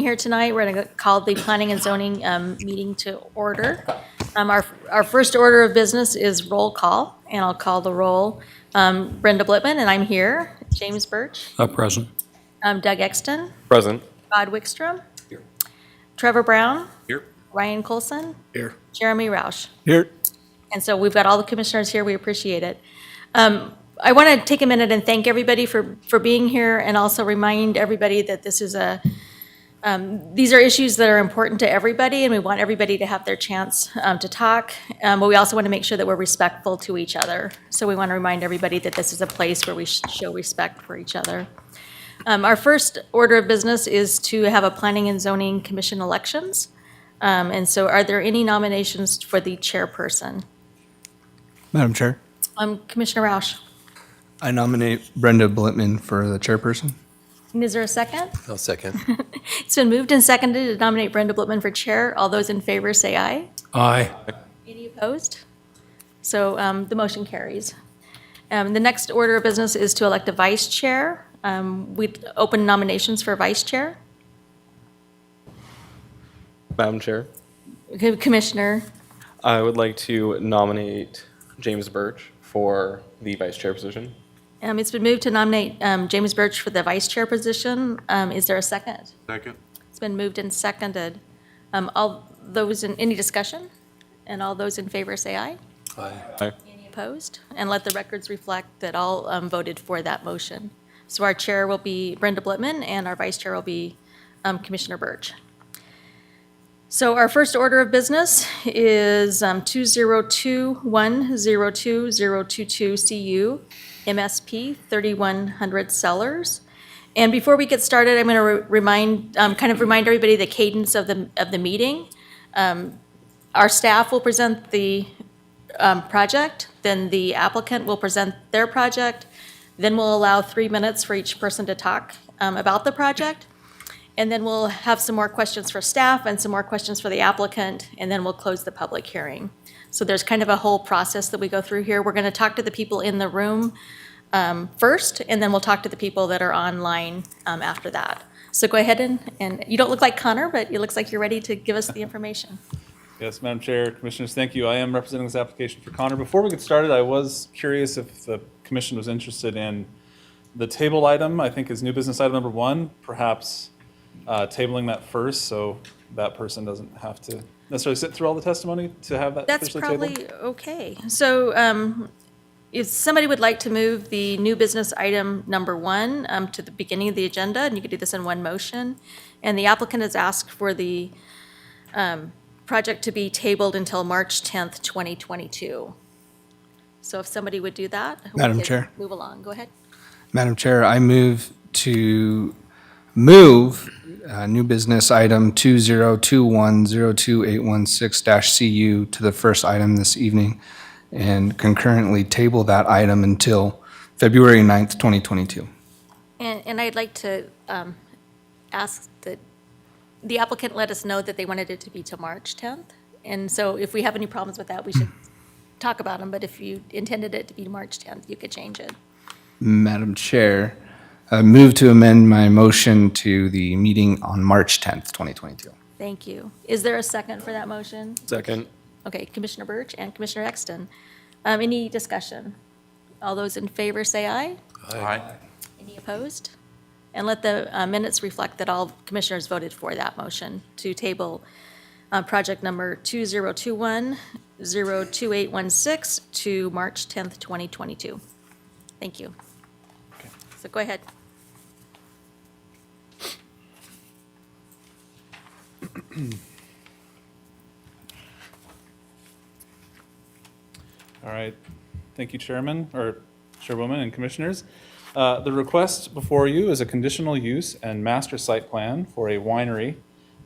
here tonight. We're going to call the Planning and Zoning meeting to order. Our first order of business is roll call, and I'll call the roll. Brenda Blitman, and I'm here. James Birch. Present. Doug Exton. Present. Todd Wickstrom. Here. Trevor Brown. Here. Ryan Colson. Here. Jeremy Roush. Here. And so we've got all the commissioners here. We appreciate it. I want to take a minute and thank everybody for being here, and also remind everybody that this is these are issues that are important to everybody, and we want everybody to have their chance to talk. But we also want to make sure that we're respectful to each other. So we want to remind everybody that this is a place where we show respect for each other. Our first order of business is to have a Planning and Zoning Commission elections. And so are there any nominations for the chairperson? Madam Chair, Commissioner Roush. I nominate Brenda Blitman for the chairperson. And is there a second? I'll second. It's been moved and seconded to nominate Brenda Blitman for chair. All those in favor say aye. Aye. Any opposed? So the motion carries. The next order of business is to elect a vice chair. We open nominations for vice chair. Madam Chair, Commissioner, I would like to nominate James Birch for the vice chair position. it's been moved to nominate James Birch for the vice chair position. Is there a second? Second. It's been moved and seconded. All those in, any discussion? And all those in favor say aye. Aye. Any opposed? And let the records reflect that all voted for that motion. So our chair will be Brenda Blitman, and our vice chair will be Commissioner Birch. So our first order of business is 2021-02022 MSP 3100 Sellers. And before we get started, I'm going to remind everybody the cadence of the meeting. Our staff will present the project, then the applicant will present their project, then we'll allow 3 minutes for each person to talk about the project, and then we'll have some more questions for staff and some more questions for the applicant, and then we'll close the public hearing. So there's kind of a whole process that we go through here. We're going to talk to the people in the room first, and then we'll talk to the people that are online after that. So go ahead and you don't look like Connor, but it looks like you're ready to give us the information. Yes, Madam Chair, Commissioners, thank you. I am representing this application for Connor. Before we get started, I was curious if the Commission was interested in the table item, I think is new business item number 1, perhaps tabling that first so that person doesn't have to necessarily sit through all the testimony to have that That's officially tabled. probably okay. So if somebody would like to move the new business item number 1 to the beginning of the agenda, and you could do this in one motion, and the applicant has asked for the project to be tabled until March 10th, 2022. So if somebody would do that. Madam we could Chair. Move along, go ahead. Madam Chair, I move to move new business item 2021-02816-CU to the first item this evening and concurrently table that item until February 9th, 2022. And I'd like to ask that the applicant let us know that they wanted it to be till March 10th. And so if we have any problems with that, we should talk about them. But if you intended it to be March 10th, you could change it. Madam Chair, I move to amend my motion to the meeting on March 10th, 2022. Thank you. Is there a second for that motion? Second. Okay, Commissioner Birch and Commissioner Exton. Any discussion? All those in favor say aye. Aye. Any opposed? And let the minutes reflect that all commissioners voted for that motion to table project number 2021-02816 to March 10th, 2022. Thank you. So go ahead. All right. Thank you, Chairman, or Chairwoman and Commissioners. The request before you is a conditional use and master site plan for a winery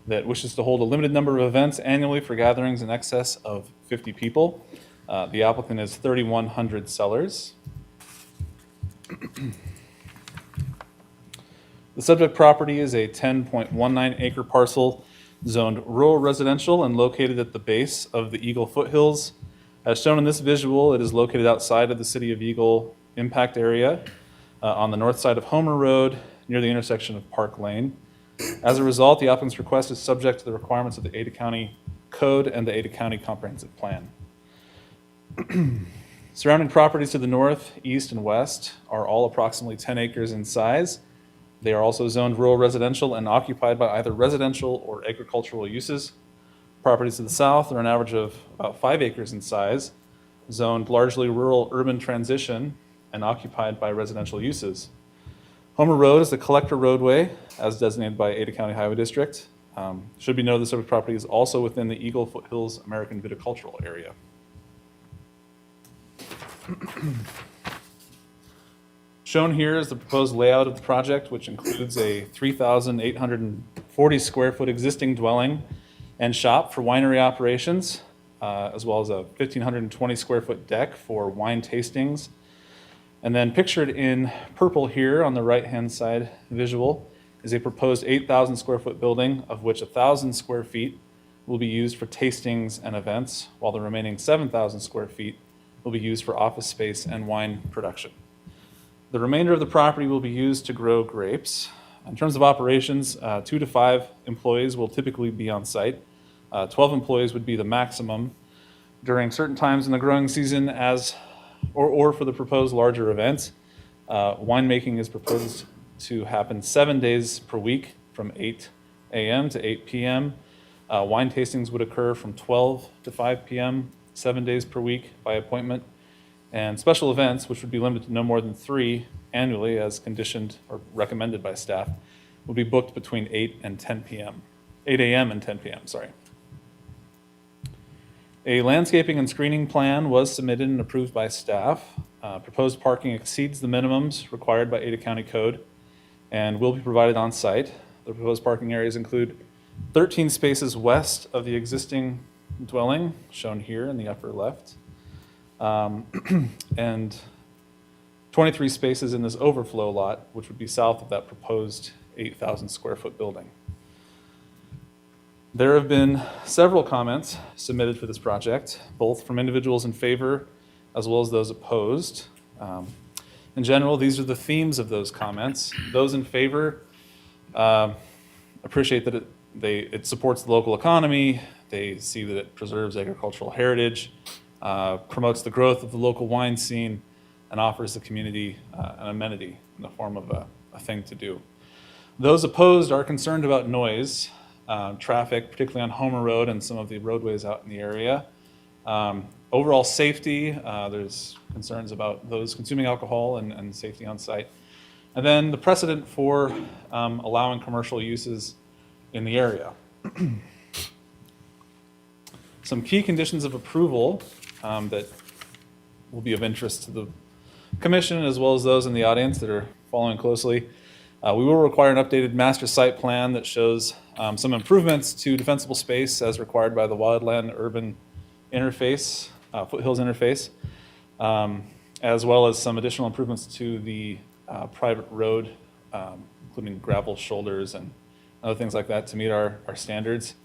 that wishes to hold a limited number of events annually for gatherings in excess of 50 people. The applicant is 3100 Sellers. The subject property is a 10.19 acre parcel zoned rural residential and located at the base of the Eagle foothills. As shown in this visual, it is located outside of the City of Eagle impact area on the north side of Homer Road near the intersection of Park Lane. As a result, the applicant's request is subject to the requirements of the Ada County Code and the Ada County Comprehensive Plan. Surrounding properties to the north, east, and west are all approximately 10 acres in size. They are also zoned rural residential and occupied by either residential or agricultural uses. Properties to the south are an average of about 5 acres in size, zoned largely rural urban transition and occupied by residential uses. Homer Road is the collector roadway as designated by Ada County Highway District. Should be noted the subject property is also within the Eagle Foothills American Viticultural Area. Shown here is the proposed layout of the project, which includes a 3,840 square foot existing dwelling and shop for winery operations, as well as a 1,520 square foot deck for wine tastings. And then pictured in purple here on the right-hand side visual is a proposed 8,000 square foot building, of which 1,000 square feet will be used for tastings and events, while the remaining 7,000 square feet will be used for office space and wine production. The remainder of the property will be used to grow grapes. In terms of operations, 2 to 5 employees will typically be on site. 12 employees would be the maximum. During certain times in the growing season or for the proposed larger events, winemaking is proposed to happen 7 days per week from 8 a.m. to 8 p.m. Wine tastings would occur from 12 to 5 p.m., 7 days per week by appointment. And special events, which would be limited to no more than 3 annually as conditioned or recommended by staff, will be booked between 8 and 10 p.m., 8 a.m. and 10 p.m., sorry. A landscaping and screening plan was submitted and approved by staff. Proposed parking exceeds the minimums required by Ada County Code and will be provided on site. The proposed parking areas include 13 spaces west of the existing dwelling, shown here in the upper left, and 23 spaces in this overflow lot, which would be south of that proposed 8,000 square foot building. There have been several comments submitted for this project, both from individuals in favor as well as those opposed. In general, these are the themes of those comments. Those in favor appreciate that it supports the local economy. They see that it preserves agricultural heritage, promotes the growth of the local wine scene, and offers the community an amenity in the form of a thing to do. Those opposed are concerned about noise, traffic, particularly on Homer Road and some of the roadways out in the area. Overall safety, there's concerns about those consuming alcohol and safety on site. And then the precedent for allowing commercial uses in the area. Some key conditions of approval that will be of interest to the commission as well as those in the audience that are following closely. We will require an updated master site plan that shows some improvements to defensible space as required by the Wildland Urban Interface, Foothills Interface, as well as some additional improvements to the private road, including gravel shoulders and other things like that to meet our standards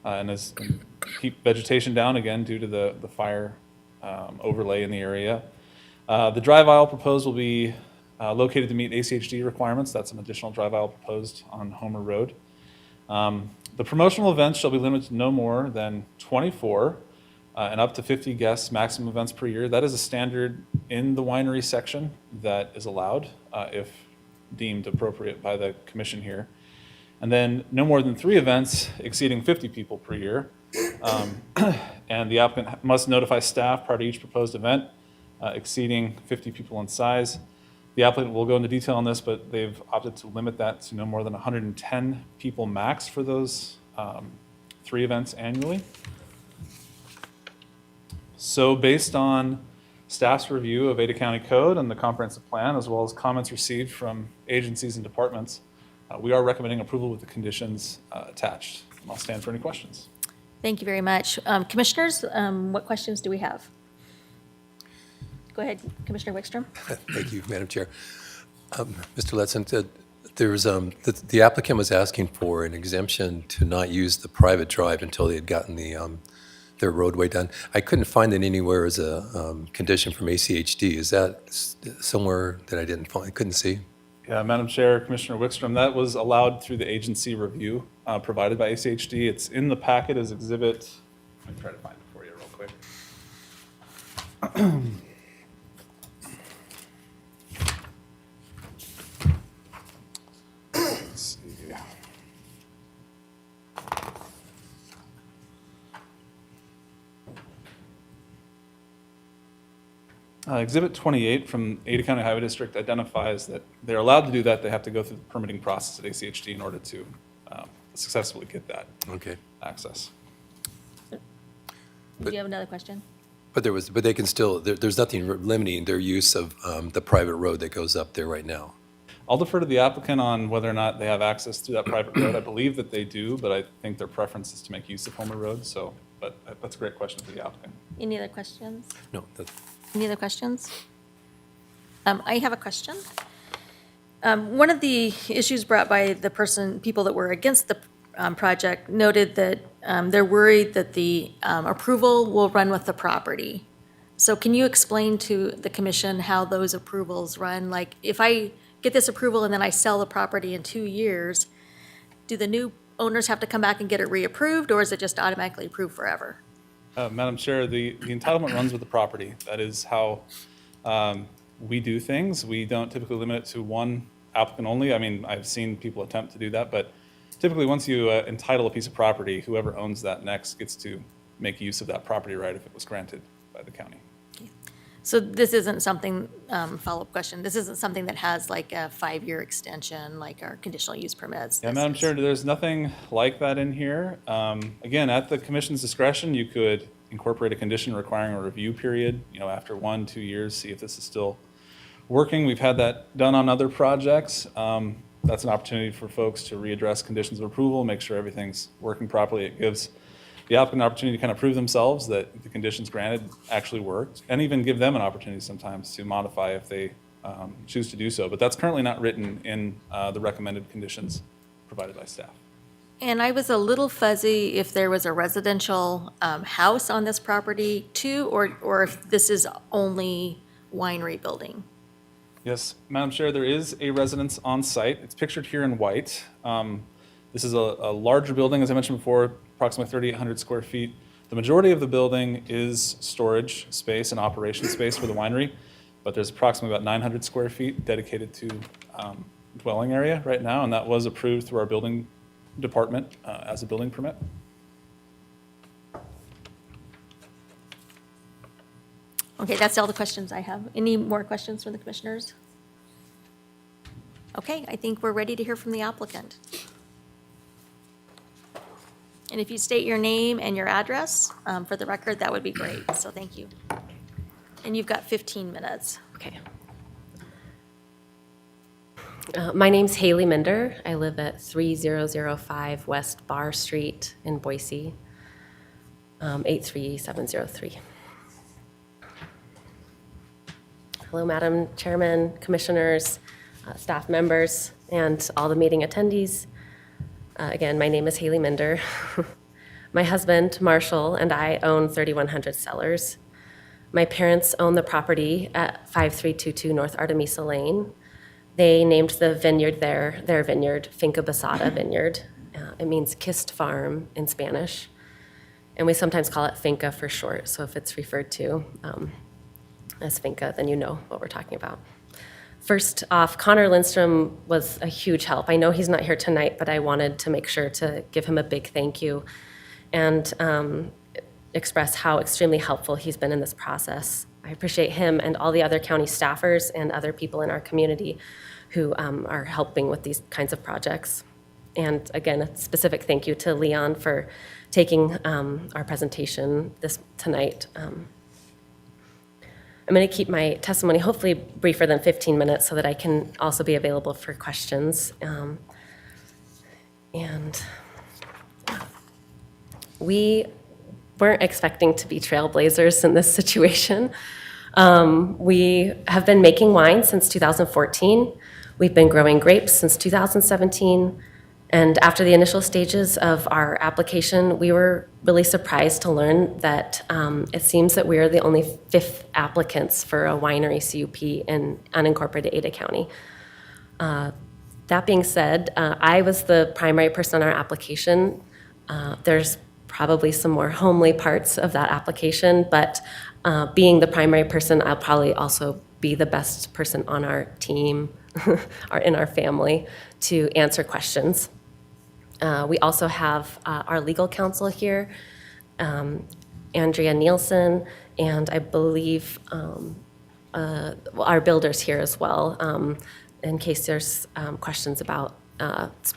and keep vegetation down again due to the fire overlay in the area. The drive aisle proposed will be located to meet ACHD requirements. That's an additional drive aisle proposed on Homer Road. The promotional events shall be limited to no more than 24 and up to 50 guests, maximum events per year. That is a standard in the winery section that is allowed if deemed appropriate by the commission here. And then no more than 3 events exceeding 50 people per year. And the applicant must notify staff prior to each proposed event exceeding 50 people in size. The applicant will go into detail on this, but they've opted to limit that to no more than 110 people max for those 3 events annually. So based on staff's review of Ada County Code and the comprehensive plan, as well as comments received from agencies and departments, we are recommending approval with the conditions attached. I'll stand for any questions. Thank you very much. Commissioners, what questions do we have? Go ahead, Commissioner Wickstrom. Thank you, Madam Chair. Mr. Letson, the applicant was asking for an exemption to not use the private drive until they had gotten their roadway done. I couldn't find it anywhere as a condition from ACHD. Is that somewhere that I couldn't see? Yeah, Madam Chair, Commissioner Wickstrom, that was allowed through the agency review provided by ACHD. It's in the packet as exhibit, let me try to find it for you real quick. Let's see. Exhibit 28 from Ada County Highway District identifies that they're allowed to do that. They have to go through the permitting process at ACHD in order to successfully get that Okay. access. Do you have another question? But they can still, there's nothing limiting their use of the private road that goes up there right now. I'll defer to the applicant on whether or not they have access to that private road. I believe that they do, but I think their preference is to make use of Homer Road. So, but that's a great question for the applicant. Any other questions? No, that's, Any other questions? I have a question. One of the issues brought by the people that were against the project noted that they're worried that the approval will run with the property. So can you explain to the commission how those approvals run? Like, if I get this approval and then I sell the property in 2 years, do the new owners have to come back and get it reapproved, or is it just automatically approved forever? Madam Chair, the entitlement runs with the property. That is how we do things. We don't typically limit it to one applicant only. I mean, I've seen people attempt to do that, but typically once you entitle a piece of property, whoever owns that next gets to make use of that property right if it was granted by the county. So this isn't something, follow-up question, this isn't something that has like a 5-year extension, like our conditional use permits? Yeah, This Madam is- Chair, there's nothing like that in here. Again, at the commission's discretion, you could incorporate a condition requiring a review period, after 1-2 years, see if this is still working. We've had that done on other projects. That's an opportunity for folks to readdress conditions of approval, make sure everything's working properly. It gives the applicant an opportunity to kind of prove themselves that the conditions granted actually worked, and even give them an opportunity sometimes to modify if they choose to do so. But that's currently not written in the recommended conditions provided by staff. And I was a little fuzzy if there was a residential house on this property too, or if this is only winery building. Yes, Madam Chair, there is a residence on site. It's pictured here in white. This is a larger building, as I mentioned before, approximately 3,800 square feet. The majority of the building is storage space and operation space for the winery, but there's approximately about 900 square feet dedicated to dwelling area right now, and that was approved through our building department as a building permit. Okay, that's all the questions I have. Any more questions from the commissioners? Okay, I think we're ready to hear from the applicant. And if you state your name and your address for the record, that would be great, so thank you. And you've got 15 minutes. Okay. My name's Haley Minder. I live at 3005 West Barr Street in Boise, 83703. Hello, Madam Chairman, Commissioners, staff members, and all the meeting attendees. Again, my name is Haley Minder. My husband, Marshall, and I own 3100 Cellars. My parents own the property at 5322 North Artemisa Lane. They named the vineyard there, their vineyard, Finca Basada Vineyard. It means kissed farm in Spanish. And we sometimes call it Finca for short, so if it's referred to as Finca, then you know what we're talking about. First off, Connor Lindstrom was a huge help. I know he's not here tonight, but I wanted to make sure to give him a big thank you and express how extremely helpful he's been in this process. I appreciate him and all the other county staffers and other people in our community who are helping with these kinds of projects. And again, a specific thank you to Leon for taking our presentation tonight. I'm going to keep my testimony hopefully briefer than 15 minutes so that I can also be available for questions. And we weren't expecting to be trailblazers in this situation. We have been making wine since 2014. We've been growing grapes since 2017. And after the initial stages of our application, we were really surprised to learn that it seems that we are the only 5th applicants for a winery CUP in unincorporated Ada County. That being said, I was the primary person on our application. There's probably some more homely parts of that application, but being the primary person, I'll probably also be the best person on our team or in our family to answer questions. We also have our legal counsel here, Andrea Nielsen, and I believe our builders here as well, in case there's questions about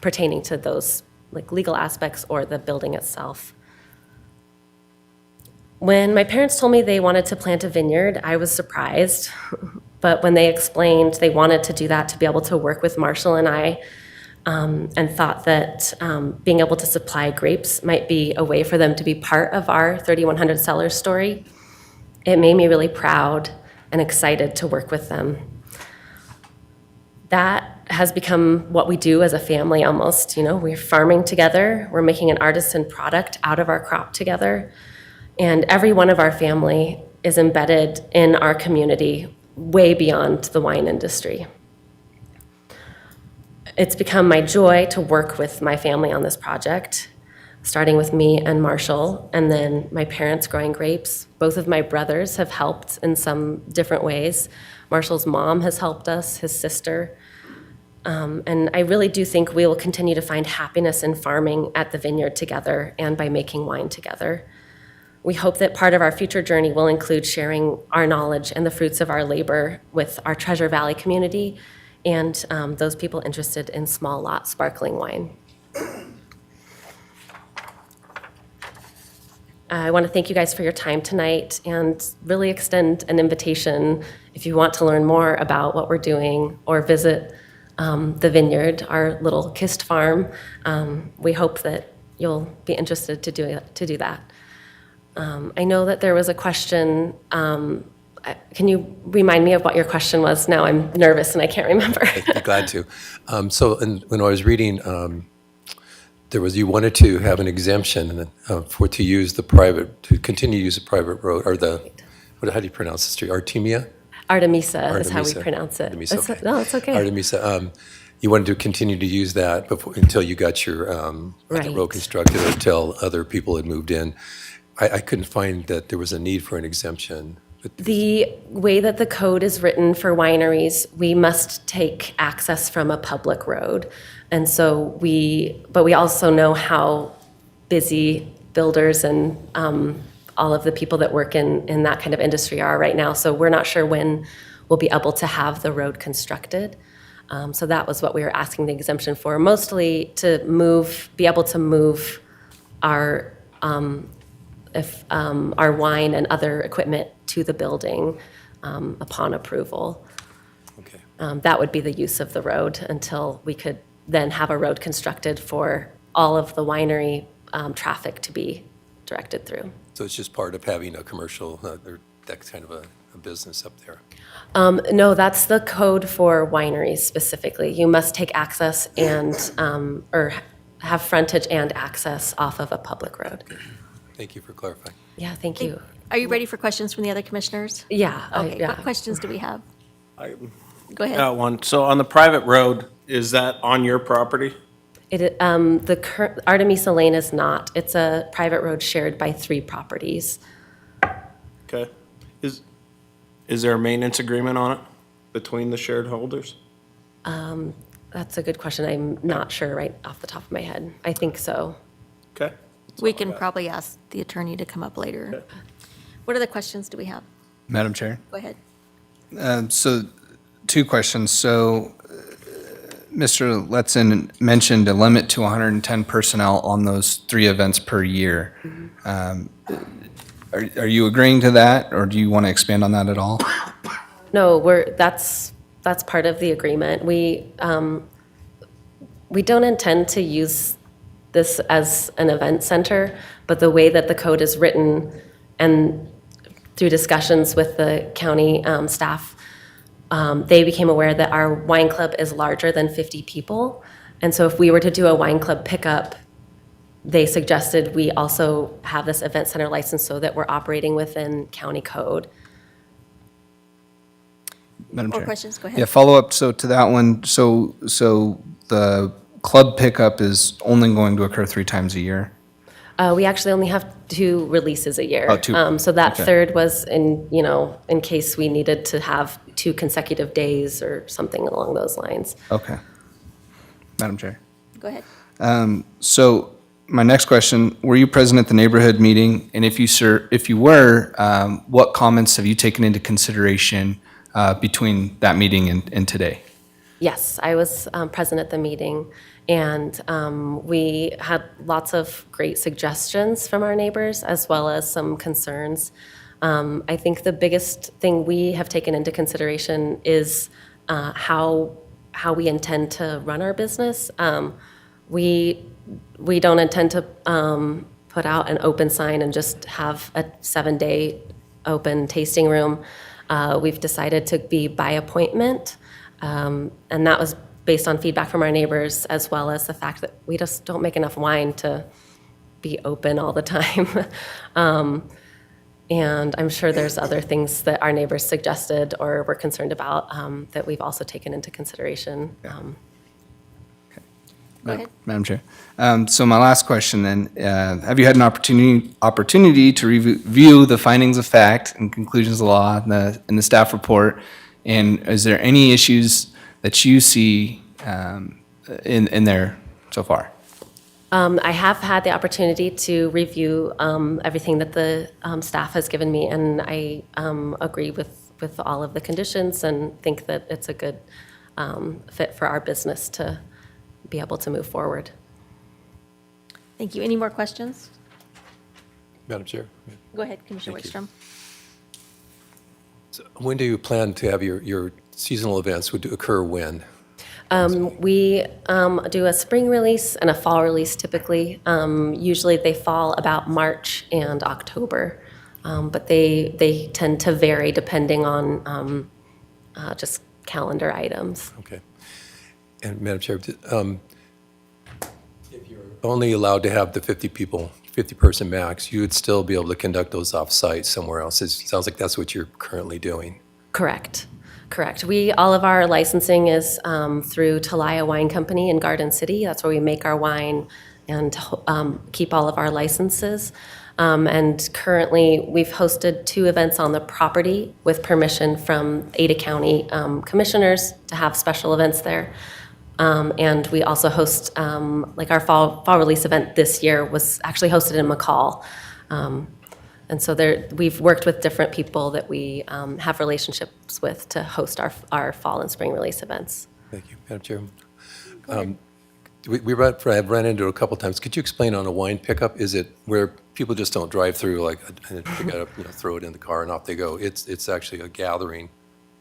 pertaining to those like legal aspects or the building itself. When my parents told me they wanted to plant a vineyard, I was surprised. But when they explained they wanted to do that to be able to work with Marshall and I, and thought that being able to supply grapes might be a way for them to be part of our 3,100 Cellars story, it made me really proud and excited to work with them. That has become what we do as a family almost. We're farming together, we're making an artisan product out of our crop together, and every one of our family is embedded in our community way beyond the wine industry. It's become my joy to work with my family on this project, starting with me and Marshall, and then my parents growing grapes. Both of my brothers have helped in some different ways. Marshall's mom has helped us, his sister. And I really do think we will continue to find happiness in farming at the vineyard together and by making wine together. We hope that part of our future journey will include sharing our knowledge and the fruits of our labor with our Treasure Valley community and those people interested in small lot sparkling wine. I want to thank you guys for your time tonight and really extend an invitation if you want to learn more about what we're doing or visit the vineyard, our little Kist farm. We hope that you'll be interested to do that. I know that there was a question. Can you remind me of what your question was? Now I'm nervous and I can't remember. I'd be glad to. When I was reading, you wanted to have an exemption to continue to use the private road, or how do you pronounce the street? Artemisa is how we pronounce it. Artemisa, okay. No, it's okay. Artemisa. You wanted to continue to use that until you got your Right. road constructed, or until other people had moved in. I couldn't find that there was a need for an exemption. The way that the code is written for wineries, we must take access from a public road. And so but we also know how busy builders and all of the people that work in that kind of industry are right now. So we're not sure when we'll be able to have the road constructed. So that was what we were asking the exemption for, mostly to be able to move our wine and other equipment to the building upon approval. Okay. That would be the use of the road until we could then have a road constructed for all of the winery traffic to be directed through. So it's just part of having a commercial, or that kind of a business up there. No, that's the code for wineries specifically. You must take access and, or have frontage and access off of a public road. Thank you for clarifying. Yeah, thank you. Are you ready for questions from the other commissioners? Yeah. Okay, yeah. what questions do we have? Go ahead. Got one. So on the private road, is that on your property? Artemisa Lane is not. It's a private road shared by 3 properties. Okay. Is there a maintenance agreement on it between the shared holders? That's a good question. I'm not sure right off the top of my head. I think so. Okay. We can probably ask the attorney to come up later. What other questions do we have? Madam Chair? Go ahead. So 2 questions. So Mr. Letson mentioned a limit to 110 personnel on those 3 events per year. Are you agreeing to that, or do you want to expand on that at all? No, that's part of the agreement. We don't intend to use this as an event center, but the way that the code is written and through discussions with the county staff, they became aware that our wine club is larger than 50 people. And so if we were to do a wine club pickup, they suggested we also have this event center license so that we're operating within county code. Madam Or Chair. questions? Go ahead. Yeah, follow up, so to that one, so the club pickup is only going to occur 3 times a year? We actually only have 2 releases a year. Oh, 2. So that Okay. third was in case we needed to have 2 consecutive days or something along those lines. Okay. Madam Chair. Go ahead. So my next question, were you present at the neighborhood meeting? And if you were, what comments have you taken into consideration between that meeting and today? Yes, I was present at the meeting, and we had lots of great suggestions from our neighbors, as well as some concerns. I think the biggest thing we have taken into consideration is how we intend to run our business. We don't intend to put out an open sign and just have a 7-day open tasting room. We've decided to be by appointment, and that was based on feedback from our neighbors, as well as the fact that we just don't make enough wine to be open all the time. And I'm sure there's other things that our neighbors suggested or were concerned about that we've also taken into consideration. Go ahead. Madam Chair. So my last question then, have you had an opportunity to review the findings of fact and conclusions of law in the staff report? And is there any issues that you see in there so far? I have had the opportunity to review everything that the staff has given me, and I agree with all of the conditions and think that it's a good fit for our business to be able to move forward. Thank you. Any more questions? Madam Chair? Go ahead, Commissioner Thank you. Wickstrom. So when do you plan to have your seasonal events would occur when? We do a spring release and a fall release typically. Usually they fall about March and October, but they tend to vary depending on just calendar items. Okay. And Madam Chair, if you're only allowed to have the 50-person max, you would still be able to conduct those off-site somewhere else. It sounds like that's what you're currently doing. Correct. All of our licensing is through Talaya Wine Company in Garden City. That's where we make our wine and keep all of our licenses. And currently, we've hosted 2 events on the property with permission from Ada County commissioners to have special events there. And we also host, like our fall release event this year was actually hosted in McCall. And so we've worked with different people that we have relationships with to host our fall and spring release events. Thank you, Madam Chair. I've run into it a couple times. Could you explain on a wine pickup, is it where people just don't drive through, like, and pick it up, throw it in the car and off they go? It's actually a gathering.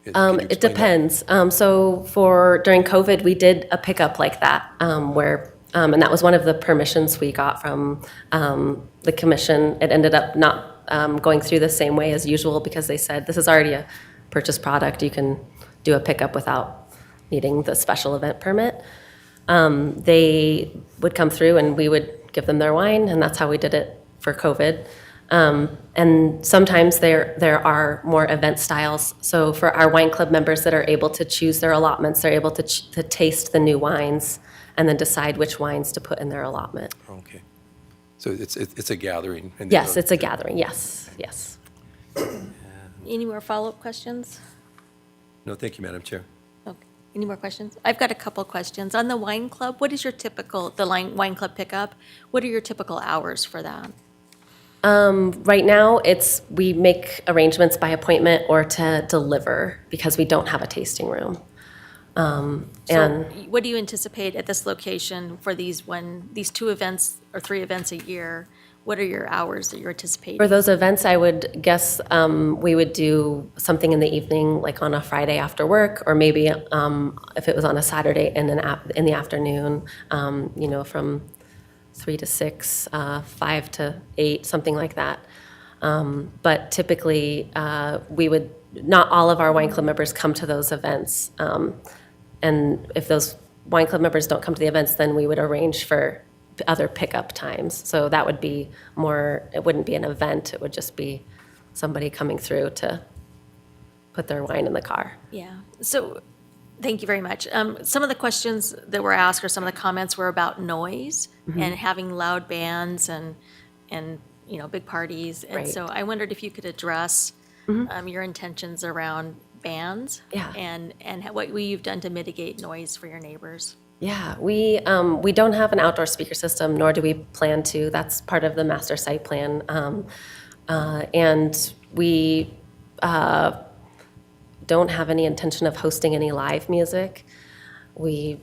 Can you It explain that? depends. So during COVID, we did a pickup like that, where, and that was one of the permissions we got from the commission. It ended up not going through the same way as usual because they said, this is already a purchased product. You can do a pickup without needing the special event permit. They would come through and we would give them their wine, and that's how we did it for COVID. And sometimes there are more event styles. So for our wine club members that are able to choose their allotments, they're able to taste the new wines and then decide which wines to put in their allotment. Okay. So it's a gathering. and Yes, they- it's a gathering, yes. Any more follow-up questions? No, thank you, Madam Chair. Okay. Any more questions? I've got a couple questions. On the wine club, what is your typical, wine club pickup? What are your typical hours for that? Right now, we make arrangements by appointment or to deliver because we don't have a tasting room. So And what do you anticipate at this location for these 2 events or 3 events a year? What are your hours that you're anticipating? for those events, I would guess we would do something in the evening, like on a Friday after work, or maybe if it was on a Saturday in the afternoon, from 3 to 6, 5 to 8, something like that. But typically, not all of our wine club members come to those events. And if those wine club members don't come to the events, then we would arrange for other pickup times. So that would be it wouldn't be an event, it would just be somebody coming through to put their wine in the car. Yeah, so, thank you very much. Some of the questions that were asked or some of the comments were about noise and having loud bands and, you know, big parties. And Right. so I wondered if you could address your intentions around bands. Yeah. And what you've done to mitigate noise for your neighbors. Yeah, we don't have an outdoor speaker system, nor do we plan to. That's part of the master site plan. And we don't have any intention of hosting any live music. We,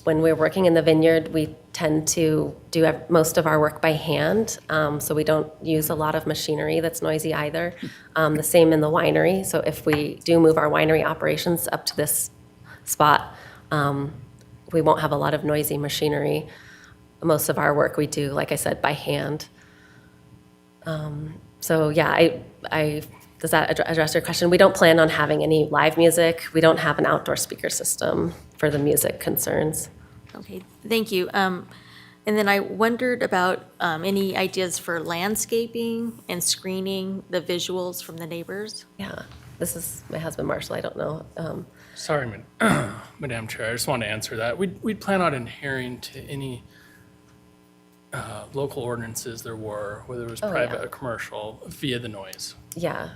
when we're working in the vineyard, we tend to do most of our work by hand, so we don't use a lot of machinery that's noisy either. The same in the winery, so if we do move our winery operations up to this spot, we won't have a lot of noisy machinery. Most of our work we do, like I said, by hand. So yeah, does that address your question? We don't plan on having any live music. We don't have an outdoor speaker system for the music concerns. Okay, thank you. And then I wondered about any ideas for landscaping and screening the visuals from the neighbors? Yeah, this is my husband Marshall, I don't know. Sorry, Madam Chair, I just wanted to answer that. We'd plan on adhering to any local ordinances there were, whether it was private or commercial, via the noise. Yeah,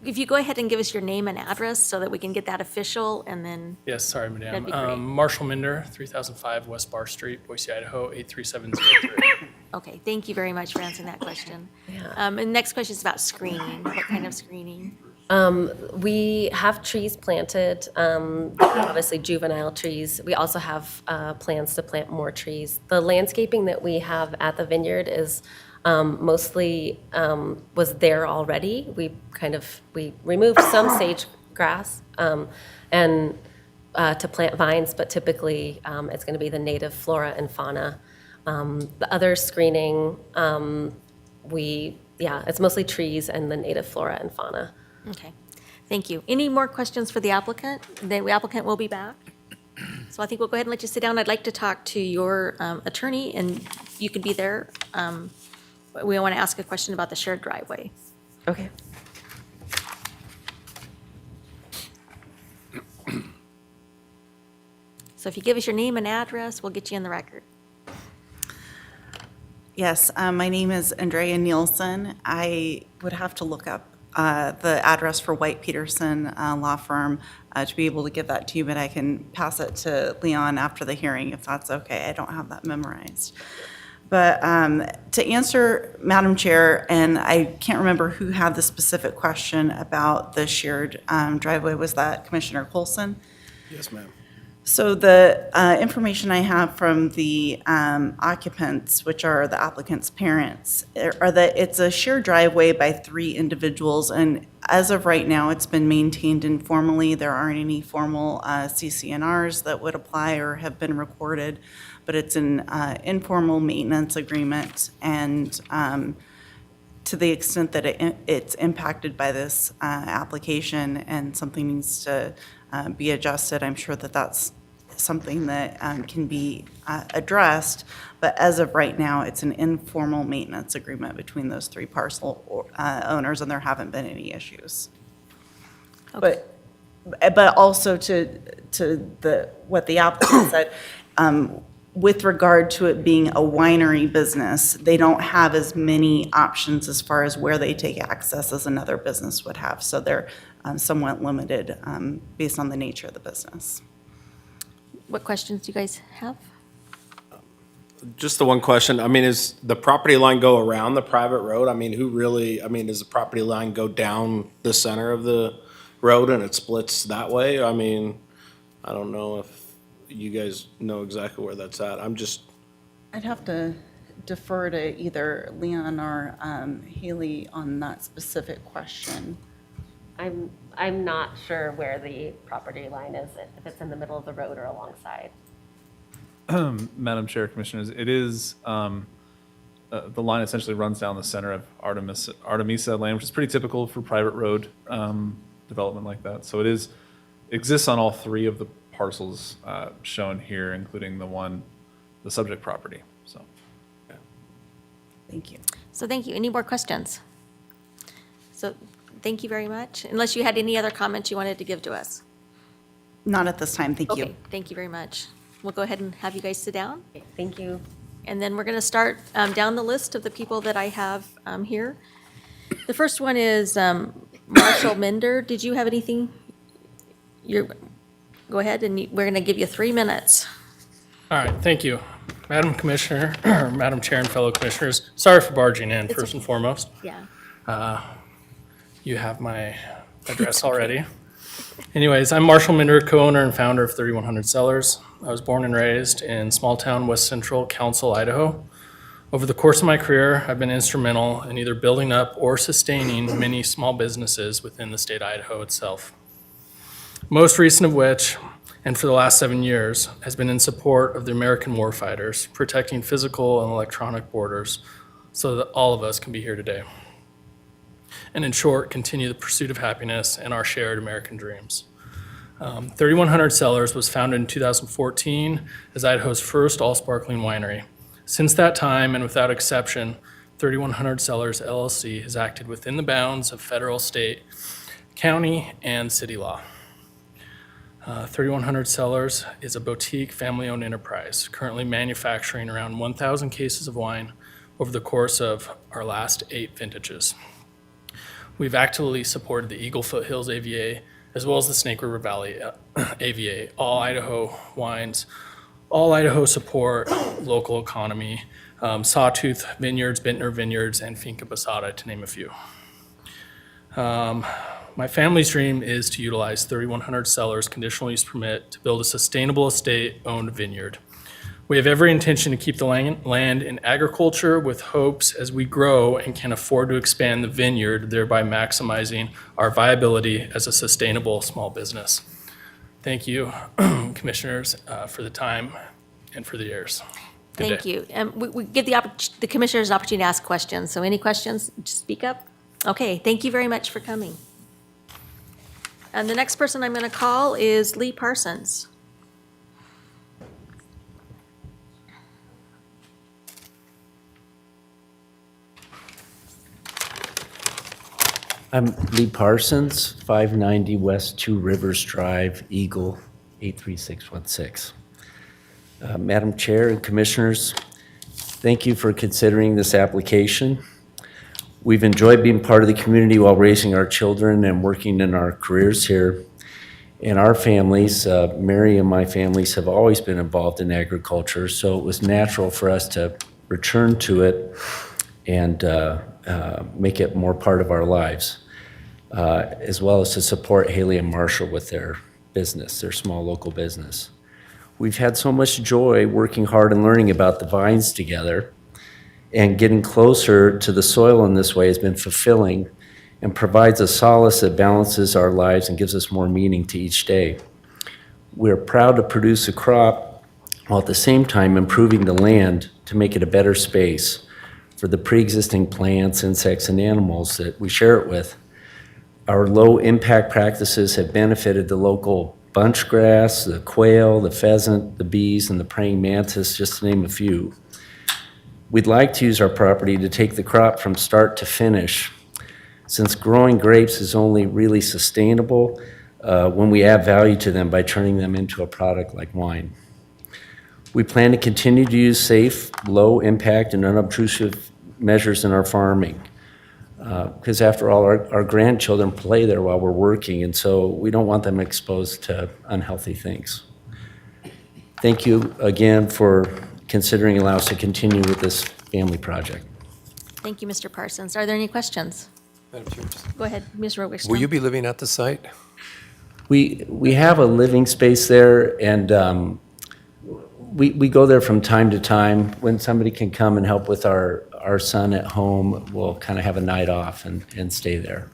If you go ahead and give us your name and address so that we can get that official, and then, Yes, sorry, Madam. That'd be great. Marshall Minder, 3005 West Bar Street, Boise, Idaho, 83703. okay, thank you very much for answering that question. Yeah. And next question is about screening. What kind of screening? we have trees planted, obviously juvenile trees. We also have plans to plant more trees. The landscaping that we have at the vineyard is mostly was there already. We removed some sage grass and to plant vines, but typically it's going to be the native flora and fauna. The other screening, it's mostly trees and the native flora and fauna. Okay, thank you. Any more questions for the applicant? The applicant will be back. So I think we'll go ahead and let you sit down. I'd like to talk to your attorney, and you can be there. We want to ask a question about the shared driveway. Okay. So if you give us your name and address, we'll get you in the record. Yes, my name is Andrea Nielsen. I would have to look up the address for White Peterson Law Firm to be able to give that to you, but I can pass it to Leon after the hearing if that's okay. I don't have that memorized. But to answer, Madam Chair, and I can't remember who had the specific question about the shared driveway, was that Commissioner Colson? Yes, ma'am. So the information I have from the occupants, which are the applicant's parents, are that it's a shared driveway by 3 individuals, and as of right now, it's been maintained informally. There aren't any formal CCNRs that would apply or have been recorded, but it's an informal maintenance agreement, and to the extent that it's impacted by this application and something needs to be adjusted, I'm sure that that's something that can be addressed. But as of right now, it's an informal maintenance agreement between those 3 parcel owners, and there haven't been any issues. But also to what the applicant said, with regard to it being a winery business, they don't have as many options as far as where they take access as another business would have. So they're somewhat limited based on the nature of the business. What questions do you guys have? Just the one question, I mean, is the property line go around the private road? I mean, does the property line go down the center of the road and it splits that way? I mean, I don't know if you guys know exactly where that's at. I'd have to defer to either Leon or Haley on that specific question. I'm not sure where the property line is, if it's in the middle of the road or alongside. Madam Chair, Commissioners, it is, the line essentially runs down the center of Artemisa Lane, which is pretty typical for private road development like that. So it exists on all 3 of the parcels shown here, including the subject property, so. Thank you. So thank you. Any more questions? So thank you very much. Unless you had any other comments you wanted to give to us. Not at this time, thank you. Okay, thank you very much. We'll go ahead and have you guys sit down. Thank you. And then we're going to start down the list of the people that I have here. The first one is Marshall Minder. Did you have anything? Go ahead, and we're going to give you 3 minutes. All right, thank you. Madam Commissioner, or Madam Chair and fellow commissioners, sorry for barging in, first and foremost. Yeah. You have my address already. Anyways, I'm Marshall Minder, co-owner and founder of 3100 Cellars. I was born and raised in small town West Central Council, Idaho. Over the course of my career, I've been instrumental in either building up or sustaining many small businesses within the state of Idaho itself. Most recent of which, and for the last 7 years, has been in support of the American warfighters, protecting physical and electronic borders so that all of us can be here today. And in short, continue the pursuit of happiness and our shared American dreams. 3100 Cellars was founded in 2014 as Idaho's first all-sparkling winery. Since that time, and without exception, 3100 Cellars LLC has acted within the bounds of federal, state, county, and city law. 3100 Cellars is a boutique family-owned enterprise, currently manufacturing around 1,000 cases of wine over the course of our last 8 vintages. We've actively supported the Eagle Foothills AVA, as well as the Snake River Valley AVA, all Idaho wines, all Idaho support local economy, Sawtooth Vineyards, Bintner Vineyards, and Finca Posada, to name a few. My family's dream is to utilize 3100 Cellars conditional use permit to build a sustainable estate-owned vineyard. We have every intention to keep the land in agriculture with hopes as we grow and can afford to expand the vineyard, thereby maximizing our viability as a sustainable small business. Thank you, commissioners, for the time and for the years. Good Thank day. you. We give the commissioners an opportunity to ask questions. So any questions, just speak up. Okay, thank you very much for coming. And the next person I'm going to call is Lee Parsons. I'm Lee Parsons, 590 West Two Rivers Drive, Eagle, 83616. Madam Chair and Commissioners, thank you for considering this application. We've enjoyed being part of the community while raising our children and working in our careers here. And our families, Mary and my families, have always been involved in agriculture, so it was natural for us to return to it and make it more part of our lives, as well as to support Haley and Marshall with their business, their small local business. We've had so much joy working hard and learning about the vines together, and getting closer to the soil in this way has been fulfilling and provides a solace that balances our lives and gives us more meaning to each day. We're proud to produce a crop while at the same time improving the land to make it a better space for the pre-existing plants, insects, and animals that we share it with. Our low-impact practices have benefited the local bunch grass, the quail, the pheasant, the bees, and the praying mantis, just to name a few. We'd like to use our property to take the crop from start to finish, since growing grapes is only really sustainable when we add value to them by turning them into a product like wine. We plan to continue to use safe, low-impact, and unobtrusive measures in our farming, because after all, our grandchildren play there while we're working, and so we don't want them exposed to unhealthy things. Thank you again for considering allowing us to continue with this family project. Thank you, Mr. Parsons. Are there any questions? Madam Chair, Go ahead, Ms. Rowickstone. will you be living at the site? We have a living space there, and we go there from time to time. When somebody can come and help with our son at home, we'll kind of have a night off and stay there.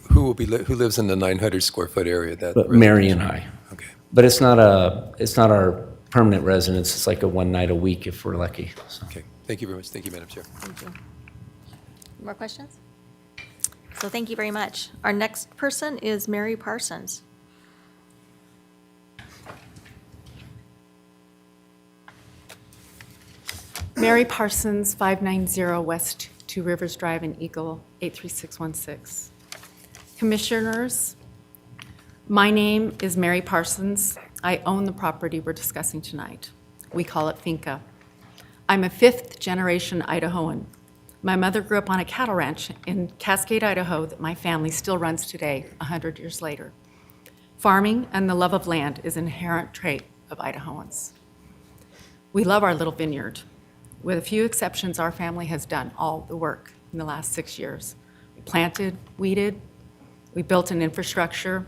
Who lives in the 900 square foot area? But Mary and I. Okay. But it's not our permanent residence. It's like a one night a week if we're lucky. So. Okay. Thank you very much. Thank you, Madam Chair. Thank you. More questions? So thank you very much. Our next person is Mary Parsons. Mary Parsons, 590 West 2 Rivers Drive in Eagle, 83616. Commissioners, my name is Mary Parsons. I own the property we're discussing tonight. We call it Finca. I'm a 5th-generation Idahoan. My mother grew up on a cattle ranch in Cascade, Idaho that my family still runs today, 100 years later. Farming and the love of land is an inherent trait of Idahoans. We love our little vineyard. With a few exceptions, our family has done all the work in the last 6 years. We planted, weeded, we built an infrastructure,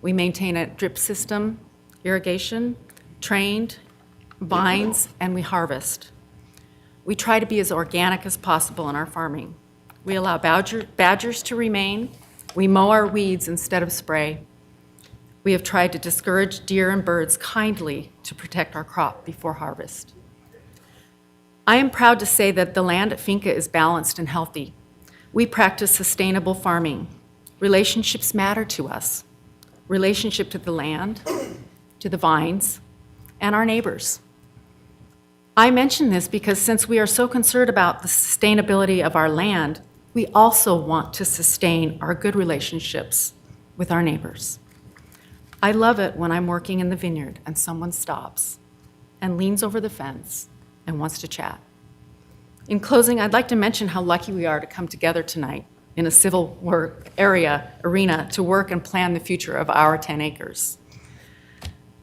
we maintain a drip system, irrigation, trained, vines, and we harvest. We try to be as organic as possible in our farming. We allow badgers to remain. We mow our weeds instead of spray. We have tried to discourage deer and birds kindly to protect our crop before harvest. I am proud to say that the land at Finca is balanced and healthy. We practice sustainable farming. Relationships matter to us. Relationship to the land, to the vines, and our neighbors. I mention this because since we are so concerned about the sustainability of our land, we also want to sustain our good relationships with our neighbors. I love it when I'm working in the vineyard and someone stops and leans over the fence and wants to chat. In closing, I'd like to mention how lucky we are to come together tonight in a civil work arena to work and plan the future of our 10 acres.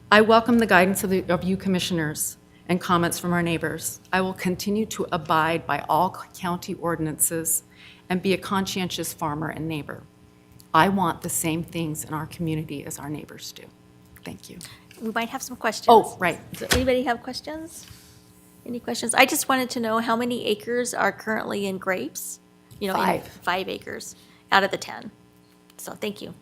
I welcome the guidance of you commissioners and comments from our neighbors. I will continue to abide by all county ordinances and be a conscientious farmer and neighbor. I want the same things in our community as our neighbors do. Thank you. We might have some questions. Oh, right. Does anybody have questions? Any questions? I just wanted to know how many acres are currently in grapes? You know, 5. 5 acres out of the 10. So thank you.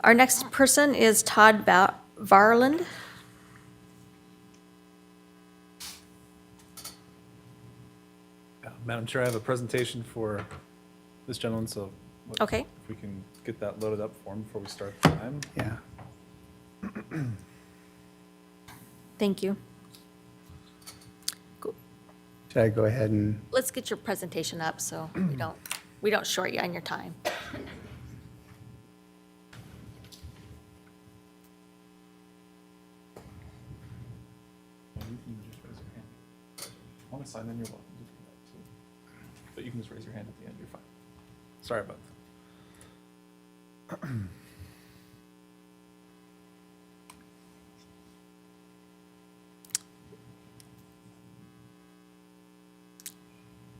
Our next person is Todd Varland. Madam Chair, I have a presentation for this gentleman, so Okay. if we can get that loaded up for him before we start the time. Yeah. Thank you. Should I go ahead and, Let's get your presentation up so we don't short you on your time. You can just raise your hand. If you want to sign in, you're welcome to do that too. But you can just raise your hand at the end, you're fine. Sorry about that.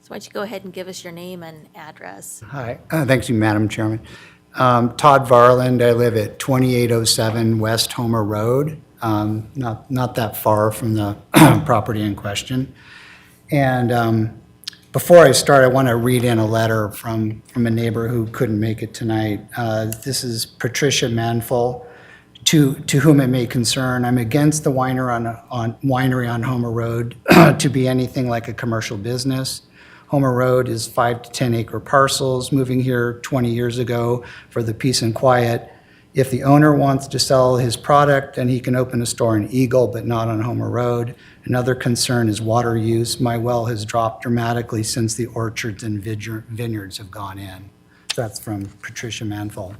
So why don't you go ahead and give us your name and address? hi, thanks you, Madam Chairman. Todd Varland, I live at 2807 West Homer Road, not that far from the property in question. And before I start, I want to read in a letter from a neighbor who couldn't make it tonight. This is Patricia Manful. To whom it may concern, I'm against the winery on Homer Road to be anything like a commercial business. Homer Road is 5 to 10 acre parcels, moving here 20 years ago for the peace and quiet. If the owner wants to sell his product, then he can open a store in Eagle, but not on Homer Road. Another concern is water use. My well has dropped dramatically since the orchards and vineyards have gone in. That's from Patricia Manful.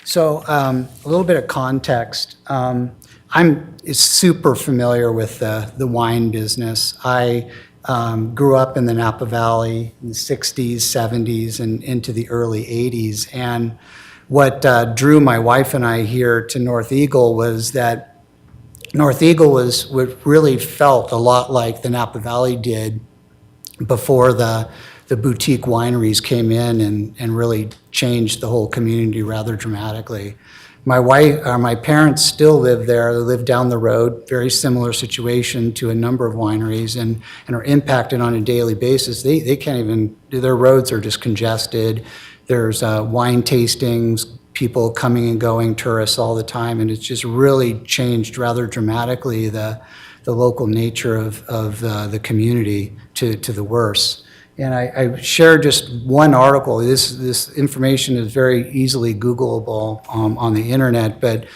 So a little bit of context. I'm super familiar with the wine business. I grew up in the Napa Valley in the 60s, 70s, and into the early 80s. And what drew my wife and I here to North Eagle was that North Eagle was what really felt a lot like the Napa Valley did before the boutique wineries came in and really changed the whole community rather dramatically. My parents still live there. They live down the road, very similar situation to a number of wineries and are impacted on a daily basis. They can't even, their roads are just congested. There's wine tastings, people coming and going, tourists all the time, and it's just really changed rather dramatically the local nature of the community to the worse. And I shared just one article. This information is very easily Googleable on the internet, but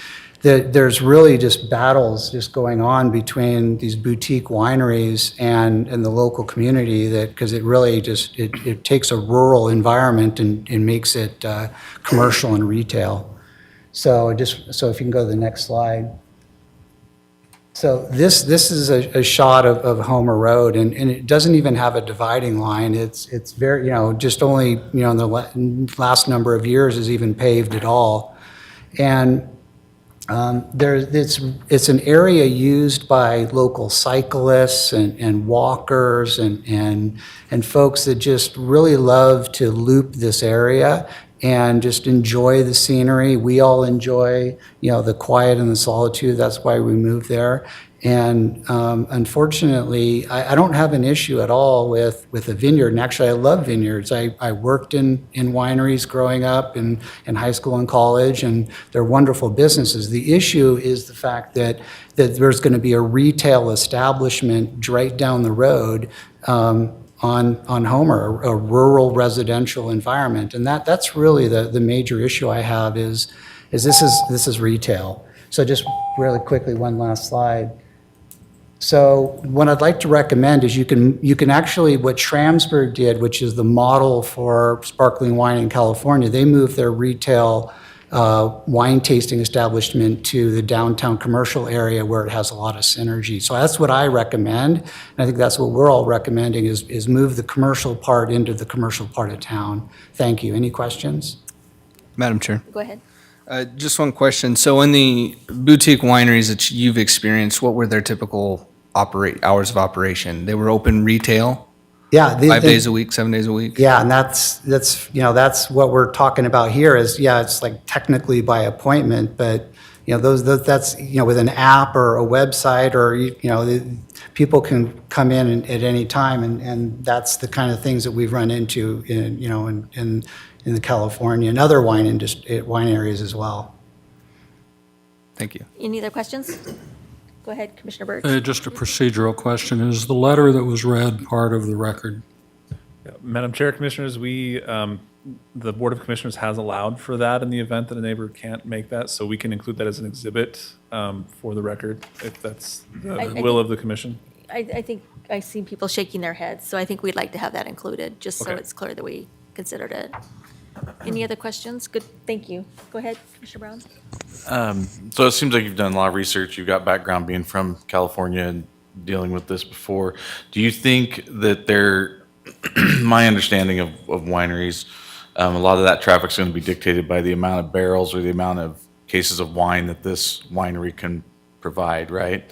there's really just battles just going on between these boutique wineries and the local community that, because it really just, it takes a rural environment and makes it commercial and retail. So so if you can go to the next slide. So this is a shot of Homer Road, and it doesn't even have a dividing line. It's very, just only, in the last number of years is even paved at all. And it's an area used by local cyclists and walkers and folks that just really love to loop this area and just enjoy the scenery. We all enjoy, the quiet and the solitude. That's why we moved there. And unfortunately, I don't have an issue at all with a vineyard. And actually, I love vineyards. I worked in wineries growing up in high school and college, and they're wonderful businesses. The issue is the fact that there's going to be a retail establishment right down the road on Homer, a rural residential environment. And that's really the major issue I have is this is retail. So just really quickly, one last slide. So what I'd like to recommend is you can actually, what Schramsberg did, which is the model for sparkling wine in California, they moved their retail wine tasting establishment to the downtown commercial area where it has a lot of synergy. So that's what I recommend. And I think that's what we're all recommending is move the commercial part into the commercial part of town. Thank you. Any questions? Madam Chair. Go ahead. Just one question. So in the boutique wineries that you've experienced, what were their typical hours of operation? They were open retail? Yeah. 5 days a week, 7 days a week? Yeah, and that's what we're talking about here is, it's like technically by appointment, but, that's, with an app or a website or, people can come in at any time, and that's the kind of things that we've run into in the California and other wine areas as well. Thank you. Any other questions? Go ahead, Commissioner Birch. Just a procedural question. Is the letter that was read part of the record? Madam Chair, Commissioners, the Board of Commissioners has allowed for that in the event that a neighbor can't make that, so we can include that as an exhibit for the record, if that's the will of the commission. I think I've seen people shaking their heads, so I think we'd like to have that included, just so Okay. it's clear that we considered it. Any other questions? Good, thank you. Go ahead, Commissioner Brown. So it seems like you've done a lot of research. You've got background being from California and dealing with this before. Do you think that my understanding of wineries, a lot of that traffic's going to be dictated by the amount of barrels or the amount of cases of wine that this winery can provide, right?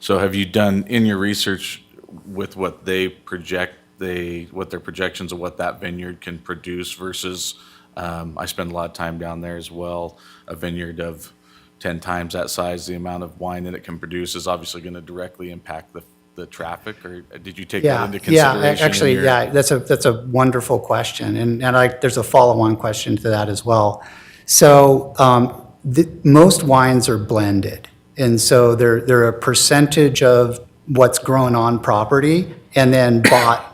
So have you done in your research with what they project, what their projections of what that vineyard can produce versus, I spend a lot of time down there as well, a vineyard of 10 times that size, the amount of wine that it can produce is obviously going to directly impact the traffic, or did you take that into consideration? Yeah, actually, that's a wonderful question, and there's a follow-on question to that as well. So most wines are blended, and so they're a percentage of what's grown on property and then bought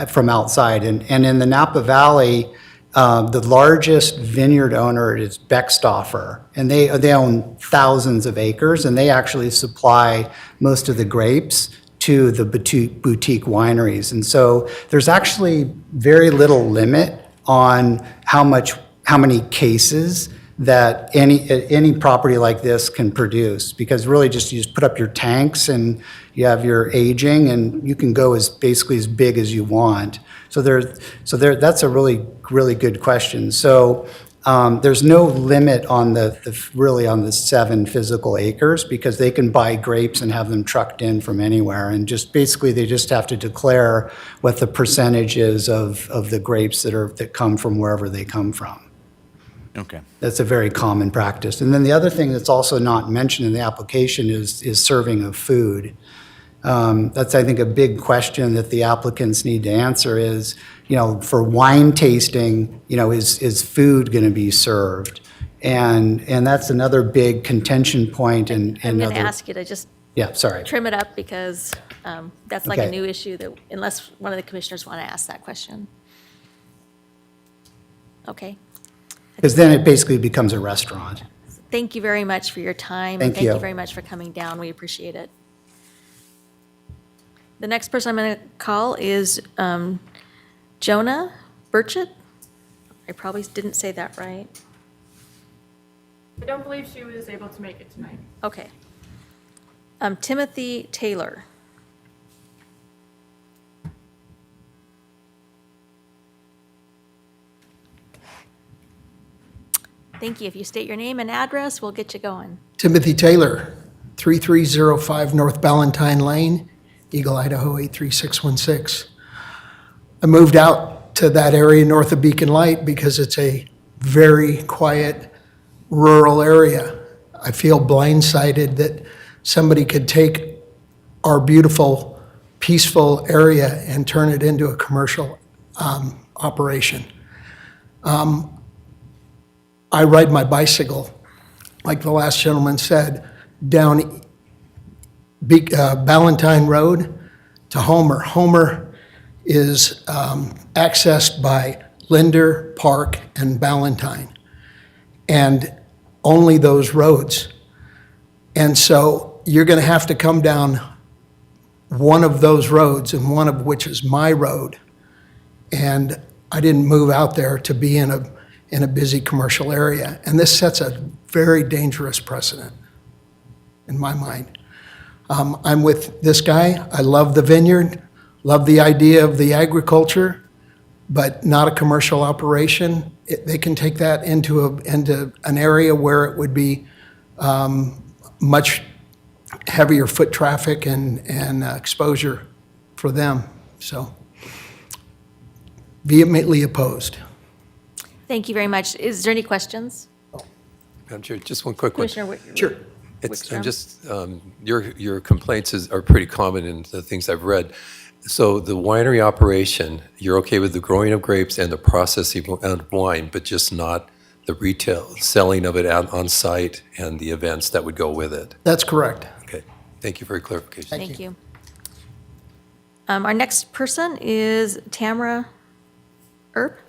from outside. And in the Napa Valley, the largest vineyard owner is Beckstoffer, and they own thousands of acres, and they actually supply most of the grapes to the boutique wineries. And so there's actually very little limit on how many cases that any property like this can produce, because really you just put up your tanks and you have your aging, and you can go basically as big as you want. So that's a really, really good question. So there's no limit on the 7 physical acres, because they can buy grapes and have them trucked in from anywhere, and they just have to declare what the percentage is of the grapes that come from wherever they come from. Okay. That's a very common practice. And then the other thing that's also not mentioned in the application is serving of food. That's, I think, a big question that the applicants need to answer is, for wine tasting, is food going to be served? And that's another big contention point. I'm going to ask you to just trim it up, because that's like a new issue that, unless one of the commissioners want to ask that question. Okay. Because then it basically becomes a restaurant. Thank you very much for your time. and Thank you. Thank you very much for coming down. We appreciate it. The next person I'm going to call is Jonah Burchett. I probably didn't say that right. I don't believe she was able to make it tonight. Okay. Timothy Taylor. Thank you. If you state your name and address, we'll get you going. Timothy Taylor, 3305 North Ballantyne Lane, Eagle, Idaho 83616. I moved out to that area north of Beacon Light because it's a very quiet rural area. I feel blindsided that somebody could take our beautiful, peaceful area and turn it into a commercial operation. I ride my bicycle, like the last gentleman said, down Ballantyne Road to Homer. Homer is accessed by Linder, Park, and Ballantyne, and only those roads. And so you're going to have to come down one of those roads, and one of which is my road. And I didn't move out there to be in a busy commercial area. And this sets a very dangerous precedent in my mind. I'm with this guy. I love the vineyard, love the idea of the agriculture, but not a commercial operation. They can take that into an area where it would be much heavier foot traffic and exposure for them. So vehemently opposed. Thank you very much. Is there any questions? Madam Chair, just one quick one. Commissioner Sure. I'm just, your complaints are pretty common in the things I've read. So the winery operation, you're okay with the growing of grapes and the processing of wine, but just not the retail selling of it on site and the events that would go with it? That's correct. Okay, thank you for your clarification. Thank you. Our next person is Tamara Earp.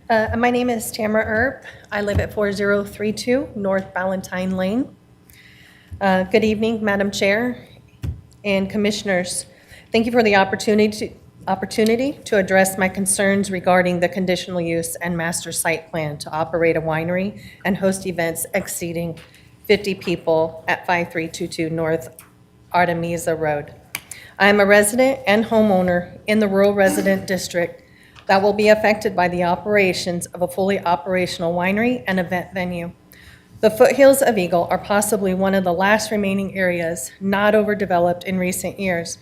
My name is Tamara Earp. I live at 4032 North Ballantyne Lane. Good evening, Madam Chair and Commissioners. Thank you for the opportunity to address my concerns regarding the conditional use and master site plan to operate a winery and host events exceeding 50 people at 5322 North Artemisa Road. I am a resident and homeowner in the rural resident district that will be affected by the operations of a fully operational winery and event venue. The foothills of Eagle are possibly one of the last remaining areas not overdeveloped in recent years.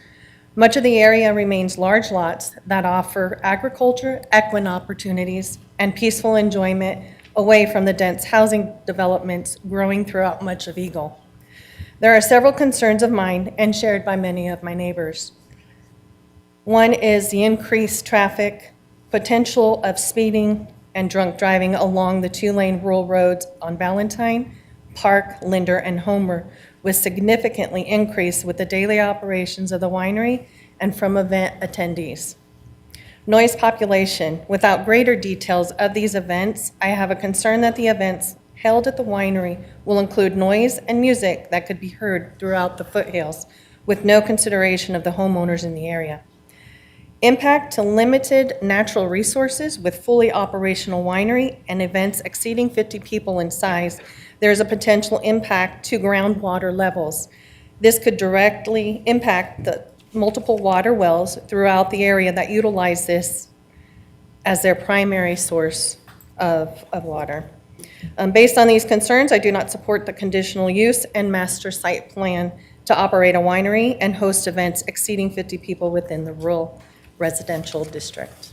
Much of the area remains large lots that offer agriculture, equine opportunities, and peaceful enjoyment away from the dense housing developments growing throughout much of Eagle. There are several concerns of mine and shared by many of my neighbors. One is the increased traffic, potential of speeding and drunk driving along the two-lane rural roads on Ballantyne, Park, Linder, and Homer, with significantly increased with the daily operations of the winery and from event attendees. Noise population. Without greater details of these events, I have a concern that the events held at the winery will include noise and music that could be heard throughout the foothills, with no consideration of the homeowners in the area. Impact to limited natural resources. With fully operational winery and events exceeding 50 people in size, there is a potential impact to groundwater levels. This could directly impact the multiple water wells throughout the area that utilize this as their primary source of water. Based on these concerns, I do not support the conditional use and master site plan to operate a winery and host events exceeding 50 people within the rural residential district.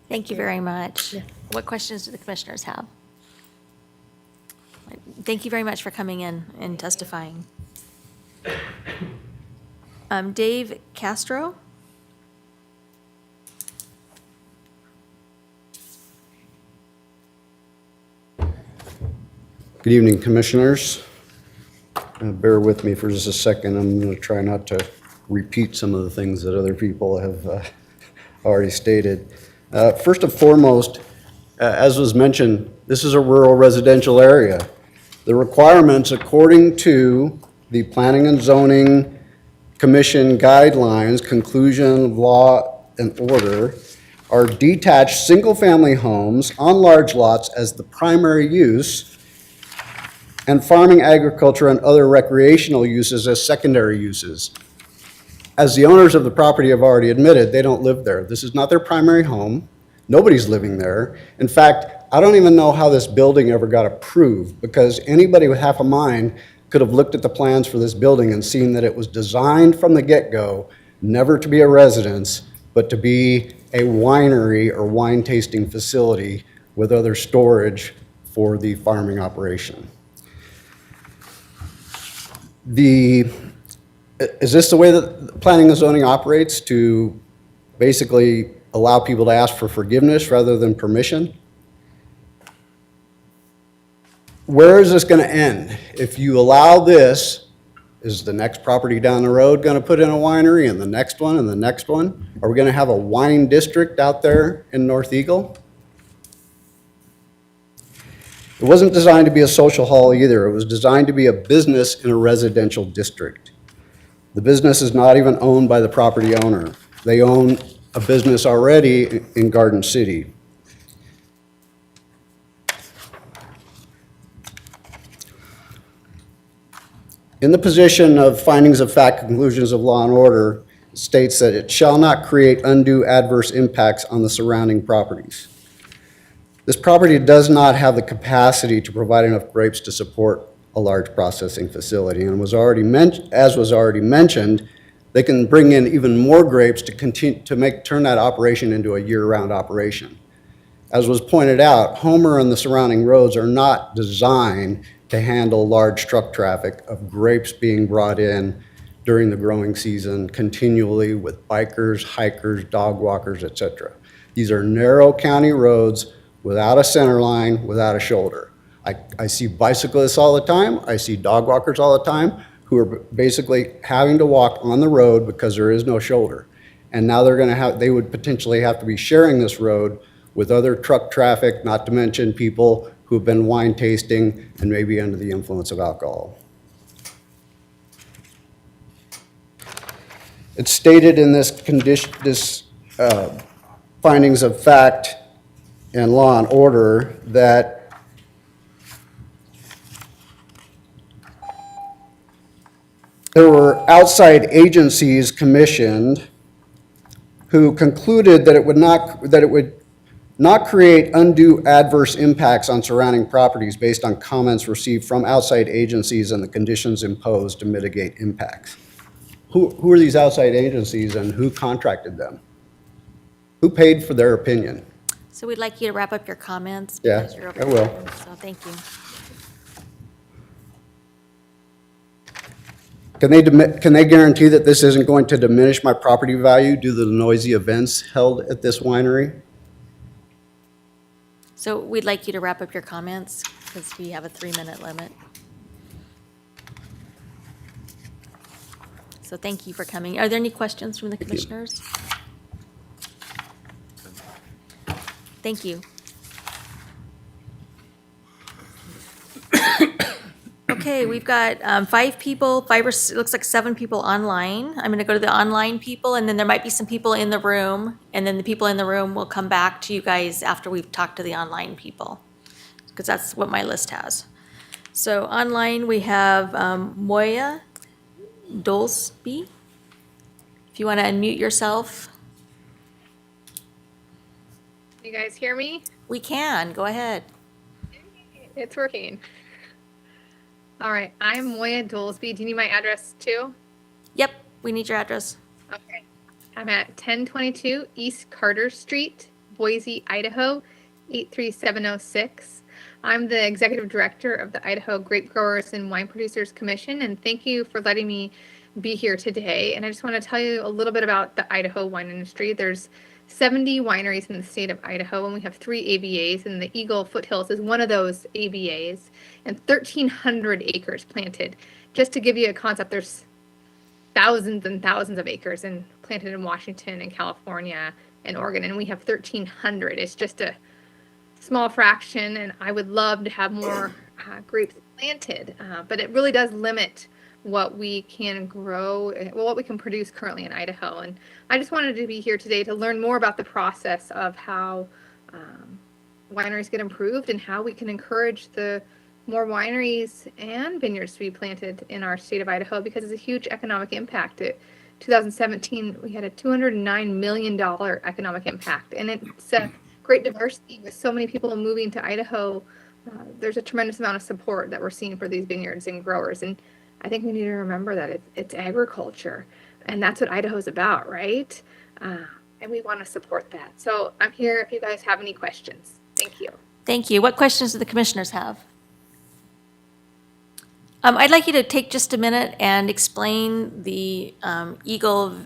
Thank you very much. What questions do the commissioners have? Thank you very much for coming in and testifying. Dave Castro? Good evening, Commissioners. Bear with me for just a second. I'm going to try not to repeat some of the things that other people have already stated. First and foremost, as was mentioned, this is a rural residential area. The requirements, according to the Planning and Zoning Commission guidelines, conclusion of law and order, are detached single-family homes on large lots as the primary use, and farming, agriculture, and other recreational uses as secondary uses. As the owners of the property have already admitted, they don't live there. This is not their primary home. Nobody's living there. In fact, I don't even know how this building ever got approved, because anybody with half a mind could have looked at the plans for this building and seen that it was designed from the get-go never to be a residence, but to be a winery or wine tasting facility with other storage for the farming operation. Is this the way that planning and zoning operates, to basically allow people to ask for forgiveness rather than permission? Where is this going to end? If you allow this, is the next property down the road going to put in a winery, and the next one, and the next one? Are we going to have a wine district out there in North Eagle? It wasn't designed to be a social hall either. It was designed to be a business in a residential district. The business is not even owned by the property owner. They own a business already in Garden City. In the position of findings of fact, conclusions of law and order, states that it shall not create undue adverse impacts on the surrounding properties. This property does not have the capacity to provide enough grapes to support a large processing facility, and as was already mentioned, they can bring in even more grapes to continue to turn that operation into a year-round operation. As was pointed out, Homer and the surrounding roads are not designed to handle large truck traffic of grapes being brought in during the growing season continually with bikers, hikers, dog walkers, etc. These are narrow county roads without a center line, without a shoulder. I see bicyclists all the time. I see dog walkers all the time who are basically having to walk on the road because there is no shoulder. And now they would potentially have to be sharing this road with other truck traffic, not to mention people who have been wine tasting and maybe under the influence of alcohol. It's stated in this findings of fact and law and order that there were outside agencies commissioned who concluded that it would not create undue adverse impacts on surrounding properties based on comments received from outside agencies and the conditions imposed to mitigate impacts. Who are these outside agencies and who contracted them? Who paid for their opinion? So we'd like you to wrap up your comments. Yeah, because you're over I will. time, So thank you. Can they guarantee that this isn't going to diminish my property value due to the noisy events held at this winery? So we'd like you to wrap up your comments because we have a 3-minute limit. So thank you for coming. Are there any questions from the commissioners? Thank you. Okay, we've got 5 people, it looks like 7 people online. I'm going to go to the online people, and then there might be some people in the room, and then the people in the room will come back to you guys after we've talked to the online people, because that's what my list has. So online, we have Moya Dolsby. If you want to unmute yourself. You guys hear me? We can, go ahead. It's working. All right, I'm Moya Dolsby. Do you need my address too? Yep, we need your address. Okay. I'm at 1022 East Carter Street, Boise, Idaho, 83706. I'm the executive director of the Idaho Grape Growers and Wine Producers Commission, and thank you for letting me be here today. And I just want to tell you a little bit about the Idaho wine industry. There's 70 wineries in the state of Idaho, and we have 3 AVAs, and the Eagle Foothills is one of those AVAs, and 1,300 acres planted. Just to give you a concept, there's thousands and thousands of acres planted in Washington and California, in Oregon, and we have 1,300. It's just a small fraction, and I would love to have more grapes planted, but it really does limit what we can grow, well, what we can produce currently in Idaho. And I just wanted to be here today to learn more about the process of how wineries get improved and how we can encourage the more wineries and vineyards to be planted in our state of Idaho, because it's a huge economic impact. 2017, we had a $209 million economic impact, and it's a great diversity with so many people moving to Idaho. There's a tremendous amount of support that we're seeing for these vineyards and growers, and I think we need to remember that it's agriculture, and that's what Idaho's about, right? And we want to support that. So I'm here if you guys have any questions. Thank you. Thank you. What questions do the commissioners have? I'd like you to take just a minute and explain the Eagle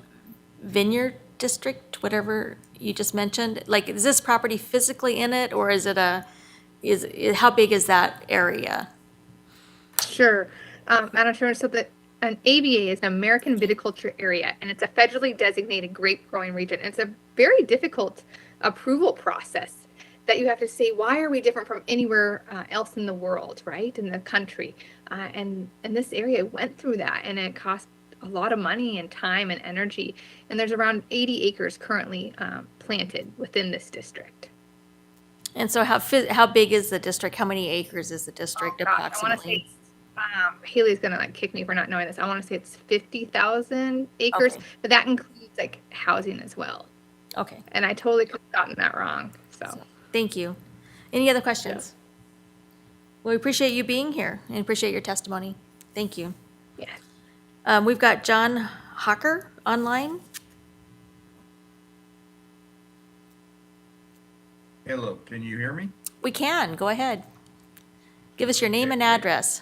Vineyard District, whatever you just mentioned. Like, is this property physically in it, or is it how big is that area? Sure. Madam Chairman, so that an AVA is an American Viticulture Area, and it's a federally designated grape growing region. It's a very difficult approval process that you have to say, why are we different from anywhere else in the world, right, in the country? And this area went through that, and it cost a lot of money and time and energy. And there's around 80 acres currently planted within this district. And so how big is the district? How many acres is the district approximately? I want to say, Haley's going to kick me for not knowing this. I want to say it's 50,000 acres, Okay. but that includes like housing as well. Okay. And I totally could have gotten that wrong. So Thank you. Any other questions? Well, we appreciate you being here and appreciate your testimony. Thank you. Yes. We've got John Hocker online. Hello, can you hear me? We can. Go ahead. Give us your name and address.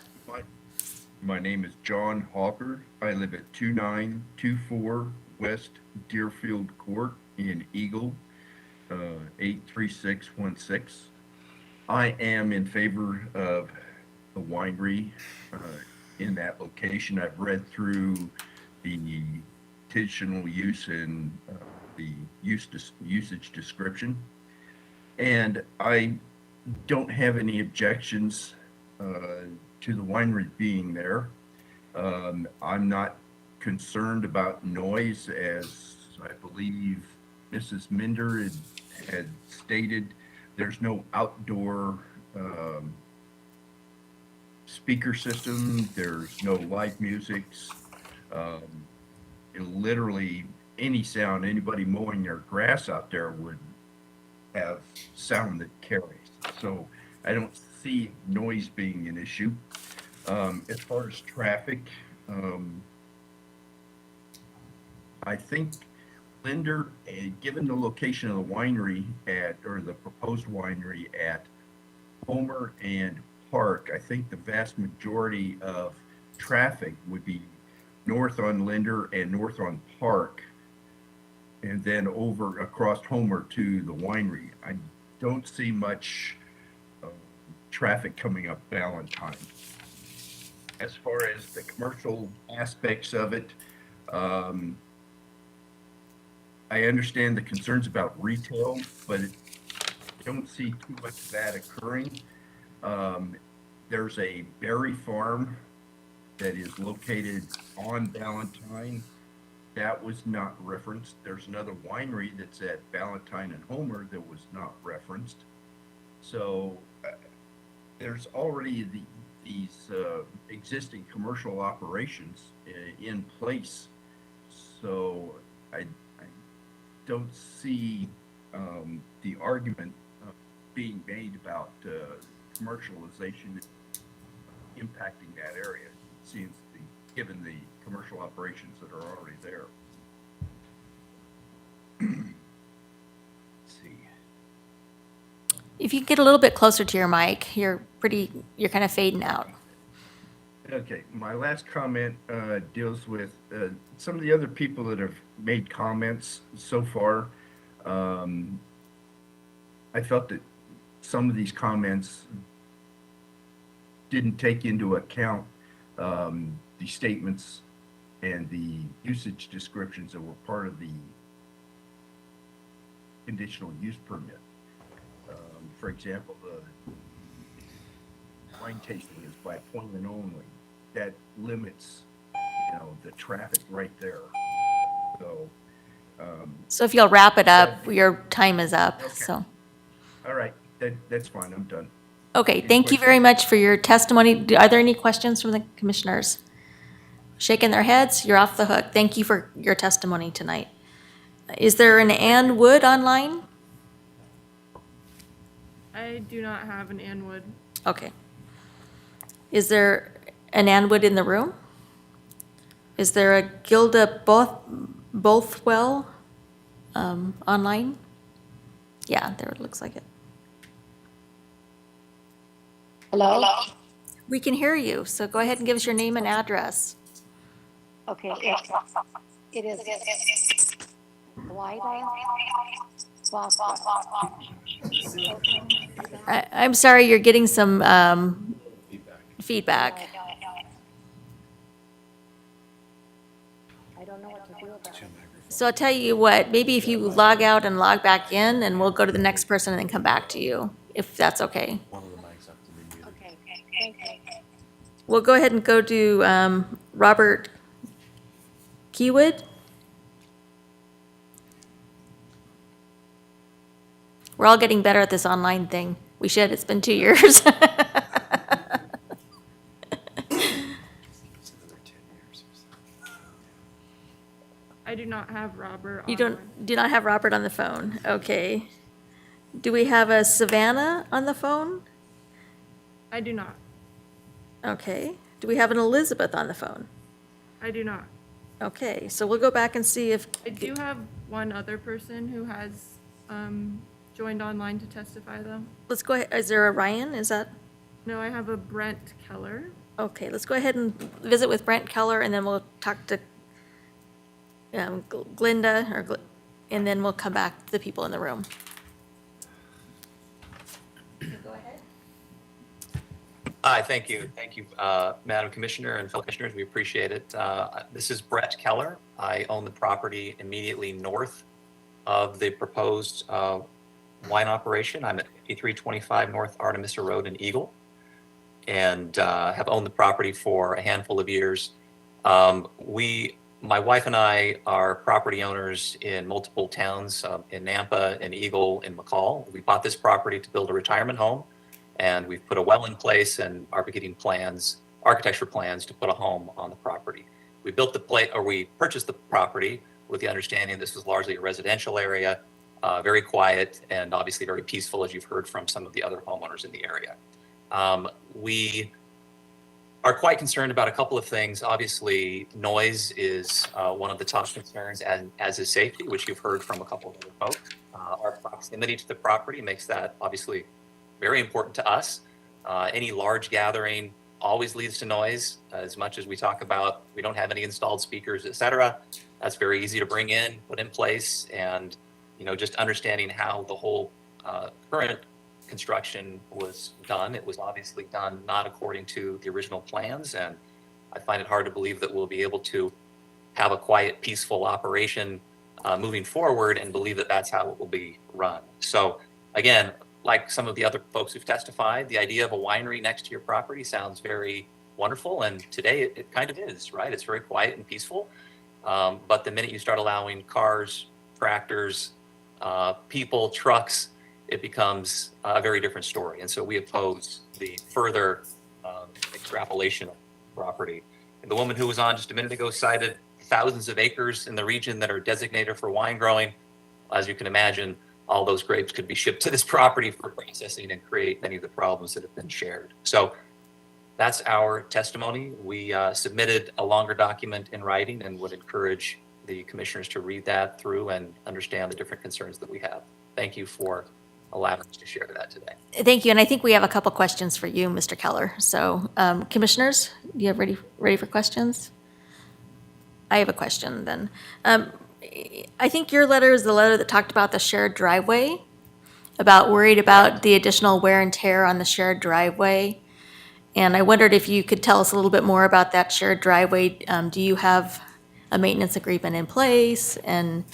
My name is John Hawker. I live at 2924 West Deerfield Court in Eagle, 83616. I am in favor of the winery in that location. I've read through the intentional use and the usage description, and I don't have any objections to the winery being there. I'm not concerned about noise, as I believe Mrs. Minder had stated. There's no outdoor speaker system. There's no live music. Literally any sound, anybody mowing their grass out there would have sound that carries. So I don't see noise being an issue. As far as traffic, I think Linder, given the location of the winery or the proposed winery at Homer and Park, I think the vast majority of traffic would be north on Linder and north on Park, and then over across Homer to the winery. I don't see much traffic coming up Valentine. As far as the commercial aspects of it, I understand the concerns about retail, but I don't see too much of that occurring. There's a berry farm that is located on Valentine. That was not referenced. There's another winery that's at Valentine and Homer that was not referenced. So there's already these existing commercial operations in place. So I don't see the argument being made about commercialization impacting that area. It seems to be, given the commercial operations that are already there. Let's see. If you get a little bit closer to your mic, you're kind of fading out. Okay, my last comment deals with some of the other people that have made comments so far. I felt that some of these comments didn't take into account the statements and the usage descriptions that were part of the conditional use permit. For example, the wine tasting is by appointment only. That limits, the traffic right there. So, So if you'll wrap it up, your time is up, so. all right, that's fine, I'm done. Okay, thank you very much for your testimony. Are there any questions from the commissioners? Shaking their heads, you're off the hook. Thank you for your testimony tonight. Is there an Ann Wood online? I do not have an Ann Wood. Okay. Is there an Ann Wood in the room? Is there a Gilda Bothwell online? Yeah, there it looks like it. Hello? We can hear you, so go ahead and give us your name and address. Okay, it is Wida Bothwell. I'm sorry, you're getting some feedback. I don't know what to do about it. So I'll tell you what, maybe if you log out and log back in, and we'll go to the next person and then come back to you, if that's okay. Okay, thank you. We'll go ahead and go to Robert Keywood. We're all getting better at this online thing. We should, it's been 2 years. I do not have Robert You online. do not have Robert on the phone, okay. Do we have a Savannah on the phone? I do not. Okay. Do we have an Elizabeth on the phone? I do not. Okay, so we'll go back and see if, I do have one other person who has joined online to testify, though. let's go ahead, is there a Ryan, is that? No, I have a Brent Keller. Okay, let's go ahead and visit with Brent Keller, and then we'll talk to Glinda, and then we'll come back to the people in the room. Go ahead. Hi, thank you. Thank you, Madam Commissioner and fellow commissioners. We appreciate it. This is Brett Keller. I own the property immediately north of the proposed wine operation. I'm at 8325 North Artemisa Road in Eagle, and have owned the property for a handful of years. My wife and I are property owners in multiple towns, in Nampa, in Eagle, in McCall. We bought this property to build a retirement home, and we've put a well in place and are beginning architecture plans to put a home on the property. We purchased the property with the understanding this was largely a residential area, very quiet and obviously very peaceful, as you've heard from some of the other homeowners in the area. We are quite concerned about a couple of things. Obviously, noise is one of the top concerns, as is safety, which you've heard from a couple of other folks. Our proximity to the property makes that obviously very important to us. Any large gathering always leads to noise. As much as we talk about, we don't have any installed speakers, et cetera. That's very easy to bring in, put in place, and just understanding how the whole current construction was done. It was obviously done not according to the original plans, and I find it hard to believe that we'll be able to have a quiet, peaceful operation moving forward and believe that that's how it will be run. So again, like some of the other folks who've testified, the idea of a winery next to your property sounds very wonderful, and today it kind of is, right? It's very quiet and peaceful, but the minute you start allowing cars, tractors, people, trucks, it becomes a very different story. And so we oppose the further extrapolation of property. And the woman who was on just a minute ago cited thousands of acres in the region that are designated for wine growing. As you can imagine, all those grapes could be shipped to this property for processing and create many of the problems that have been shared. So that's our testimony. We submitted a longer document in writing and would encourage the commissioners to read that through and understand the different concerns that we have. Thank you for allowing us to share that today. Thank you, and I think we have a couple questions for you, Mr. Keller. So, commissioners, do you have ready for questions? I have a question then. I think your letter is the letter that talked about the shared driveway, worried about the additional wear and tear on the shared driveway. And I wondered if you could tell us a little bit more about that shared driveway. Do you have a maintenance agreement in place? And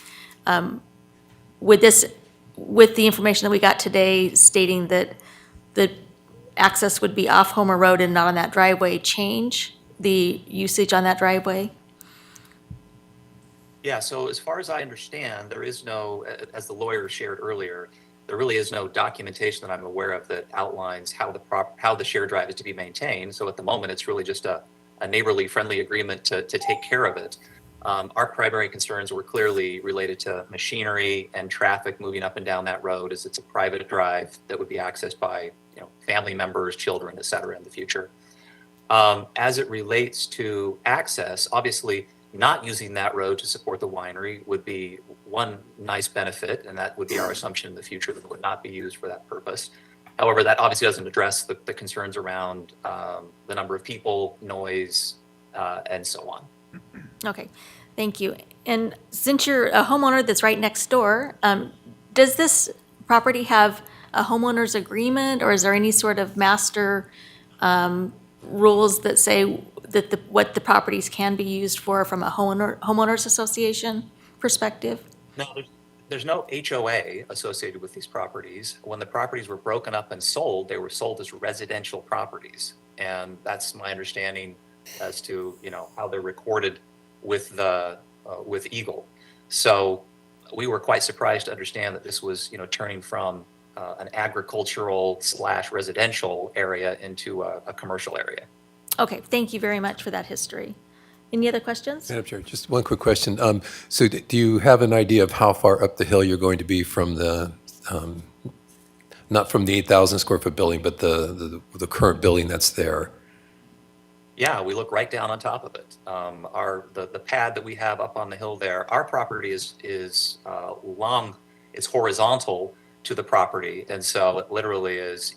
would this with the information that we got today stating that the access would be off Homer Road and not on that driveway, change the usage on that driveway? Yeah, so as far as I understand, there is no, as the lawyer shared earlier, there really is no documentation that I'm aware of that outlines how the shared drive is to be maintained. So at the moment, it's really just a neighborly friendly agreement to take care of it. Our primary concerns were clearly related to machinery and traffic moving up and down that road, as it's a private drive that would be accessed by family members, children, et cetera, in the future. As it relates to access, obviously, not using that road to support the winery would be one nice benefit, and that would be our assumption in the future that it would not be used for that purpose. However, that obviously doesn't address the concerns around the number of people, noise, and so on. Okay, thank you. And since you're a homeowner that's right next door, does this property have a homeowner's agreement, or is there any sort of master rules that say that what the properties can be used for from a homeowners association perspective? No, there's no HOA associated with these properties. When the properties were broken up and sold, they were sold as residential properties. And that's my understanding as to, how they're recorded with Eagle. So we were quite surprised to understand that this was, turning from an agricultural / residential area into a commercial area. Okay, thank you very much for that history. Any other questions? Madam Chair, just one quick question. So do you have an idea of how far up the hill you're going to be from the, not from the 8,000 square foot building, but the current building that's there? Yeah, we look right down on top of it. The pad that we have up on the hill there, our property is long, it's horizontal to the property. And so it literally is,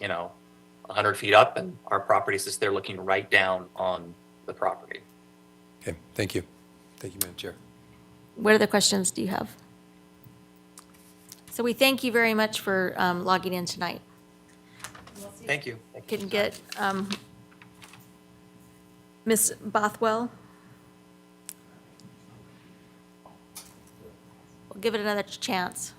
100 feet up, and our property is just there looking right down on the property. Okay, thank you. Thank you, Madam Chair. What other questions do you have? So we thank you very much for logging in tonight. Thank you. Can get Ms. Bothwell? We'll give it another chance.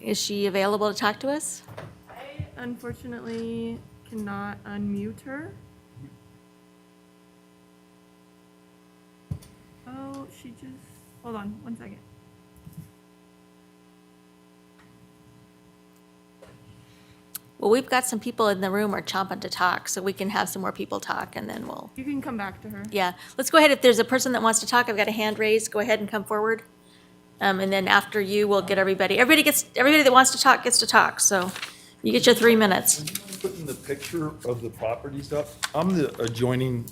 Is she available to talk to us? I unfortunately cannot unmute her. Oh, she just, hold on one second. Well, we've got some people in the room are chomping to talk, so we can have some more people talk, and then we'll, You can come back to her. yeah. Let's go ahead, if there's a person that wants to talk, I've got a hand raised, go ahead and come forward. And then after you, we'll get everybody that wants to talk gets to talk, so you get your 3 minutes. Putting the picture of the properties up. I'm the adjoining,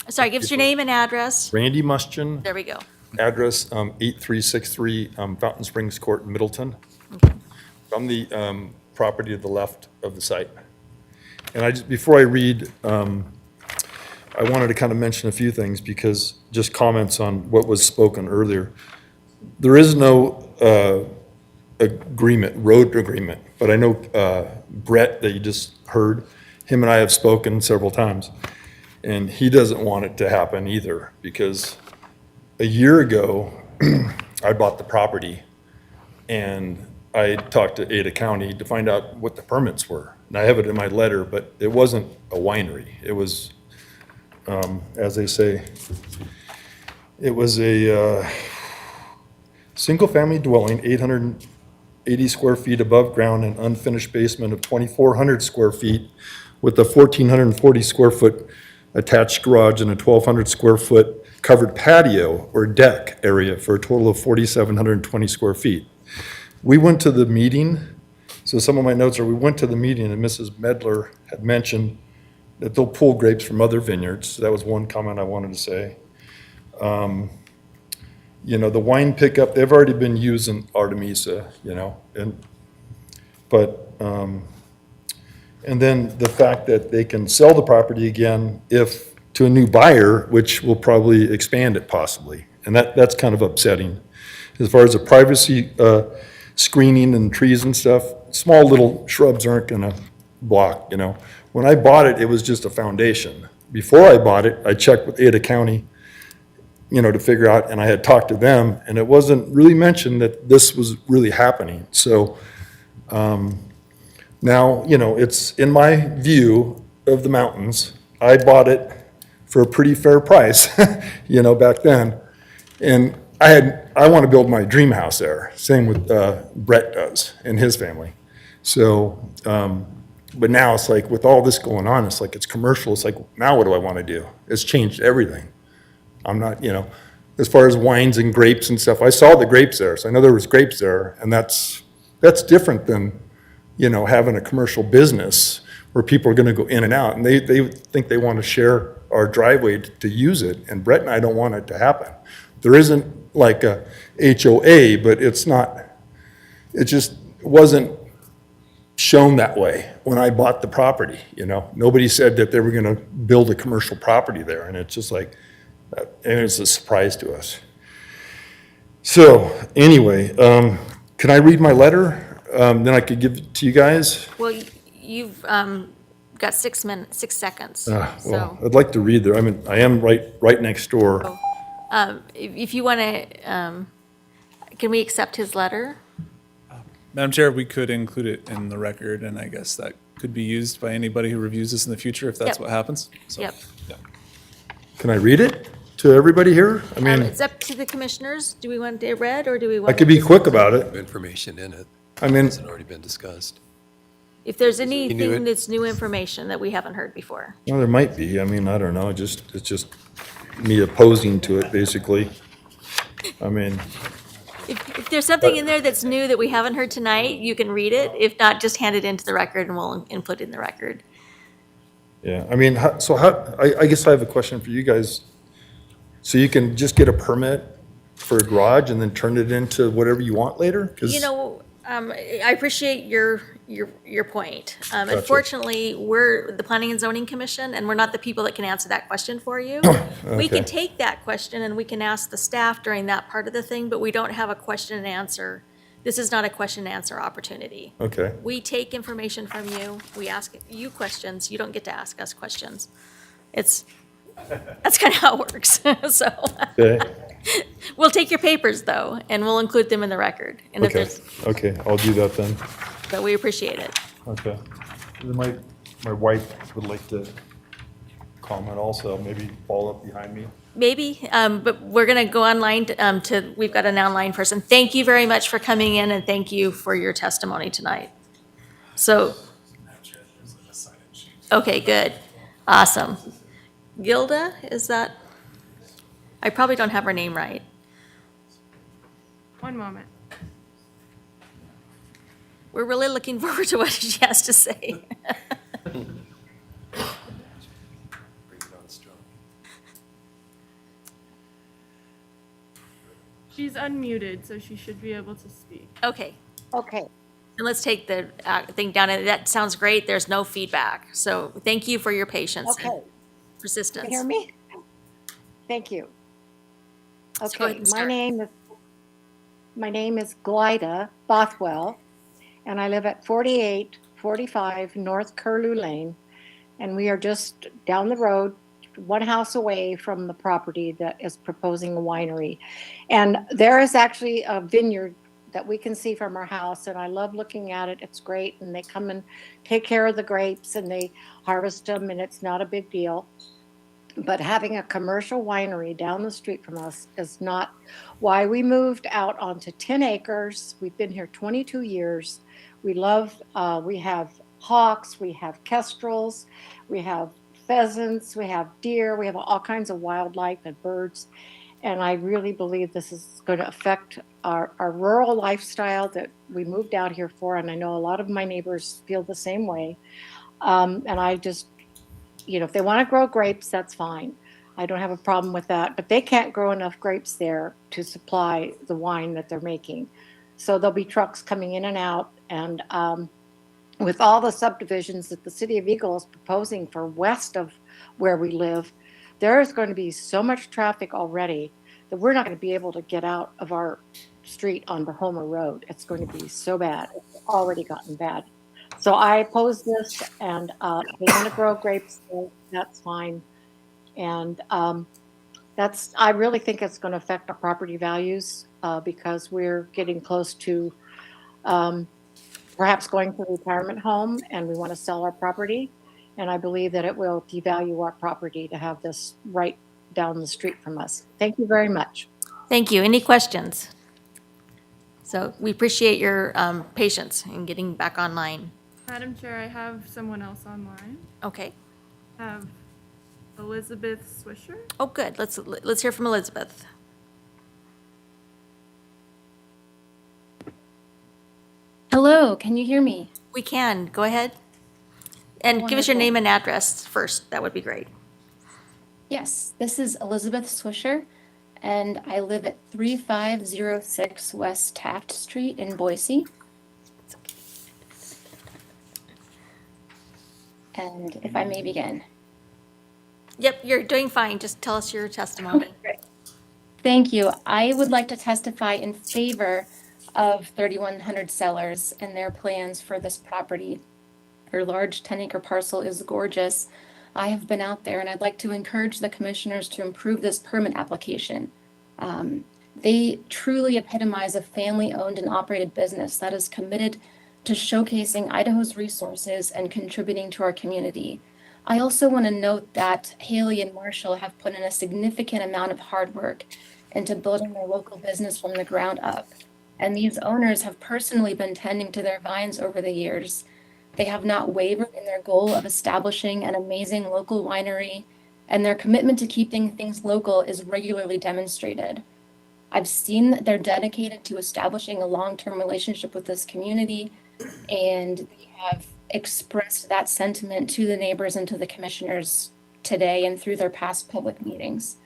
Sorry, give us your name and address. Randy Muschin. There we go. Address 8363 Fountain Springs Court, Middleton. I'm the property to the left of the site. And before I read, I wanted to kind of mention a few things because just comments on what was spoken earlier. There is no road agreement, but I know Brett that you just heard, him and I have spoken several times, and he doesn't want it to happen either because a year ago, I bought the property and I talked to Ada County to find out what the permits were. And I have it in my letter, but it wasn't a winery. It was, as they say, it was a single-family dwelling, 880 square feet above ground and unfinished basement of 2,400 square feet with a 1,440 square foot attached garage and a 1,200 square foot covered patio or deck area for a total of 4,720 square feet. We went to the meeting, so some of my notes are, we went to the meeting and Mrs. Medler had mentioned that they'll pull grapes from other vineyards. That was one comment I wanted to say. The wine pickup, they've already been using Artemisa, and And then the fact that they can sell the property again if, to a new buyer, which will probably expand it possibly. And that's kind of upsetting. As far as the privacy screening and trees and stuff, small little shrubs aren't gonna block, you know. When I bought it, it was just a foundation. Before I bought it, I checked with Ada County, you know, to figure out, and I had talked to them, and it wasn't really mentioned that this was really happening. So now, you know, it's in my view of the mountains. I bought it for a pretty fair price, you know, back then. And I want to build my dream house there. Same with Brett does and his family. So, but now it's like with all this going on, it's like it's commercial. It's like, now what do I want to do? It's changed everything. I'm not, you know, as far as wines and grapes and stuff, I saw the grapes there. So I know there was grapes there, and that's different than, you know, having a commercial business where people are going to go in and out, and they think they want to share our driveway to use it, and Brett and I don't want it to happen. There isn't like a HOA, but it's not, it just wasn't shown that way when I bought the property, you know. Nobody said that they were going to build a commercial property there, and it's just like, and it's a surprise to us. So anyway, can I read my letter? Then I could give it to you guys. Well, you've got 6 minutes, 6 seconds. Well, So I'd like to read there. I am right next door. if you want to, can we accept his letter? Madam Chair, we could include it in the record, and I guess that could be used by anybody who reviews this in the future if that's Yep. what happens. So, Yep. yeah. Can I read it to everybody here? I mean, It's up to the commissioners. Do we want it read, or do we want? I could be quick about it. Information in it. I mean, Hasn't already been discussed. If there's knew anything it. that's new information that we haven't heard before. well, there might be. I mean, I don't know. It's just me opposing to it, basically. I mean, If there's something in there that's new that we haven't heard tonight, you can read it. If not, just hand it into the record and we'll input in the record. yeah, I mean, I guess I have a question for you guys. So you can just get a permit for a garage and then turn it into whatever you want later? 'Cause- You know, I appreciate your point. Gotcha. Unfortunately, we're the Planning and Zoning Commission, and we're not the people that can answer that question for you. We can Okay. take that question and we can ask the staff during that part of the thing, but we don't have a question and answer. This is not a question and answer opportunity. Okay, We take information from you, we ask you questions, you don't get to ask us questions. That's kind of how it works, so. okay, We'll take your papers, though, and we'll include them in the record. And if okay, there's, okay, I'll do that then. but we appreciate it. Okay. Then my wife would like to comment also, maybe follow up behind me. Maybe, but we're going to go online we've got an online person. Thank you very much for coming in, and thank you for your testimony tonight. So, okay, good, awesome. Gilda, is that, I probably don't have her name right. One moment. We're really looking forward to what she has to say. She's unmuted, so she should be able to speak. Okay, Okay, and let's take the thing down, and that sounds great, there's no feedback. So thank you for your patience and okay. persistence. Can you hear me? Thank you. Let's go ahead Okay, and start. my name is Glida Bothwell, and I live at 4845 North Curlew Lane, and we are just down the road, one house away from the property that is proposing a winery. And there is actually a vineyard that we can see from our house, and I love looking at it. It's great, and they come and take care of the grapes, and they harvest them, and it's not a big deal. But having a commercial winery down the street from us is not why we moved out onto 10 acres. We've been here 22 years. We love, we have hawks, we have kestrels, we have pheasants, we have deer, we have all kinds of wildlife and birds. And I really believe this is going to affect our rural lifestyle that we moved out here for. And I know a lot of my neighbors feel the same way. And I just, you know, if they want to grow grapes, that's fine. I don't have a problem with that. But they can't grow enough grapes there to supply the wine that they're making. So there'll be trucks coming in and out. And with all the subdivisions that the city of Eagle is proposing for west of where we live, there is going to be so much traffic already that we're not going to be able to get out of our street onto Homer Road. It's going to be so bad. It's already gotten bad. So I oppose this, and they want to grow grapes, so that's fine. And I really think it's going to affect our property values because we're getting close to perhaps going to a retirement home, and we want to sell our property. And I believe that it will devalue our property to have this right down the street from us. Thank you very much. Thank you. Any questions? So we appreciate your patience in getting back online. Madam Chair, I have someone else online. Okay. I have Elizabeth Swisher. Oh, good. Let's hear from Elizabeth. Hello, can you hear me? We can. Go ahead. And give us your Wonderful. name and address first. That would be great. Yes, this is Elizabeth Swisher, and I live at 3506 West Taft Street in Boise. And if I may begin. Yep, you're doing fine. Just tell us your testimony. Thank you. I would like to testify in favor of 3100 Sellers and their plans for this property. Their large 10-acre parcel is gorgeous. I have been out there, and I'd like to encourage the commissioners to improve this permit application. They truly epitomize a family-owned and operated business that is committed to showcasing Idaho's resources and contributing to our community. I also want to note that Haley and Marshall have put in a significant amount of hard work into building their local business from the ground up. And these owners have personally been tending to their vines over the years. They have not wavered in their goal of establishing an amazing local winery, and their commitment to keeping things local is regularly demonstrated. I've seen that they're dedicated to establishing a long-term relationship with this community, and they have expressed that sentiment to the neighbors and to the commissioners today and through their past public meetings.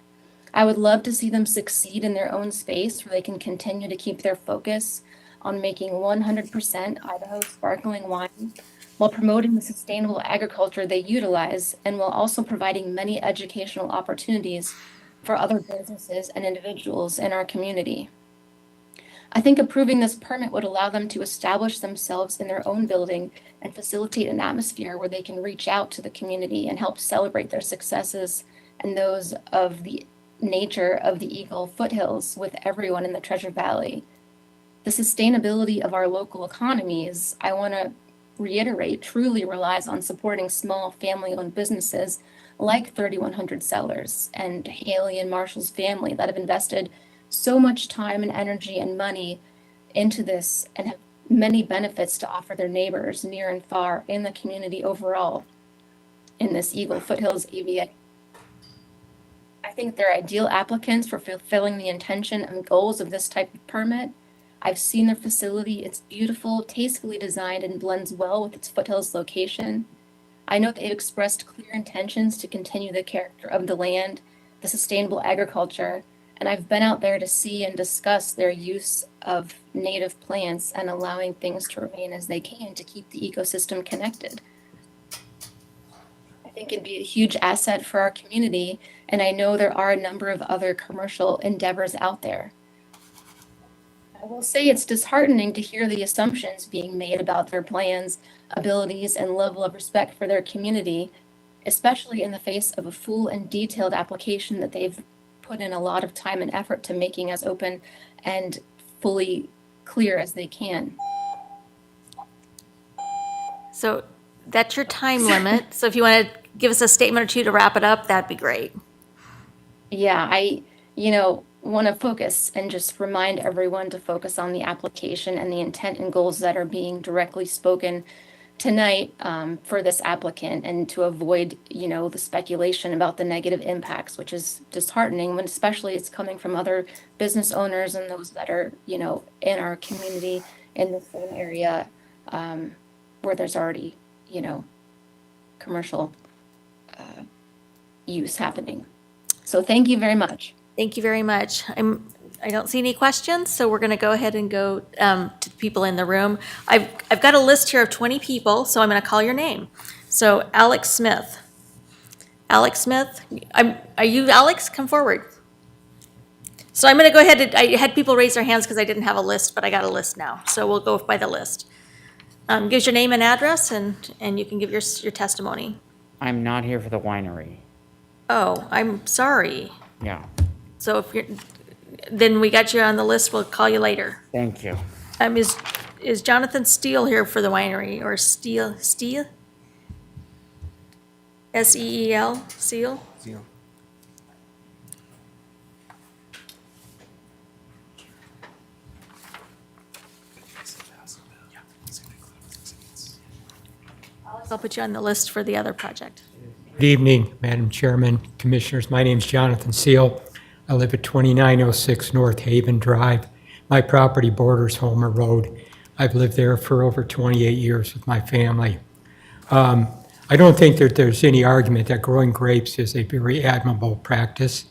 I would love to see them succeed in their own space where they can continue to keep their focus on making 100% Idaho sparkling wine while promoting the sustainable agriculture they utilize, and while also providing many educational opportunities for other businesses and individuals in our community. I think approving this permit would allow them to establish themselves in their own building and facilitate an atmosphere where they can reach out to the community and help celebrate their successes and those of the nature of the Eagle foothills with everyone in the Treasure Valley. The sustainability of our local economies, I want to reiterate, truly relies on supporting small family-owned businesses like 3100 Sellers and Haley and Marshall's family that have invested so much time and energy and money into this and have many benefits to offer their neighbors near and far in the community overall in this Eagle Foothills AVA. I think they're ideal applicants for fulfilling the intention and goals of this type of permit. I've seen their facility. It's beautiful, tastefully designed, and blends well with its foothills location. I know they've expressed clear intentions to continue the character of the land, the sustainable agriculture, and I've been out there to see and discuss their use of native plants and allowing things to remain as they can to keep the ecosystem connected. I think it'd be a huge asset for our community, and I know there are a number of other commercial endeavors out there. I will say it's disheartening to hear the assumptions being made about their plans, abilities, and level of respect for their community, especially in the face of a full and detailed application that they've put in a lot of time and effort to making as open and fully clear as they can. So that's your time limit. So if you want to give us a statement or two to wrap it up, that'd be great. Yeah, I want to focus and just remind everyone to focus on the application and the intent and goals that are being directly spoken tonight for this applicant, and to avoid, the speculation about the negative impacts, which is disheartening when especially it's coming from other business owners and those that are, in our community in the same area where there's already, commercial use happening. So thank you very much. Thank you very much. I'm I don't see any questions, so we're going to go ahead and go to the people in the room. I've got a list here of 20 people, so I'm going to call your name. So Alex Smith. Alex Smith, are you Alex? Come forward. So I'm going to go ahead and, I had people raise their hands because I didn't have a list, but I got a list now. So we'll go by the list. Give us your name and address, and you can give your testimony. I'm not here for the winery. Oh, I'm sorry. Yeah, So if you're, then we got you on the list, we'll call you later. thank you. Is Jonathan Steele here for the winery, or Steele? S-E-E-L, Seal? I'll put you on the list for the other project. Good evening, Madam Chairman, Commissioners. My name is Jonathan Seal. I live at 2906 North Haven Drive. My property borders Homer Road. I've lived there for over 28 years with my family. I don't think that there's any argument that growing grapes is a very admirable practice.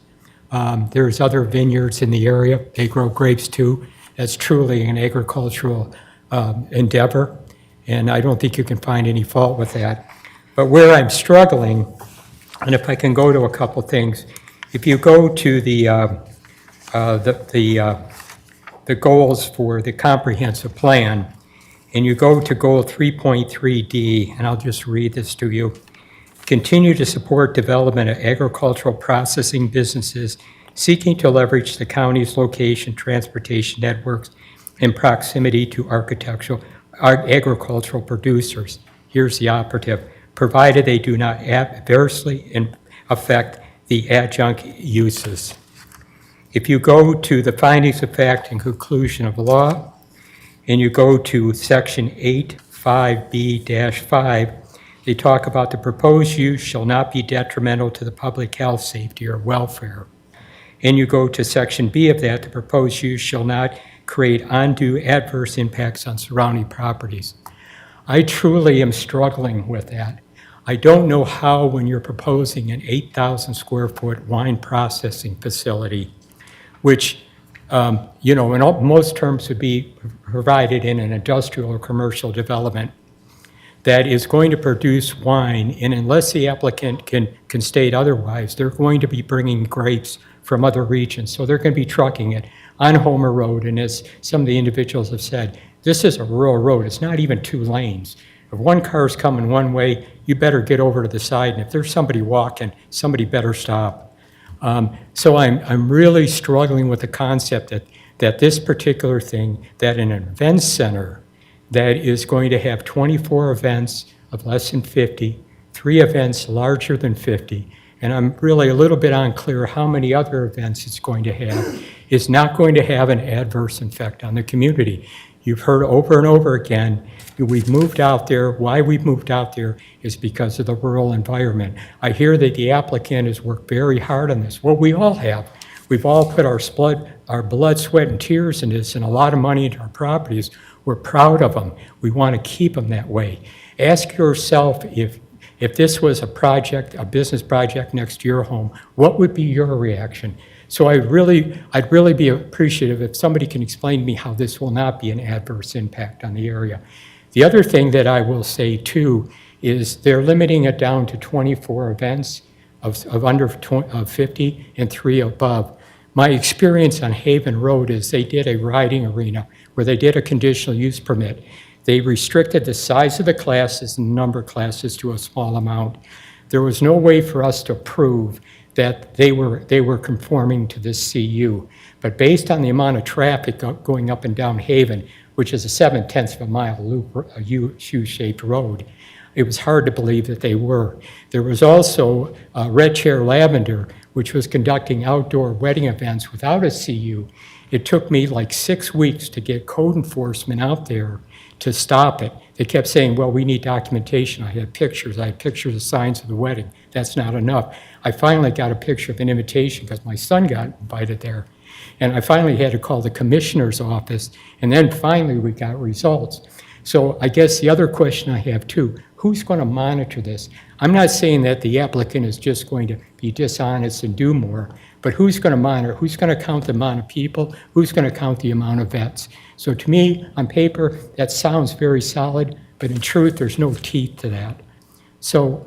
There's other vineyards in the area. They grow grapes too. That's truly an agricultural endeavor, and I don't think you can find any fault with that. But where I'm struggling, and if I can go to a couple things, if you go to the goals for the comprehensive plan, and you go to goal 3.3D, and I'll just read this to you. Continue to support development of agricultural processing businesses seeking to leverage the county's location, transportation networks, and proximity to agricultural producers. Here's the operative. Provided they do not adversely affect the adjunct uses. If you go to the findings of fact and conclusion of law, and you go to section 8.5B-5, they talk about the proposed use shall not be detrimental to the public health, safety, or welfare. And you go to section B of that, the proposed use shall not create undue adverse impacts on surrounding properties. I truly am struggling with that. I don't know how, when you're proposing an 8,000 square foot wine processing facility, which, in most terms would be provided in an industrial or commercial development, that is going to produce wine, and unless the applicant can state otherwise, they're going to be bringing grapes from other regions. So they're going to be trucking it on Homer Road, and as some of the individuals have said, this is a rural road. It's not even 2 lanes. If one car is coming one way, you better get over to the side, and if there's somebody walking, somebody better stop. So I'm really struggling with the concept that this particular thing, that an event center that is going to have 24 events of less than 50, 3 events larger than 50, and I'm really a little bit unclear how many other events it's going to have, is not going to have an adverse effect on the community. You've heard over and over again, we've moved out there. Why we've moved out there is because of the rural environment. I hear that the applicant has worked very hard on this. Well, we all have. We've all put our blood, sweat, and tears in this, and a lot of money into our properties. We're proud of them. We want to keep them that way. Ask yourself if this was a business project next to your home, what would be your reaction? So I'd really be appreciative if somebody can explain to me how this will not be an adverse impact on the area. The other thing that I will say too is they're limiting it down to 24 events of under 50 and 3 above. My experience on Haven Road is they did a riding arena where they did a conditional use permit. They restricted the size of the classes and number of classes to a small amount. There was no way for us to prove that they were conforming to this CU. But based on the amount of traffic going up and down Haven, which is a 7/10 of a mile loop, a U-shaped road, it was hard to believe that they were. There was also Red Chair Lavender, which was conducting outdoor wedding events without a CU. It took me like 6 weeks to get code enforcement out there to stop it. They kept saying, well, we need documentation. I had pictures of signs of the wedding. That's not enough. I finally got a picture of an invitation because my son got invited there. And I finally had to call the commissioner's office, and then finally we got results. So I guess the other question I have too, who's going to monitor this? I'm not saying that the applicant is just going to be dishonest and do more, but who's going to monitor? Who's going to count the amount of people? Who's going to count the amount of vets? So to me, on paper, that sounds very solid, but in truth, there's no teeth to that. So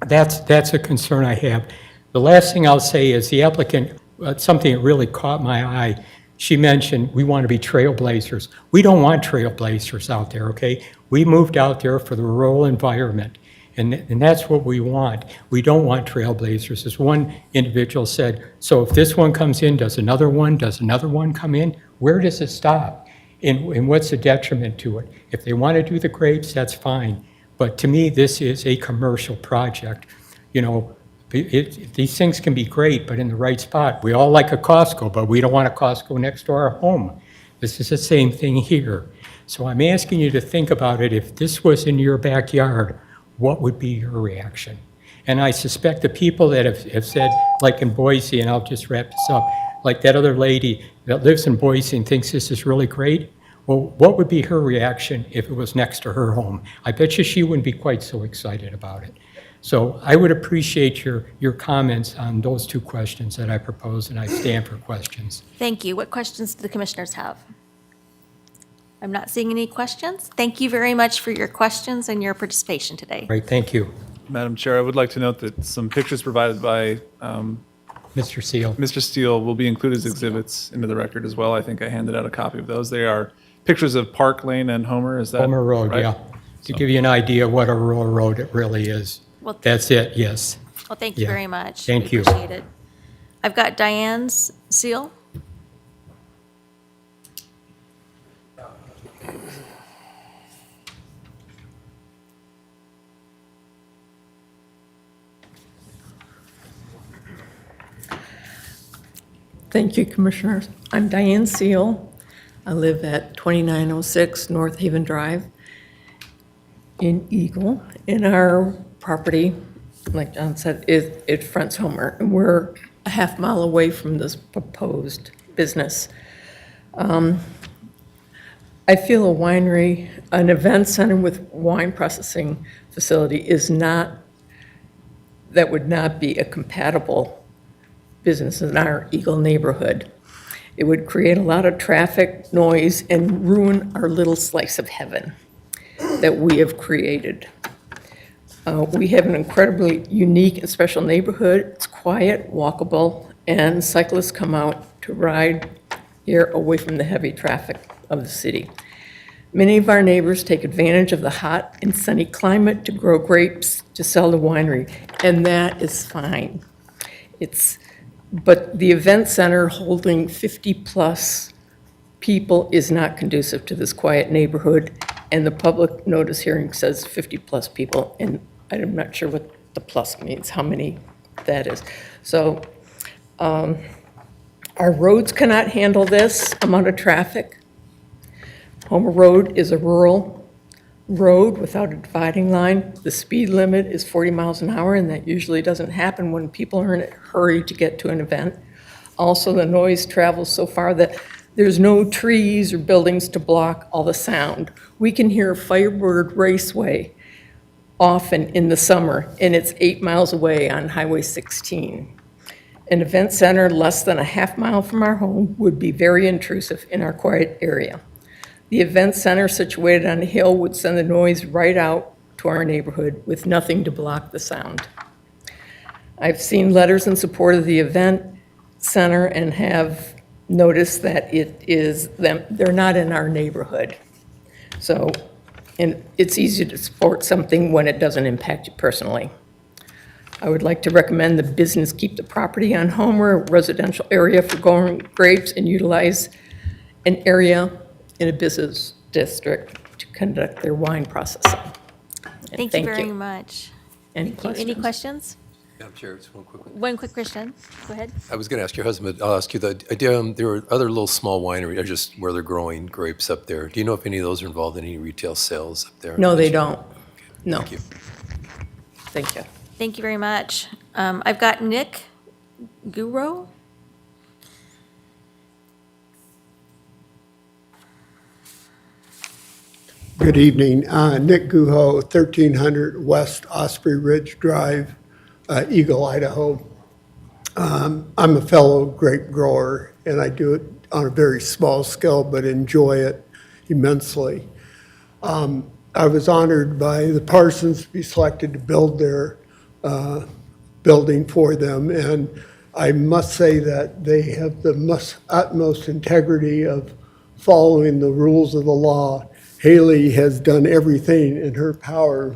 that's a concern I have. The last thing I'll say is the applicant, something that really caught my eye, she mentioned we want to be trailblazers. We don't want trailblazers out there, okay? We moved out there for the rural environment, and that's what we want. We don't want trailblazers. As one individual said, so if this one comes in, does another one come in? Where does it stop? And what's the detriment to it? If they want to do the grapes, that's fine. But to me, this is a commercial project. You know, these things can be great, but in the right spot. We all like a Costco, but we don't want a Costco next to our home. This is the same thing here. So I'm asking you to think about it. If this was in your backyard, what would be your reaction? And I suspect the people that have said, like in Boise, and I'll just wrap this up, like that other lady that lives in Boise and thinks this is really great, well, what would be her reaction if it was next to her home? I bet you she wouldn't be quite so excited about it. So I would appreciate your comments on those two questions that I proposed, and I stand for questions. Thank you. What questions do the commissioners have? I'm not seeing any questions. Thank you very much for your questions and your participation today. Right, thank you. Madam Chair, I would like to note that some pictures provided by Mr. Steele. Mr. Steele will be included as exhibits into the record as well. I think I handed out a copy of those. They are pictures of Park Lane and Homer, is that Homer Road, right? yeah. To give you an idea what a rural road it really is. Well, That's it, yes. Well, thank you Yeah. very much. Thank We you. Appreciate it. I've got Diane's seal. Thank you, Commissioners. I'm Diane Seal. I live at 2906 North Haven Drive in Eagle. And our property, like John said, it fronts Homer, and we're a half mile away from this proposed business. I feel a winery, an event center with wine processing facility that would not be a compatible business in our Eagle neighborhood. It would create a lot of traffic, noise, and ruin our little slice of heaven that we have created. We have an incredibly unique and special neighborhood. It's quiet, walkable, and cyclists come out to ride here away from the heavy traffic of the city. Many of our neighbors take advantage of the hot and sunny climate to grow grapes to sell to winery, and that is fine. But the event center holding 50-plus people is not conducive to this quiet neighborhood, and the public notice hearing says 50-plus people, and I'm not sure what the plus means, how many that is. So our roads cannot handle this amount of traffic. Homer Road is a rural road without a dividing line. The speed limit is 40 miles an hour, and that usually doesn't happen when people are in a hurry to get to an event. Also, the noise travels so far that there's no trees or buildings to block all the sound. We can hear Firebird Raceway often in the summer, and it's 8 miles away on Highway 16. An event center less than a half mile from our home would be very intrusive in our quiet area. The event center situated on a hill would send the noise right out to our neighborhood with nothing to block the sound. I've seen letters in support of the event center and have noticed that they're not in our neighborhood. So, and it's easy to support something when it doesn't impact you personally. I would like to recommend the business keep the property on Homer, residential area for growing grapes, and utilize an area in a business district to conduct their wine processing. And Thank you very much. Any Thank you. Any questions? Madam Chair, just one quick one. One quick question. Go ahead. I was going to ask your husband, but I'll ask you the idea, there are other little small wineries, just where they're growing grapes up there. Do you know if any of those are involved in any retail sales up there? No, they don't. No. Thank you. Thank you. Thank you very much. I've got Nick Guro. Good evening. Nick Guho, 1300 West Osprey Ridge Drive, Eagle, Idaho. I'm a fellow grape grower, and I do it on a very small scale, but enjoy it immensely. I was honored by the Parsons to be selected to build their building for them, and I must say that they have the utmost integrity of following the rules of the law. Haley has done everything in her power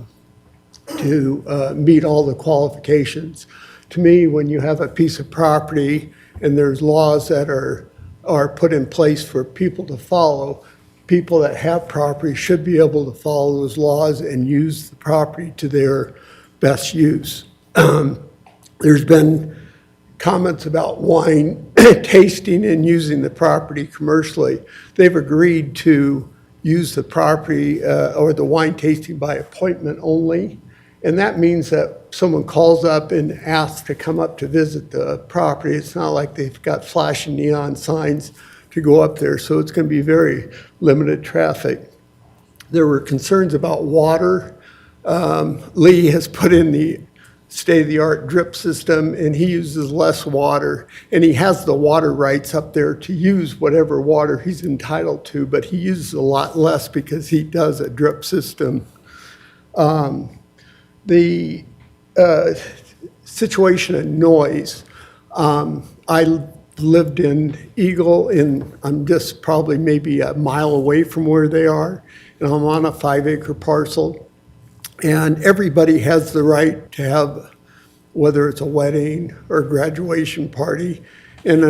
to meet all the qualifications. To me, when you have a piece of property and there's laws that are put in place for people to follow, people that have property should be able to follow those laws and use the property to their best use. There's been comments about wine tasting and using the property commercially. They've agreed to use the property or the wine tasting by appointment only. And that means that someone calls up and asks to come up to visit the property. It's not like they've got flashing neon signs to go up there, so it's going to be very limited traffic. There were concerns about water. Lee has put in the state-of-the-art drip system, and he uses less water, and he has the water rights up there to use whatever water he's entitled to, but he uses a lot less because he does a drip system. The situation of noise, I lived in Eagle, and I'm just probably maybe a mile away from where they are, and I'm on a 5-acre parcel. And everybody has the right to have, whether it's a wedding or a graduation party. And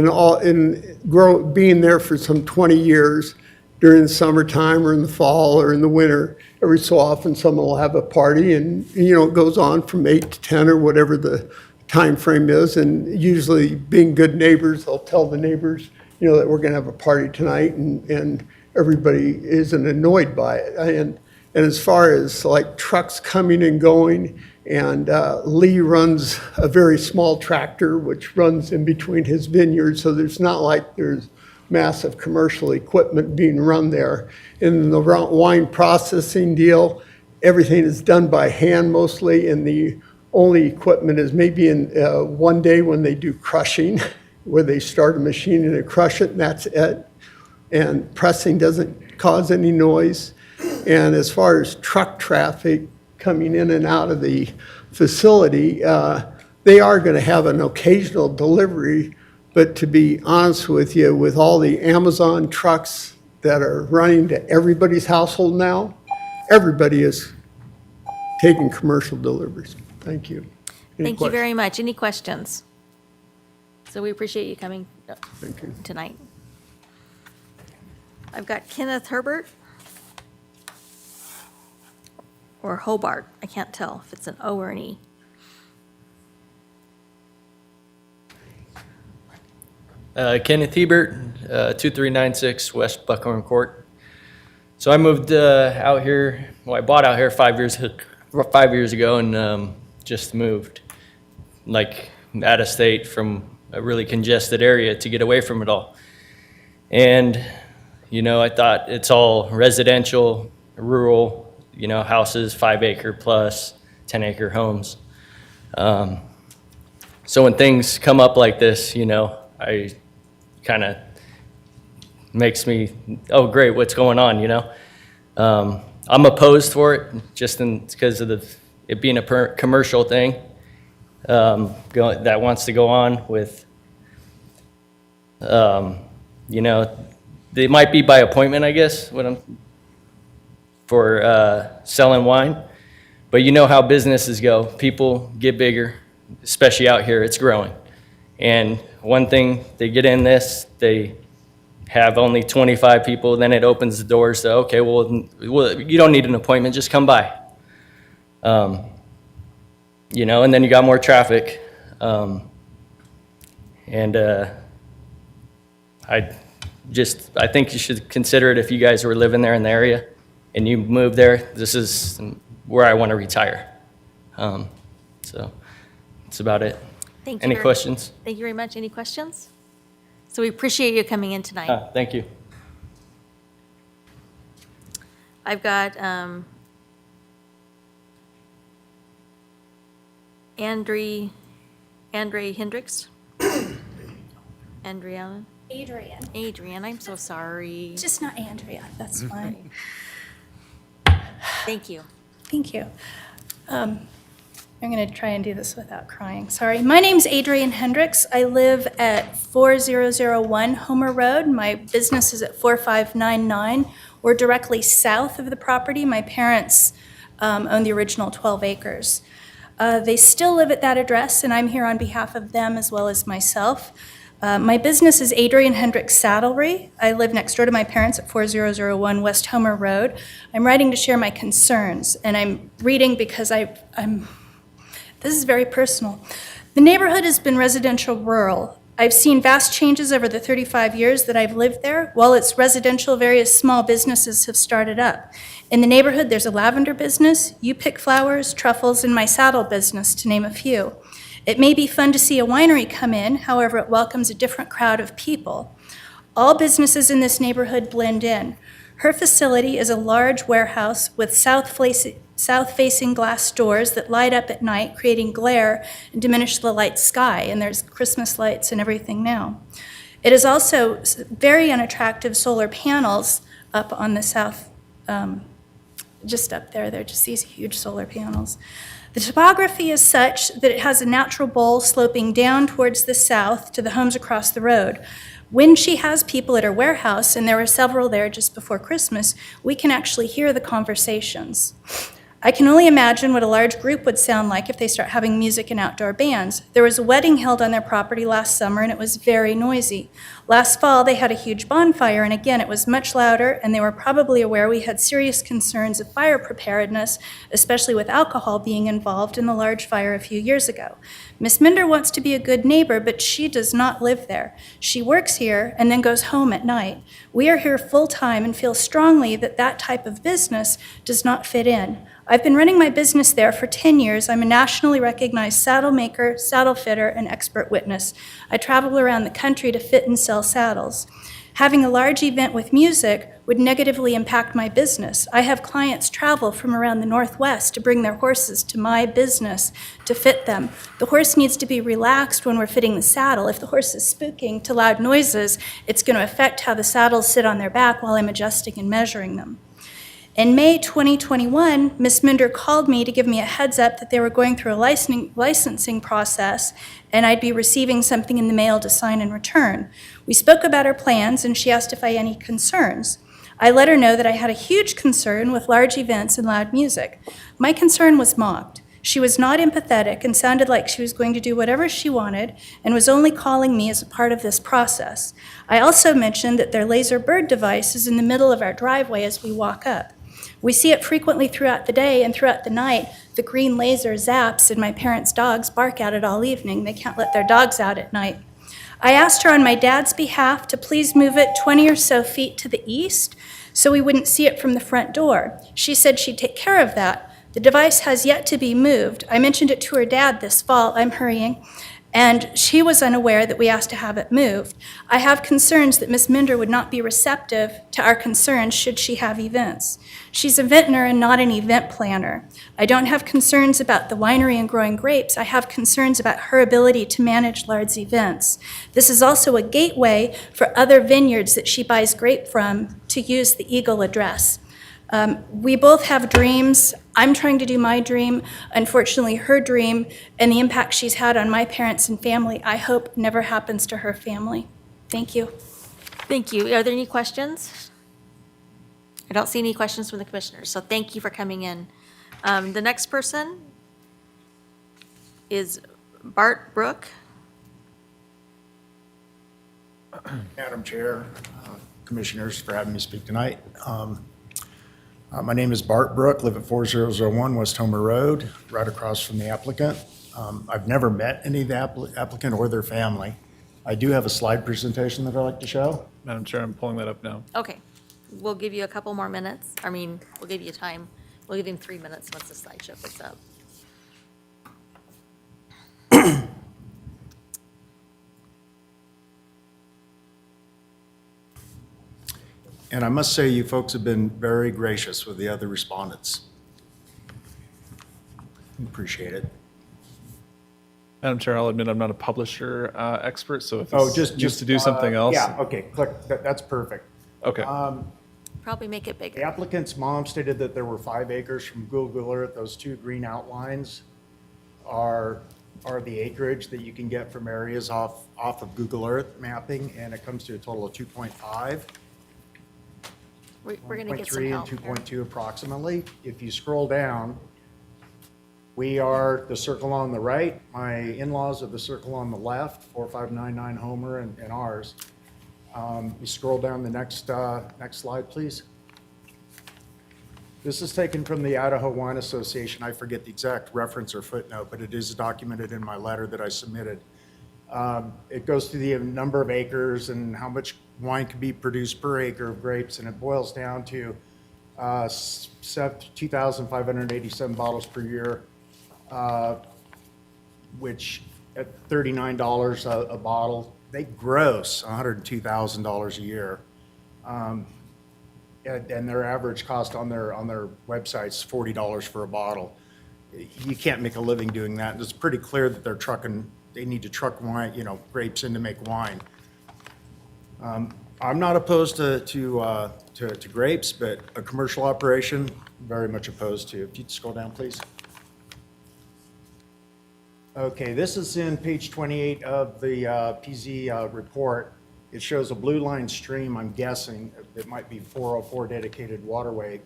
being there for some 20 years, during the summertime or in the fall or in the winter, every so often someone will have a party, and it goes on from 8 to 10 or whatever the time frame is. And usually, being good neighbors, they'll tell the neighbors, that we're going to have a party tonight, and everybody isn't annoyed by it. And as far as like trucks coming and going, and Lee runs a very small tractor which runs in between his vineyards, so there's not like there's massive commercial equipment being run there. In the wine processing deal, everything is done by hand mostly, and the only equipment is maybe in one day when they do crushing, where they start a machine and they crush it, and that's it. And pressing doesn't cause any noise. And as far as truck traffic coming in and out of the facility, they are going to have an occasional delivery. But to be honest with you, with all the Amazon trucks that are running to everybody's household now, everybody is taking commercial deliveries. Thank you. Thank you very much. Any questions? So we appreciate you coming tonight. I've got Kenneth Herbert. Or Hobart. I can't tell if it's an O or an E. Kenneth Hebert, 2396 West Buckhorn Court. So I moved out here, I bought out here 5 years ago, and just moved out of state from a really congested area to get away from it all. And, I thought it's all residential, rural, houses, 5-acre plus, 10-acre homes. So when things come up like this, I kind of makes me, oh, great, what's going on, I'm opposed for it just because of it being a commercial thing that wants to go on with, they might be by appointment, I guess, for selling wine. But you know how businesses go. People get bigger, especially out here, it's growing. And one thing, they get in this, they have only 25 people, then it opens the doors to, okay, well, you don't need an appointment, just come by. And then you got more traffic. I think you should consider it if you guys were living there in the area and you moved there. This is where I want to retire. So that's about it. Thank you. Any questions? Thank you very much. Any questions? So we appreciate you coming in tonight. Thank you. I've got Andre Hendricks. Andrea. Adrian, I'm so sorry. Just not Andrea, that's fine. Thank you. Thank you. I'm going to try and do this without crying. Sorry. My name's Adrian Hendricks. I live at 4001 Homer Road. My business is at 4599. We're directly south of the property. My parents own the original 12 acres. They still live at that address, and I'm here on behalf of them as well as myself. My business is Adrian Hendricks Saddlery. I live next door to my parents at 4001 West Homer Road. I'm writing to share my concerns, and I'm reading because this is very personal. The neighborhood has been residential rural. I've seen vast changes over the 35 years that I've lived there. While it's residential, various small businesses have started up. In the neighborhood, there's a lavender business, You Pick Flowers, Truffles, and my saddle business, to name a few. It may be fun to see a winery come in, however, it welcomes a different crowd of people. All businesses in this neighborhood blend in. Her facility is a large warehouse with south-facing glass doors that light up at night, creating glare and diminish the light sky, and there's Christmas lights and everything now. It is also very unattractive solar panels up on the south, just up there. They're just these huge solar panels. The topography is such that it has a natural bowl sloping down towards the south to the homes across the road. When she has people at her warehouse, and there were several there just before Christmas, we can actually hear the conversations. I can only imagine what a large group would sound like if they start having music and outdoor bands. There was a wedding held on their property last summer, and it was very noisy. Last fall, they had a huge bonfire, and again, it was much louder, and they were probably aware we had serious concerns of fire preparedness, especially with alcohol being involved in the large fire a few years ago. Miss Minder wants to be a good neighbor, but she does not live there. She works here and then goes home at night. We are here full-time and feel strongly that that type of business does not fit in. I've been running my business there for 10 years. I'm a nationally recognized saddle maker, saddle fitter, and expert witness. I travel around the country to fit and sell saddles. Having a large event with music would negatively impact my business. I have clients travel from around the Northwest to bring their horses to my business to fit them. The horse needs to be relaxed when we're fitting the saddle. If the horse is spooking to loud noises, it's going to affect how the saddles sit on their back while I'm adjusting and measuring them. In May 2021, Ms. Minder called me to give me a heads up that they were going through a licensing process and I'd be receiving something in the mail to sign and return. We spoke about our plans and she asked if I had any concerns. I let her know that I had a huge concern with large events and loud music. My concern was mocked. She was not empathetic and sounded like she was going to do whatever she wanted and was only calling me as a part of this process. I also mentioned that their laser bird device is in the middle of our driveway as we walk up. We see it frequently throughout the day, and throughout the night, the green laser zaps, and my parents' dogs bark at it all evening. They can't let their dogs out at night. I asked her on my dad's behalf to please move it 20 or so feet to the east so we wouldn't see it from the front door. She said she'd take care of that. The device has yet to be moved. I mentioned it to her dad this fall. I'm hurrying. And she was unaware that we asked to have it moved. I have concerns that Ms. Minder would not be receptive to our concerns should she have events. She's a vintner and not an event planner. I don't have concerns about the winery and growing grapes. I have concerns about her ability to manage large events. This is also a gateway for other vineyards that she buys grape from to use the Eagle address. We both have dreams. I'm trying to do my dream. Unfortunately, her dream and the impact she's had on my parents and family, I hope never happens to her family. Thank you. Thank you. Are there any questions? I don't see any questions from the commissioners, so thank you for coming in. The next person is Bart Brook. Madam Chair, Commissioners, for having me speak tonight. My name is Bart Brook, live at 4001 West Homer Road, right across from the applicant. I've never met any of the applicant or their family. I do have a slide presentation that I'd like to show. Madam Chair, I'm pulling that up now. Okay. We'll give you a couple more minutes. We'll give you time. We'll give him 3 minutes once the slideshow picks up. And I must say, you folks have been very gracious with the other respondents. Appreciate it. Madam Chair, I'll admit I'm not a publisher expert, so if Oh, this needs to do something else. Yeah, okay, click, that's perfect. Okay. Probably make it bigger. The applicant's mom stated that there were 5 acres from Google Earth. Those 2 green outlines are the acreage that you can get from areas off of Google Earth mapping, and it comes to a total of 2.5. We're going to get some 1.3 help. and here. 2.2 approximately. If you scroll down, we are the circle on the right. My in-laws are the circle on the left, 4599 Homer and ours. You scroll down the next slide, please. This is taken from the Idaho Wine Association. I forget the exact reference or footnote, but it is documented in my letter that I submitted. It goes through the number of acres and how much wine can be produced per acre of grapes, and it boils down to 2,587 bottles per year, which at $39 a bottle, they gross $102,000 a year. And their average cost on their website is $40 for a bottle. You can't make a living doing that. It's pretty clear that they need to truck wine, grapes in to make wine. I'm not opposed to grapes, but a commercial operation, very much opposed to. If you'd scroll down, please. Okay, this is in page 28 of the PZ report. It shows a blue line stream, I'm guessing. It might be 404 dedicated waterway.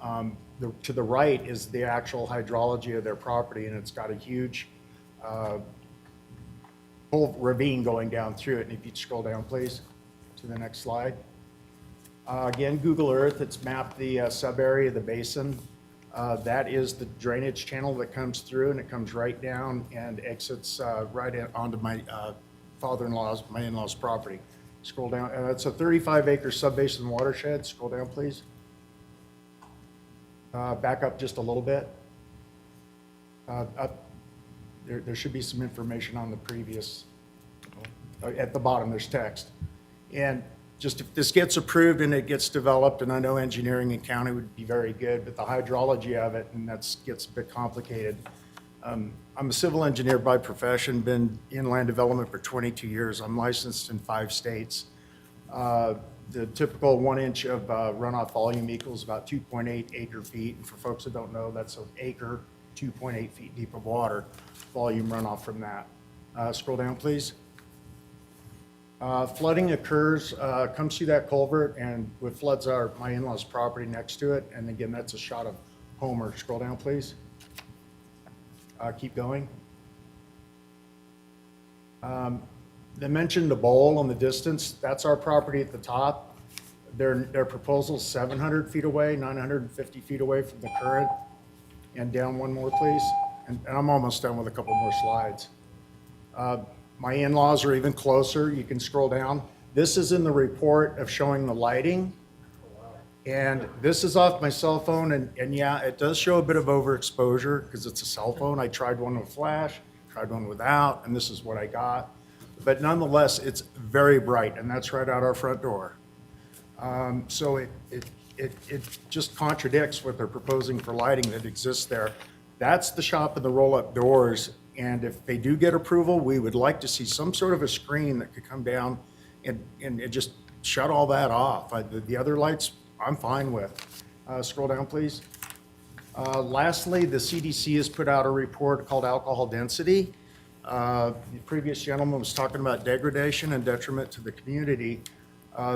To the right is the actual hydrology of their property, and it's got a huge whole ravine going down through it. And if you'd scroll down, please, to the next slide. Again, Google Earth, it's mapped the sub-area of the basin. That is the drainage channel that comes through, and it comes right down and exits right onto my my in-law's property. Scroll down. It's a 35-acre sub-basin watershed. Scroll down, please. Back up just a little bit. Up. There should be some information on the previous. At the bottom, there's text. And just if this gets approved and it gets developed, and I know engineering and county would be very good, but the hydrology of it, and that gets a bit complicated. I'm a civil engineer by profession, been in land development for 22 years. I'm licensed in 5 states. The typical 1 inch of runoff volume equals about 2.8 acre feet. And for folks that don't know, that's an acre, 2.8 feet deep of water, volume runoff from that. Scroll down, please. Flooding occurs, comes through that culvert, and what floods are my in-laws' property next to it. And again, that's a shot of Homer. Scroll down, please. Keep going. They mentioned the bowl in the distance. That's our property at the top. Their proposal is 700 feet away, 950 feet away from the current. And down one more, please. And I'm almost done with a couple more slides. My in-laws are even closer. You can scroll down. This is in the report of showing the lighting. And this is off my cell phone, and yeah, it does show a bit of overexposure because it's a cell phone. I tried one with flash, tried one without, and this is what I got. But nonetheless, it's very bright, and that's right out our front door. So it just contradicts what they're proposing for lighting that exists there. That's the shop and the roll-up doors, and if they do get approval, we would like to see some sort of a screen that could come down and just shut all that off. The other lights, I'm fine with. Scroll down, please. Lastly, the CDC has put out a report called alcohol density. The previous gentleman was talking about degradation and detriment to the community.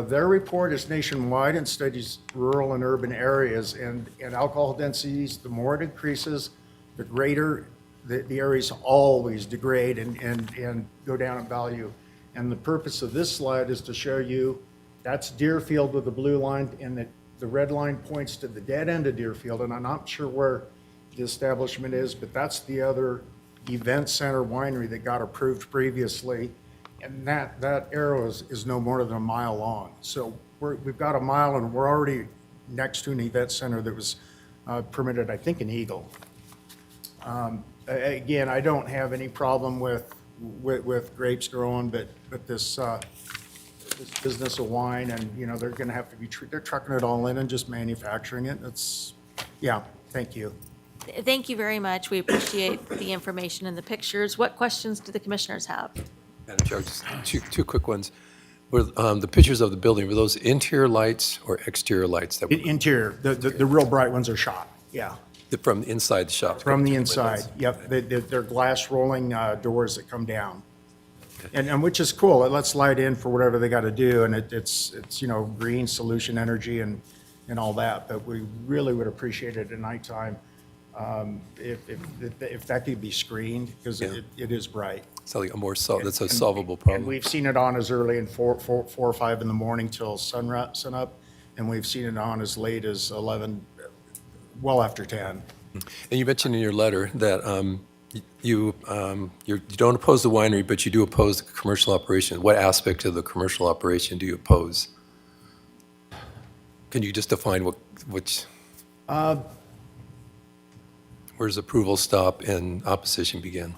Their report is nationwide and studies rural and urban areas, and alcohol densities, the more it increases, the greater the areas always degrade and go down in value. And the purpose of this slide is to show you that's Deerfield with the blue line, and the red line points to the dead end of Deerfield, and I'm not sure where the establishment is, but that's the other event center winery that got approved previously, and that arrow is no more than a mile long. So we've got a mile, and we're already next to an event center that was permitted, I think, in Eagle. Again, I don't have any problem with grapes growing, but this this business of wine, and, you know, they're gonna have to be, they're trucking it all in and just manufacturing it. It's, yeah, thank you. Thank you very much. We appreciate the information and the pictures. What questions do the commissioners have? Madam Chair, just two quick ones. Were the pictures of the building, were those interior lights or exterior lights that were Interior, the real bright ones are shot, yeah. from inside the shop? From the inside, yep. They're glass rolling doors that come down. And which is cool. It lets light in for whatever they got to do, and it's, you know, green solution energy and all that. But we really would appreciate it at nighttime if that could be screened, because it is bright. So like that's a solvable And problem. we've seen it on as early in 4 or 5 in the morning till sun up, and we've seen it on as late as 11, well after 10. And you mentioned in your letter that you don't oppose the winery, but you do oppose the commercial operation. What aspect of the commercial operation do you oppose? Can you just define which? Where does approval stop and opposition begin?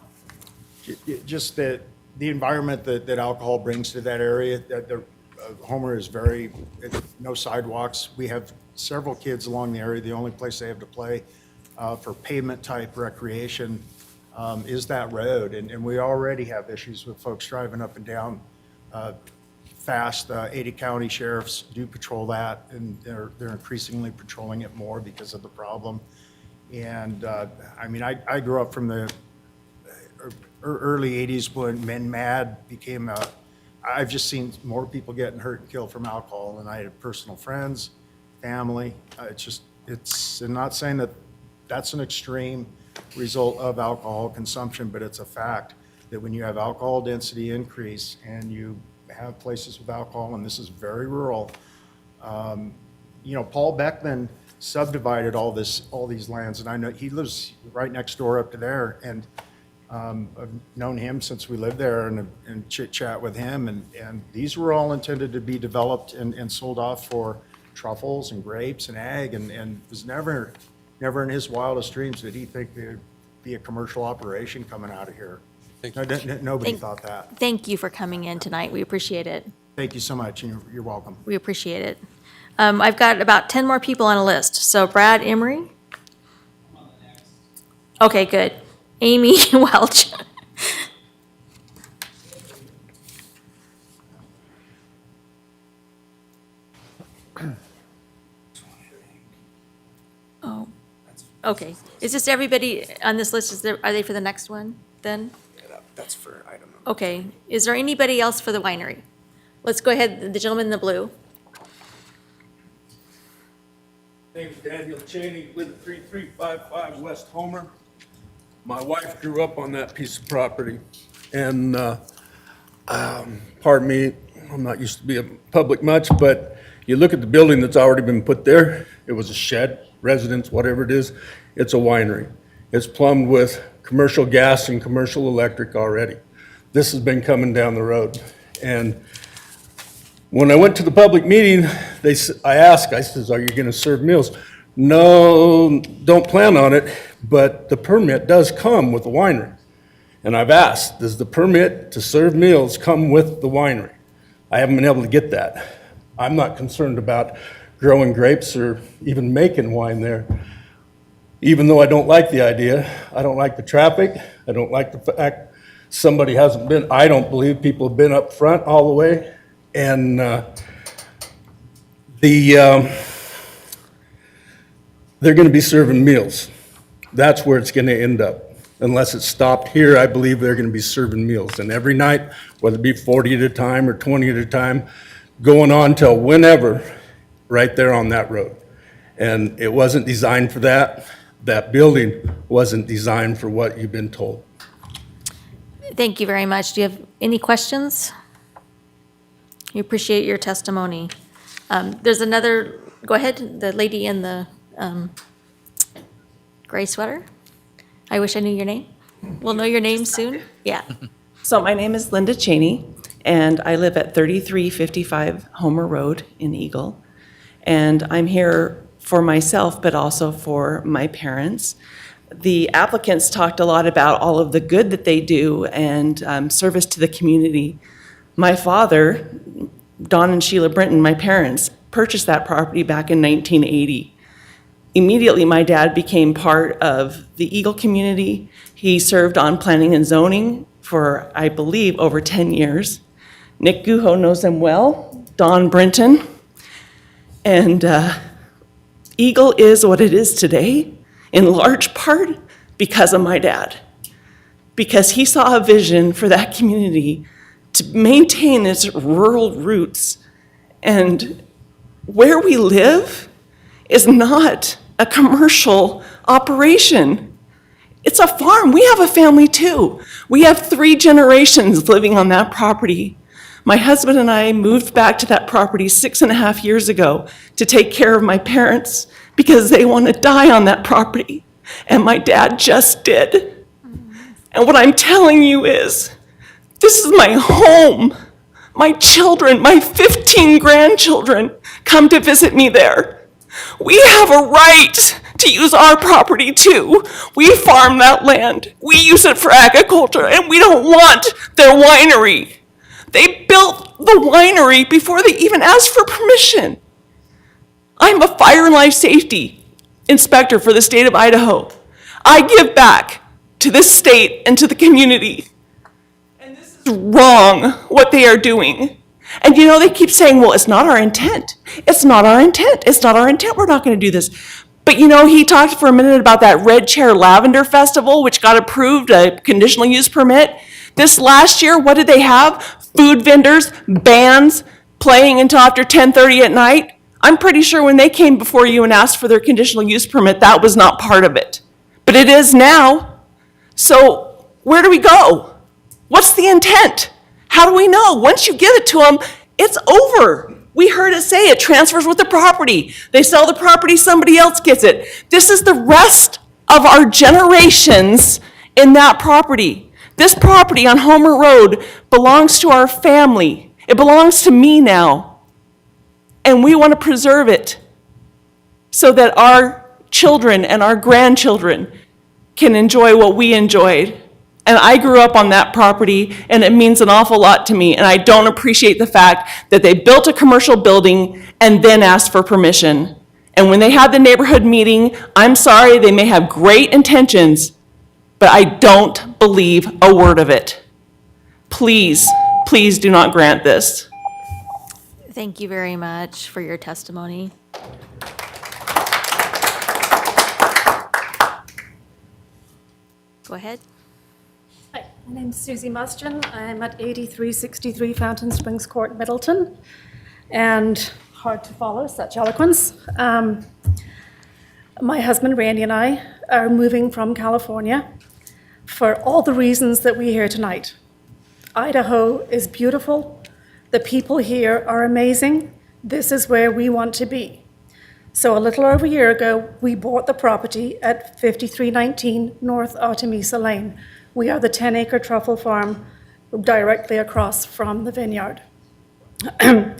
Just that the environment that alcohol brings to that area, that Homer is no sidewalks. We have several kids along the area. The only place they have to play for pavement-type recreation is that road. And we already have issues with folks driving up and down fast. 80 county sheriffs do patrol that, and they're increasingly patrolling it more because of the problem. And I mean, I grew up from the early 80s when Men Mad became I've just seen more people getting hurt and killed from alcohol, and I had personal friends, family. I'm not saying that that's an extreme result of alcohol consumption, but it's a fact that when you have alcohol density increase and you have places with alcohol, and this is very rural, you know, Paul Beckman subdivided all these lands, and I know he lives right next door up to there, and I've known him since we lived there and chit chat with him, and these were all intended to be developed and sold off for truffles and grapes and ag, and it was never in his wildest dreams did he think there'd be a commercial operation coming out of here. Nobody thought that. Thank you for coming in tonight. We appreciate it. Thank you so much, and you're welcome. We appreciate it. I've got about 10 more people on a list. So Brad Emery? Okay, good. Amy Welch. Oh, okay. Is this everybody on this list? Are they for the next one then? That's for item. Okay. Is there anybody else for the winery? Let's go ahead, the gentleman in the blue. Name's Daniel Cheney, live at 3355 West Homer. My wife grew up on that piece of property, and pardon me, I'm not used to being public much, but you look at the building that's already been put there. It was a shed, residence, whatever it is. It's a winery. It's plumbed with commercial gas and commercial electric already. This has been coming down the road, and when I went to the public meeting, I says, are you going to serve meals? No, don't plan on it, but the permit does come with the winery. And I've asked, does the permit to serve meals come with the winery? I haven't been able to get that. I'm not concerned about growing grapes or even making wine there. Even though I don't like the idea, I don't like the traffic, I don't like the fact somebody hasn't been, I don't believe people have been up front all the way. And they're going to be serving meals. That's where it's going to end up. Unless it's stopped here, I believe they're going to be serving meals. And every night, whether it be 40 at a time or 20 at a time, going on till whenever, right there on that road. And it wasn't designed for that. That building wasn't designed for what you've been told. Thank you very much. Do you have any questions? We appreciate your testimony. There's another, go ahead, the lady in the gray sweater. I wish I knew your name. We'll know your name soon. Yeah. So my name is Linda Cheney, and I live at 3355 Homer Road in Eagle. And I'm here for myself, but also for my parents. The applicants talked a lot about all of the good that they do and service to the community. My father Don and Sheila Brinton, my parents, purchased that property back in 1980. Immediately, my dad became part of the Eagle community. He served on planning and zoning for, I believe, over 10 years. Nick Guho knows them well, Don Brinton. And Eagle is what it is today, in large part because of my dad. Because he saw a vision for that community to maintain its rural roots. And where we live is not a commercial operation. It's a farm. We have a family too. We have 3 generations living on that property. My husband and I moved back to that property 6.5 years ago to take care of my parents because they want to die on that property. And my dad just did. And what I'm telling you is, this is my home. My children, my 15 grandchildren come to visit me there. We have a right to use our property too. We farm that land. We use it for agriculture, and we don't want their winery. They built the winery before they even asked for permission. I'm a fire and life safety inspector for the state of Idaho. I give back to this state and to the community. And this is wrong, what they are doing. And you know, they keep saying, well, it's not our intent. It's not our intent. It's not our intent. We're not going to do this. But you know, he talked for a minute about that Red Chair Lavender Festival, which got approved, a conditional use permit. This last year, what did they have? Food vendors, bands playing until after 10:30 at night. I'm pretty sure when they came before you and asked for their conditional use permit, that was not part of it. But it is now. So where do we go? What's the intent? How do we know? Once you give it to them, it's over. We heard it say it transfers with the property. They sell the property, somebody else gets it. This is the rest of our generations in that property. This property on Homer Road belongs to our family. It belongs to me now. And we want to preserve it so that our children and our grandchildren can enjoy what we enjoyed. And I grew up on that property, and it means an awful lot to me. And I don't appreciate the fact that they built a commercial building and then asked for permission. And when they had the neighborhood meeting, I'm sorry, they may have great intentions, but I don't believe a word of it. Please, please do not grant this. Thank you very much for your testimony. Go ahead. Hi, my name's Susie Mustian. I'm at 8363 Fountain Springs Court, Middleton. And hard to follow such eloquence. My husband Randy and I are moving from California for all the reasons that we hear tonight. Idaho is beautiful. The people here are amazing. This is where we want to be. So a little over a year ago, we bought the property at 5319 North Artemisa Lane. We are the 10-acre truffle farm directly across from the vineyard. At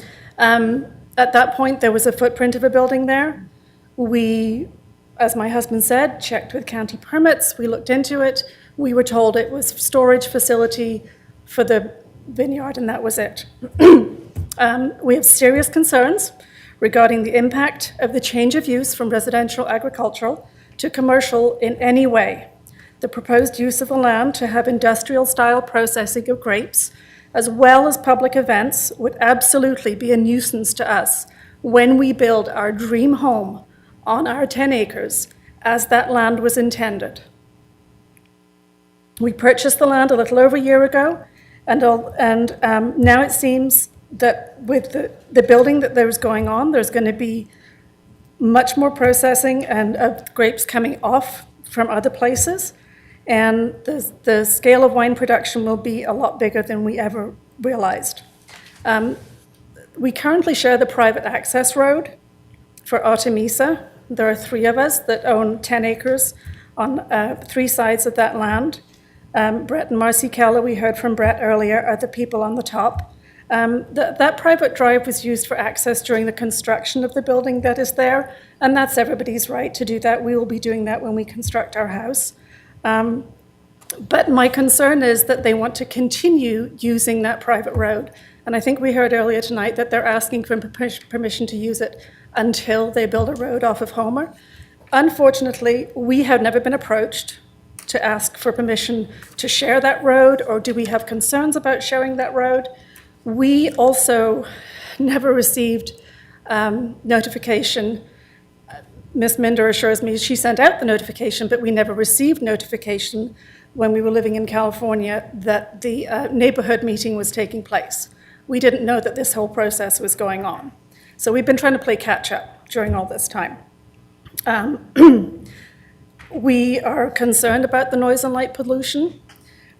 that point, there was a footprint of a building there. We, as my husband said, checked with county permits. We looked into it. We were told it was a storage facility for the vineyard, and that was it. We have serious concerns regarding the impact of the change of use from residential agricultural to commercial in any way. The proposed use of the land to have industrial-style processing of grapes, as well as public events, would absolutely be a nuisance to us when we build our dream home on our 10 acres, as that land was intended. We purchased the land a little over a year ago, and now it seems that with the building that there's going on, there's going to be much more processing and of grapes coming off from other places. And the scale of wine production will be a lot bigger than we ever realized. We currently share the private access road for Artemisa. There are 3 of us that own 10 acres on 3 sides of that land. Brett and Marcy Keller, we heard from Brett earlier, are the people on the top. That private drive was used for access during the construction of the building that is there, and that's everybody's right to do that. We will be doing that when we construct our house. But my concern is that they want to continue using that private road. And I think we heard earlier tonight that they're asking for permission to use it until they build a road off of Homer. Unfortunately, we have never been approached to ask for permission to share that road, or do we have concerns about sharing that road? We also never received notification. Ms. Minder assures me she sent out the notification, but we never received notification when we were living in California that the neighborhood meeting was taking place. We didn't know that this whole process was going on. So we've been trying to play catch up during all this time. We are concerned about the noise and light pollution.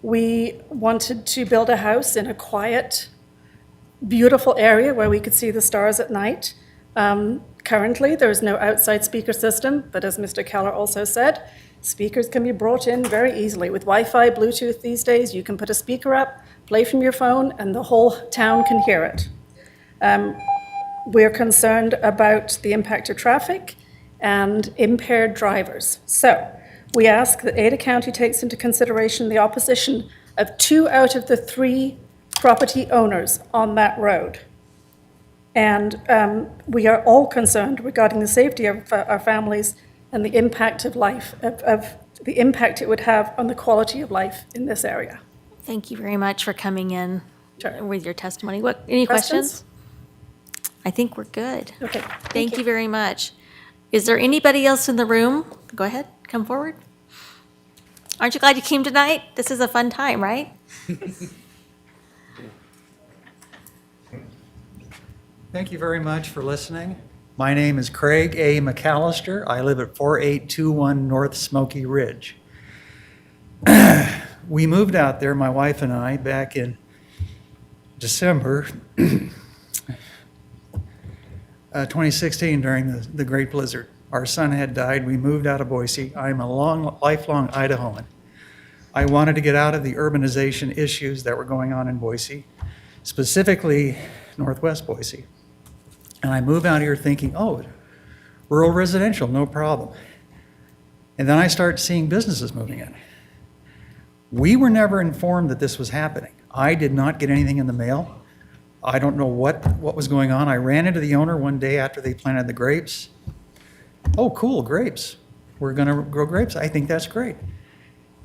We wanted to build a house in a quiet, beautiful area where we could see the stars at night. Currently, there is no outside speaker system, but as Mr. Keller also said, speakers can be brought in very easily. With Wi-Fi, Bluetooth these days, you can put a speaker up, play from your phone, and the whole town can hear it. We're concerned about the impact of traffic and impaired drivers. So we ask that Ada County takes into consideration the opposition of 2 out of the 3 property owners on that road. And we are all concerned regarding the safety of our families and the impact of life, of the impact it would have on the quality of life in this area. Thank you very much for coming in with your testimony. Any questions? I think we're good. Okay. Thank you very much. Is there anybody else in the room? Go ahead, come forward. Aren't you glad you came tonight? This is a fun time, right? Thank you very much for listening. My name is Craig A. McAllister. I live at 4821 North Smoky Ridge. We moved out there, my wife and I, back in December 2016 during the Great Blizzard. Our son had died. We moved out of Boise. I'm a lifelong Idahoan. I wanted to get out of the urbanization issues that were going on in Boise, specifically Northwest Boise. And I moved out here thinking, oh, rural residential, no problem. And then I start seeing businesses moving in. We were never informed that this was happening. I did not get anything in the mail. I don't know what was going on. I ran into the owner one day after they planted the grapes. Oh, cool, grapes. We're going to grow grapes. I think that's great.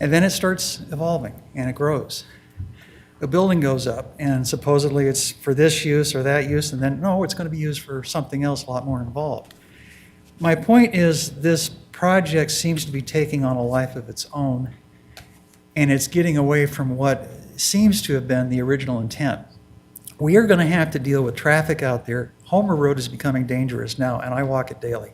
And then it starts evolving and it grows. A building goes up and supposedly it's for this use or that use, and then no, it's going to be used for something else a lot more involved. My point is this project seems to be taking on a life of its own, and it's getting away from what seems to have been the original intent. We are going to have to deal with traffic out there. Homer Road is becoming dangerous now, and I walk it daily.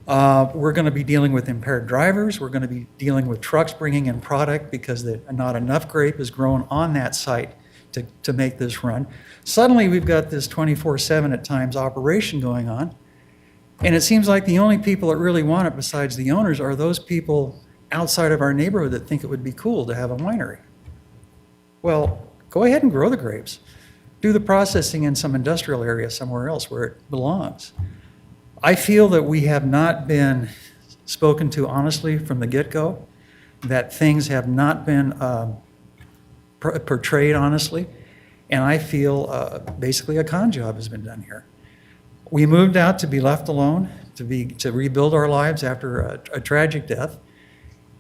We're going to be dealing with impaired drivers. We're going to be dealing with trucks bringing in product because not enough grape is grown on that site to make this run. Suddenly, we've got this 24/7 at times operation going on, and it seems like the only people that really want it besides the owners are those people outside of our neighborhood that think it would be cool to have a winery. Well, go ahead and grow the grapes. Do the processing in some industrial area somewhere else where it belongs. I feel that we have not been spoken to honestly from the get-go, that things have not been portrayed honestly, and I feel basically a con job has been done here. We moved out to be left alone, to rebuild our lives after a tragic death,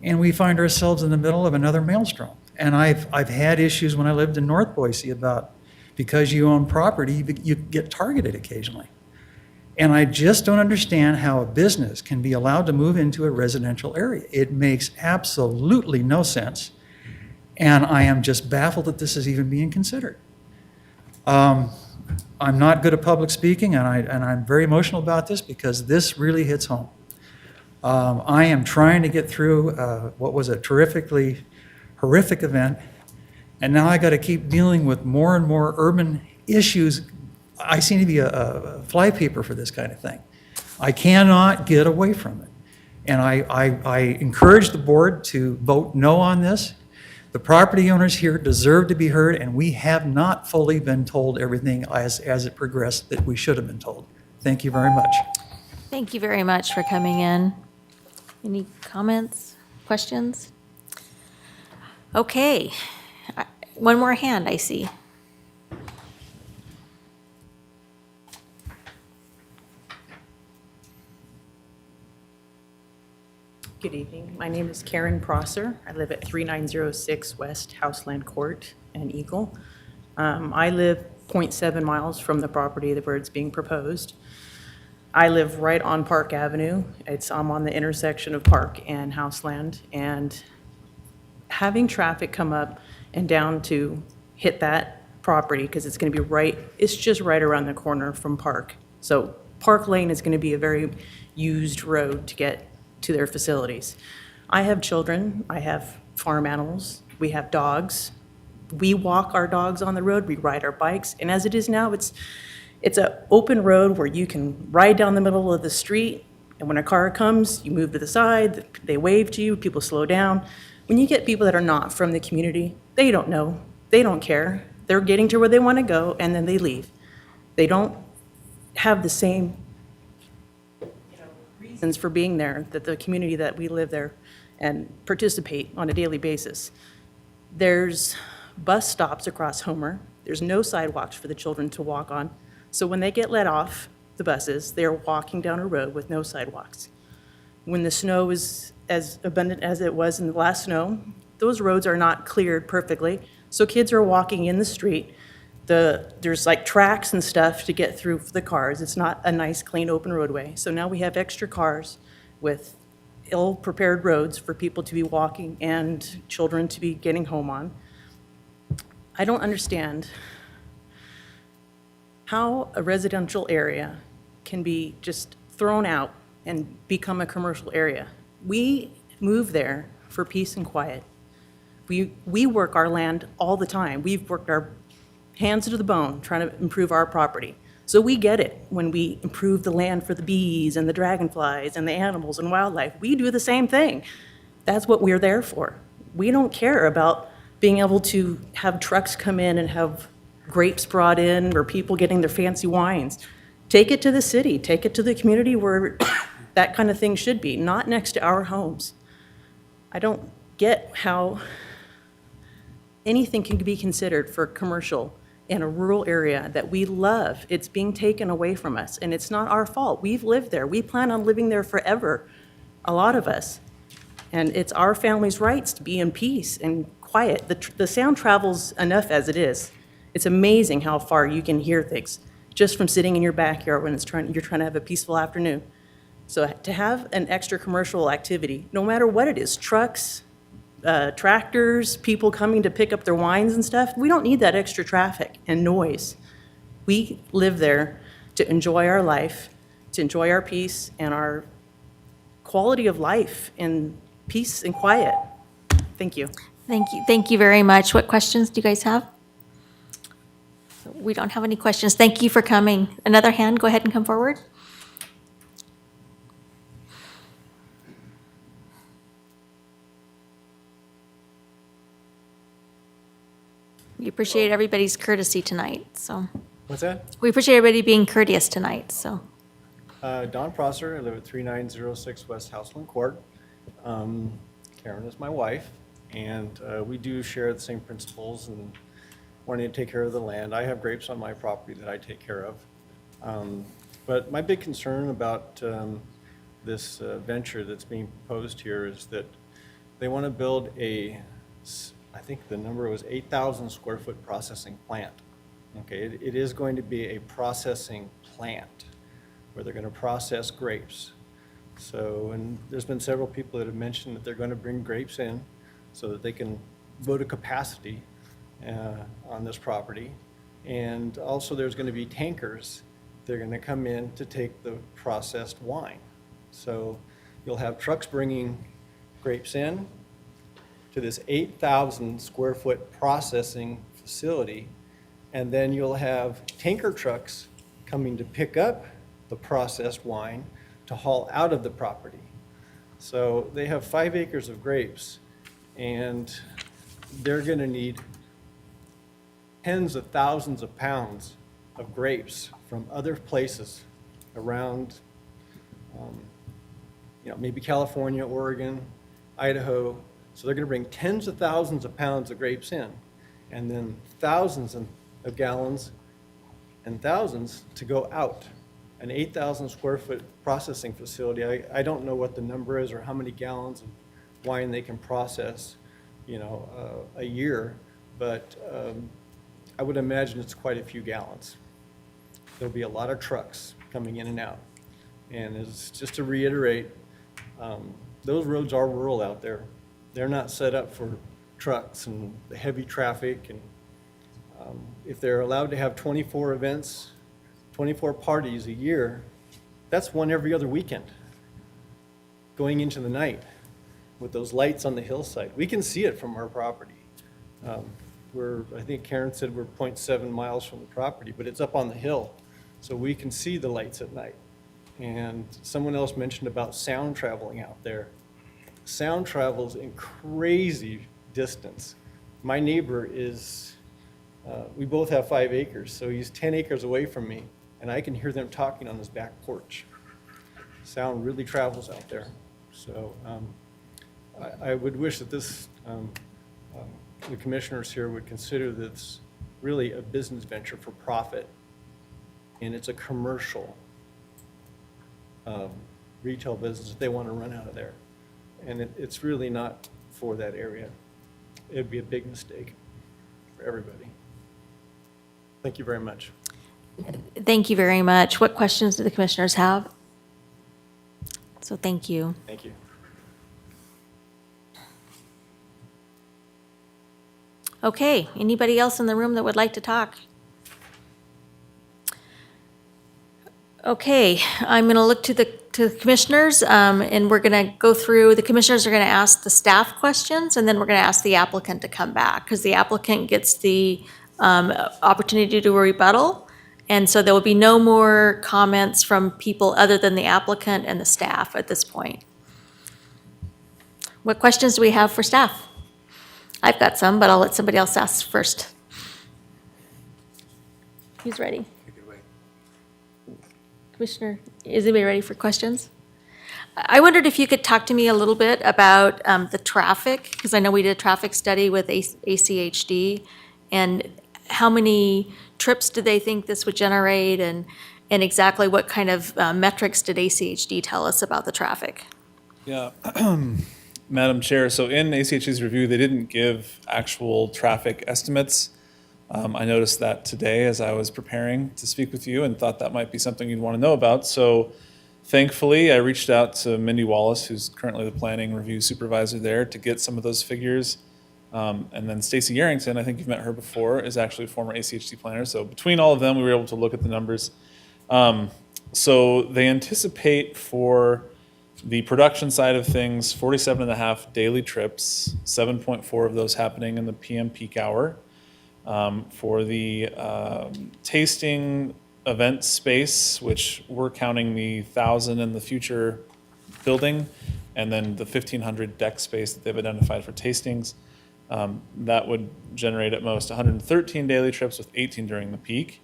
and we find ourselves in the middle of another maelstrom. And I've had issues when I lived in North Boise about because you own property, you get targeted occasionally. And I just don't understand how a business can be allowed to move into a residential area. It makes absolutely no sense. And I am just baffled that this is even being considered. I'm not good at public speaking, and I'm very emotional about this because this really hits home. I am trying to get through what was a terrifically horrific event, and now I got to keep dealing with more and more urban issues. I seem to be a flypaper for this kind of thing. I cannot get away from it. And I encourage the board to vote no on this. The property owners here deserve to be heard, and we have not fully been told everything as it progressed that we should have been told. Thank you very much. Thank you very much for coming in. Any comments, questions? Okay, one more hand I see. Good evening. My name is Karen Prosser. I live at 3906 West Houseland Court in Eagle. I live 0.7 miles from the property where it's being proposed. I live right on Park Avenue. I'm on the intersection of Park and Houseland, and having traffic come up and down to hit that property, because it's going to be it's just right around the corner from Park. So Park Lane is going to be a very used road to get to their facilities. I have children, I have farm animals, we have dogs. We walk our dogs on the road, we ride our bikes, and as it is now, it's an open road where you can ride down the middle of the street, and when a car comes, you move to the side, they wave to you, people slow down. When you get people that are not from the community, they don't know, they don't care. They're getting to where they want to go, and then they leave. They don't have the same reasons for being there that the community that we live there and participate on a daily basis. There's bus stops across Homer. There's no sidewalks for the children to walk on. So when they get let off the buses, they're walking down a road with no sidewalks. When the snow is as abundant as it was in the last snow, those roads are not cleared perfectly. So kids are walking in the street. There's like tracks and stuff to get through for the cars. It's not a nice, clean, open roadway. So now we have extra cars with ill-prepared roads for people to be walking and children to be getting home on. I don't understand how a residential area can be just thrown out and become a commercial area. We move there for peace and quiet. We work our land all the time. We've worked our hands to the bone trying to improve our property. So we get it when we improve the land for the bees and the dragonflies and the animals and wildlife. We do the same thing. That's what we're there for. We don't care about being able to have trucks come in and have grapes brought in or people getting their fancy wines. Take it to the city, take it to the community where that kind of thing should be, not next to our homes. I don't get how anything can be considered for commercial in a rural area that we love. It's being taken away from us, and it's not our fault. We've lived there. We plan on living there forever, a lot of us. And it's our family's rights to be in peace and quiet. The sound travels enough as it is. It's amazing how far you can hear things just from sitting in your backyard when you're trying to have a peaceful afternoon. So to have an extra commercial activity, no matter what it is, trucks, tractors, people coming to pick up their wines and stuff, we don't need that extra traffic and noise. We live there to enjoy our life, to enjoy our peace and our quality of life in peace and quiet. Thank you. Thank you. Thank you very much. What questions do you guys have? We don't have any questions. Thank you for coming. Another hand, go ahead and come forward. We appreciate everybody's courtesy tonight, so. What's that? We appreciate everybody being courteous tonight, so. Don Prosser, I live at 3906 West Houseland Court. Karen is my wife, and we do share the same principles and wanting to take care of the land. I have grapes on my property that I take care of. But my big concern about this venture that's being proposed here is that they want to build I think the number was 8,000 square foot processing plant. Okay, it is going to be a processing plant where they're going to process grapes. So, and there's been several people that have mentioned that they're going to bring grapes in so that they can go to capacity on this property. And also there's going to be tankers. They're going to come in to take the processed wine. So you'll have trucks bringing grapes in to this 8,000 square foot processing facility, and then you'll have tanker trucks coming to pick up the processed wine to haul out of the property. So they have 5 acres of grapes, and they're going to need tens of thousands of pounds of grapes from other places around, maybe California, Oregon, Idaho, So they're going to bring tens of thousands of pounds of grapes in, and then thousands of gallons and thousands to go out. An 8,000 square foot processing facility, I don't know what the number is or how many gallons of wine they can process, a year, but I would imagine it's quite a few gallons. There'll be a lot of trucks coming in and out. And it's just to reiterate, those roads are rural out there. They're not set up for trucks and the heavy traffic. And if they're allowed to have 24 events, 24 parties a year, that's one every other weekend, going into the night with those lights on the hillside. We can see it from our property. I think Karen said we're 0.7 miles from the property, but it's up on the hill, so we can see the lights at night. And someone else mentioned about sound traveling out there. Sound travels in crazy distance. My neighbor is, we both have 5 acres, so he's 10 acres away from me, and I can hear them talking on his back porch. Sound really travels out there. So I would wish that the commissioners here would consider this really a business venture for profit, and it's a commercial retail business that they want to run out of there. And it's really not for that area. It'd be a big mistake for everybody. Thank you very much. Thank you very much. What questions do the commissioners have? So thank you. Thank you. Okay, anybody else in the room that would like to talk? Okay, I'm going to look to the commissioners, and we're going to go through, the commissioners are going to ask the staff questions, and then we're going to ask the applicant to come back, because the applicant gets the opportunity to do a rebuttal. And so there will be no more comments from people other than the applicant and the staff at this point. What questions do we have for staff? I've got some, but I'll let somebody else ask first. Who's ready? Commissioner, is anybody ready for questions? I wondered if you could talk to me a little bit about the traffic, because I know we did a traffic study with ACHD, and how many trips did they think this would generate, and exactly what kind of metrics did ACHD tell us about the traffic? Yeah, Madam Chair, so in ACHD's review, they didn't give actual traffic estimates. I noticed that today as I was preparing to speak with you and thought that might be something you'd want to know about. So thankfully, I reached out to Mindy Wallace, who's currently the planning review supervisor there, to get some of those figures. And then Stacy Yarrington, I think you've met her before, is actually a former ACHD planner. So between all of them, we were able to look at the numbers. So they anticipate for the production side of things, 47.5 daily trips, 7.4 of those happening in the PM peak hour. For the tasting event space, which we're counting the 1,000 in the future building, and then the 1,500 deck space that they've identified for tastings, that would generate at most 113 daily trips with 18 during the peak.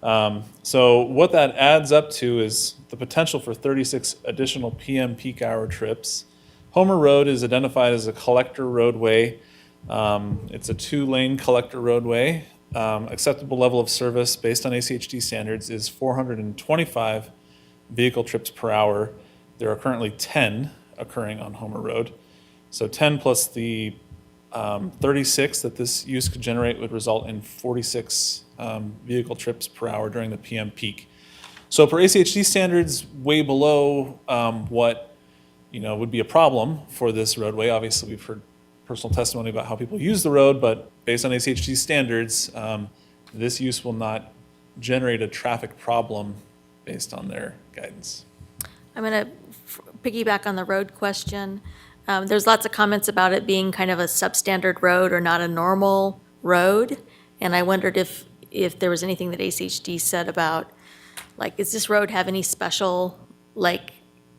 So what that adds up to is the potential for 36 additional PM peak hour trips. Homer Road is identified as a collector roadway. It's a 2-lane collector roadway. Acceptable level of service based on ACHD standards is 425 vehicle trips per hour. There are currently 10 occurring on Homer Road. So 10 plus the 36 that this use could generate would result in 46 vehicle trips per hour during the PM peak. So for ACHD standards, way below what would be a problem for this roadway. Obviously, we've heard personal testimony about how people use the road, but based on ACHD standards, this use will not generate a traffic problem based on their guidance. I'm going to piggyback on the road question. There's lots of comments about it being kind of a substandard road or not a normal road. And I wondered if there was anything that ACHD said about, like, does this road have any special,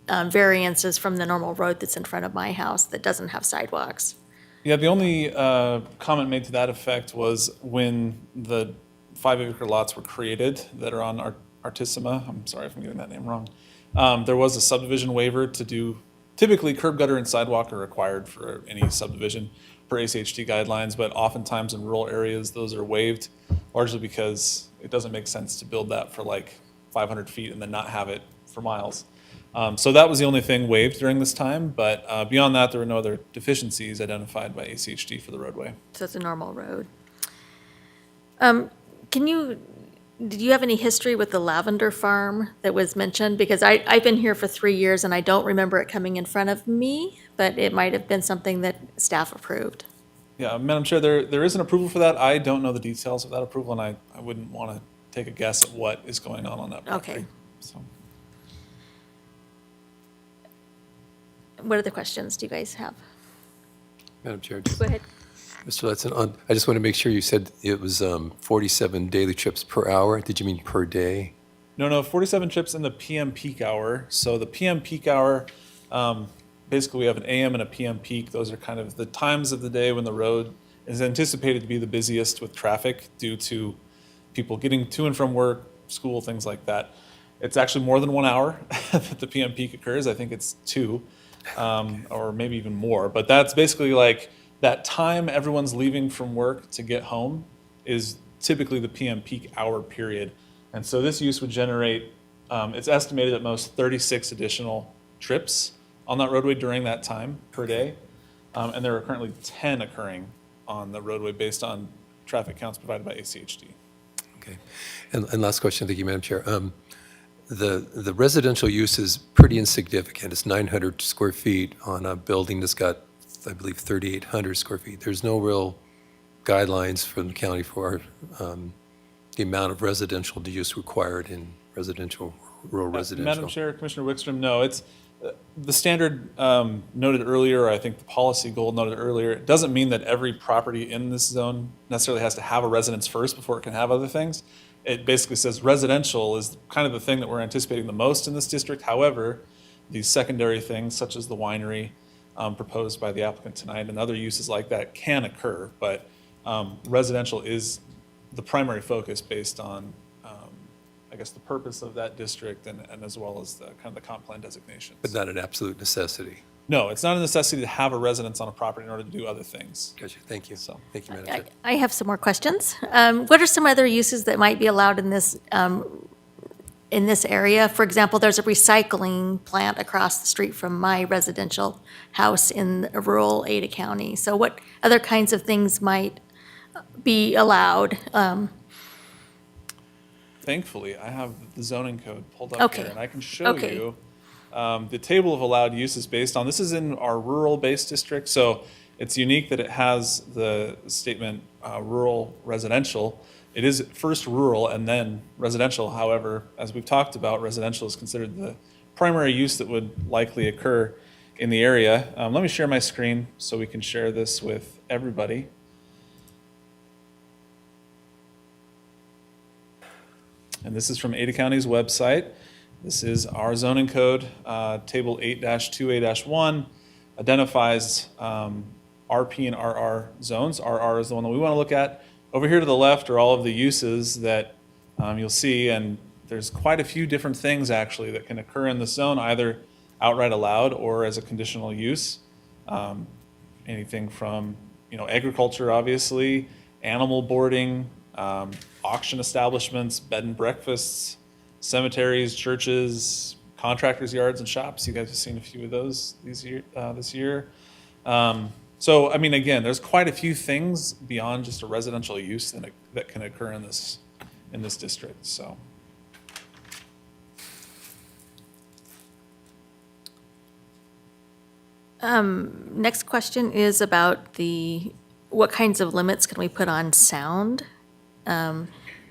variances from the normal road that's in front of my house that doesn't have sidewalks? Yeah, the only comment made to that effect was when the 5-acre lots were created that are on Artissima. I'm sorry if I'm getting that name wrong. There was a subdivision waiver to do Typically, curb, gutter, and sidewalk are required for any subdivision per ACHD guidelines, but oftentimes in rural areas, those are waived, largely because it doesn't make sense to build that for like 500 feet and then not have it for miles. So that was the only thing waived during this time, but beyond that, there were no other deficiencies identified by ACHD for the roadway. So it's a normal road. Did you have any history with the lavender farm that was mentioned? Because I've been here for 3 years and I don't remember it coming in front of me, but it might have been something that staff approved. Yeah, Madam Chair, there is an approval for that. I don't know the details of that approval, and I wouldn't want to take a guess at what is going on that property. Okay. So. What other questions do you guys have? Madam Chair. Go ahead. Mr. Letson, I just want to make sure you said it was 47 daily trips per hour. Did you mean per day? No, 47 trips in the PM peak hour. So the PM peak hour, basically we have an AM and a PM peak. Those are kind of the times of the day when the road is anticipated to be the busiest with traffic due to people getting to and from work, school, things like that. It's actually more than 1 hour that the PM peak occurs. I think it's 2, or maybe even more. But that's basically like that time everyone's leaving from work to get home is typically the PM peak hour period. And so this use would generate, it's estimated at most 36 additional trips on that roadway during that time per day. And there are currently 10 occurring on the roadway based on traffic counts provided by ACHD. Okay. And last question, thank you, Madam Chair. The residential use is pretty insignificant. It's 900 square feet on a building that's got, I believe, 3,800 square feet. There's no real guidelines from the county for the amount of residential use required in rural residential. Madam Chair, Commissioner Wickstrom, no, it's the standard noted earlier, I think the policy goal noted earlier, it doesn't mean that every property in this zone necessarily has to have a residence first before it can have other things. It basically says residential is kind of the thing that we're anticipating the most in this district. However, these secondary things such as the winery proposed by the applicant tonight and other uses like that can occur, but residential is the primary focus based on, I guess, the purpose of that district and as well as the kind of the comp plan designation. But not an absolute necessity. No, it's not a necessity to have a residence on a property in order to do other things. Gotcha, thank you. So, thank you, Madam Chair. I have some more questions. What are some other uses that might be allowed in this area? For example, there's a recycling plant across the street from my residential house in rural Ada County. So what other kinds of things might be allowed? Thankfully, I have the zoning code pulled up Okay. here, and I can show Okay. you the table of allowed uses based on, this is in our rural-based district, so it's unique that it has the statement rural residential. It is first rural and then residential. However, as we've talked about, residential is considered the primary use that would likely occur in the area. Let me share my screen so we can share this with everybody. And this is from Ada County's website. This is our zoning code, table 8-2A-1, identifies RP and RR zones. RR is the one that we want to look at. Over here to the left are all of the uses that you'll see, and there's quite a few different things actually that can occur in the zone, either outright allowed or as a conditional use. Anything from, agriculture, obviously, animal boarding, auction establishments, bed and breakfasts, cemeteries, churches, contractors' yards and shops. You guys have seen a few of those this year. So, I mean, again, there's quite a few things beyond just a residential use that can occur in this district. So, Next question is about what kinds of limits can we put on sound?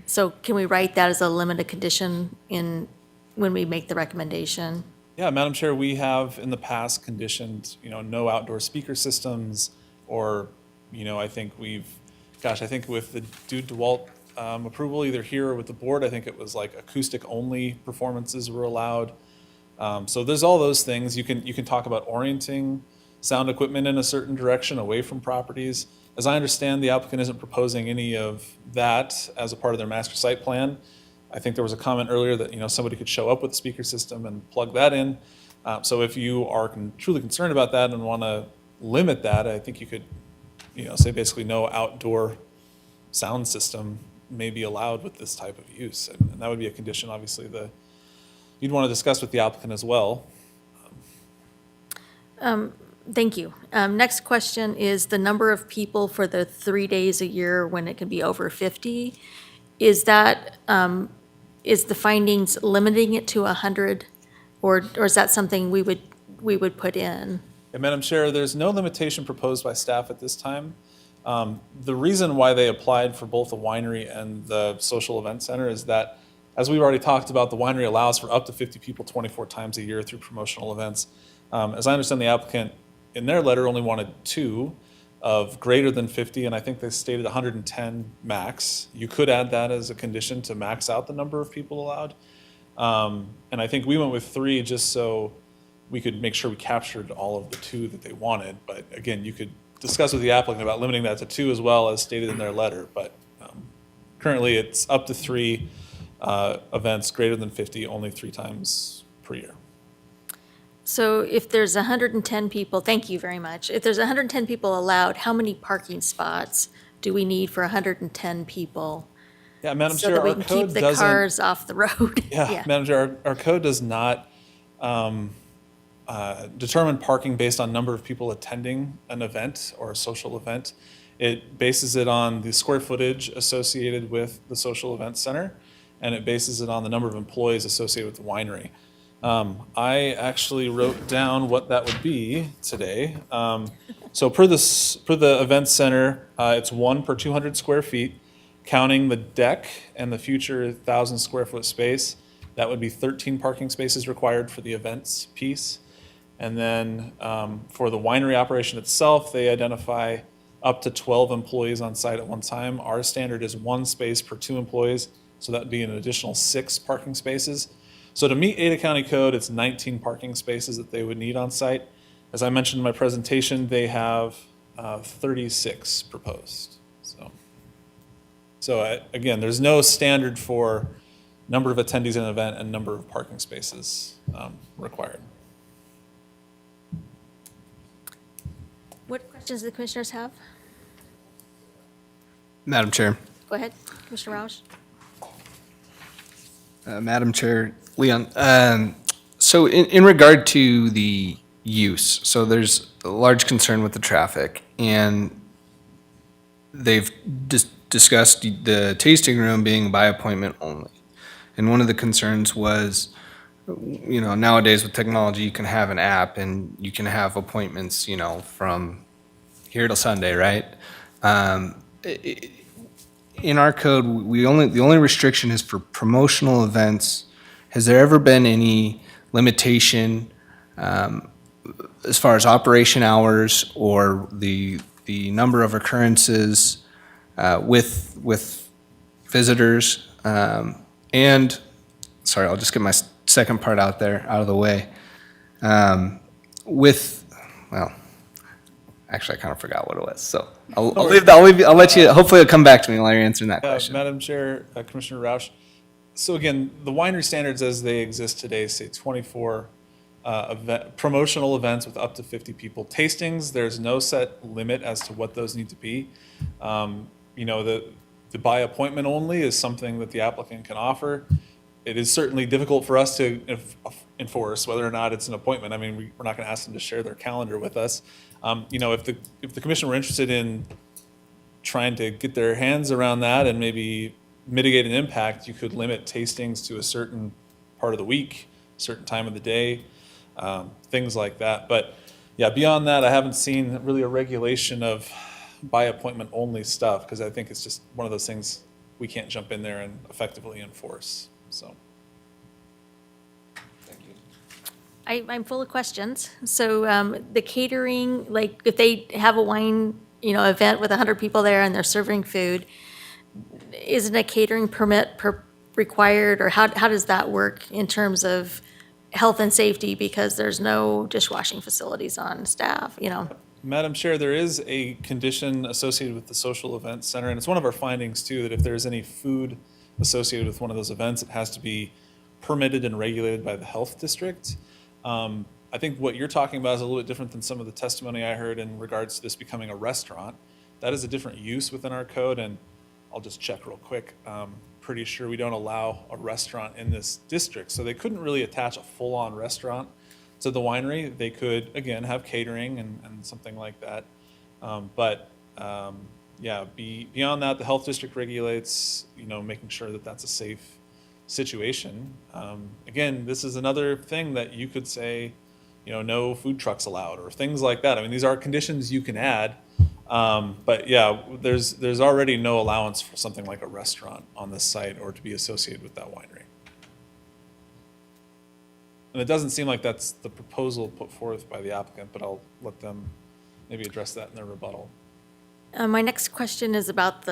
So can we write that as a limited condition when we make the recommendation? yeah, Madam Chair, we have in the past conditioned, no outdoor speaker systems, or, I think I think with the Dude DeWalt approval, either here or with the board, I think it was like acoustic-only performances were allowed. So there's all those things. You can talk about orienting sound equipment in a certain direction away from properties. As I understand, the applicant isn't proposing any of that as a part of their master site plan. I think there was a comment earlier that, somebody could show up with a speaker system and plug that in. So if you are truly concerned about that and want to limit that, I think you could, say basically no outdoor sound system may be allowed with this type of use. And that would be a condition, obviously, you'd want to discuss with the applicant as well. Thank you. Next question is the number of people for the 3 days a year when it can be over 50. Is that, is the findings limiting it to 100? Or is that something we would put in? And Madam Chair, there's no limitation proposed by staff at this time. The reason why they applied for both the winery and the social event center is that, as we've already talked about, the winery allows for up to 50 people 24 times a year through promotional events. As I understand, the applicant in their letter only wanted 2 of greater than 50, and I think they stated 110 max. You could add that as a condition to max out the number of people allowed. And I think we went with 3 just so we could make sure we captured all of the 2 that they wanted. But again, you could discuss with the applicant about limiting that to 2 as well as stated in their letter. But currently it's up to 3 events greater than 50, only 3 times per year. So if there's 110 people, thank you very much. If there's 110 people allowed, how many parking spots do we need for 110 people? Yeah, Madam So Chair, that we our can keep code the doesn't. cars off the road. Yeah, Madam Chair, our code does not determine parking based on number of people attending an event or a social event. It bases it on the square footage associated with the social event center, and it bases it on the number of employees associated with the winery. I actually wrote down what that would be today. So per the event center, it's 1 per 200 square feet. Counting the deck and the future 1,000 square foot space, that would be 13 parking spaces required for the events piece. And then for the winery operation itself, they identify up to 12 employees on site at one time. Our standard is 1 space per 2 employees, so that would be an additional 6 parking spaces. So to meet Ada County Code, it's 19 parking spaces that they would need on site. As I mentioned in my presentation, they have 36 proposed. So again, there's no standard for number of attendees in an event and number of parking spaces required. What questions do the commissioners have? Madam Chair. Go ahead, Commissioner Roush. Madam Chair, Leon. So in regard to the use, so there's a large concern with the traffic, and they've discussed the tasting room being by appointment only. And one of the concerns was, nowadays with technology, you can have an app and you can have appointments, from here till Sunday, right? In our code, the only restriction is for promotional events. Has there ever been any limitation as far as operation hours or the number of occurrences with visitors? And, sorry, I'll just get my second part out of the way. Actually, I kind of forgot what it was, so I'll let you, hopefully it'll come back to me while you're answering that question. Madam Chair, Commissioner Roush. So again, the winery standards as they exist today say 24 promotional events with up to 50 people. Tastings, there's no set limit as to what those need to be. The by appointment only is something that the applicant can offer. It is certainly difficult for us to enforce whether or not it's an appointment. I mean, we're not going to ask them to share their calendar with us. If the commission were interested in trying to get their hands around that and maybe mitigate an impact, you could limit tastings to a certain part of the week, certain time of the day, things like that. But yeah, beyond that, I haven't seen really a regulation of by appointment only stuff, because I think it's just one of those things we can't jump in there and effectively enforce. So. I'm full of questions. So the catering, like if they have a wine, event with 100 people there and they're serving food, isn't a catering permit required, or how does that work in terms of health and safety, because there's no dishwashing facilities on staff, Madam Chair, there is a condition associated with the social event center, and it's one of our findings too, that if there's any food associated with one of those events, it has to be permitted and regulated by the health district. I think what you're talking about is a little bit different than some of the testimony I heard in regards to this becoming a restaurant. That is a different use within our code, and I'll just check real quick. Pretty sure we don't allow a restaurant in this district, so they couldn't really attach a full-on restaurant to the winery. They could, again, have catering and something like that. Beyond that, the health district regulates, making sure that that's a safe situation. Again, this is another thing that you could say, no food trucks allowed or things like that. I mean, these are conditions you can add. But yeah, there's already no allowance for something like a restaurant on this site or to be associated with that winery. And it doesn't seem like that's the proposal put forth by the applicant, but I'll let them maybe address that in their rebuttal. My next question is about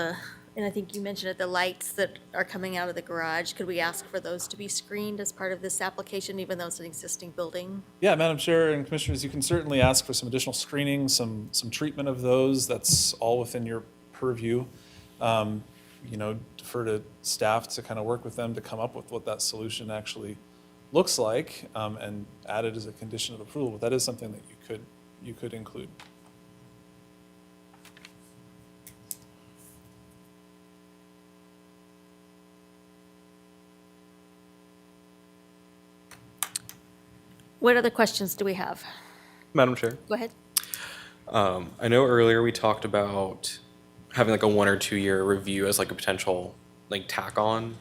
and I think you mentioned it, the lights that are coming out of the garage. Could we ask for those to be screened as part of this application, even though it's an existing building? Yeah, Madam Chair and Commissioners, you can certainly ask for some additional screening, some treatment of those. That's all within your purview. Defer to staff to kind of work with them to come up with what that solution actually looks like, and add it as a condition of approval. But that is something that you could include. What other questions do we have? Madam Chair, Go ahead. I know earlier we talked about having like a 1 or 2 year review as like a potential like tack on.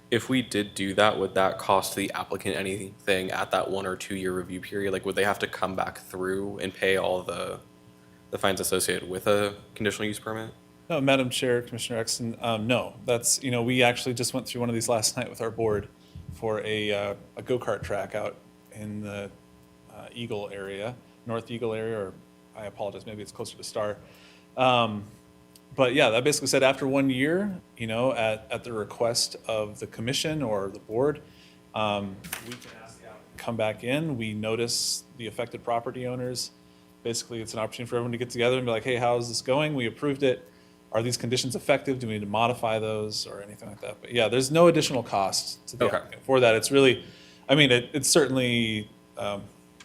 If we did do that, would that cost the applicant anything at that 1 or 2 year review period? Like, would they have to come back through and pay all the fines associated with a conditional use permit? No, Madam Chair, Commissioner Exton, no. That's, we actually just went through one of these last night with our board for a go-kart track out in the Eagle area, North Eagle area, or I apologize, maybe it's closer to Star. But yeah, that basically said after 1 year, at the request of the commission or the board, we can ask the applicant to come back in. We notice the affected property owners. Basically, it's an opportunity for everyone to get together and be like, hey, how is this going? We approved it. Are these conditions effective? Do we need to modify those or anything like that? But yeah, there's no additional cost to the applicant for that. It's really, it's certainly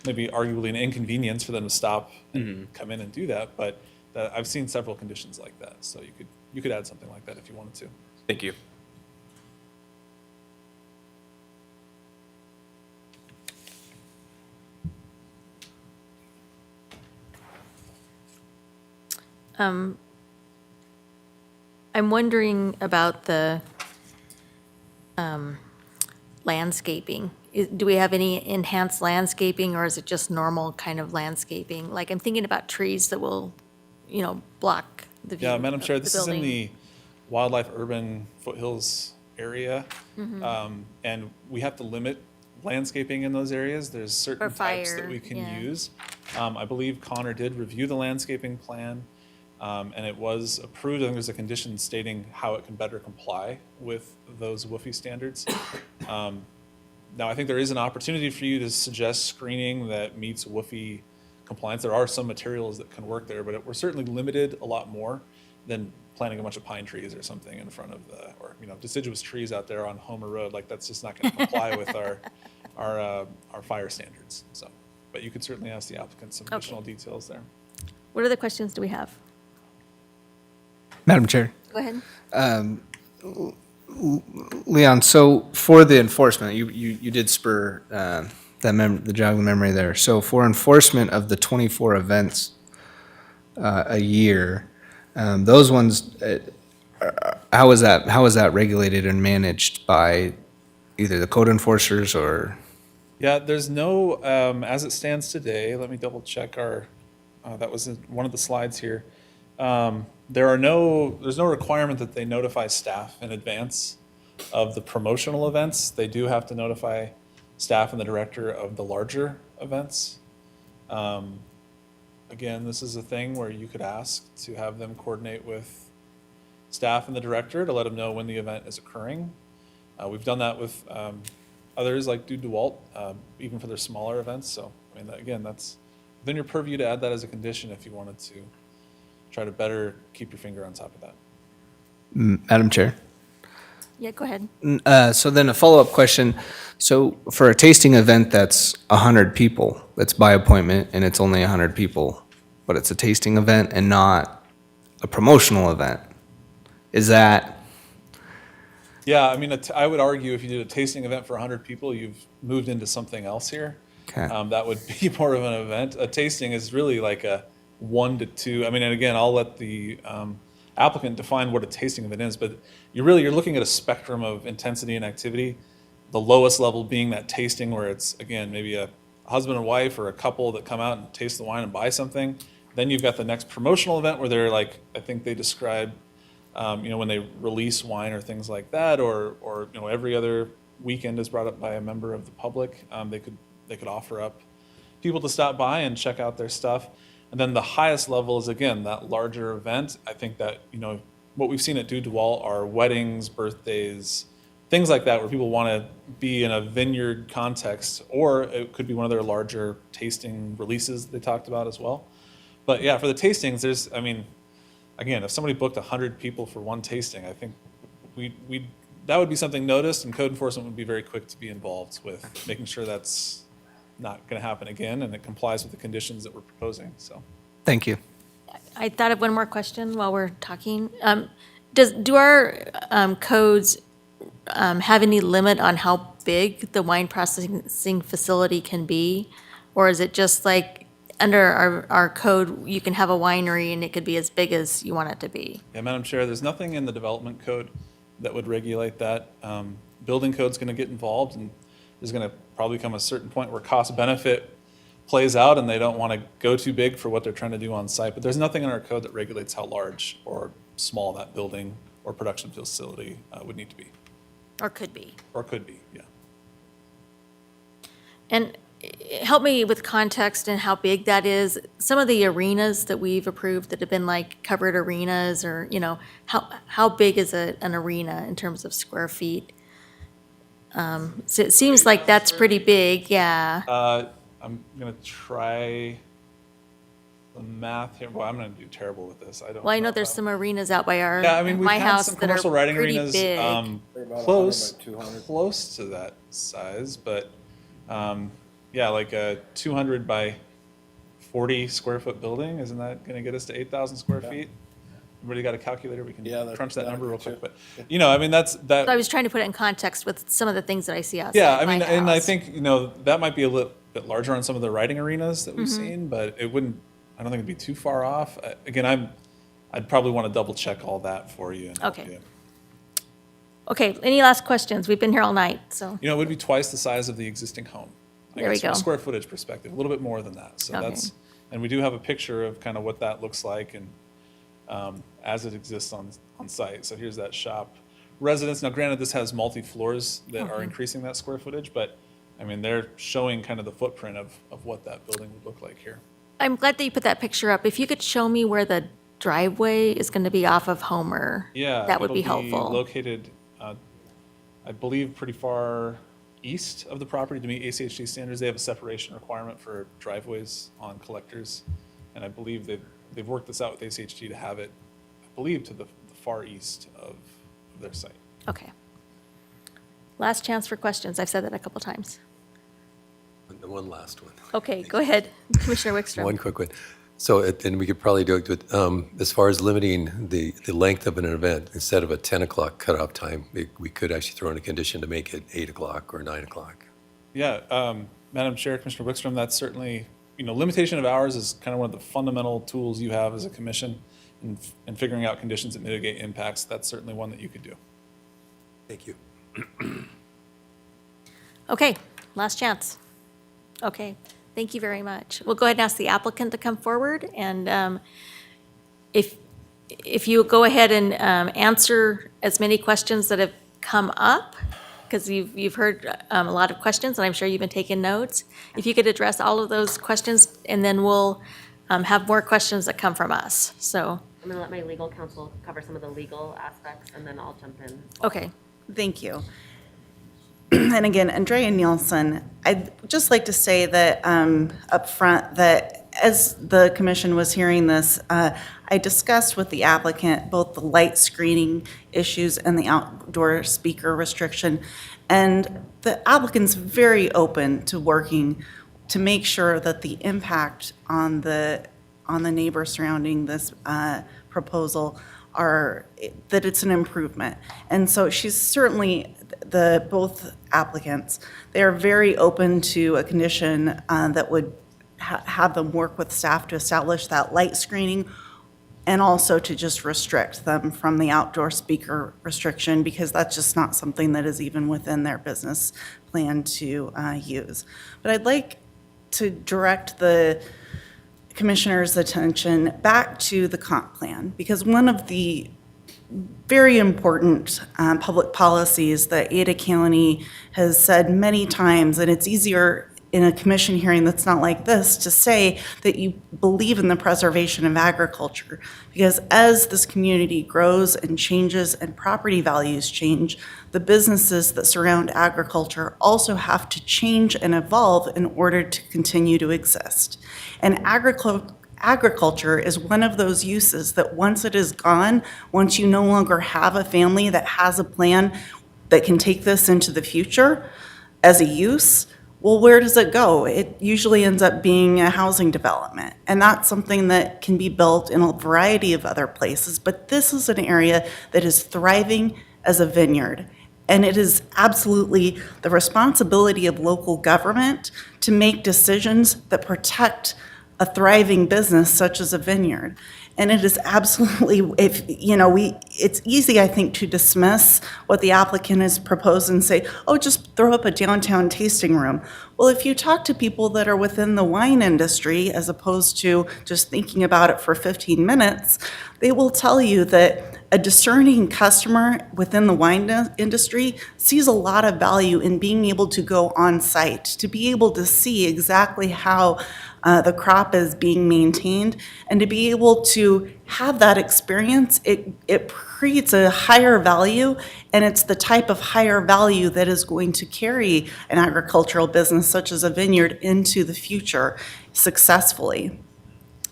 maybe arguably an inconvenience for them to stop and come in and do that, but I've seen several conditions like that, so you could add something like that if you wanted to. Thank you. I'm wondering about the landscaping. Do we have any enhanced landscaping, or is it just normal kind of landscaping? Like, I'm thinking about trees that will, block the view. Yeah, Madam Chair, of the this is in building. the Wildlife Urban Foothills area, and we have to limit landscaping in those areas. There's certain Or types fire, that we can yeah. use. I believe Connor did review the landscaping plan, and it was approved. I think there's a condition stating how it can better comply with those WUFI standards. Now, I think there is an opportunity for you to suggest screening that meets WUFI compliance. There are some materials that can work there, but we're certainly limited a lot more than planting a bunch of pine trees or something in front of or deciduous trees out there on Homer Road. Like, that's just not going to comply with our fire standards. So, but you could certainly ask the applicant some additional details there. What other questions do we have? Madam Chair. Go ahead. Leon, so for the enforcement, you did spur the jog of the memory there. So for enforcement of the 24 events a year, those ones, how is that regulated and managed by either the code enforcers or? Yeah, there's no, as it stands today, let me double check that was one of the slides here. There's no requirement that they notify staff in advance of the promotional events. They do have to notify staff and the director of the larger events. Again, this is a thing where you could ask to have them coordinate with staff and the director to let them know when the event is occurring. We've done that with others like Dude DeWalt, even for their smaller events. So, again, that's within your purview to add that as a condition if you wanted to try to better keep your finger on top of that. Madam Chair, Yeah, go ahead. So then a follow-up question. So for a tasting event that's 100 people, that's by appointment and it's only 100 people, but it's a tasting event and not a promotional event, is that, Yeah, I mean, I would argue if you did a tasting event for 100 people, you've moved into something else here. Okay. That would be more of an event. A tasting is really like a 1 to 2. I mean, and again, I'll let the applicant define what a tasting event is, but you're looking at a spectrum of intensity and activity. The lowest level being that tasting where it's, again, maybe a husband and wife or a couple that come out and taste the wine and buy something. Then you've got the next promotional event where they're like, I think they describe, when they release wine or things like that, or every other weekend is brought up by a member of the public. They could offer up people to stop by and check out their stuff. And then the highest level is, again, that larger event. I think that, what we've seen at Dieu du Wall are weddings, birthdays, things like that, where people want to be in a vineyard context, or it could be one of their larger tasting releases they talked about as well. But yeah, for the tastings, again, if somebody booked 100 people for one tasting, I think that would be something noticed, and code enforcement would be very quick to be involved with making sure that's not going to happen again, and it complies with the conditions that we're proposing, so. thank you. I thought of one more question while we're talking. Do our codes have any limit on how big the wine processing facility can be? Or is it just like under our code, you can have a winery and it could be as big as you want it to be? Yeah, Madam Chair, there's nothing in the development code that would regulate that. Building code's going to get involved, and there's going to probably come a certain point where cost benefit plays out and they don't want to go too big for what they're trying to do on site. But there's nothing in our code that regulates how large or small that building or production facility would need to be. Or could be? Or could be, yeah. And help me with context and how big that is. Some of the arenas that we've approved that have been like covered arenas, or, how big is an arena in terms of square feet? So it seems like that's pretty big, yeah. I'm going to try the math here. Boy, I'm going to do terrible with this. Well, I know there's some arenas out by we've my had house some that are commercial riding pretty arenas, big. close to that size, but yeah, like a 200 by 40 square foot building. Isn't that going to get us to 8,000 square feet? Everybody got a calculator? We can crunch that number real quick. But I mean, that's that. So I was trying to put it in context with some of the things that I see outside Yeah, I my mean, and I house. think that might be a little bit larger on some of the riding arenas that we've seen, but it wouldn't. I don't think it'd be too far off. Again, I'd probably want to double check all that for you. And help Okay. you. Okay, any last questions? We've been here all night, so. It would be twice the size of the existing home. I There we guess, from a go. square footage perspective, a little bit more than that. So Okay. and we do have a picture of kind of what that looks like and as it exists on site. So here's that shop residence. Now, granted, this has multi-floors that are Okay. increasing that square footage, but I mean, they're showing kind of the footprint of what that building would look like here. I'm glad that you put that picture up. If you could show me where the driveway is going to be off of Homer, Yeah, that would be it'll helpful. Located, I believe, pretty far east of the property to meet ACHD standards. They have a separation requirement for driveways on collectors, and I believe they've worked this out with ACHD to have it, I believe, to the far east of their site. Okay. Last chance for questions. I've said that a couple times. One last one. Okay, go ahead, Commissioner Wickstrom. One quick one. So, and we could probably do it with, as far as limiting the length of an event, instead of a 10 o'clock cutoff time, we could actually throw in a condition to make it 8 o'clock or 9 o'clock. Yeah, Madam Chair, Commissioner Wickstrom, that's certainly, limitation of hours is kind of one of the fundamental tools you have as a commission in figuring out conditions that mitigate impacts. That's certainly one that you could do. Thank you. Okay, last chance. Okay, thank you very much. We'll go ahead and ask the applicant to come forward, and if you go ahead and answer as many questions that have come up, because you've heard a lot of questions, and I'm sure you've been taking notes. If you could address all of those questions, and then we'll have more questions that come from us, so. I'm going to let my legal counsel cover some of the legal aspects, and then I'll jump in. Okay. Thank you. And again, Andrea Nielsen, I'd just like to say that up front that as the commission was hearing this, I discussed with the applicant both the light screening issues and the outdoor speaker restriction. And the applicant's very open to working to make sure that the impact on the neighbors surrounding this proposal that it's an improvement. And so she's certainly, both applicants, they are very open to a condition that would have them work with staff to establish that light screening, and also to just restrict them from the outdoor speaker restriction, because that's just not something that is even within their business plan to use. But I'd like to direct the commissioner's attention back to the comp plan, because one of the very important public policies that Ada County has said many times, and it's easier in a commission hearing that's not like this to say that you believe in the preservation of agriculture, because as this community grows and changes and property values change, the businesses that surround agriculture also have to change and evolve in order to continue to exist. And agriculture is one of those uses that once it is gone, once you no longer have a family that has a plan that can take this into the future as a use, well, where does it go? It usually ends up being a housing development. And that's something that can be built in a variety of other places. But this is an area that is thriving as a vineyard. And it is absolutely the responsibility of local government to make decisions that protect a thriving business such as a vineyard. And it is absolutely, it's easy, I think, to dismiss what the applicant has proposed and say, oh, just throw up a downtown tasting room. Well, if you talk to people that are within the wine industry, as opposed to just thinking about it for 15 minutes, they will tell you that a discerning customer within the wine industry sees a lot of value in being able to go on site, to be able to see exactly how the crop is being maintained, and to be able to have that experience. It creates a higher value, and it's the type of higher value that is going to carry an agricultural business such as a vineyard into the future successfully.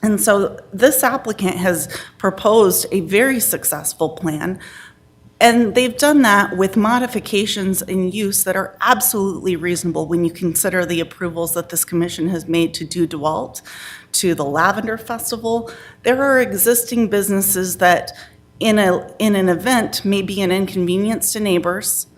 And so this applicant has proposed a very successful plan, and they've done that with modifications in use that are absolutely reasonable when you consider the approvals that this commission has made to do DeWalt, to the Lavender Festival. There are existing businesses that in an event may be an inconvenience to neighbors,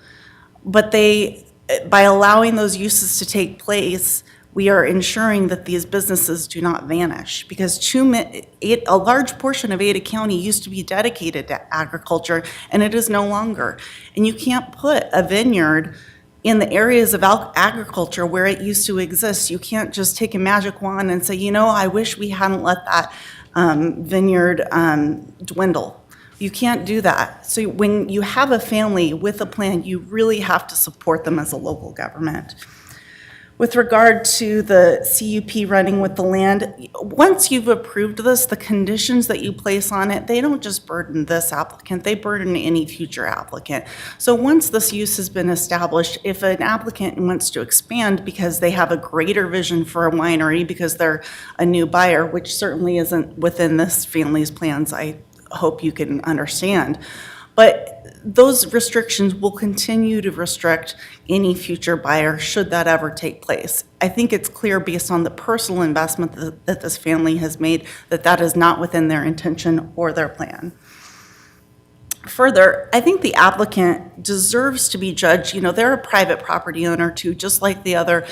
but by allowing those uses to take place, we are ensuring that these businesses do not vanish, because a large portion of Ada County used to be dedicated to agriculture, and it is no longer. And you can't put a vineyard in the areas of agriculture where it used to exist. You can't just take a magic wand and say, I wish we hadn't let that vineyard dwindle. You can't do that. So when you have a family with a plan, you really have to support them as a local government. With regard to the CUP running with the land, once you've approved this, the conditions that you place on it, they don't just burden this applicant, they burden any future applicant. So once this use has been established, if an applicant wants to expand because they have a greater vision for a winery because they're a new buyer, which certainly isn't within this family's plans, I hope you can understand. But those restrictions will continue to restrict any future buyer should that ever take place. I think it's clear based on the personal investment that this family has made that that is not within their intention or their plan. Further, I think the applicant deserves to be judged. They're a private property owner too, just like the other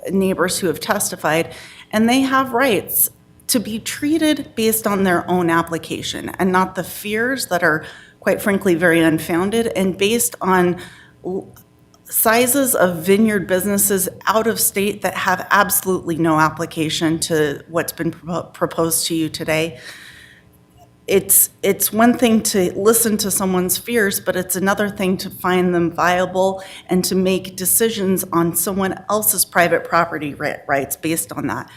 neighbors who have testified, and they have rights to be treated based on their own application and not the fears that are, quite frankly, very unfounded and based on sizes of vineyard businesses out of state that have absolutely no application to what's been proposed to you today. It's one thing to listen to someone's fears, but it's another thing to find them viable and to make decisions on someone else's private property rights based on that.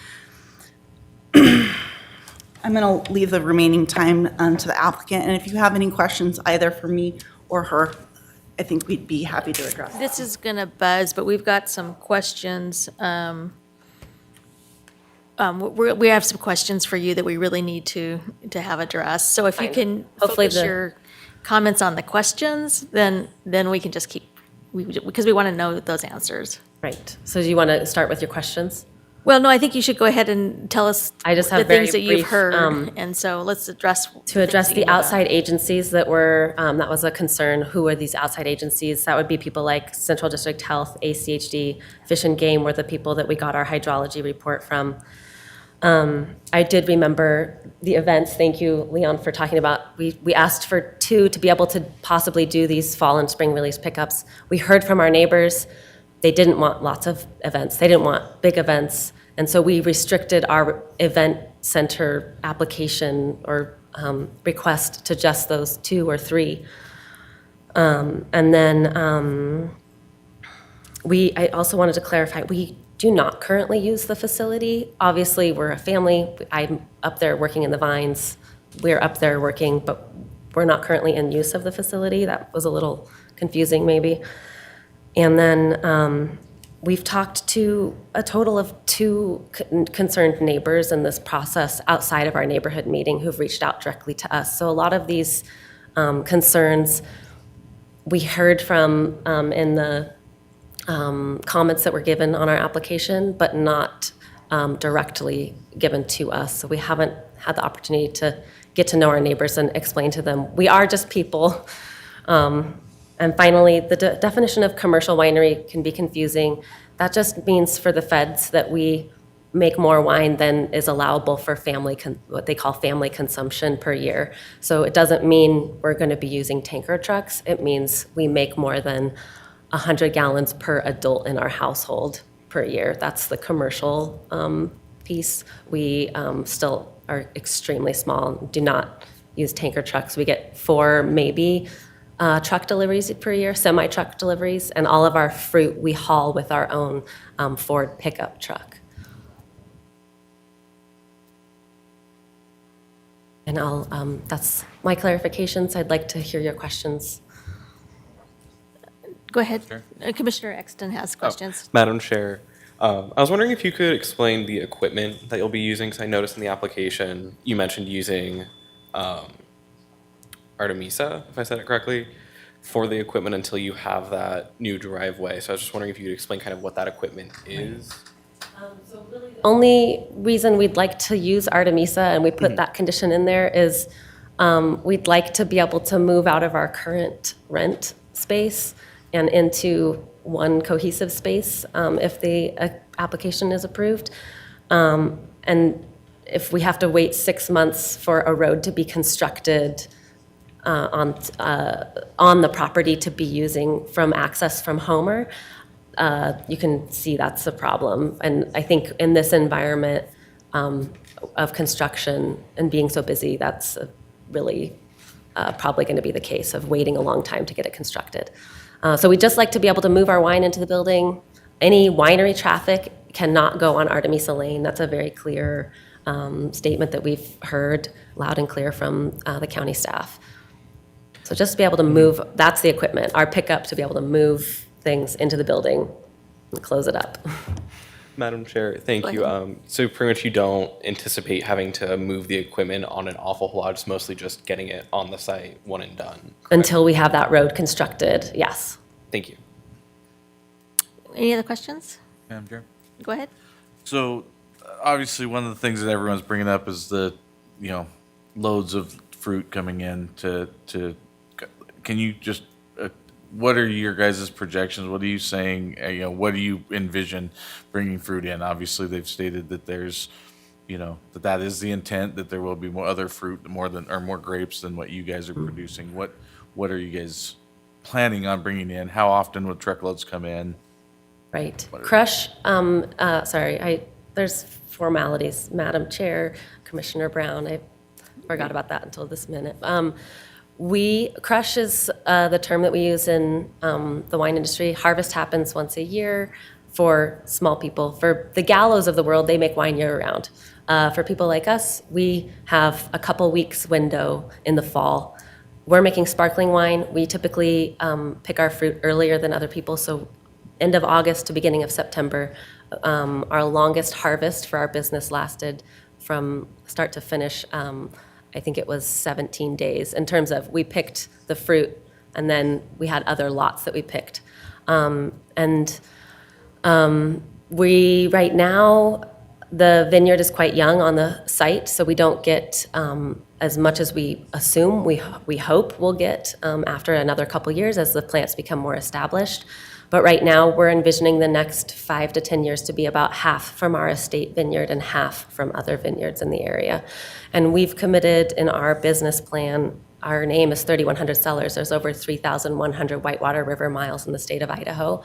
I'm going to leave the remaining time to the applicant, and if you have any questions either for me or her, I think we'd be happy to address them. This is going to buzz, but we've got some questions. we have some questions for you that we really need to have addressed. So if you Fine. can Hopefully focus your comments on the questions, then we can just keep, because we want to know those answers. Right. So do you want to start with your questions? Well, no, I think you should go ahead and tell us I just the have things very that you've brief, heard. And so let's address. To address things that the you know outside agencies that were, that was a concern. Who are these outside agencies? That would be people like Central District Health, ACHD, Fish and Game were the people that we got our hydrology report from. I did remember the events. Thank you, Leon, for talking about. We asked for 2 to be able to possibly do these fall and spring release pickups. We heard from our neighbors. They didn't want lots of events. They didn't want big events. And so we restricted our event center application or request to just those 2 or 3. And then I also wanted to clarify, we do not currently use the facility. Obviously, we're a family. I'm up there working in the vines. We're up there working, but we're not currently in use of the facility. That was a little confusing, maybe. And then we've talked to a total of 2 concerned neighbors in this process outside of our neighborhood meeting who've reached out directly to us. So a lot of these concerns we heard from in the comments that were given on our application, but not directly given to us. So we haven't had the opportunity to get to know our neighbors and explain to them, we are just people. And finally, the definition of commercial winery can be confusing. That just means for the feds that we make more wine than is allowable for what they call family consumption per year. So it doesn't mean we're going to be using tanker trucks. It means we make more than 100 gallons per adult in our household per year. That's the commercial piece. We still are extremely small, do not use tanker trucks. We get 4 maybe truck deliveries per year, semi-truck deliveries, and all of our fruit we haul with our own Ford pickup truck. And that's my clarifications. I'd like to hear your questions. Go ahead. Commissioner Exton has questions. Madam Chair, I was wondering if you could explain the equipment that you'll be using, because I noticed in the application you mentioned using Artemisa, if I said it correctly, for the equipment until you have that new driveway. So I was just wondering if you could explain kind of what that equipment is. The only reason we'd like to use Artemisa, and we put that condition in there, is we'd like to be able to move out of our current rent space and into one cohesive space if the application is approved. And if we have to wait 6 months for a road to be constructed on the property to be using from access from Homer, you can see that's a problem. And I think in this environment of construction and being so busy, that's really probably going to be the case of waiting a long time to get it constructed. So we'd just like to be able to move our wine into the building. Any winery traffic cannot go on Artemisa Lane. That's a very clear statement that we've heard loud and clear from the county staff. So just to be able to move, that's the equipment, our pickup to be able to move things into the building and close it up. Madam Chair, thank you. So pretty much you don't anticipate having to move the equipment on an awful lot, it's mostly just getting it on the site, one and done. Until we have that road constructed, yes. Thank you. Any other questions? Madam Chair? Go ahead. So obviously, one of the things that everyone's bringing up is the, loads of fruit coming in can you just, what are your guys' projections? What are you saying, what do you envision bringing fruit in? Obviously, they've stated that there's, that is the intent, that there will be more other fruit, more grapes than what you guys are producing. What are you guys planning on bringing in? How often would truckloads come in? Right. Crush, there's formalities. Madam Chair, Commissioner Brown, I forgot about that until this minute. Crush is the term that we use in the wine industry. Harvest happens once a year for small people. For the Gallos of the world, they make wine year-round. For people like us, we have a couple weeks window in the fall. We're making sparkling wine. We typically pick our fruit earlier than other people, so end of August to beginning of September. Our longest harvest for our business lasted from start to finish, I think it was 17 days, in terms of we picked the fruit, and then we had other lots that we picked. We, right now, the vineyard is quite young on the site, so we don't get as much as we assume, we hope we'll get after another couple years as the plants become more established. But right now, we're envisioning the next 5 to 10 years to be about half from our estate vineyard and half from other vineyards in the area. And we've committed in our business plan, our name is 3,100 Cellars. There's over 3,100 Whitewater River miles in the state of Idaho.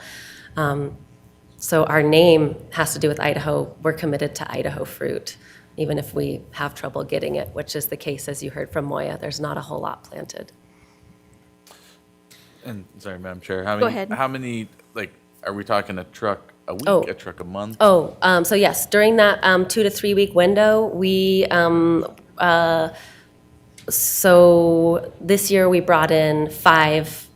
So our name has to do with Idaho. We're committed to Idaho fruit, even if we have trouble getting it, which is the case, as you heard from Moya. There's not a whole lot planted. And, sorry, Madam Chair, Go ahead. how many, like, are we talking a truck a week, Oh. a truck a month? So yes, during that 2 to 3 week window, so this year we brought in 5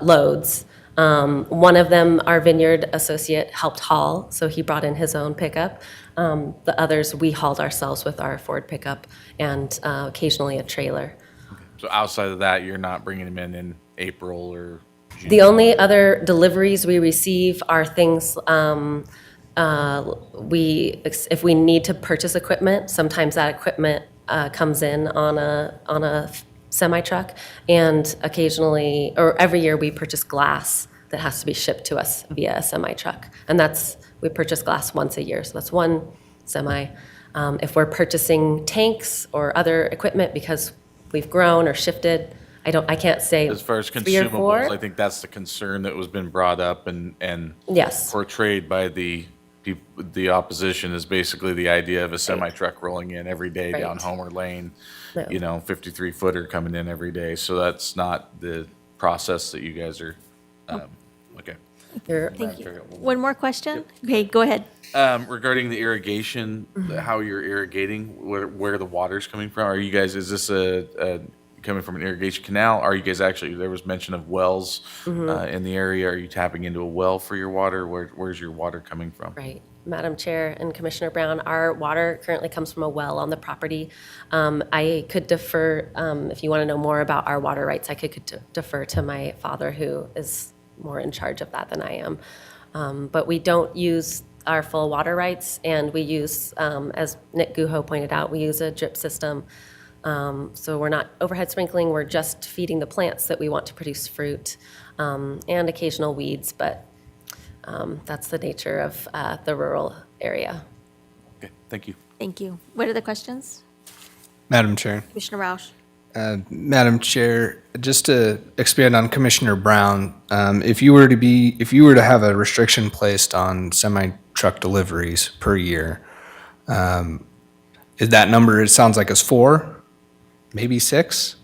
loads. One of them, our vineyard associate helped haul, so he brought in his own pickup. The others, we hauled ourselves with our Ford pickup and occasionally a trailer. So outside of that, you're not bringing them in April or June? The only other deliveries we receive are things, if we need to purchase equipment, sometimes that equipment comes in on a semi-truck, and occasionally, or every year, we purchase glass that has to be shipped to us via a semi-truck. And we purchase glass once a year, so that's one semi. If we're purchasing tanks or other equipment because we've grown or shifted, I can't say As far as 3 or 4. consumables, I think that's the concern that was been brought up and Yes. portrayed by the opposition is basically the idea of a semi-truck rolling in every day down Right. Homer Lane, No. 53-footer coming in every day. So that's not the process that you guys are, okay. Thank you. One more question? Okay, go ahead. Regarding the irrigation, how you're irrigating, where the water's coming from, is this coming from an irrigation canal? Are you guys actually, there was mention of wells in the area. Are you tapping into a well for your water? Where's your water coming from? Right. Madam Chair and Commissioner Brown, our water currently comes from a well on the property. I could defer, if you want to know more about our water rights, I could defer to my father, who is more in charge of that than I am. But we don't use our full water rights, and we use, as Nick Guho pointed out, we use a drip system. So we're not overhead sprinkling, we're just feeding the plants that we want to produce fruit, and occasional weeds, but that's the nature of the rural area. Okay, thank you. Thank you. What are the questions? Madam Chair. Commissioner Roush? Madam Chair, just to expand on Commissioner Brown, if you were to have a restriction placed on semi-truck deliveries per year, is that number, it sounds like it's 4, maybe 6?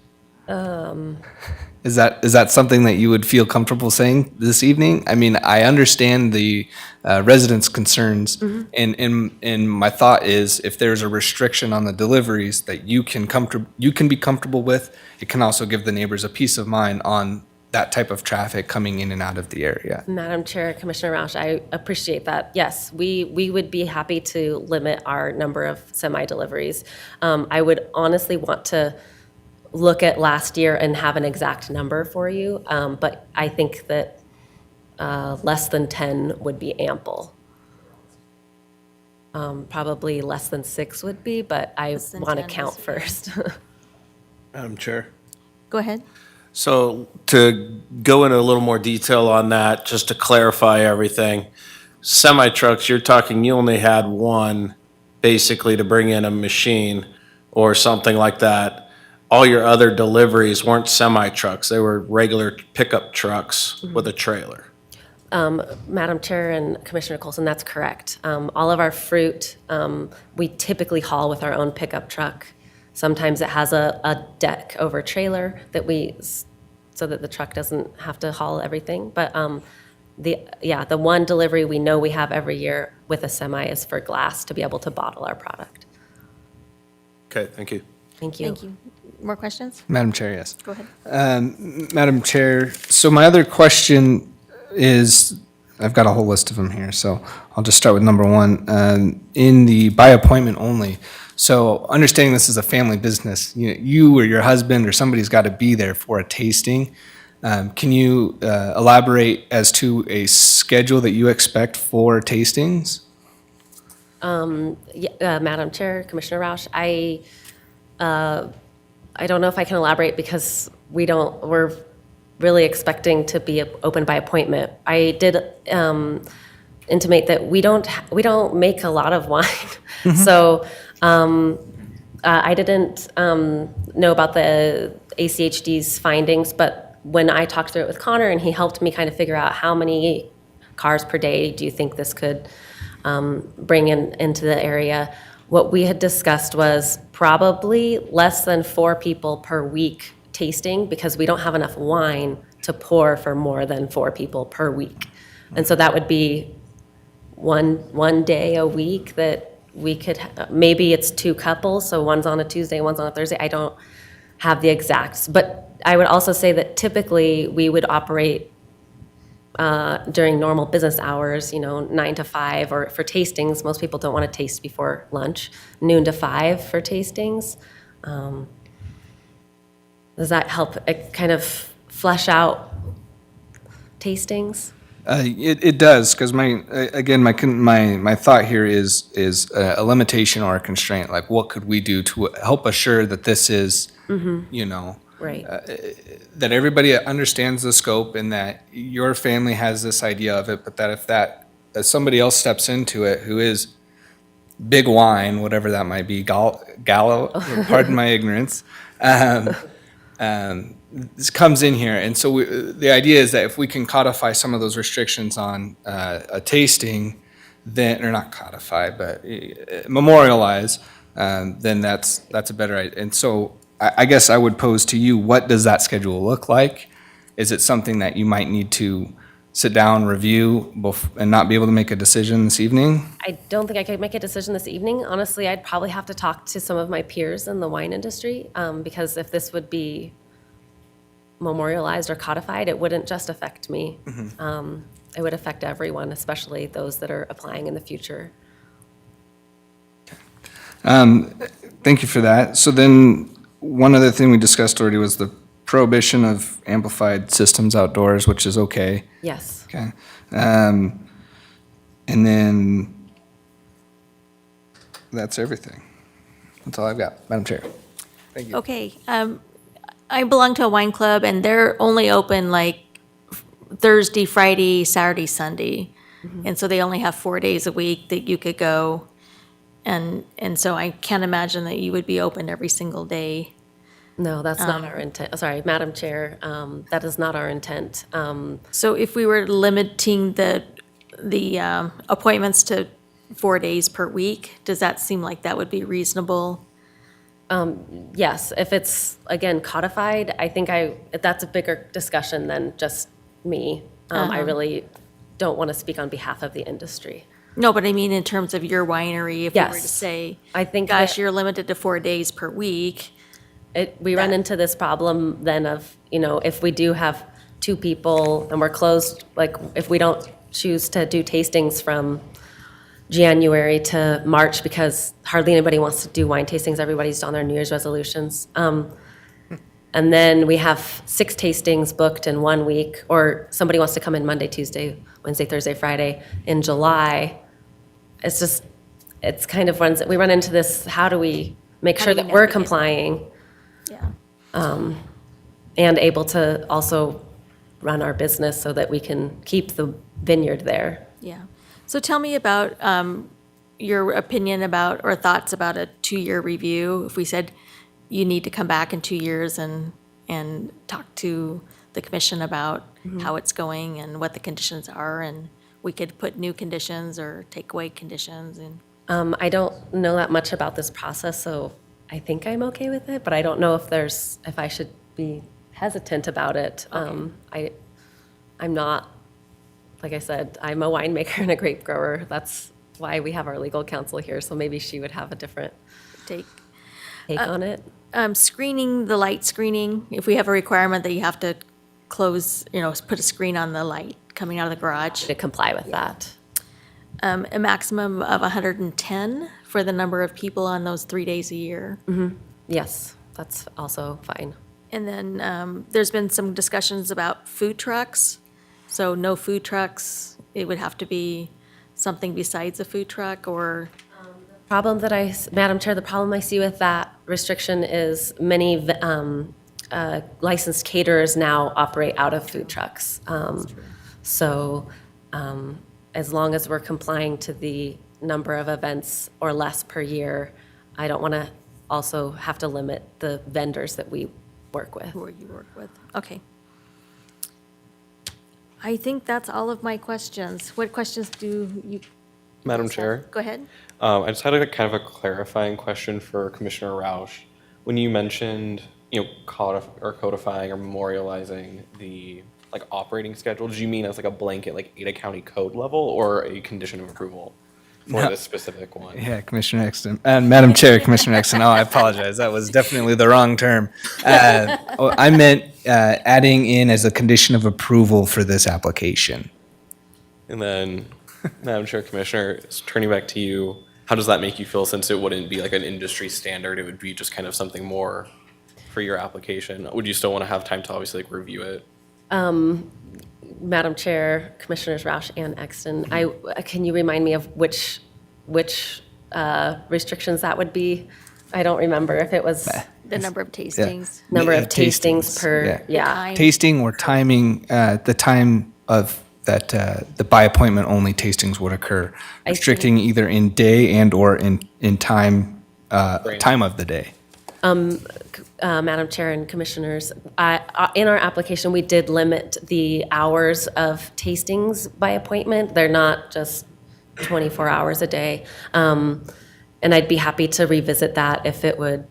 Is that something that you would feel comfortable saying this evening? I mean, I understand the residents' concerns, and my thought is, if there's a restriction on the deliveries that you can be comfortable with, it can also give the neighbors a peace of mind on that type of traffic coming in and out of the area. Madam Chair, Commissioner Roush, I appreciate that. Yes, we would be happy to limit our number of semi-deliveries. I would honestly want to look at last year and have an exact number for you, but I think that less than 10 would be ample. Probably less than 6 would be, but I Less than want to 10 count is- first. Madam Chair. Go ahead. So to go into a little more detail on that, just to clarify everything, semi-trucks, you're talking you only had one basically to bring in a machine or something like that. All your other deliveries weren't semi-trucks, they were regular pickup trucks with a trailer. Madam Chair and Commissioner Colson, that's correct. All of our fruit, we typically haul with our own pickup truck. Sometimes it has a deck over trailer so that the truck doesn't have to haul everything. But the one delivery we know we have every year with a semi is for glass to be able to bottle our product. Okay, thank you. Thank you. Thank you. More questions? Madam Chair, yes. Go ahead. Madam Chair, so my other question is, I've got a whole list of them here, so I'll just start with number one. In the by appointment only, so understanding this is a family business, you or your husband or somebody's got to be there for a tasting. Can you elaborate as to a schedule that you expect for tastings? Madam Chair, Commissioner Roush, I don't know if I can elaborate because we're really expecting to be open by appointment. I did intimate that we don't make a lot of wine. So I didn't know about the ACHD's findings, but when I talked through it with Connor and he helped me kind of figure out how many cars per day do you think this could bring into the area, what we had discussed was probably less than 4 people per week tasting because we don't have enough wine to pour for more than 4 people per week. And so that would be one day a week that we could, maybe it's 2 couples, so one's on a Tuesday, one's on a Thursday. I don't have the exacts. But I would also say that typically we would operate during normal business hours, 9 to 5, or for tastings, most people don't want to taste before lunch, noon to 5 for tastings. Does that help kind of flesh out tastings? It does, because my thought here is a limitation or a constraint. Like, what could we do to help assure that this is, Right. that everybody understands the scope and that your family has this idea of it, but that if somebody else steps into it who is big wine, whatever that might be, gallo, pardon my ignorance, this comes in here. And so the idea is that if we can codify some of those restrictions on a tasting, then, or not codify, but memorialize, then that's a better idea. And so I guess I would pose to you, what does that schedule look like? Is it something that you might need to sit down, review, and not be able to make a decision this evening? I don't think I could make a decision this evening. Honestly, I'd probably have to talk to some of my peers in the wine industry, because if this would be memorialized or codified, it wouldn't just affect me. It would affect everyone, especially those that are applying in the future. Thank you for that. So then, one other thing we discussed already was the prohibition of amplified systems outdoors, which is okay. Yes. Okay. And then that's everything. That's all I've got, Madam Chair. Thank you. Okay. I belong to a wine club, and they're only open like Thursday, Friday, Saturday, Sunday. And so they only have 4 days a week that you could go. And so I can't imagine that you would be open every single day. No, that's not our intent. Sorry, Madam Chair, that is not our intent. So if we were limiting the appointments to 4 days per week, does that seem like that would be reasonable? Yes, if it's, again, codified, I think that's a bigger discussion than just me. I really don't want to speak on behalf of the industry. No, but I mean in terms of your winery, if we were to Yes. say, I think gosh, that- you're limited to 4 days per week. We run into this problem then of, if we do have 2 people and we're closed, like if we don't choose to do tastings from January to March because hardly anybody wants to do wine tastings, everybody's on their New Year's resolutions. And then we have 6 tastings booked in 1 week, or somebody wants to come in Monday, Tuesday, Wednesday, Thursday, Friday in July. It's kind of we run into this, how do we make How sure do you that we're navigate that? complying? Yeah. And able to also run our business so that we can keep the vineyard there. Yeah. So tell me about your opinion about, or thoughts about a 2-year review. If we said you need to come back in 2 years and talk to the commission about how it's going and what the conditions are, and we could put new conditions or take away conditions. And I don't know that much about this process, so I think I'm okay with it, but I don't know if I should be hesitant about it. I'm not, like I said, I'm a winemaker and a grape grower. That's why we have our legal counsel here, so maybe she would have a different take on it. Screening, the light screening, if we have a requirement that you have to close, put a screen on the light coming out of the garage. To comply with that. A maximum of 110 for the number of people on those 3 days a year. Yes, that's also fine. And then there's been some discussions about food trucks. So no food trucks, it would have to be something besides a food truck or, Madam Chair, the problem I see with that restriction is many licensed caterers now operate out of food trucks. So as long as we're complying to the number of events or less per year, I don't want to also have to limit the vendors that we work with. who you work with. Okay. I think that's all of my questions. What questions do you? Madam have? Chair? Go ahead. I just had a kind of a clarifying question for Commissioner Roush. When you mentioned, codifying or memorializing the operating schedule, did you mean as a blanket Ada County code level or a condition of approval for this specific one? Yeah, Commissioner Exton. And Madam Chair, Commissioner Exton, oh, I apologize. That was definitely the wrong term. I meant adding in as a condition of approval for this application. And then, Madam Chair, Commissioner, turning back to you, how does that make you feel since it wouldn't be an industry standard? It would be just kind of something more for your application. Would you still want to have time to obviously review it? Madam Chair, Commissioners Roush and Exton, can you remind me of which restrictions that would be? I don't remember if it was The number of tastings. number of tastings per, yeah. Time. Tasting or timing, the time of that, the by appointment only tastings would occur, I see. restricting either in day and or in time, time of the day. Madam Chair and Commissioners, in our application, we did limit the hours of tastings by appointment. They're not just 24 hours a day. And I'd be happy to revisit that if it would,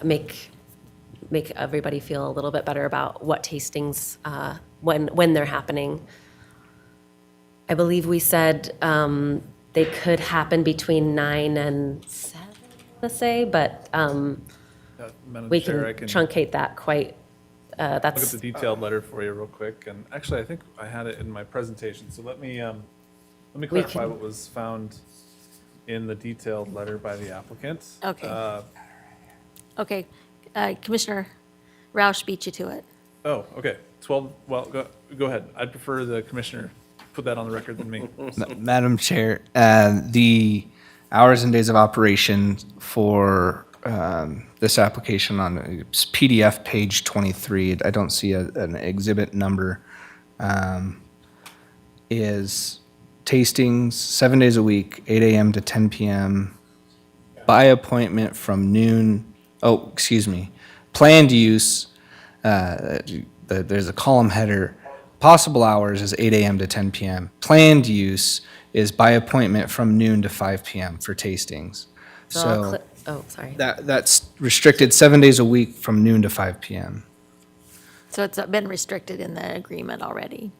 make everybody feel a little bit better about what tastings, when they're happening. I believe we said they could happen between 9 and 7. Let's say, but Madam we Chair, I can can truncate that quite, look at that's, the detailed letter for you real quick. And actually, I think I had it in my presentation. So let me clarify what was found in the detailed letter by the applicant. Okay. Okay. Commissioner Roush beat you to it. Oh, okay. 12, well, go ahead. I'd prefer the commissioner put that on the record than me. Madam Chair, the hours and days of operation for this application on PDF page 23, I don't see an exhibit number, is tastings 7 days a week, 8 a.m. to 10 p.m., by appointment from noon, planned use, there's a column header, possible hours is 8 a.m. to 10 p.m. Planned use is by appointment from noon to 5 p.m. for tastings. So sorry. that's restricted 7 days a week from noon to 5 p.m. So it's been restricted in the agreement already.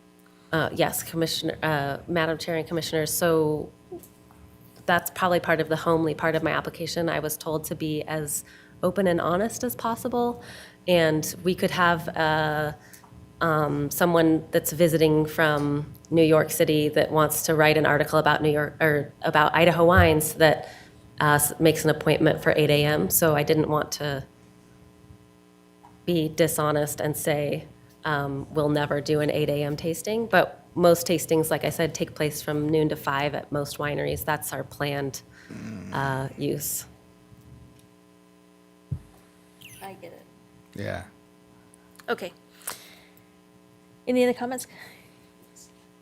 Yes, Commissioner, Madam Chair and Commissioners, so that's probably part of the homely part of my application. I was told to be as open and honest as possible, and we could have someone that's visiting from New York City that wants to write an article about New York, or about Idaho wines that makes an appointment for 8 a.m. So I didn't want to be dishonest and say we'll never do an 8 a.m. tasting, but most tastings, like I said, take place from noon to 5 at most wineries. That's our planned use. I get it. Yeah. Okay. Any other comments?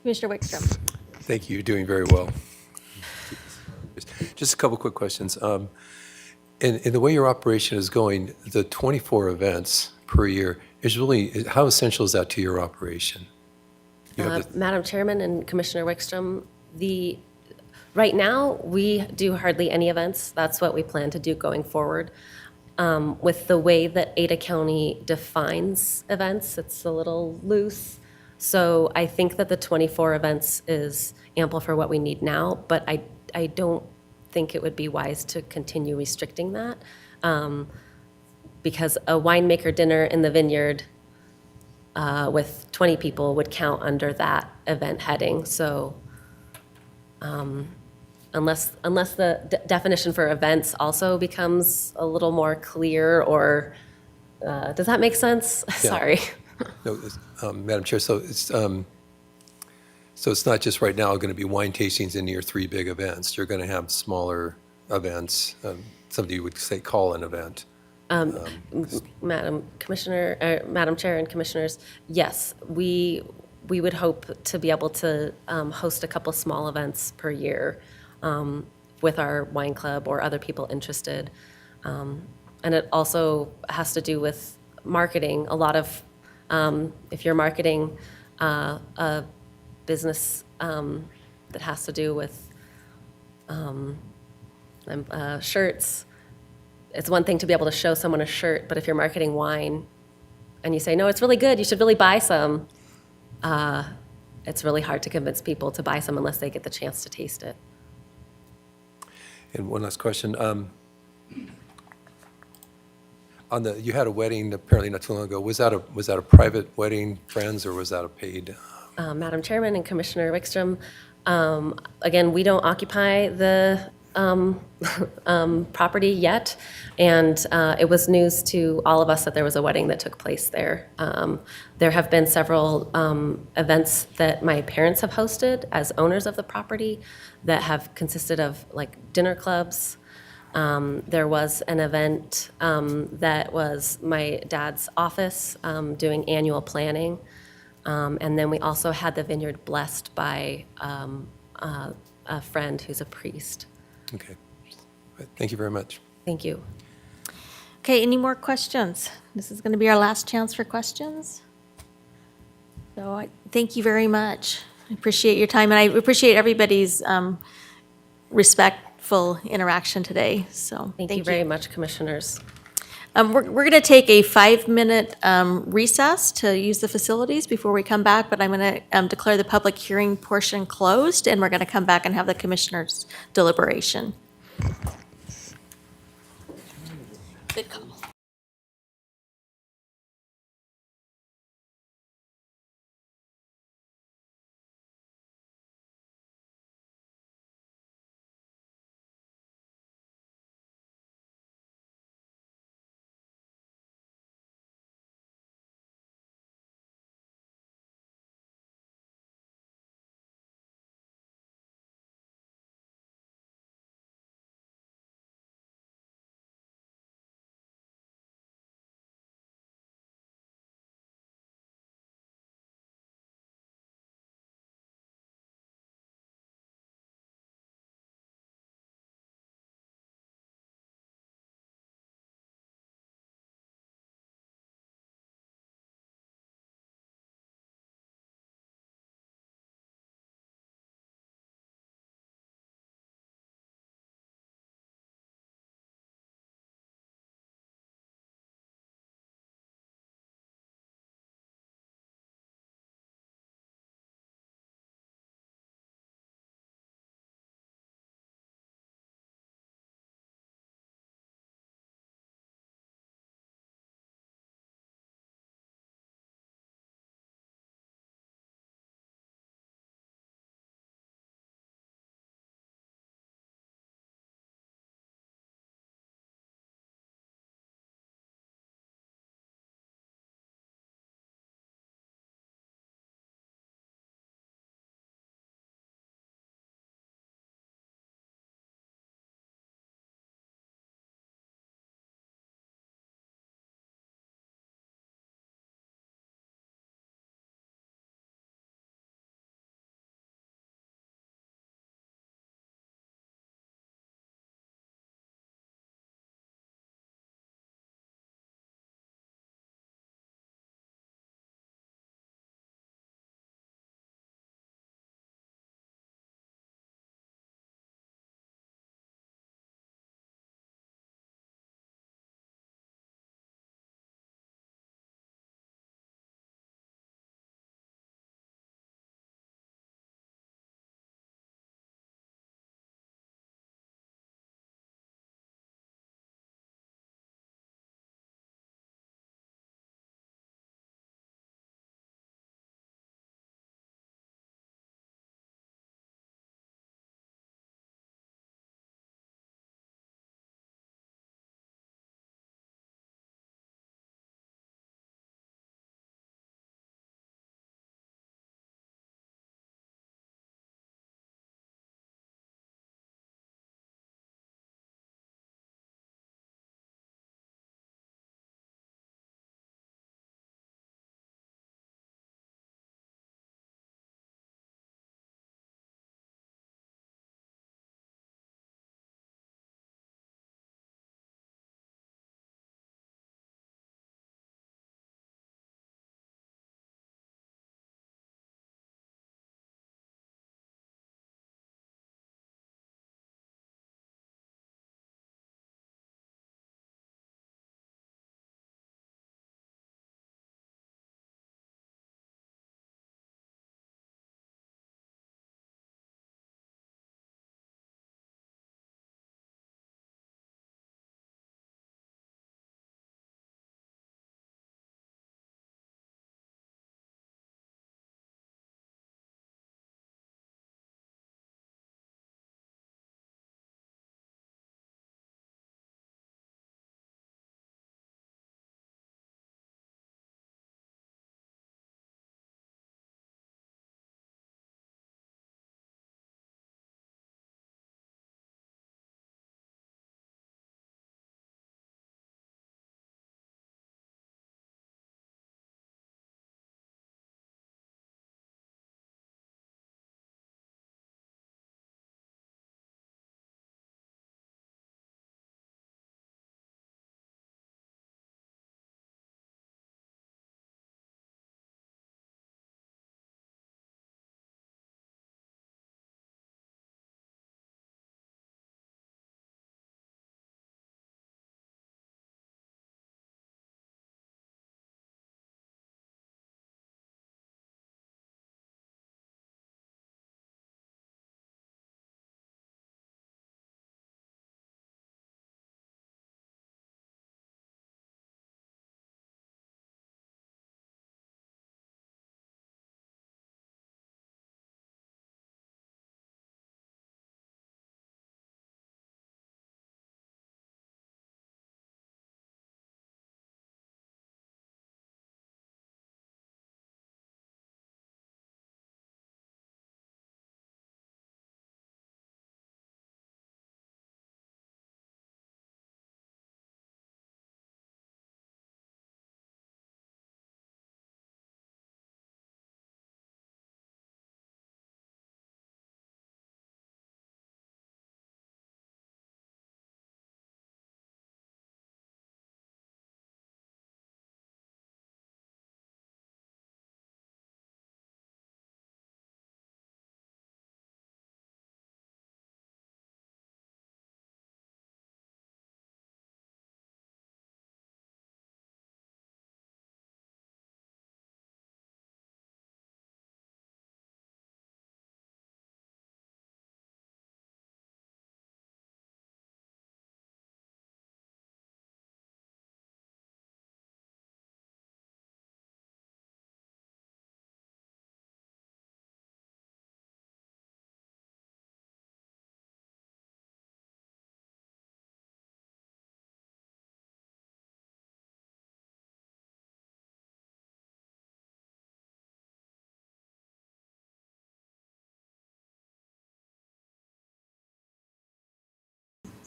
Commissioner Wickstrom. Thank you. You're doing very well. Just a couple quick questions. In the way your operation is going, the 24 events per year is really, how essential is that to your operation? Madam Chairman and Commissioner Wickstrom, right now, we do hardly any events. That's what we plan to do going forward. With the way that Ada County defines events, it's a little loose. So I think that the 24 events is ample for what we need now, but I don't think it would be wise to continue restricting that, because a winemaker dinner in the vineyard with 20 people would count under that event heading. So unless the definition for events also becomes a little more clear, or, does that make sense? Sorry. No, Madam Chair, so it's not just right now going to be wine tastings in your three big events. You're going to have smaller events, something you would say call an event. Madam Chair and Commissioners, yes, we would hope to be able to host a couple small events per year with our wine club or other people interested. And it also has to do with marketing. A lot of, if you're marketing a business that has to do with shirts, it's one thing to be able to show someone a shirt, but if you're marketing wine and you say, no, it's really good, you should really buy some, it's really hard to convince people to buy some unless they get the chance to taste it. And one last question. You had a wedding apparently not too long ago. Was that a private wedding, friends, or was that a paid? Madam Chairman and Commissioner Wickstrom, again, we don't occupy the property yet, and it was news to all of us that there was a wedding that took place there. There have been several events that my parents have hosted as owners of the property that have consisted of like dinner clubs. There was an event that was my dad's office doing annual planning. And then we also had the vineyard blessed by a friend who's a priest. Okay. Thank you very much. Thank you. Okay, any more questions? This is going to be our last chance for questions. So I thank you very much. I appreciate your time, and I appreciate everybody's respectful interaction today. So Thank you very much, Commissioners. We're going to take a 5-minute recess to use the facilities before we come back, but I'm going to declare the public hearing portion closed, and we're going to come back and have the Commissioners' deliberation. Good call.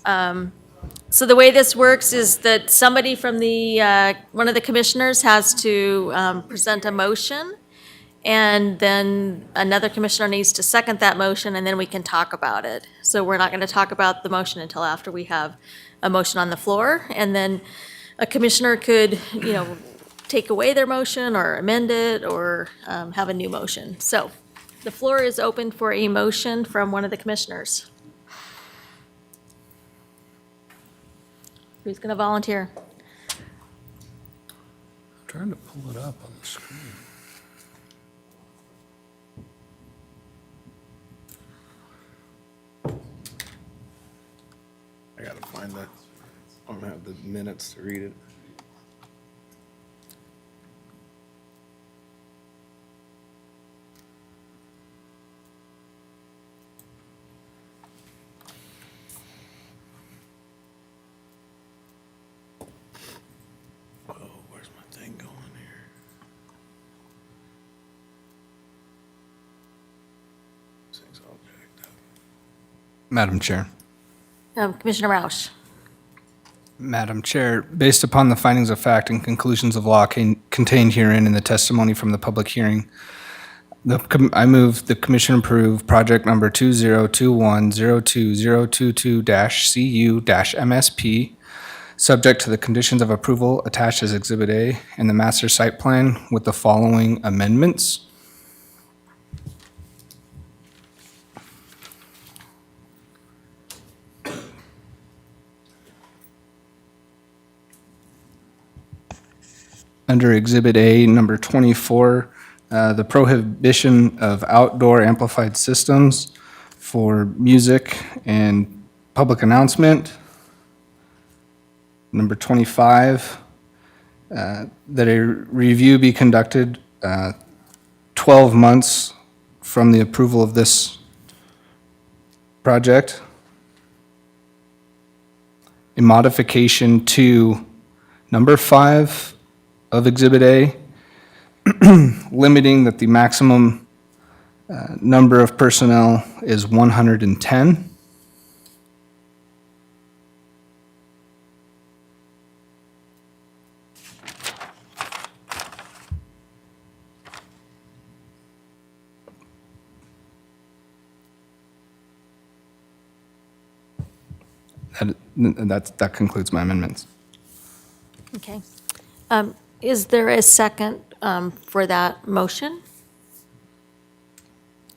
So the way this works is that somebody from one of the commissioners has to present a motion, and then another commissioner needs to second that motion, and then we can talk about it. So we're not going to talk about the motion until after we have a motion on the floor, and then a commissioner could, take away their motion or amend it or have a new motion. So the floor is open for a motion from one of the commissioners. Who's going to volunteer? I'm trying to pull it up on the screen. I gotta find that. I don't have the minutes to read it. Oh, where's my thing going here? This thing's all jacked up. Madam Chair. Commissioner Roush. Madam Chair, based upon the findings of fact and conclusions of law contained herein in the testimony from the public hearing, I move the commission approve project number 2021-02022-CU-MSP, subject to the conditions of approval attached as Exhibit A in the master site plan with the following amendments. Under Exhibit A, number 24, the prohibition of outdoor amplified systems for music and public announcement. Number 25, that a review be conducted 12 months from the approval of this project. A modification to number 5 of Exhibit A, limiting that the maximum number of personnel is 110. That concludes my amendments. Okay. Is there a second for that motion?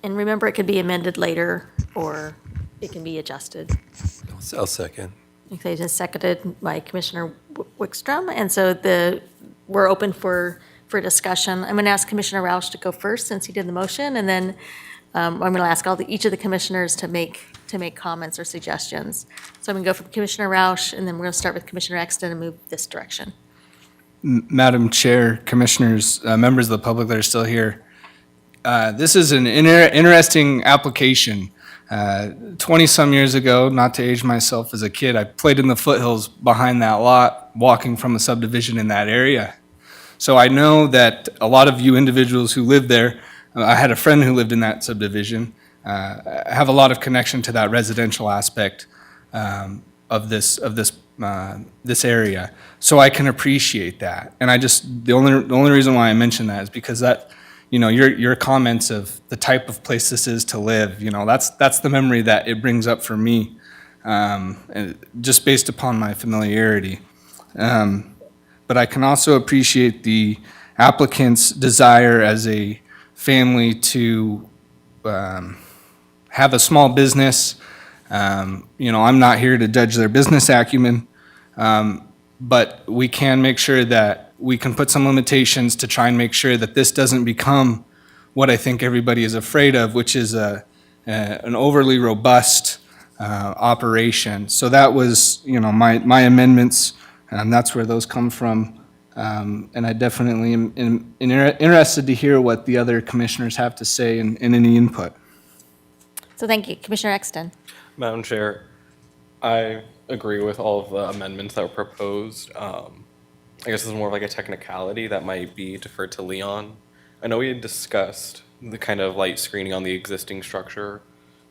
And remember, it could be amended later, or it can be adjusted. I'll second. Okay, just seconded by Commissioner Wickstrom, and so we're open for discussion. I'm going to ask Commissioner Roush to go first, since he did the motion, and then I'm going to ask each of the commissioners to make comments or suggestions. So I'm going to go from Commissioner Roush, and then we're going to start with Commissioner Exton and move this direction. Madam Chair, Commissioners, members of the public that are still here, this is an interesting application. 20-some years ago, not to age myself as a kid, I played in the foothills behind that lot, walking from a subdivision in that area. So I know that a lot of you individuals who live there, I had a friend who lived in that subdivision, have a lot of connection to that residential aspect of this area. So I can appreciate that. And the only reason why I mention that is because that, your comments of the type of place this is to live, that's the memory that it brings up for me, just based upon my familiarity. But I can also appreciate the applicant's desire as a family to have a small business. I'm not here to judge their business acumen, but we can make sure that we can put some limitations to try and make sure that this doesn't become what I think everybody is afraid of, which is an overly robust operation. So that was, my amendments, and that's where those come from. And I definitely am interested to hear what the other commissioners have to say and any input. So thank you. Commissioner Exton. Madam Chair, I agree with all of the amendments that were proposed. I guess this is more of like a technicality that might be deferred to Leon. I know we had discussed the kind of light screening on the existing structure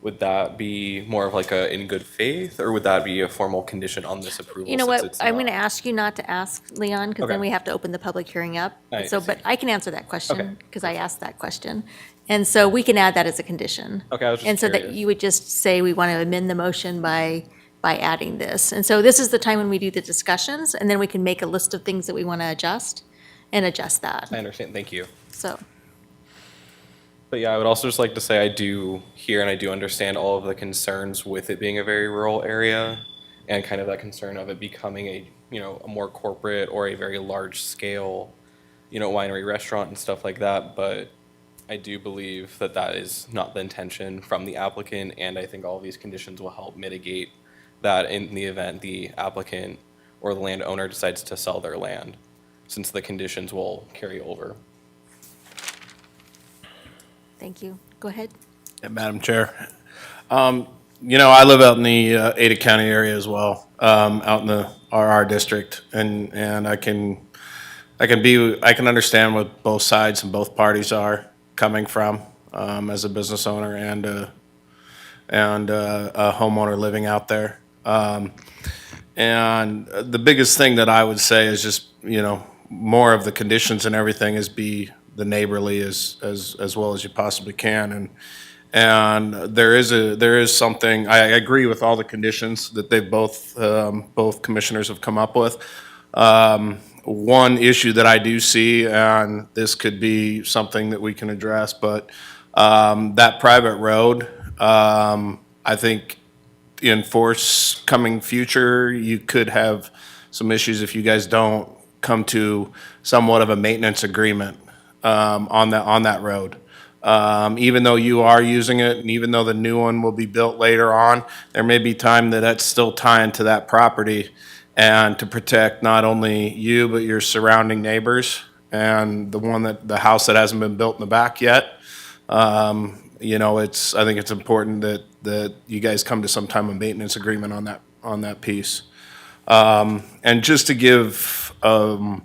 would that be more of like a in good faith, or would that be a formal condition on this approval? You know since what, it's I'm not- going to ask you not to ask, Leon, because then Okay. we have to open the public hearing up. I So, see. but I can answer that Okay. question, because I asked that question. And so we can add that as a condition. Okay, I was just And so that curious. you would just say we want to amend the motion by adding this. And so this is the time when we do the discussions, and then we can make a list of things that we want to adjust, and adjust that, I understand, thank you. so. But yeah, I would also just like to say I do hear and I do understand all of the concerns with it being a very rural area, and kind of that concern of it becoming a, you know, a more corporate or a very large scale, you know, winery restaurant and stuff like that. But I do believe that that is not the intention from the applicant, and I think all of these conditions will help mitigate that in the event the applicant or the landowner decides to sell their land, since the conditions will carry over. Thank you. Go ahead. Yeah, Madam Chair. You know, I live out in the Ada County area as well, out in the RR district, and I can understand what both sides and both parties are coming from, as a business owner and a homeowner living out there. And the biggest thing that I would say is just, you know, more of the conditions and everything is be the neighborly as well as you possibly can. And there is something, I agree with all the conditions that they both commissioners have come up with. One issue that I do see, and this could be something that we can address, but that private road, I think in forthcoming future, you could have some issues if you guys don't come to somewhat of a maintenance agreement on that road. Even though you are using it, and even though the new one will be built later on, there may be time that that's still tying to that property, and to protect not only you, but your surrounding neighbors, and the house that hasn't been built in the back yet. You know, I think it's important that you guys come to some type of maintenance agreement on that piece. And just to give the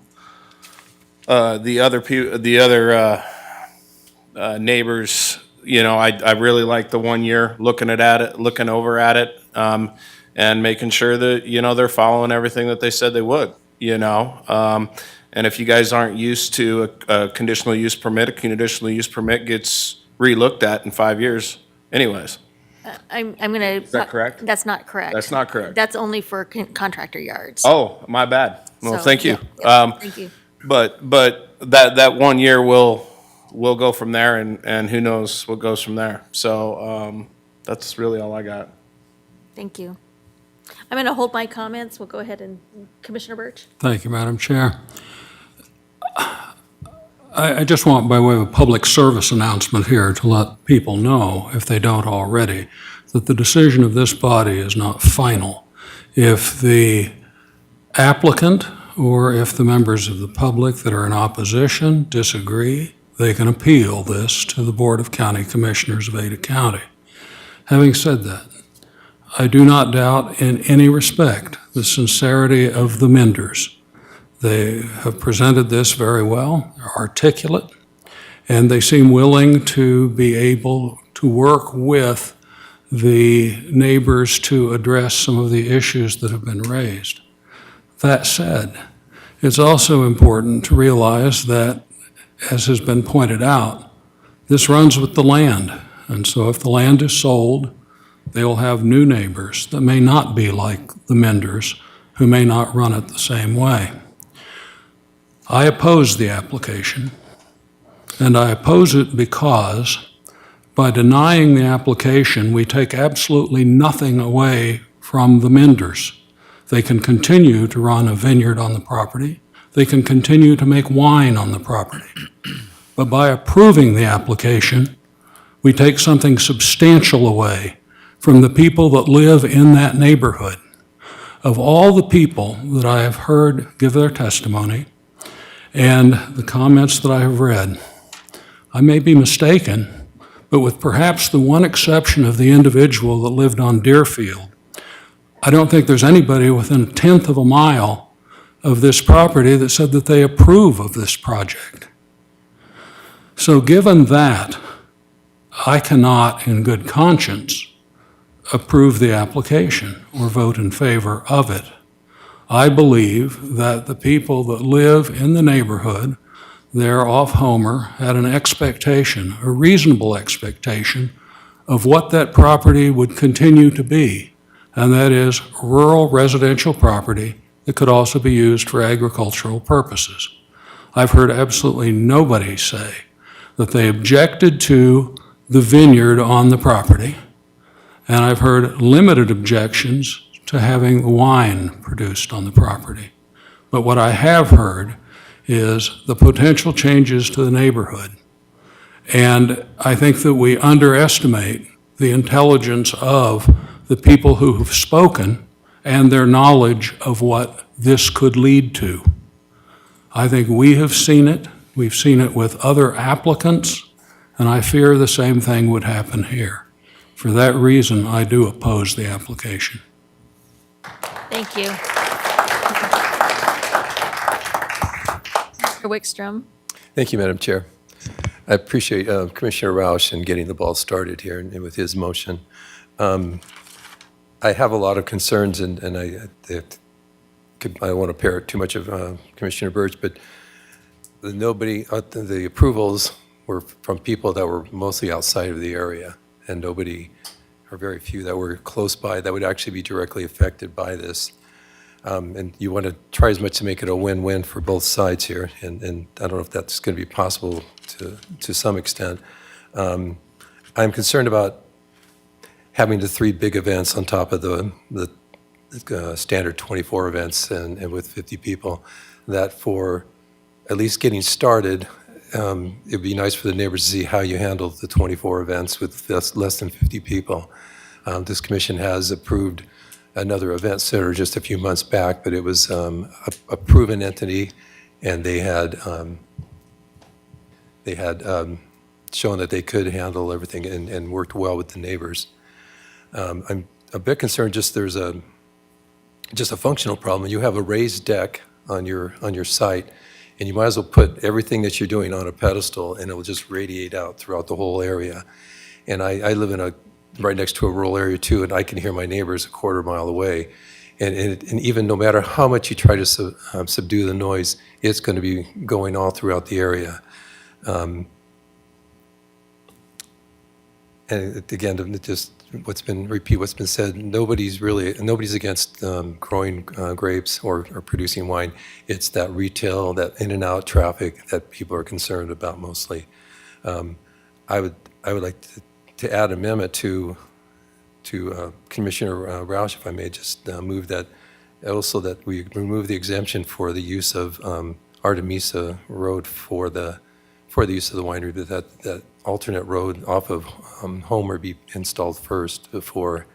other neighbors, you know, I really like the 1 year looking over at it, and making sure that, you know, they're following everything that they said they would, you know. And if you guys aren't used to a conditional use permit, a conditional use permit gets re-looked at in 5 years anyways. I'm going to. Is that correct? That's not correct. That's not correct. That's only for contractor yards. Oh, my bad. Well, So, thank you. yeah, thank you. But that 1 year will go from there, and who knows what goes from there. So that's really all I got. Thank you. I'm going to hold my comments. We'll go ahead and, Commissioner Birch. Thank you, Madam Chair. I just want, by way of a public service announcement here, to let people know, if they don't already, that the decision of this body is not final. If the applicant or if the members of the public that are in opposition disagree, they can appeal this to the Board of County Commissioners of Ada County. Having said that, I do not doubt in any respect the sincerity of the Menders. They have presented this very well, they're articulate, and they seem willing to be able to work with the neighbors to address some of the issues that have been raised. That said, it's also important to realize that, as has been pointed out, this runs with the land. And so if the land is sold, they will have new neighbors that may not be like the Menders, who may not run it the same way. I oppose the application, and I oppose it because by denying the application, we take absolutely nothing away from the Menders. They can continue to run a vineyard on the property. They can continue to make wine on the property. But by approving the application, we take something substantial away from the people that live in that neighborhood. Of all the people that I have heard give their testimony and the comments that I have read, I may be mistaken, but with perhaps the one exception of the individual that lived on Deerfield, I don't think there's anybody within a tenth of a mile of this property that said that they approve of this project. So given that, I cannot, in good conscience, approve the application or vote in favor of it. I believe that the people that live in the neighborhood there off Homer had an expectation, a reasonable expectation, of what that property would continue to be, and that is rural residential property that could also be used for agricultural purposes. I've heard absolutely nobody say that they objected to the vineyard on the property, and I've heard limited objections to having wine produced on the property. But what I have heard is the potential changes to the neighborhood. And I think that we underestimate the intelligence of the people who have spoken and their knowledge of what this could lead to. I think we have seen it. We've seen it with other applicants, and I fear the same thing would happen here. For that reason, I do oppose the application. Thank you. Mr. Wickstrom. Thank you, Madam Chair. I appreciate Commissioner Roush in getting the ball started here and with his motion. I have a lot of concerns, and I don't want to parrot too much of Commissioner Birch, but the approvals were from people that were mostly outside of the area, and nobody, or very few that were close by that would actually be directly affected by this. And you want to try as much to make it a win-win for both sides here, and I don't know if that's going to be possible to some extent. I'm concerned about having the 3 big events on top of the standard 24 events and with 50 people, that for at least getting started, it'd be nice for the neighbors to see how you handle the 24 events with less than 50 people. This commission has approved another event center just a few months back, but it was a proven entity, and they had shown that they could handle everything and worked well with the neighbors. I'm a bit concerned there's just a functional problem. You have a raised deck on your site, and you might as well put everything that you're doing on a pedestal, and it will just radiate out throughout the whole area. And I live right next to a rural area too, and I can hear my neighbors a quarter mile away. And even no matter how much you try to subdue the noise, it's going to be going all throughout the area. And again, just what's been said, nobody's against growing grapes or producing wine. It's that retail, that in and out traffic that people are concerned about mostly. I would like to add an amendment to Commissioner Roush, if I may, just move that also that we remove the exemption for the use of Artemisa Road for the use of the winery, that alternate road off of Homer be installed first before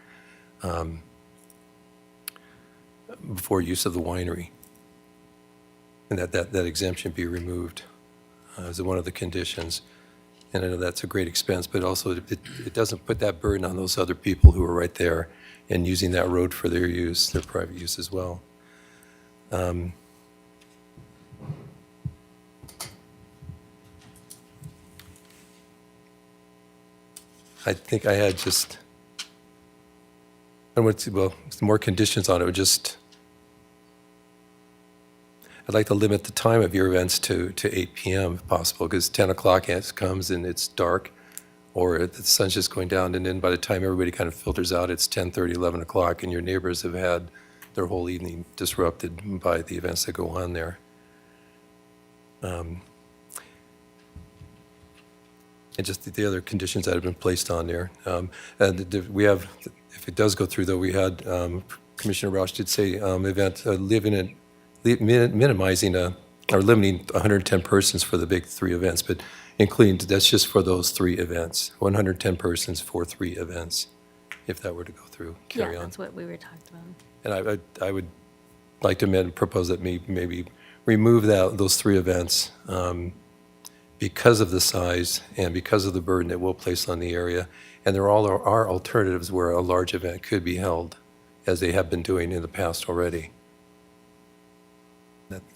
use of the winery, and that exemption be removed as one of the conditions. And I know that's a great expense, but also it doesn't put that burden on those other people who are right there and using that road for their use, their private use as well. I think I had more conditions on it. I'd like to limit the time of your events to 8 p.m. if possible, because 10 o'clock comes and it's dark, or the sun's just going down, and then by the time everybody kind of filters out, it's 10:30, 11 o'clock, and your neighbors have had their whole evening disrupted by the events that go on there. And just the other conditions that have been placed on there. And we have, if it does go through though, we had, Commissioner Roush did say, minimizing or limiting 110 persons for the big 3 events, but including, that's just for those 3 events, 110 persons for 3 events, if that were to go through, carry on. Yeah, that's what we were talking about. And I would like to propose that maybe remove those 3 events because of the size and because of the burden it will place on the area. And there are alternatives where a large event could be held, as they have been doing in the past already.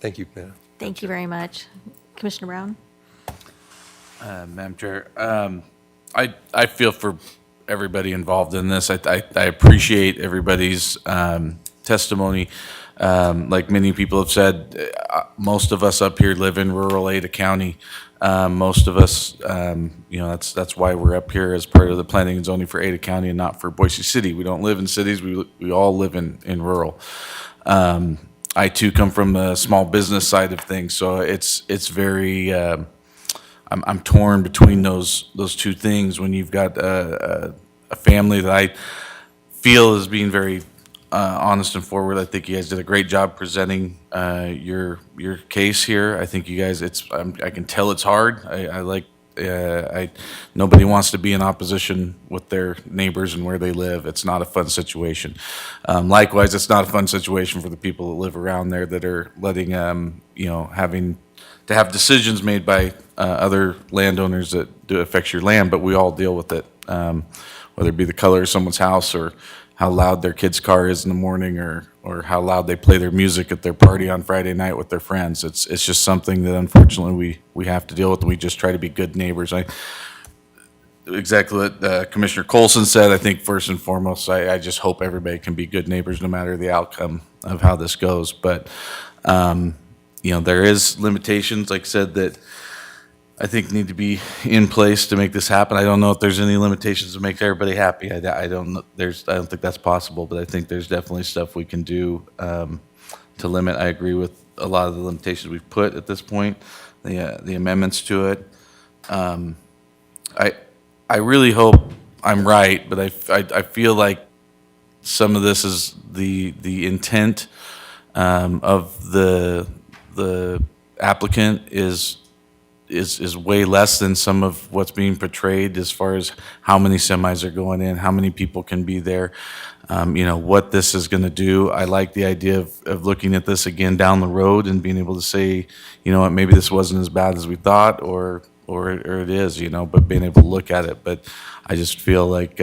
Thank you, Madam. Thank you very much. Commissioner Brown? Madam Chair, I feel for everybody involved in this. I appreciate everybody's testimony. Like many people have said, most of us up here live in rural Ada County. Most of us, that's why we're up here as part of the planning and zoning for Ada County and not for Boise City. We don't live in cities. We all live in rural. I too come from the small business side of things, so it's very. I'm torn between those two things when you've got a family that I feel is being very honest and forward. I think you guys did a great job presenting your case here. I think you guys, I can tell it's hard. Nobody wants to be in opposition with their neighbors and where they live. It's not a fun situation. Likewise, it's not a fun situation for the people that live around there that are letting, having to have decisions made by other landowners that do affect your land, but we all deal with it, whether it be the color of someone's house or how loud their kid's car is in the morning or how loud they play their music at their party on Friday night with their friends. It's just something that unfortunately we have to deal with. We just try to be good neighbors. Exactly what Commissioner Colson said. I think first and foremost, I just hope everybody can be good neighbors no matter the outcome of how this goes. But there is limitations, like I said, that I think need to be in place to make this happen. I don't know if there's any limitations to make everybody happy. I don't know. I don't think that's possible, but I think there's definitely stuff we can do to limit. I agree with a lot of the limitations we've put at this point, the amendments to it. I really hope I'm right, but I feel like some of this is the intent of the applicant is way less than some of what's being portrayed as far as how many semis are going in, how many people can be there, what this is going to do. I like the idea of looking at this again down the road and being able to say, what, maybe this wasn't as bad as we thought, or it is, but being able to look at it. But I just feel like,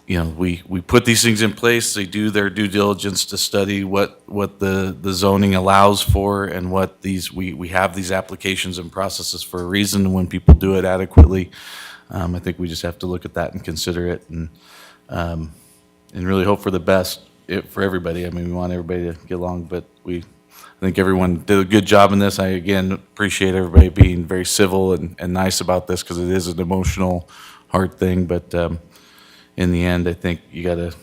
we put these things in place. They do their due diligence to study what the zoning allows for and what we have these applications and processes for a reason. When people do it adequately, I think we just have to look at that and consider it and really hope for the best for everybody. I mean, we want everybody to get along, but I think everyone did a good job in this. I, again, appreciate everybody being very civil and nice about this because it is an emotional, hard thing, but in the end, I think you got to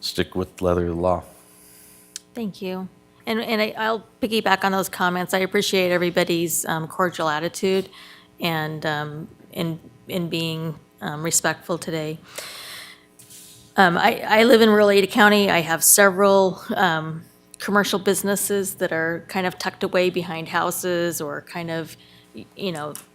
stick with the letter of the law. Thank you. And I'll piggyback on those comments. I appreciate everybody's cordial attitude and in being respectful today. I live in rural Ada County. I have several commercial businesses that are kind of tucked away behind houses or kind of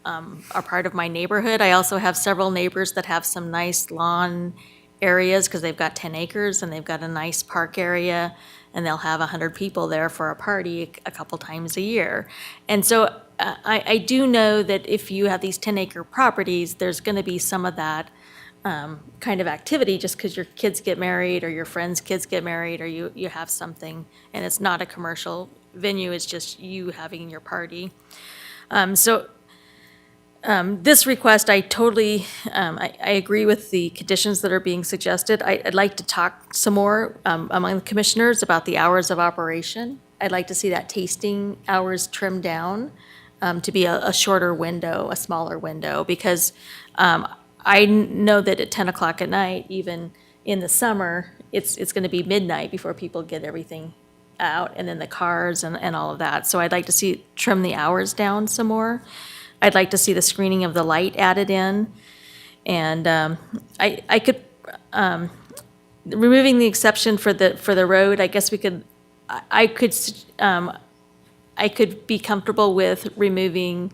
are part of my neighborhood. I also have several neighbors that have some nice lawn areas because they've got 10 acres and they've got a nice park area and they'll have 100 people there for a party a couple times a year. And so I do know that if you have these 10-acre properties, there's going to be some of that kind of activity just because your kids get married or your friends' kids get married or you have something and it's not a commercial venue, it's just you having your party. This request, I totally, I agree with the conditions that are being suggested. I'd like to talk some more among the commissioners about the hours of operation. I'd like to see that tasting hours trimmed down to be a shorter window, a smaller window, because I know that at 10 o'clock at night, even in the summer, it's going to be midnight before people get everything out, and then the cars and all of that. So I'd like to see trim the hours down some more. I'd like to see the screening of the light added in. And I could, removing the exception for the road, I guess I could be comfortable with removing,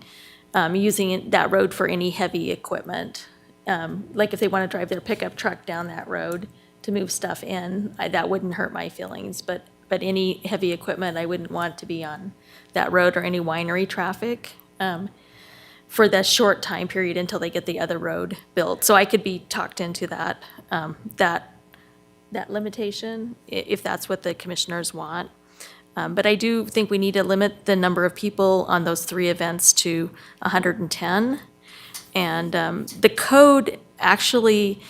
using that road for any heavy equipment. Like if they want to drive their pickup truck down that road to move stuff in, that wouldn't hurt my feelings. But any heavy equipment, I wouldn't want to be on that road or any winery traffic for that short time period until they get the other road built. So I could be talked into that limitation if that's what the commissioners want. But I do think we need to limit the number of people on those 3 events to 110. And the code actually,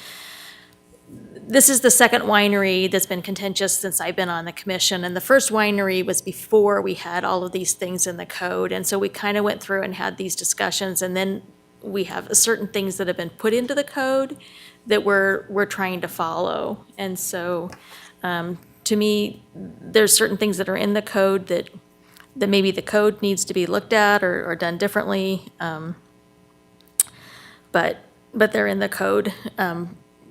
this is the second winery that's been contentious since I've been on the commission. And the first winery was before we had all of these things in the code. And so we kind of went through and had these discussions. And then we have certain things that have been put into the code that we're trying to follow. And so to me, there's certain things that are in the code that maybe the code needs to be looked at or done differently. But they're in the code.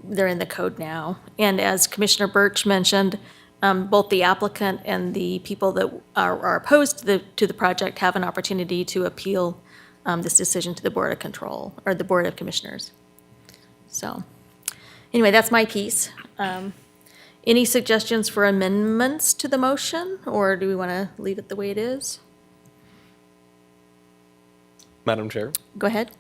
They're in the code now. And as Commissioner Birch mentioned, both the applicant and the people that are opposed to the project have an opportunity to appeal this decision to the Board of Control, or the Board of Commissioners. So, anyway, that's my piece. Any suggestions for amendments to the motion, or do we want to leave it the way it is? Madam Chair, Go ahead.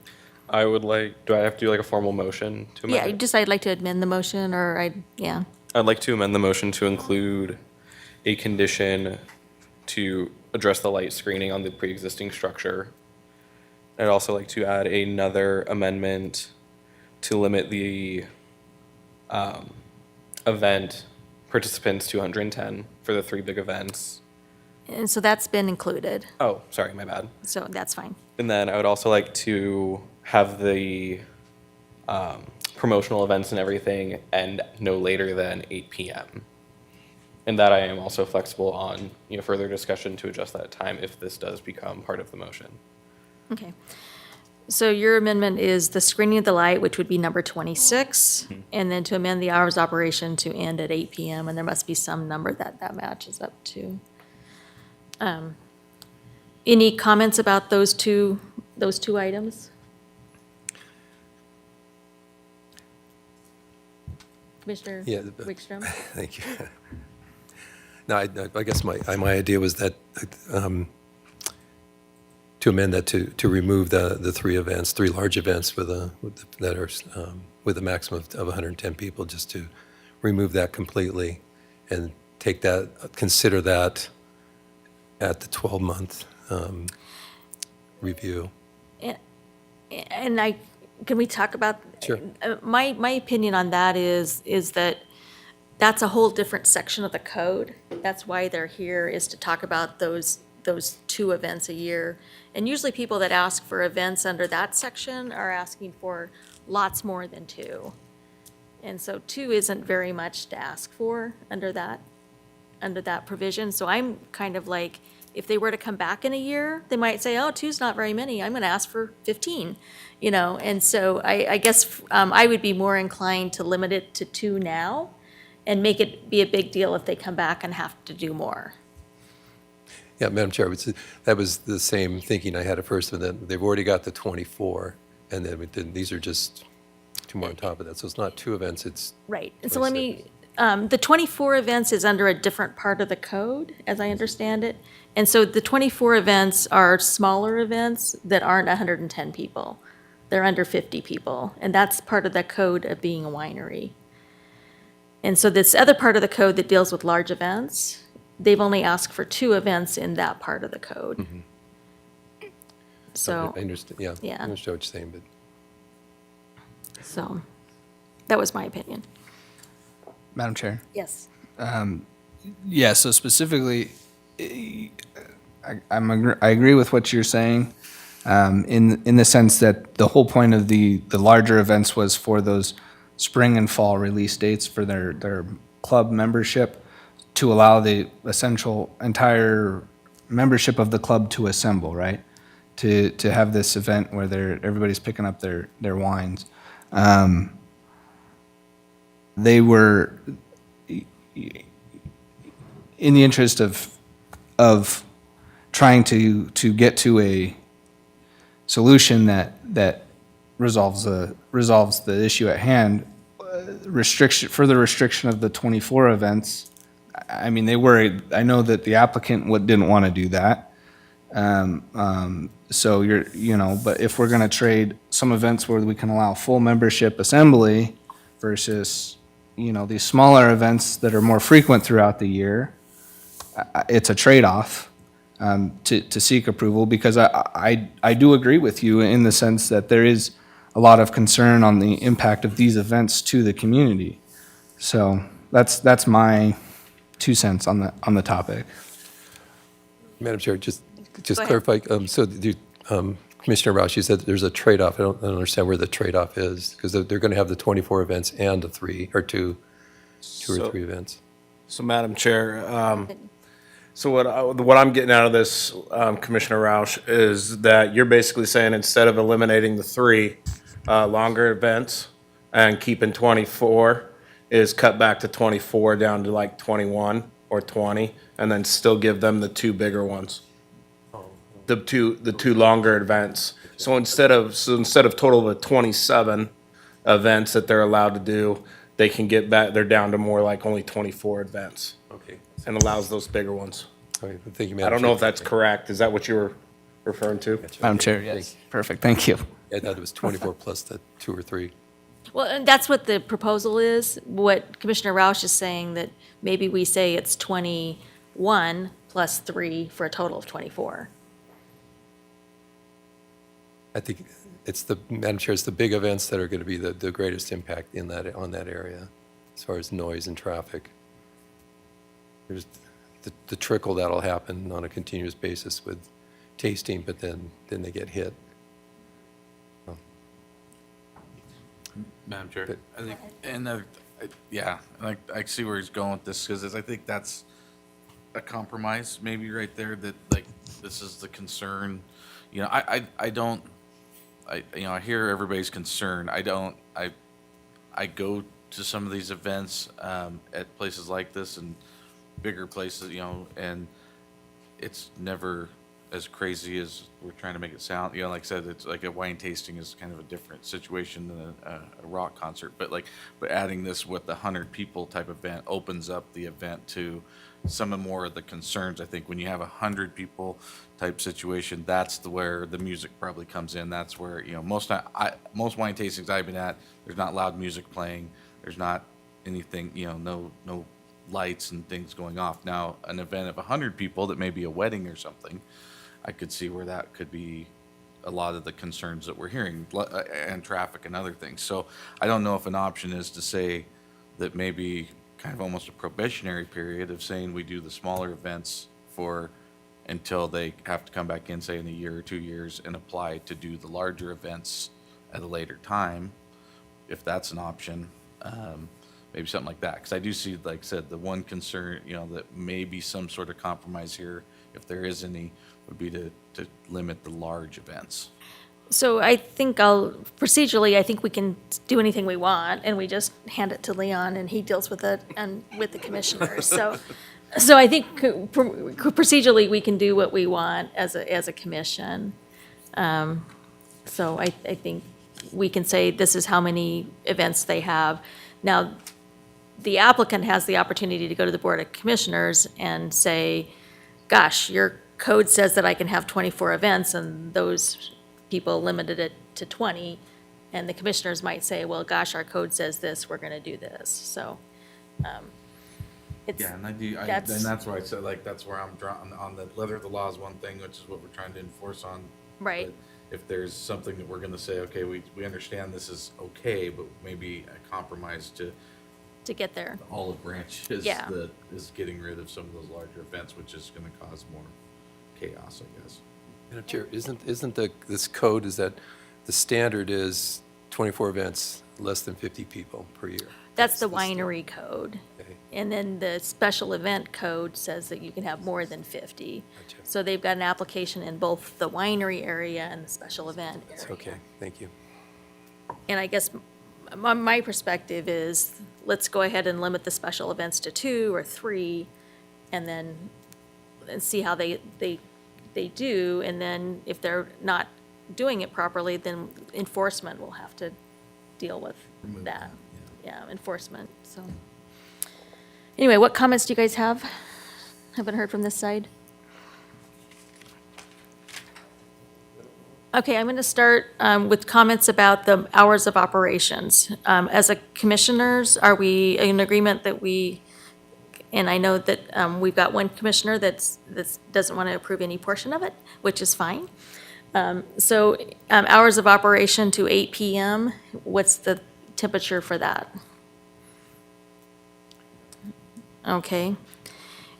I would like, do I have to do like a formal motion to amend? Yeah, just I'd like to amend the motion, or yeah. I'd like to amend the motion to include a condition to address the light screening on the pre-existing structure. I'd also like to add another amendment to limit the event participants to 110 for the 3 big events. And so that's been included, Oh, sorry, my bad. so that's fine. And then I would also like to have the promotional events and everything end no later than 8 p.m. And that I am also flexible on, further discussion to adjust that time if this does become part of the motion. Okay. So your amendment is the screening of the light, which would be number 26, and then to amend the hours of operation to end at 8 p.m., and there must be some number that matches up to. Any comments about those two items? Commissioner Yeah, Wickstrom? Thank you. No, I guess my idea was that to amend that to remove the 3 events, 3 large events that are with a maximum of 110 people, just to remove that completely and consider that at the 12-month review. And can we talk about? Sure. My opinion on that is that that's a whole different section of the code. That's why they're here, is to talk about those 2 events a year. And usually people that ask for events under that section are asking for lots more than 2. And so 2 isn't very much to ask for under that provision. So I'm kind of like, if they were to come back in a year, they might say, oh, 2's not very many, I'm gonna ask for 15, And so I guess I would be more inclined to limit it to 2 now and make it be a big deal if they come back and have to do more. Yeah, Madam Chair, that was the same thinking I had at first, and then they've already got the 24, and then these are just 2 more on top of that. So it's not 2 events, it's Right, and so the 24 events is under a different part of the code, as I understand it. And so the 24 events are smaller events that aren't 110 people. They're under 50 people, and that's part of the code of being a winery. And so this other part of the code that deals with large events, they've only asked for 2 events in that part of the code. So, I understand, yeah. Yeah. I understand what you're saying, but so that was my opinion. Madam Chair? Yes. Yeah, so specifically, I agree with what you're saying, in the sense that the whole point of the larger events was for those spring and fall release dates for their club membership, to allow the essential entire membership of the club to assemble, right? To have this event where everybody's picking up their wines. They were, in the interest of trying to get to a solution that resolves the issue at hand, further restriction of the 24 events. I mean, I know that the applicant didn't want to do that. So but if we're going to trade some events where we can allow full membership assembly versus, these smaller events that are more frequent throughout the year, it's a trade-off to seek approval, because I do agree with you in the sense that there is a lot of concern on the impact of these events to the community. So that's my 2 cents on the topic. Madam Chair, just Go ahead. clarify, Commissioner Roush, you said there's a trade-off. I don't understand where the trade-off is, because they're going to have the 24 events and the two or So- three events. So, Madam Chair, so what I'm getting out of this, Commissioner Roush, is that you're basically saying instead of eliminating the 3 longer events and keeping 24, is cut back to 24 down to like 21 or 20, and then still give them the 2 bigger ones. The two longer events. So instead of total of 27 events that they're allowed to do, they can get back, they're down to more like only 24 events. Okay. And allows those bigger ones. All right, thank you, I Madam don't know Chair. if that's correct. Is that what you were referring to? Madam Chair, yes. Perfect, thank you. I thought it was 24 plus the 2 or 3. Well, and that's what the proposal is. What Commissioner Roush is saying, that maybe we say it's 21 plus 3 for a total of 24. I think Madam Chair, it's the big events that are going to be the greatest impact on that area, as far as noise and traffic. There's the trickle that'll happen on a continuous basis with tasting, but then they get hit. Madam Chair, I think, and I see where he's going with this, because I think that's a compromise maybe right there, that like, this is the concern. You know, I hear everybody's concern. I go to some of these events at places like this and bigger places, you know, and it's never as crazy as we're trying to make it sound. You know, like I said, it's like a wine tasting is kind of a different situation than a rock concert. But adding this with the 100 people type event opens up the event to some of more of the concerns. I think when you have 100 people type situation, that's where the music probably comes in. That's where, you know, most wine tastings I've been at, there's not loud music playing. There's not anything, you know, no lights and things going off. Now, an event of 100 people that may be a wedding or something, I could see where that could be a lot of the concerns that we're hearing, and traffic and other things. So I don't know if an option is to say that maybe kind of almost a probationary period of saying we do the smaller events until they have to come back in, say in a year or 2 years, and apply to do the larger events at a later time, if that's an option. Maybe something like that. Because I do see, like I said, the one concern, you know, that may be some sort of compromise here, if there is any, would be to limit the large events. So I think procedurally, I think we can do anything we want, and we just hand it to Leon, and he deals with it and with the commissioners. So I think procedurally, we can do what we want as a commission. So I think we can say this is how many events they have. Now, the applicant has the opportunity to go to the Board of Commissioners and say, gosh, your code says that I can have 24 events, and those people limited it to 20. And the commissioners might say, well, gosh, our code says this, we're going to do this. So it's. Yeah, and and that's why I said, like, that's where I'm drawn on the letter of the law is one thing, which is what we're trying to enforce on. Right. But if there's something that we're gonna say, okay, we understand this is okay, but maybe a compromise to get there. the olive branch is Yeah. is getting rid of some of those larger events, which is gonna cause more chaos, I guess. Madam Chair, isn't this code, is that the standard is 24 events, less than 50 people per year? That's the winery code. Okay. And then the special event code says that you can have more than 50. Gotcha. So they've got an application in both the winery area and the special event area. It's okay, thank you. And I guess my perspective is, let's go ahead and limit the special events to 2 or 3, and then see how they do. And then if they're not doing it properly, then enforcement will have to deal with that. Yeah, enforcement, so. Anyway, what comments do you guys have? Haven't heard from this side? Okay, I'm going to start with comments about the hours of operations. As a commissioners, are we in agreement that and I know that we've got one commissioner that doesn't want to approve any portion of it, which is fine. So hours of operation to 8 PM, what's the temperature for that? Okay.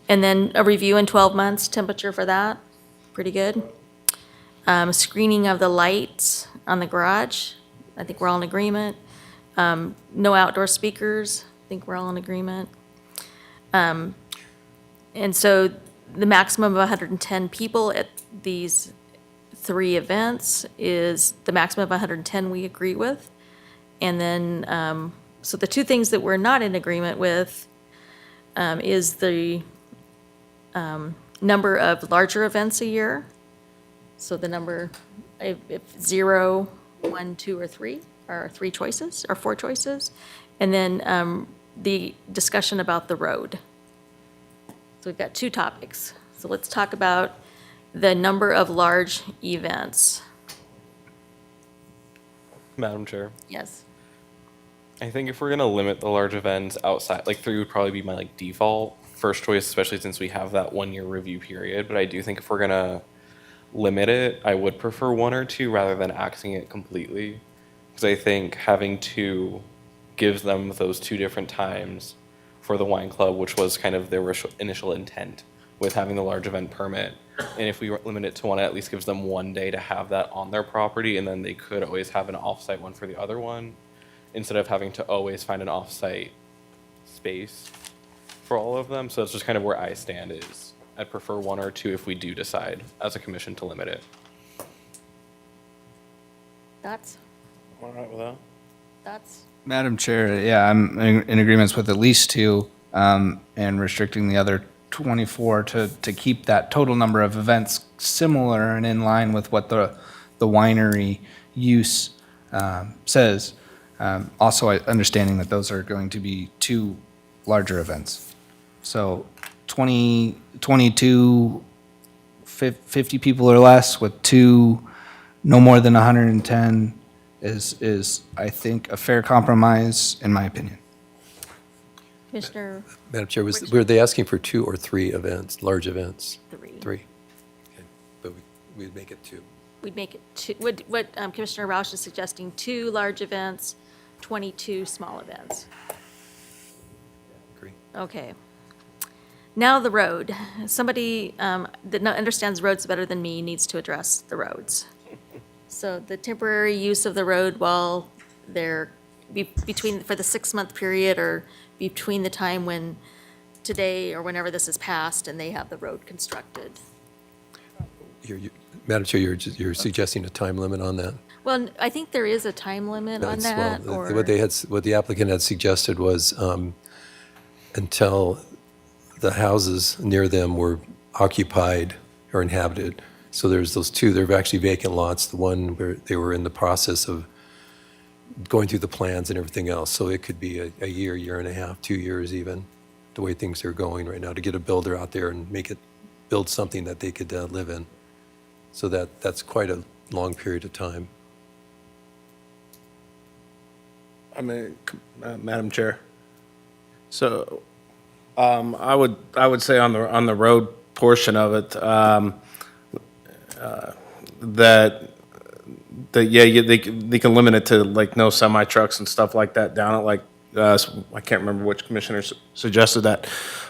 And then a review in 12 months, temperature for that, pretty good. Screening of the lights on the garage, I think we're all in agreement. No outdoor speakers, I think we're all in agreement. And so the maximum of 110 people at these 3 events is the maximum of 110 we agree with. And then, so the 2 things that we're not in agreement with is the number of larger events a year. So the number, if 0, 1, 2, or 3 are 3 choices, or 4 choices. And then the discussion about the road. So we've got 2 topics. So let's talk about the number of large events. Madam Chair, Yes. I think if we're gonna limit the large events outside, like 3 would probably be my like default first choice, especially since we have that 1-year review period. But I do think if we're gonna limit it, I would prefer 1 or 2 rather than axing it completely. Because I think having 2 gives them those 2 different times for the wine club, which was kind of their initial intent with having the large event permit. And if we limit it to 1, it at least gives them 1 day to have that on their property, and then they could always have an off-site one for the other one, instead of having to always find an off-site space for all of them. So that's just kind of where I stand is I'd prefer 1 or 2 if we do decide as a commission to limit it. Thoughts? All right with that? Thoughts? Madam Chair, yeah, I'm in agreement with at least 2, and restricting the other 24 to keep that total number of events similar and in line with what the winery use says. Also, understanding that those are going to be 2 larger events. So 22, 50 people or less with 2, no more than 110 is, I think, a fair compromise, in my opinion. Commissioner? Madam Chair, were they asking for 2 or 3 events, large events? 3. 3. Okay. But we'd make it 2. We'd make it 2, what Commissioner Roush is suggesting, 2 large events, 22 small events. Agree. Okay. Now the road. Somebody that understands roads better than me needs to address the roads. So the temporary use of the road while they're between, for the 6-month period or between the time when today or whenever this is passed and they have the road constructed. Madam Chair, you're suggesting a time limit on that? Well, I think there is a time limit on that, Well, or? what the applicant had suggested was until the houses near them were occupied or inhabited. So there's those 2, they're actually vacant lots, the one where they were in the process of going through the plans and everything else. So it could be a year, year and a half, 2 years even, the way things are going right now, to get a builder out there and build something that they could live in. So that's quite a long period of time. I mean, Madam Chair. So, I would say on the road portion of it, that yeah, they can limit it to like no semi trucks and stuff like that down at like, I can't remember which commissioner suggested that.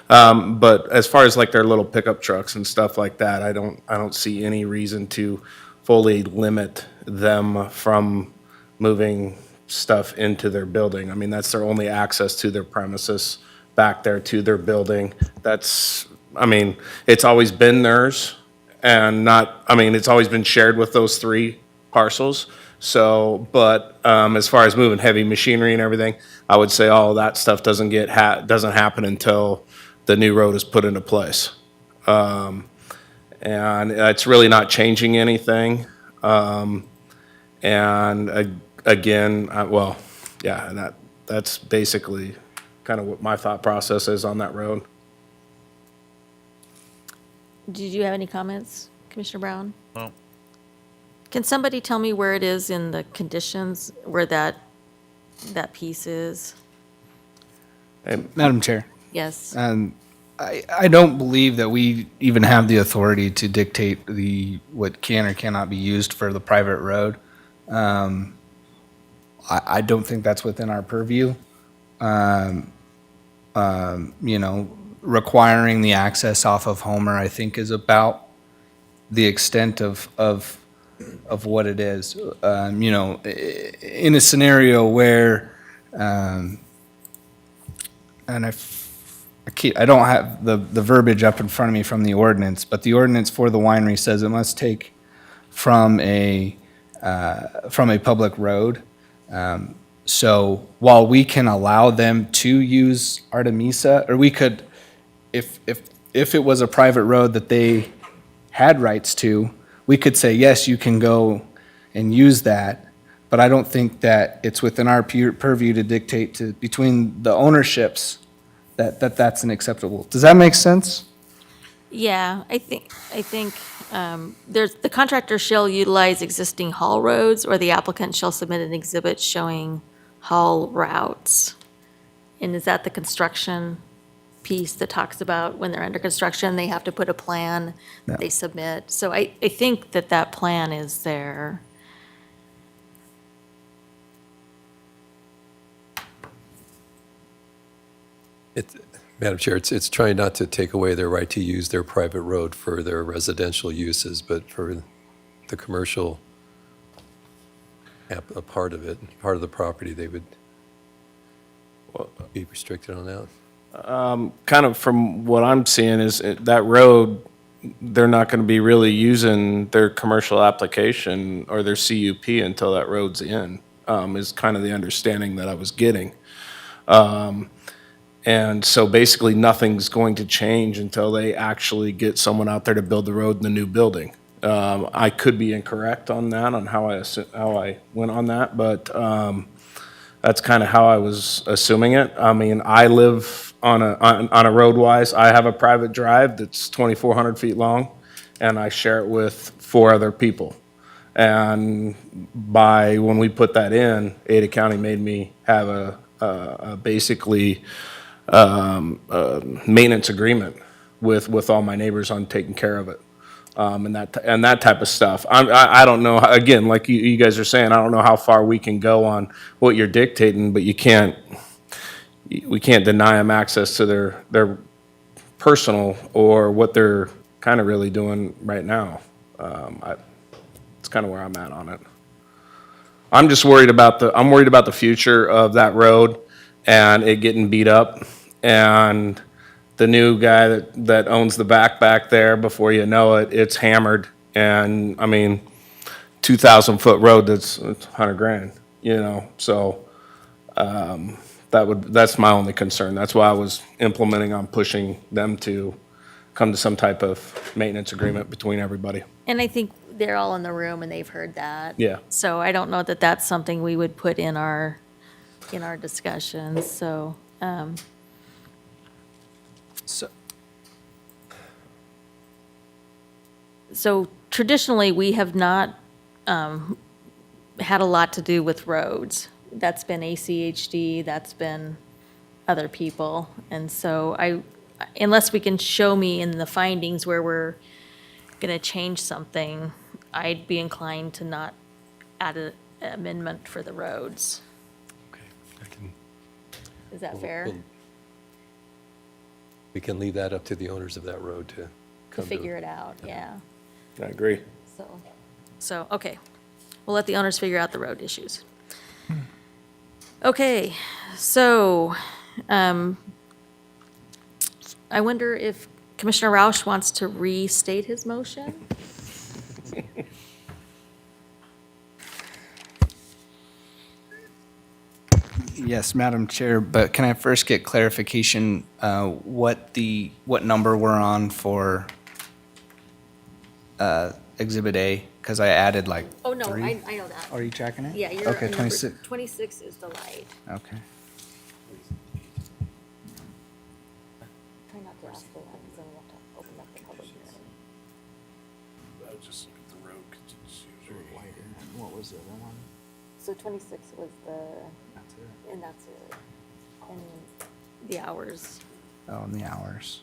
But as far as like their little pickup trucks and stuff like that, I don't see any reason to fully limit them from moving stuff into their building. I mean, that's their only access to their premises back there to their building. I mean, it's always been theirs and it's always been shared with those 3 parcels. So, but as far as moving heavy machinery and everything, I would say all of that stuff doesn't happen until the new road is put into place. And it's really not changing anything. And again, and that's basically kind of what my thought process is on that road. Did you have any comments, Commissioner Brown? No. Can somebody tell me where it is in the conditions, where that piece is? Madam Chair. Yes. I don't believe that we even have the authority to dictate what can or cannot be used for the private road. I don't think that's within our purview. Requiring the access off of Homer, I think, is about the extent of what it is. In a scenario where, and I don't have the verbiage up in front of me from the ordinance, but the ordinance for the winery says it must take from a public road. So while we can allow them to use Artemisa, or we could, if it was a private road that they had rights to, we could say, yes, you can go and use that. But I don't think that it's within our purview to dictate between the ownerships that's an acceptable. Does that make sense? Yeah, I think the contractor shall utilize existing haul roads, or the applicant shall submit an exhibit showing haul routes. And is that the construction piece that talks about when they're under construction, they have to put a plan that they submit? So I think that plan is there. Madam Chair, it's trying not to take away their right to use their private road for their residential uses, but for the commercial, a part of it, part of the property, they would be restricted on that. Kind of from what I'm seeing is that road, they're not going to be really using their commercial application or their CUP until that road's in, is kind of the understanding that I was getting. And so basically nothing's going to change until they actually get someone out there to build the road in the new building. I could be incorrect on that, on how I went on that, but that's kind of how I was assuming it. I mean, I live on a road-wise, I have a private drive that's 2,400 feet long, and I share it with 4 other people. And when we put that in, Ada County made me have a basically maintenance agreement with all my neighbors on taking care of it. And that type of stuff. I don't know, again, like you guys are saying, I don't know how far we can go on what you're dictating, but we can't deny them access to their personal or what they're kind of really doing right now. It's kind of where I'm at on it. I'm just worried about the future of that road and it getting beat up, and the new guy that owns the back there, before you know it, it's hammered. And I mean, 2,000 foot road, that's $100,000, so that's my only concern. That's why I was implementing on pushing them to come to some type of maintenance agreement between everybody. And I think they're all in the room and they've heard that. Yeah. So I don't know that that's something we would put in our discussions, so. So traditionally, we have not had a lot to do with roads. That's been ACHD, that's been other people. And so unless we can show me in the findings where we're going to change something, I'd be inclined to not add an amendment for the roads. Is that fair? We can leave that up to the owners of that road to come to. Figure it out, yeah. I agree. So, okay. We'll let the owners figure out the road issues. Okay, so, I wonder if Commissioner Roush wants to restate his motion? Yes, Madam Chair, but can I first get clarification, what number we're on for Exhibit A? Because I added like 3. Oh, no, I know that. Are you tracking it? Yeah, you're Okay, on 26. 26 is the light. Okay. Try not to ask for that, because then we'll have to open up the public hearing. Just look at the road, because it's usually wider. What was the other one? So 26 was That's it. and that's it. And the hours. Oh, and the hours.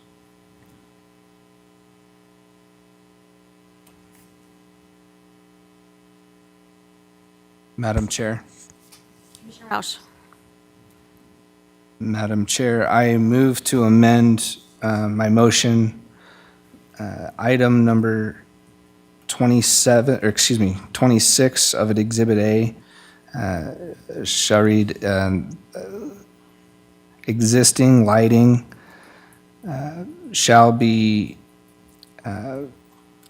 Madam Chair. Commissioner Roush. Madam Chair, I move to amend my motion, item number 27, or excuse me, 26 of Exhibit A, shall read, existing lighting shall be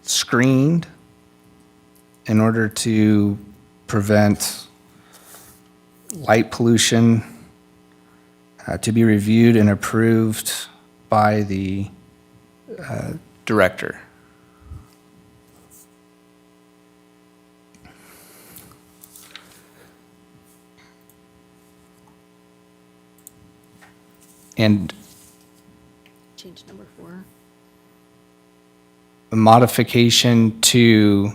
screened in order to prevent light pollution, to be reviewed and approved by the director. And Change number 4. a modification to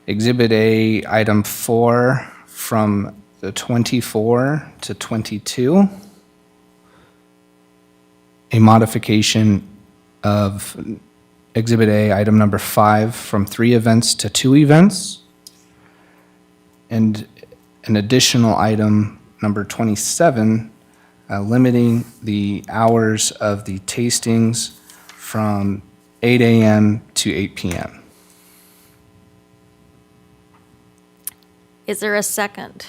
Exhibit A, Item 4, from the 24 to 22. A modification of Exhibit A, Item number 5, from 3 events to 2 events. And an additional item, number 27, limiting the hours of the tastings from 8 a.m. to 8 p.m. Is there a second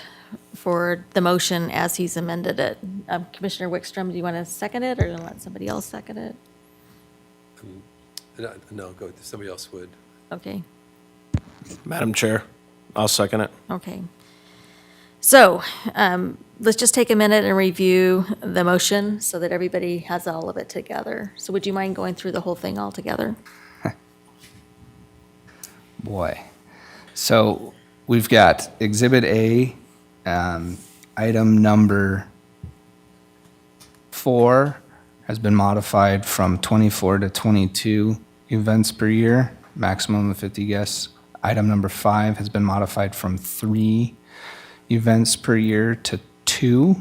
for the motion as he's amended it? Commissioner Wickstrom, do you want to second it, or let somebody else second it? No, go, somebody else would. Okay, Madam Chair, I'll second it. okay. So, let's just take a minute and review the motion so that everybody has all of it together. So would you mind going through the whole thing all together? Boy. So we've got Exhibit A, item number 4 has been modified from 24 to 22 events per year, maximum of 50 guests. Item number 5 has been modified from 3 events per year to 2,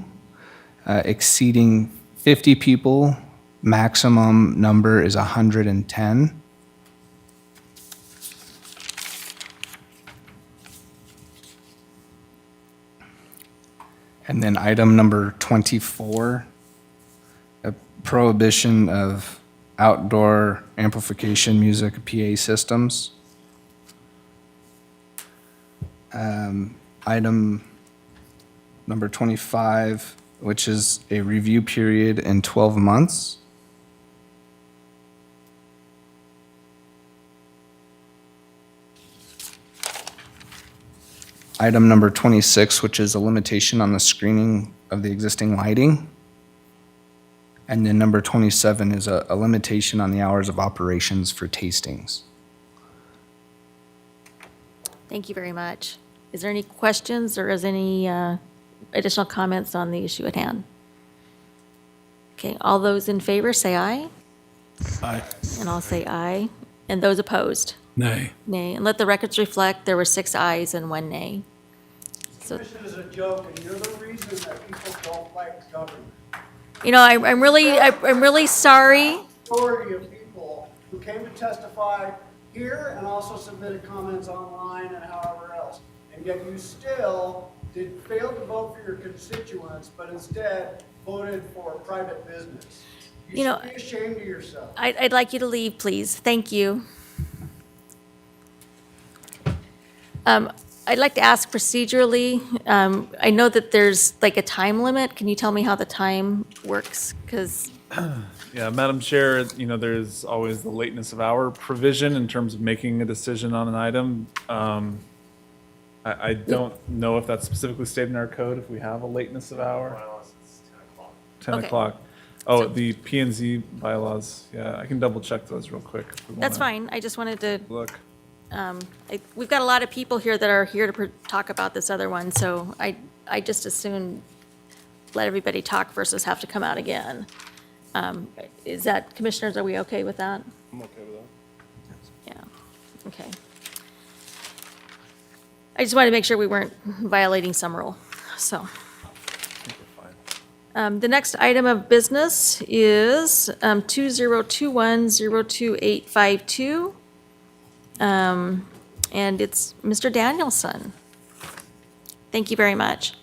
exceeding 50 people. Maximum number is 110. And then item number 24, a prohibition of outdoor amplification music PA systems. Item number 25, which is a review period in 12 months. Item number 26, which is a limitation on the screening of the existing lighting. And then number 27 is a limitation on the hours of operations for tastings. Thank you very much. Is there any questions or is any additional comments on the issue at hand? Okay, all those in favor, say aye. Aye. And I'll say aye. And those opposed? Nay. Nay. And let the records reflect there were 6 ayes and 1 nay. So, This is a joke, and you're the reason that people don't like government. you know, I'm really sorry. Majority of people who came to testify here and also submitted comments online and however else. And yet you still failed to vote for your constituents, but instead voted for private business. You know, should be ashamed of yourself. I'd like you to leave, please. Thank you. I'd like to ask procedurally, I know that there's like a time limit. Can you tell me how the time works? Because Yeah, Madam Chair, you know, there's always the lateness of hour provision in terms of making a decision on an item. I don't know if that's specifically stated in our code, if we have a lateness of hour. 10 Okay. o'clock. Oh, the P and Z bylaws, yeah, I can double check those real quick. if we that's wanna fine. I just wanted to, Look. we've got a lot of people here that are here to talk about this other one, so I just as soon let everybody talk versus have to come out again. Is that, commissioners, are we okay with that? I'm okay with that. Yeah, okay. I just wanted to make sure we weren't violating some rule, so. The next item of business is 2021-02852. And it's Mr. Danielson. Thank you very much.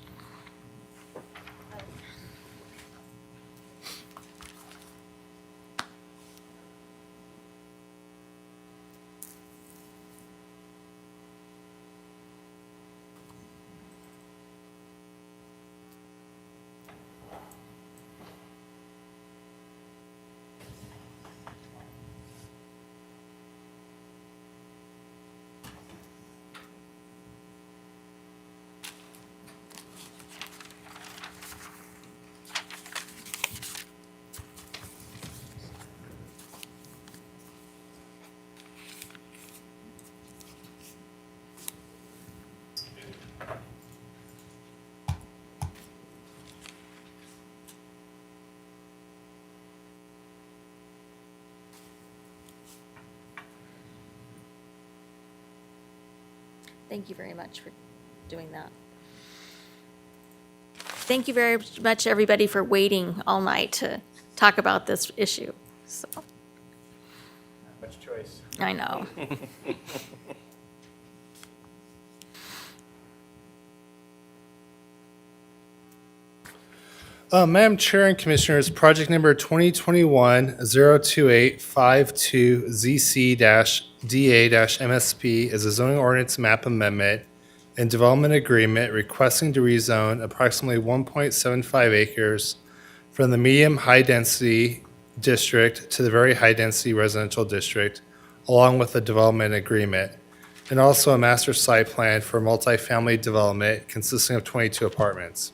Thank you very much for doing that. Thank you very much, everybody, for waiting all night to talk about this issue. So, Much choice. I know. Madam Chair and Commissioners, project number 2021-02852ZC-DA-MSP is a zoning ordinance map amendment and development agreement requesting to rezone approximately 1.75 acres from the medium high-density district to the very high-density residential district, along with a development agreement, and also a master site plan for multifamily development consisting of 22 apartments.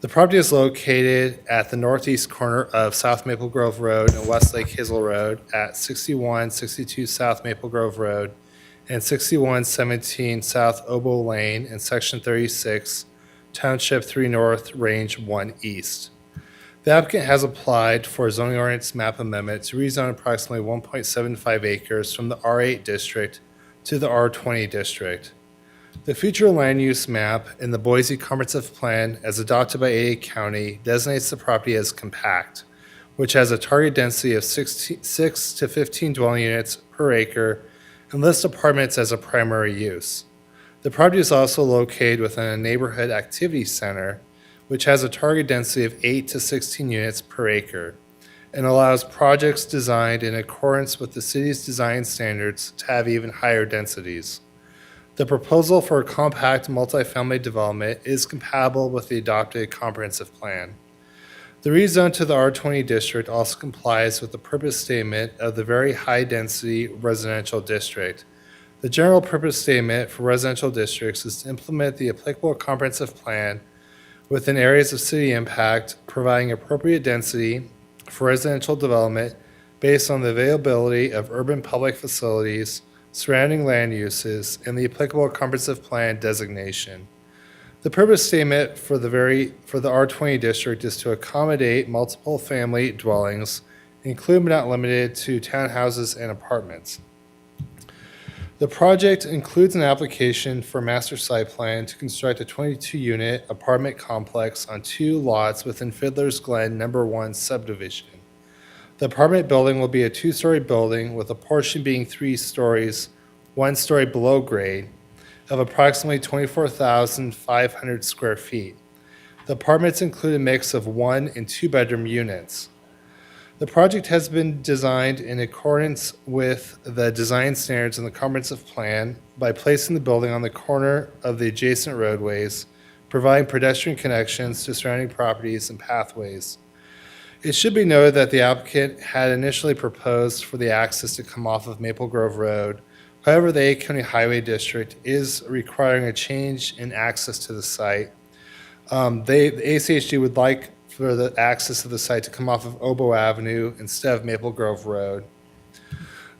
The property is located at the northeast corner of South Maple Grove Road and West Lake Hazel Road at 6162 South Maple Grove Road and 6117 South Obo Lane in Section 36, Township 3 North, Range 1 East. The applicant has applied for a zoning ordinance map amendment to rezone approximately 1.75 acres from the R8 district to the R20 district. The future land use map in the Boise Comprehensive Plan, as adopted by Ada County, designates the property as compact, which has a target density of 6 to 15 dwelling units per acre and lists apartments as a primary use. The property is also located within a neighborhood activity center, which has a target density of 8 to 16 units per acre and allows projects designed in accordance with the city's design standards to have even higher densities. The proposal for a compact multifamily development is compatible with the adopted comprehensive plan. The rezone to the R20 district also complies with the purpose statement of the very high-density residential district. The general purpose statement for residential districts is to implement the applicable comprehensive plan within areas of city impact, providing appropriate density for residential development based on the availability of urban public facilities, surrounding land uses, and the applicable comprehensive plan designation. The purpose statement for the R20 district is to accommodate multiple family dwellings, including but not limited to townhouses and apartments. The project includes an application for master site plan to construct a 22-unit apartment complex on 2 lots within Fiddler's Glen No. 1 subdivision. The apartment building will be a 2-story building with a portion being 3 stories, 1 story below grade, of approximately 24,500 square feet. The apartments include a mix of 1 and 2 bedroom units. The project has been designed in accordance with the design standards in the comprehensive plan by placing the building on the corner of the adjacent roadways, providing pedestrian connections to surrounding properties and pathways. It should be noted that the applicant had initially proposed for the access to come off of Maple Grove Road. However, the Ada County Highway District is requiring a change in access to the site. The ACHD would like for the access to the site to come off of Obo Avenue instead of Maple Grove Road.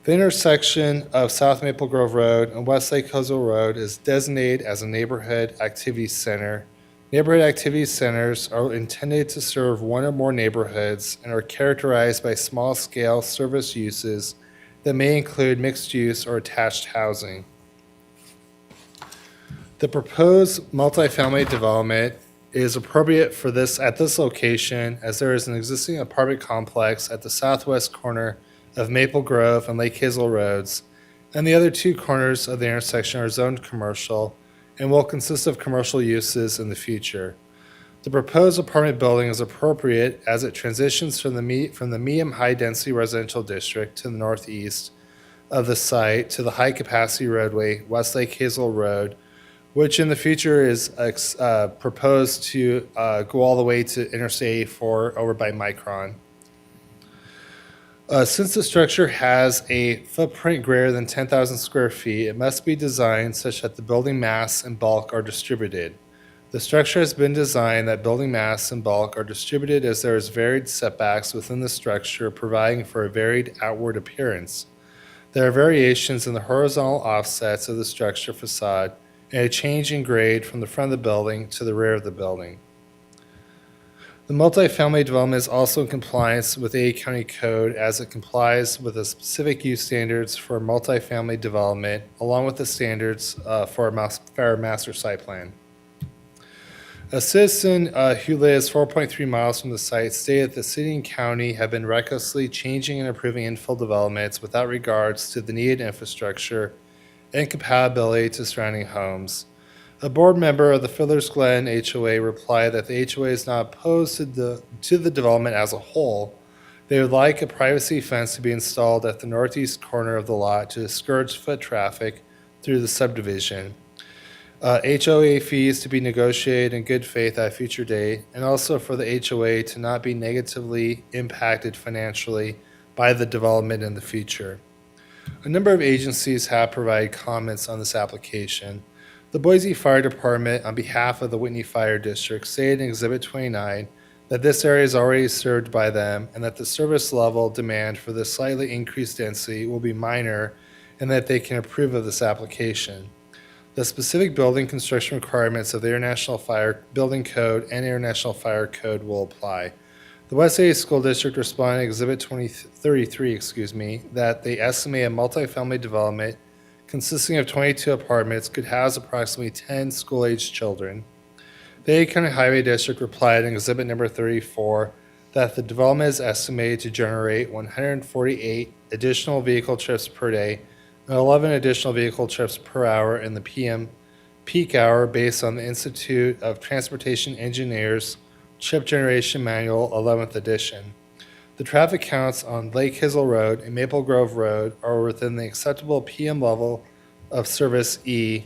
The intersection of South Maple Grove Road and West Lake Hazel Road is designated as a neighborhood activity center. Neighborhood activity centers are intended to serve one or more neighborhoods and are characterized by small-scale service uses that may include mixed-use or attached housing. The proposed multifamily development is appropriate for this at this location, as there is an existing apartment complex at the southwest corner of Maple Grove and Lake Hazel Roads, and the other 2 corners of the intersection are zoned commercial and will consist of commercial uses in the future. The proposed apartment building is appropriate as it transitions from the medium high-density residential district to the northeast of the site to the high-capacity roadway, Westlake Hazel Road, which in the future is proposed to go all the way to Interstate 84 over by Micron. Since the structure has a footprint greater than 10,000 square feet, it must be designed such that the building mass and bulk are distributed. The structure has been designed that building mass and bulk are distributed as there is varied setbacks within the structure, providing for a varied outward appearance. There are variations in the horizontal offsets of the structure facade and a change in grade from the front of the building to the rear of the building. The multifamily development is also in compliance with the A County Code as it complies with the specific use standards for multifamily development, along with the standards for a master site plan. A citizen who lives 4.3 miles from the site stated that the city and county have been recklessly changing and improving infill developments without regards to the needed infrastructure and compatibility to surrounding homes. A board member of the Fiddler's Glen HOA replied that the HOA is not opposed to the development as a whole. They would like a privacy fence to be installed at the northeast corner of the lot to discourage foot traffic through the subdivision. HOA fees to be negotiated in good faith at a future date, and also for the HOA to not be negatively impacted financially by the development in the future. A number of agencies have provided comments on this application. The Boise Fire Department, on behalf of the Whitney Fire District, stated in Exhibit 29 that this area is already served by them and that the service level demand for the slightly increased density will be minor and that they can approve of this application. The specific building construction requirements of the International Fire Building Code and International Fire Code will apply. The West Ada School District responded in Exhibit 33, that they estimate a multifamily development consisting of 22 apartments could house approximately 10 school-aged children. The A County Highway District replied in Exhibit number 34 that the development is estimated to generate 148 additional vehicle trips per day and 11 additional vehicle trips per hour in the PM peak hour based on the Institute of Transportation Engineers Trip Generation Manual 11th edition. The traffic counts on Lake Hazel Road and Maple Grove Road are within the acceptable PM level of service E.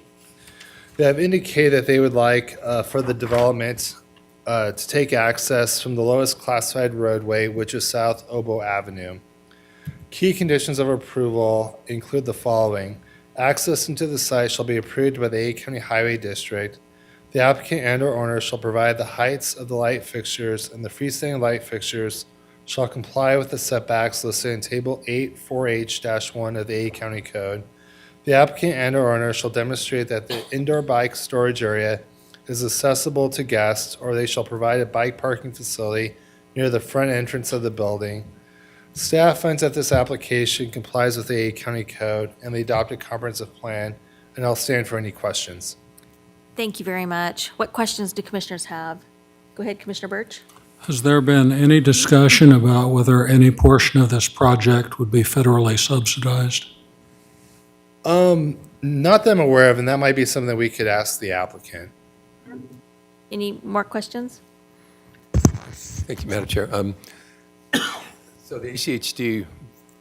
They have indicated that they would like for the development to take access from the lowest classified roadway, which is South Oboe Avenue. Key conditions of approval include the following. Access into the site shall be approved by the A County Highway District. The applicant and/or owner shall provide the heights of the light fixtures, and the freestanding light fixtures shall comply with the setbacks listed in Table 8-4H-1 of the A County Code. The applicant and/or owner shall demonstrate that the indoor bike storage area is accessible to guests, or they shall provide a bike parking facility near the front entrance of the building. Staff finds that this application complies with the A County Code and the adopted comprehensive plan, and I'll stand for any questions. Thank you very much. What questions do commissioners have? Go ahead, Commissioner Birch. Has there been any discussion about whether any portion of this project would be federally subsidized? Not that I'm aware of, and that might be something that we could ask the applicant. Any more questions? Thank you, Madam Chair. So the ACHD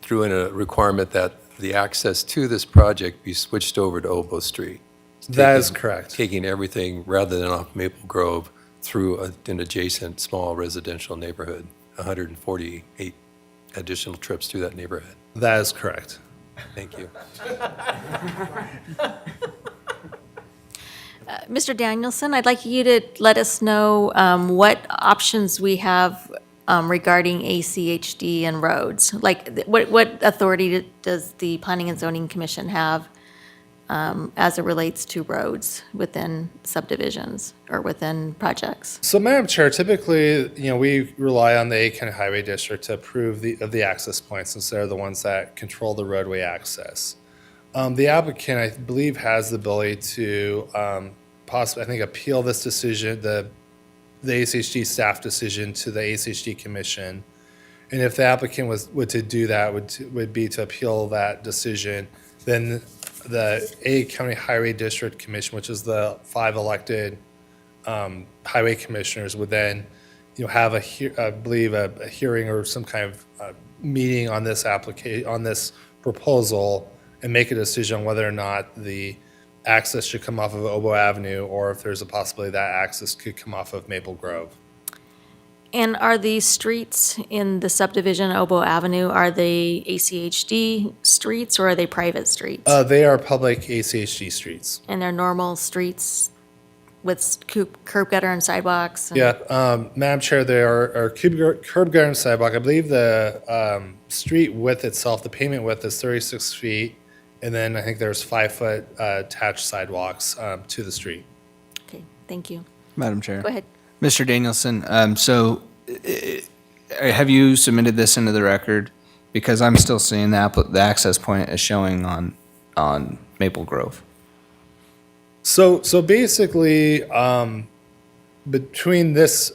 threw in a requirement that the access to this project be switched over to Oboe Street. That is correct. Taking everything, rather than off Maple Grove, through an adjacent small residential neighborhood, 148 additional trips through that neighborhood. That is correct. Thank you. Mr. Danielson, I'd like you to let us know what options we have regarding ACHD and roads. Like, what authority does the Planning and Zoning Commission have as it relates to roads within subdivisions or within projects? So, Madam Chair, typically, we rely on the A County Highway District to approve the access points, since they're the ones that control the roadway access. The applicant, I believe, has the ability to possibly, I think, appeal this decision, the ACHD staff decision, to the ACHD Commission. And if the applicant would to do that, would be to appeal that decision, then the A County Highway District Commission, which is the 5 elected highway commissioners, would then, have I believe a hearing or some kind of meeting on this on this proposal, and make a decision on whether or not the access should come off of Oboe Avenue, or if there's a possibility that access could come off of Maple Grove. And are the streets in the subdivision Oboe Avenue, are they ACHD streets or are they private streets? They are public ACHD streets. And they're normal streets with curb gutter and sidewalks? and- Yeah, Madam Chair, there are curb gutter and sidewalk. I believe the street width itself, the pavement width is 36 feet, and then I think there's 5-foot attached sidewalks to the street. Okay, thank you. Madam Chair. Go ahead. Mr. Danielson, have you submitted this into the record? Because I'm still seeing the access point is showing on Maple Grove. So basically, between this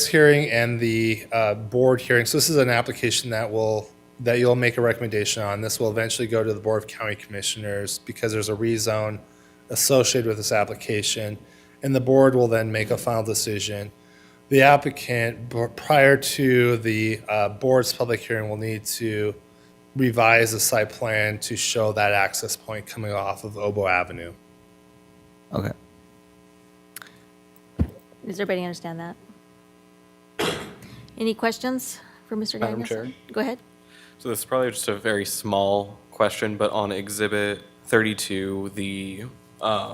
hearing and the board hearing, so this is an application that you'll make a recommendation on. This will eventually go to the Board of County Commissioners because there's a rezone associated with this application, and the board will then make a final decision. The applicant, prior to the board's public hearing, will need to revise the site plan to show that access point coming off of Oboe Avenue. Okay. Does everybody understand that? Any questions for Mr. Madam Danielson? Chair? Go ahead. So this is probably just a very small question, but on Exhibit 32, the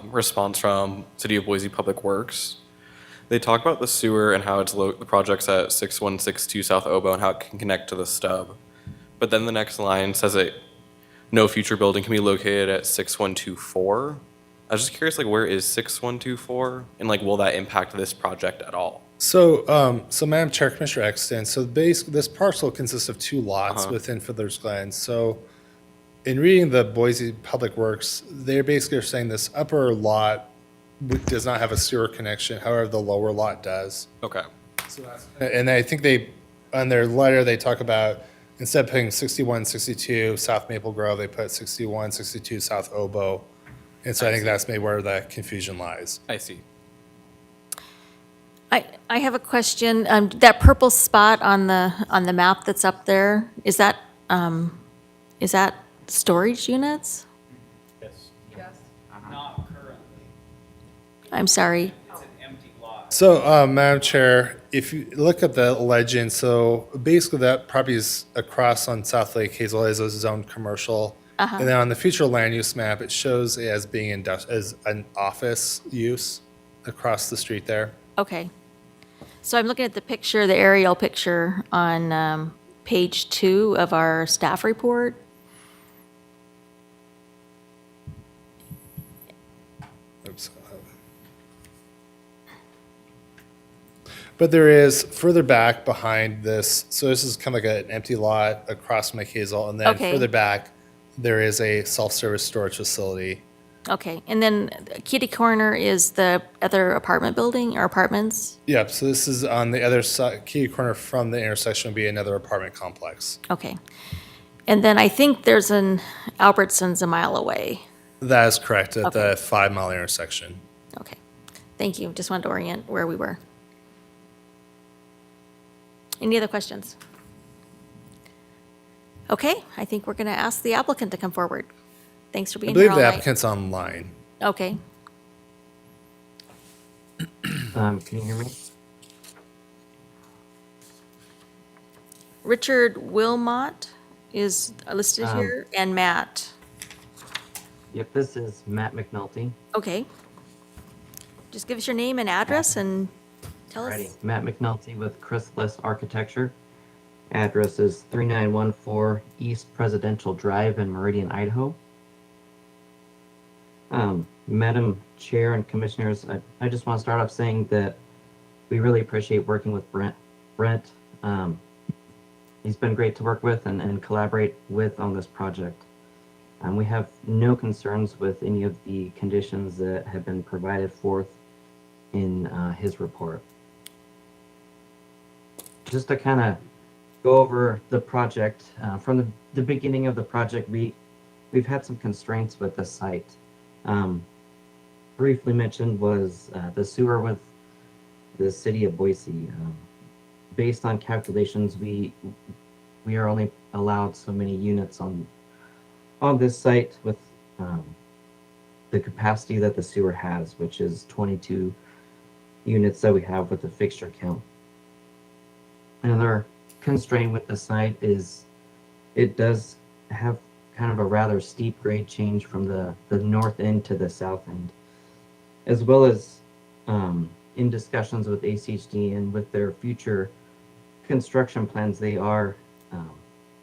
response from City of Boise Public Works, they talk about the sewer and how the project's at 6162 South Oboe and how it can connect to the stub. But then the next line says no future building can be located at 6124. I was just curious, where is 6124? And will that impact this project at all? So, Madam Chair, Commissioner Exton, so this parcel consists of 2 lots within Fiddler's Glen. So, in reading the Boise Public Works, they basically are saying this upper lot does not have a sewer connection, however, the lower lot does. Okay. And I think on their letter, they talk about, instead of putting 6162 South Maple Grove, they put 6162 South Oboe. And so I think that's maybe where the confusion lies. I see. I have a question. That purple spot on the map that's up there, is that storage units? I'm sorry. So, Madam Chair, if you look at the legend, so basically that property is across on South Lake Hazel is a zoned commercial. And then on the future land use map, it shows it as being as an office use across the street there. Okay. So I'm looking at the picture, the aerial picture on page 2 of our staff report. Oops. But there is further back behind this, so this is kind of like an empty lot across from Lake Hazel, and then Okay. further back, there is a self-service storage facility. Okay, and then kitty corner is the other apartment building or apartments? Yep, so this is on the other side, key corner from the intersection would be another apartment complex. Okay. And then I think there's an Albertsons a mile away. That is correct, at Okay. the 5-mile intersection. Okay, thank you. Just wanted to orient where we were. Any other questions? Okay, I think we're going to ask the applicant to come forward. Thanks for I being here believe all the night. applicant's online. Okay. Can you hear me? Richard Wilmot is listed Um, here, and Matt. Yep, this is Matt McNulty. Okay. Just give us your name and address and tell us. Alrighty, Matt McNulty with Chrysalis Architecture. Address is 3914 East Presidential Drive in Meridian, Idaho. Madam Chair and Commissioners, I just want to start off saying that we really appreciate working with Brent. He's been great to work with and collaborate with on this project. We have no concerns with any of the conditions that have been provided forth in his report. Just to kind of go over the project, from the beginning of the project, we we've had some constraints with the site. Briefly mentioned was the sewer with the city of Boise. Based on calculations, we are only allowed so many units on this site with the capacity that the sewer has, which is 22 units that we have with the fixture count. Another constraint with the site is it does have kind of a rather steep grade change from the north end to the south end, as well as in discussions with ACHD and with their future construction plans, they are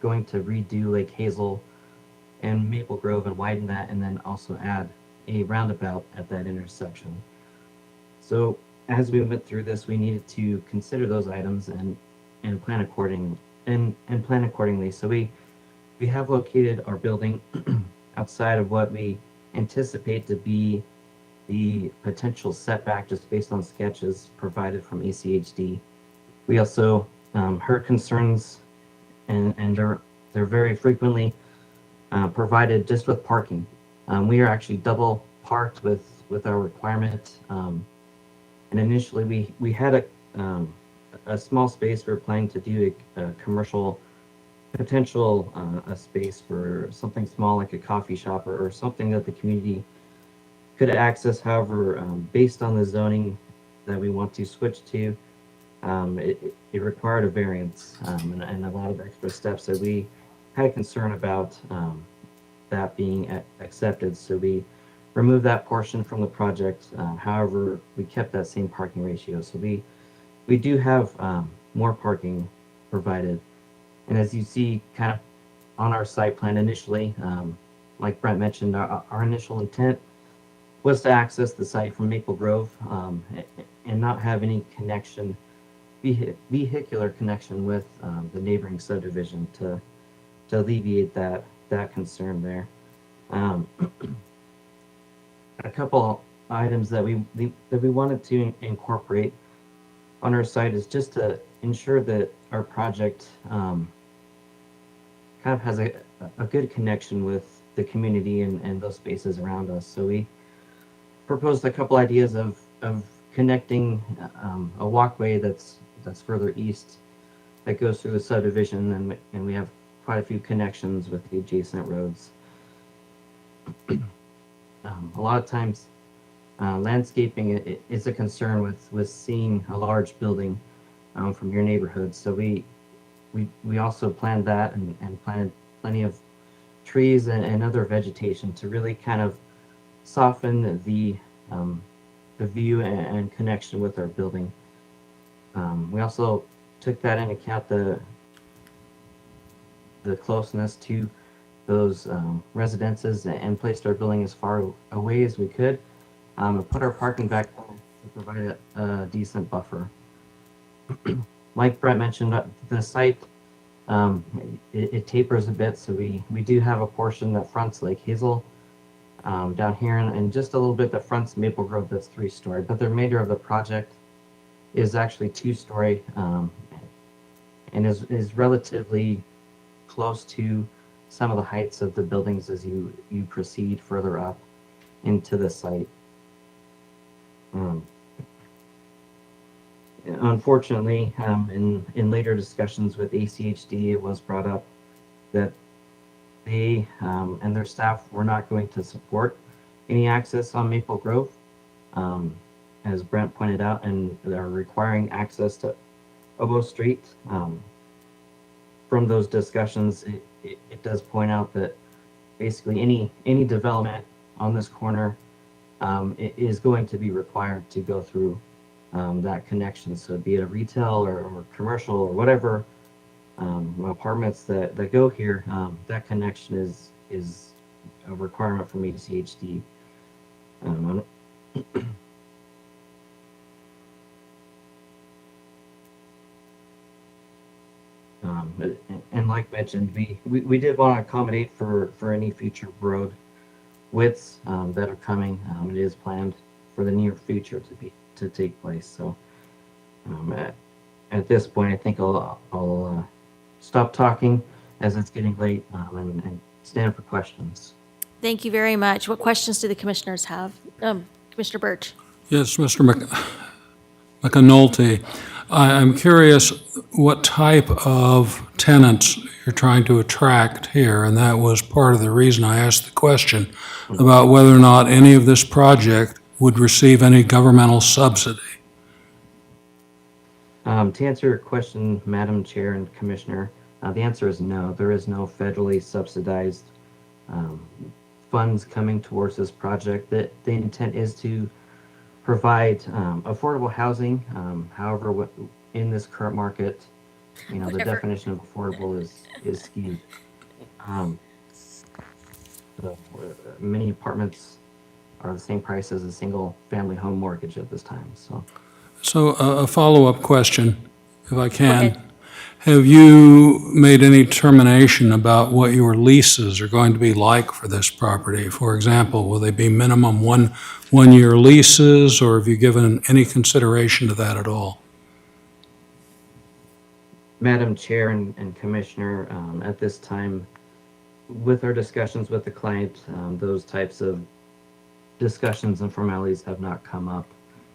going to redo Lake Hazel and Maple Grove and widen that, and then also add a roundabout at that intersection. So as we went through this, we needed to consider those items and plan accordingly. So we have located our building outside of what we anticipate to be the potential setback just based on sketches provided from ACHD. We also heard concerns, and they're very frequently provided just with parking. We are actually double parked with our requirement. And initially we had a small space. We were planning to do a commercial potential a space for something small like a coffee shop or something that the community could access. However, based on the zoning that we want to switch to, it required a variance and a lot of extra steps. So we had a concern about that being accepted. So we removed that portion from the project. However, we kept that same parking ratio. So we do have more parking provided. And as you see kind of on our site plan initially, like Brent mentioned, our initial intent was to access the site from Maple Grove and not have any connection, vehicular connection with the neighboring subdivision to alleviate that concern there. A couple items that we wanted to incorporate on our site is just to ensure that our project kind of has a good connection with the community and those spaces around us. So we proposed a couple ideas of connecting a walkway that's further east that goes through the subdivision, and we have quite a few connections with the adjacent roads. A lot of times landscaping is a concern with seeing a large building from your neighborhood. So we also planned that and planted plenty of trees and other vegetation to really kind of soften the view and connection with our building. We also took that into account, the closeness to those residences, and placed our building as far away as we could, and put our parking back to provide a decent buffer. Like Brett mentioned, the site it tapers a bit, so we do have a portion that fronts Lake Hazel down here, and just a little bit that fronts Maple Grove that's 3-story, but the remainder of the project is actually 2-story and is relatively close to some of the heights of the buildings as you proceed further up into the site. Unfortunately, in later discussions with ACHD, it was brought up that they and their staff were not going to support any access on Maple Grove, as Brent pointed out, and they're requiring access to Oboe Street. From those discussions, it does point out that basically any development on this corner is going to be required to go through that connection. So be it a retail or commercial or whatever apartments that go here, that connection is a requirement from ACHD. And like mentioned, we did want to accommodate for any future road widths that are coming. It is planned for the near future to take place. So at this point, I think I'll stop talking as it's getting late and stand for questions. Thank you very much. What questions do the commissioners have? Commissioner Birch? Yes, Mr. McAnulty, I'm curious what type of tenants you're trying to attract here, and that was part of the reason I asked the question about whether or not any of this project would receive any governmental subsidy. To answer your question, Madam Chair and Commissioner, the answer is no. There is no federally subsidized funds coming towards this project. The intent is to provide affordable housing. However, in this current market, the definition of affordable is skewed. Many apartments are the same price as a single-family home mortgage at this time. So a follow-up question, if I can. Okay. Have you made any determination about what your leases are going to be like for this property? For example, will they be minimum one-year leases, or have you given any consideration to that at all? Madam Chair and Commissioner, at this time, with our discussions with the client, those types of discussions and formalities have not come up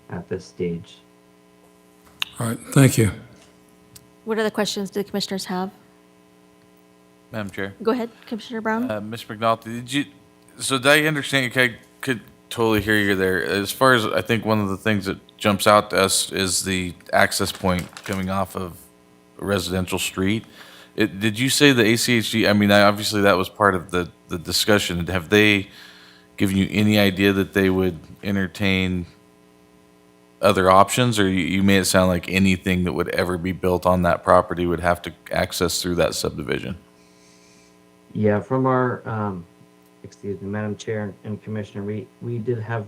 at this stage. All right, thank you. What other questions do the commissioners have? Madam Chair. Go ahead, Commissioner Brown. Ms. McNulty, did I understand, I could totally hear you there. As far as, I think one of the things that jumps out to us is the access point coming off of a residential street. Did you say the ACHD, I mean, obviously that was part of the discussion. Have they given you any idea that they would entertain other options, or you made it sound like anything that would ever be built on that property would have to access through that subdivision? Yeah, from our, excuse me, Madam Chair and Commissioner, we did have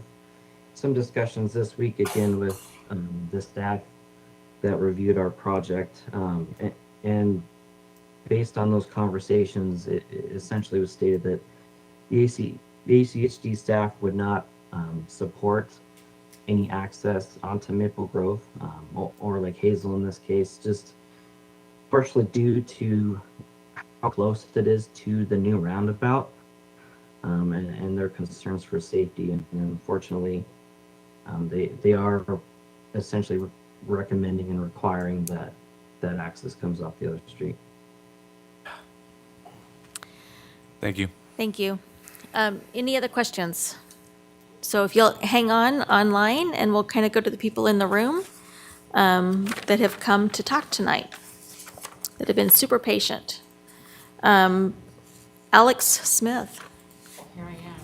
some discussions this week again with the staff that reviewed our project. And based on those conversations, it essentially was stated that the ACHD staff would not support any access onto Maple Grove or Lake Hazel in this case, just partially due to how close it is to the new roundabout and their concerns for safety. And unfortunately, they are essentially recommending and requiring that access comes off the other street. Thank you. Thank you. Any other questions? So if you'll hang on online, and we'll kind of go to the people in the room that have come to talk tonight, that have been super patient. Alex Smith. Here I am.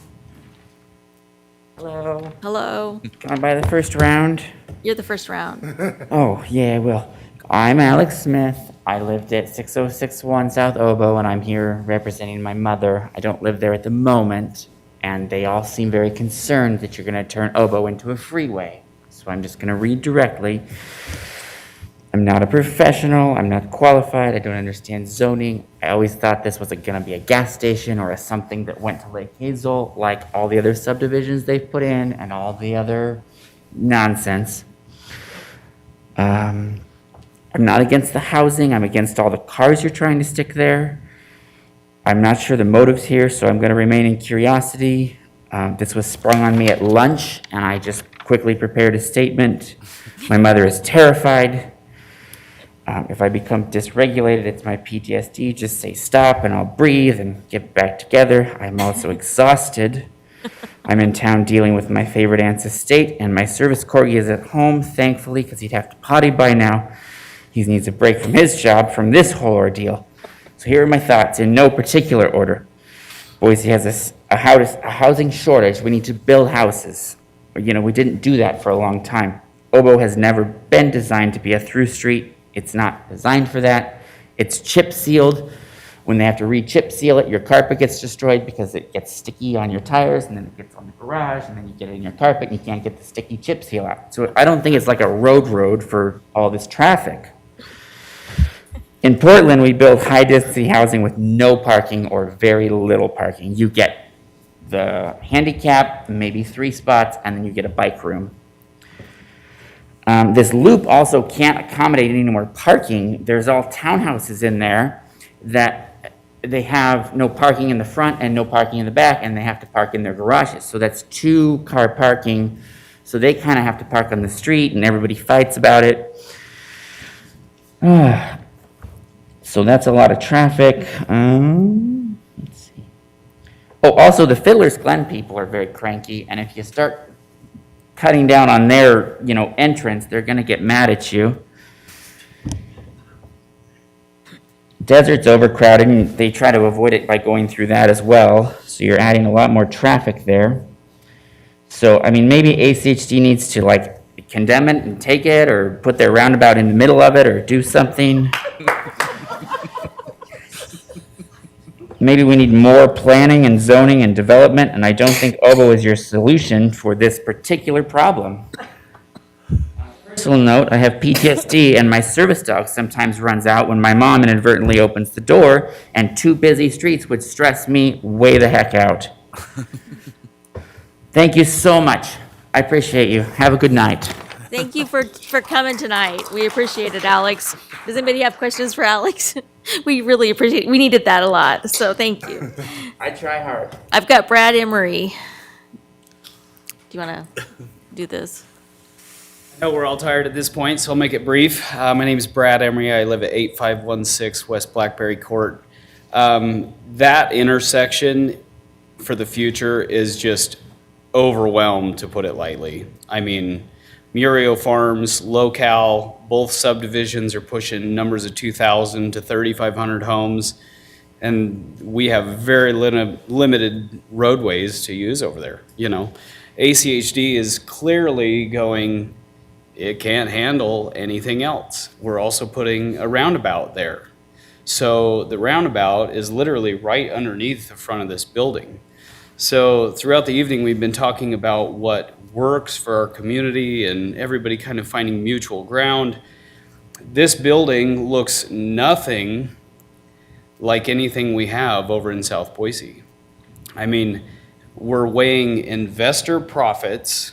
Hello. Hello. Can I buy the first round? You're the first round. Oh, yeah, I will. I'm Alex Smith. I lived at 6061 South Obo, and I'm here representing my mother. I don't live there at the moment, and they all seem very concerned that you're going to turn Obo into a freeway. So I'm just going to read directly. I'm not a professional. I'm not qualified. I don't understand zoning. I always thought this was going to be a gas station or something that went to Lake Hazel, like all the other subdivisions they've put in and all the other nonsense. I'm not against the housing. I'm against all the cars you're trying to stick there. I'm not sure the motives here, so I'm going to remain in curiosity. This was sprung on me at lunch, and I just quickly prepared a statement. My mother is terrified. If I become dysregulated, it's my PTSD. Just say stop, and I'll breathe and get back together. I'm also exhausted. I'm in town dealing with my favorite aunt's estate, and my service corgi is at home, thankfully, because he'd have to potty by now. He needs a break from his job from this whole ordeal. So here are my thoughts in no particular order. Boise has a housing shortage. We need to build houses. We didn't do that for a long time. Obo has never been designed to be a through street. It's not designed for that. It's chip sealed. When they have to re-chip seal it, your carpet gets destroyed because it gets sticky on your tires, and then it gets on the garage, and then you get it in your carpet, and you can't get the sticky chip seal out. So I don't think it's like a road for all this traffic. In Portland, we build high-density housing with no parking or very little parking. You get the handicap, maybe 3 spots, and then you get a bike room. This loop also can't accommodate any more parking. There's all townhouses in there that they have no parking in the front and no parking in the back, and they have to park in their garages. So that's 2-car parking. So they kind of have to park on the street, and everybody fights about it. So that's a lot of traffic. Let's see. Oh, also the Fiddler's Glen people are very cranky, and if you start cutting down on their, entrance, they're gonna get mad at you. Desert's overcrowded, and they try to avoid it by going through that as well. So you're adding a lot more traffic there. So, maybe ACHD needs to condemn it and take it, or put their roundabout in the middle of it, or do something. Maybe we need more planning and zoning and development, and I don't think OVO is your solution for this particular problem. Personal note, I have PTSD, and my service dog sometimes runs out when my mom inadvertently opens the door, and 2 busy streets would stress me way the heck out. Thank you so much. I appreciate you. Have a good night. Thank you for coming tonight. We appreciate it, Alex. Does anybody have questions for Alex? We really appreciate it. We needed that a lot, so thank you. I try hard. I've got Brad Emery. Do you want to do this? I know we're all tired at this point, so I'll make it brief. My name is Brad Emery. I live at 8516 West Blackberry Court. That intersection for the future is just overwhelmed, to put it lightly. Murio Farms, Local, both subdivisions are pushing numbers of 2,000 to 3,500 homes, and we have very limited roadways to use over there. ACHD is clearly going, it can't handle anything else. We're also putting a roundabout there. So the roundabout is literally right underneath the front of this building. So throughout the evening, we've been talking about what works for our community and everybody kind of finding mutual ground. This building looks nothing like anything we have over in South Boise. We're weighing investor profits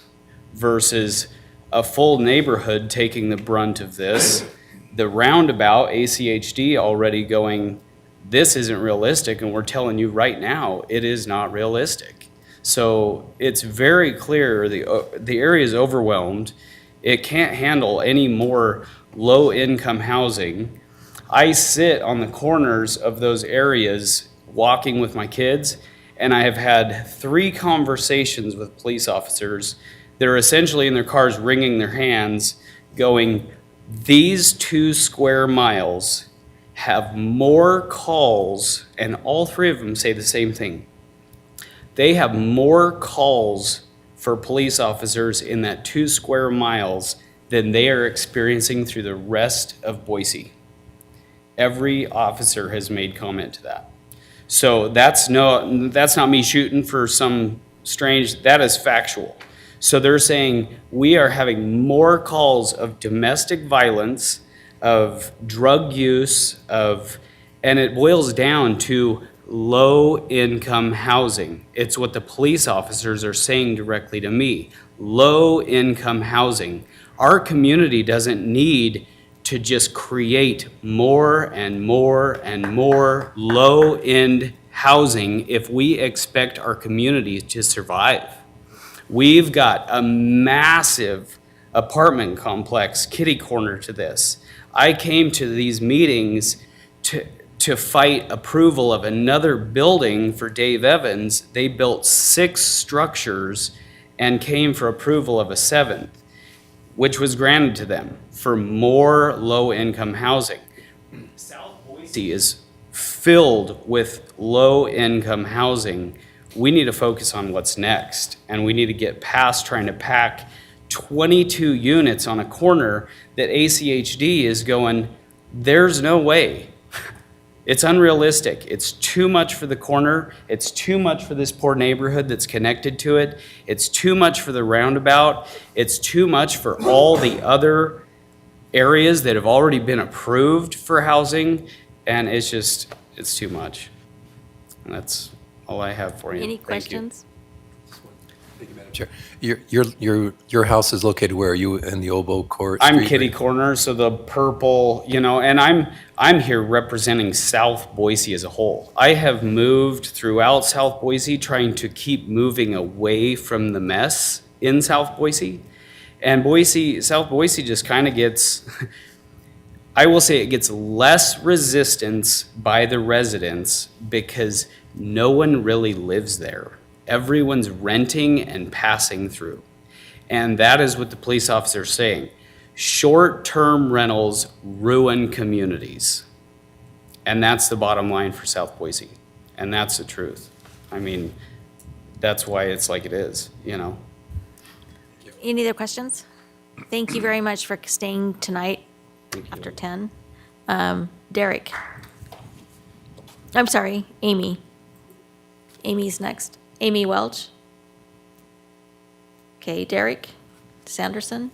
versus a full neighborhood taking the brunt of this. The roundabout, ACHD already going, this isn't realistic, and we're telling you right now, it is not realistic. So it's very clear the area is overwhelmed. It can't handle any more low-income housing. I sit on the corners of those areas walking with my kids, and I have had 3 conversations with police officers. They're essentially in their cars wringing their hands, going, these 2 square miles have more calls, and all 3 of them say the same thing. They have more calls for police officers in that 2 square miles than they are experiencing through the rest of Boise. Every officer has made comment to that. So that's not me shooting for some strange, that is factual. So they're saying we are having more calls of domestic violence, of drug use, and it boils down to low-income housing. It's what the police officers are saying directly to me. Low-income housing. Our community doesn't need to just create more and more and more low-end housing if we expect our community to survive. We've got a massive apartment complex kitty corner to this. I came to these meetings to fight approval of another building for Dave Evans. They built 6 structures and came for approval of a 7th, which was granted to them for more low-income housing. South Boise is filled with low-income housing. We need to focus on what's next, and we need to get past trying to pack 22 units on a corner that ACHD is going, there's no way. It's unrealistic. It's too much for the corner. It's too much for this poor neighborhood that's connected to it. It's too much for the roundabout. It's too much for all the other areas that have already been approved for housing. And it's too much. And that's all I have for you. Any Thank you. questions? Chair, your house is located where? Are you in the Oboe Court? I'm Street? kitty corner, so the purple, and I'm here representing South Boise as a whole. I have moved throughout South Boise, trying to keep moving away from the mess in South Boise. And South Boise just kind of gets, I will say it gets less resistance by the residents because no one really lives there. Everyone's renting and passing through. And that is what the police officer is saying. Short-term rentals ruin communities. And that's the bottom line for South Boise. And that's the truth. I mean, that's why it's like it is, Any other questions? Thank you very much for staying tonight after 10. Derek. I'm sorry, Amy. Amy's next. Amy Welch. Okay, Derek Sanderson.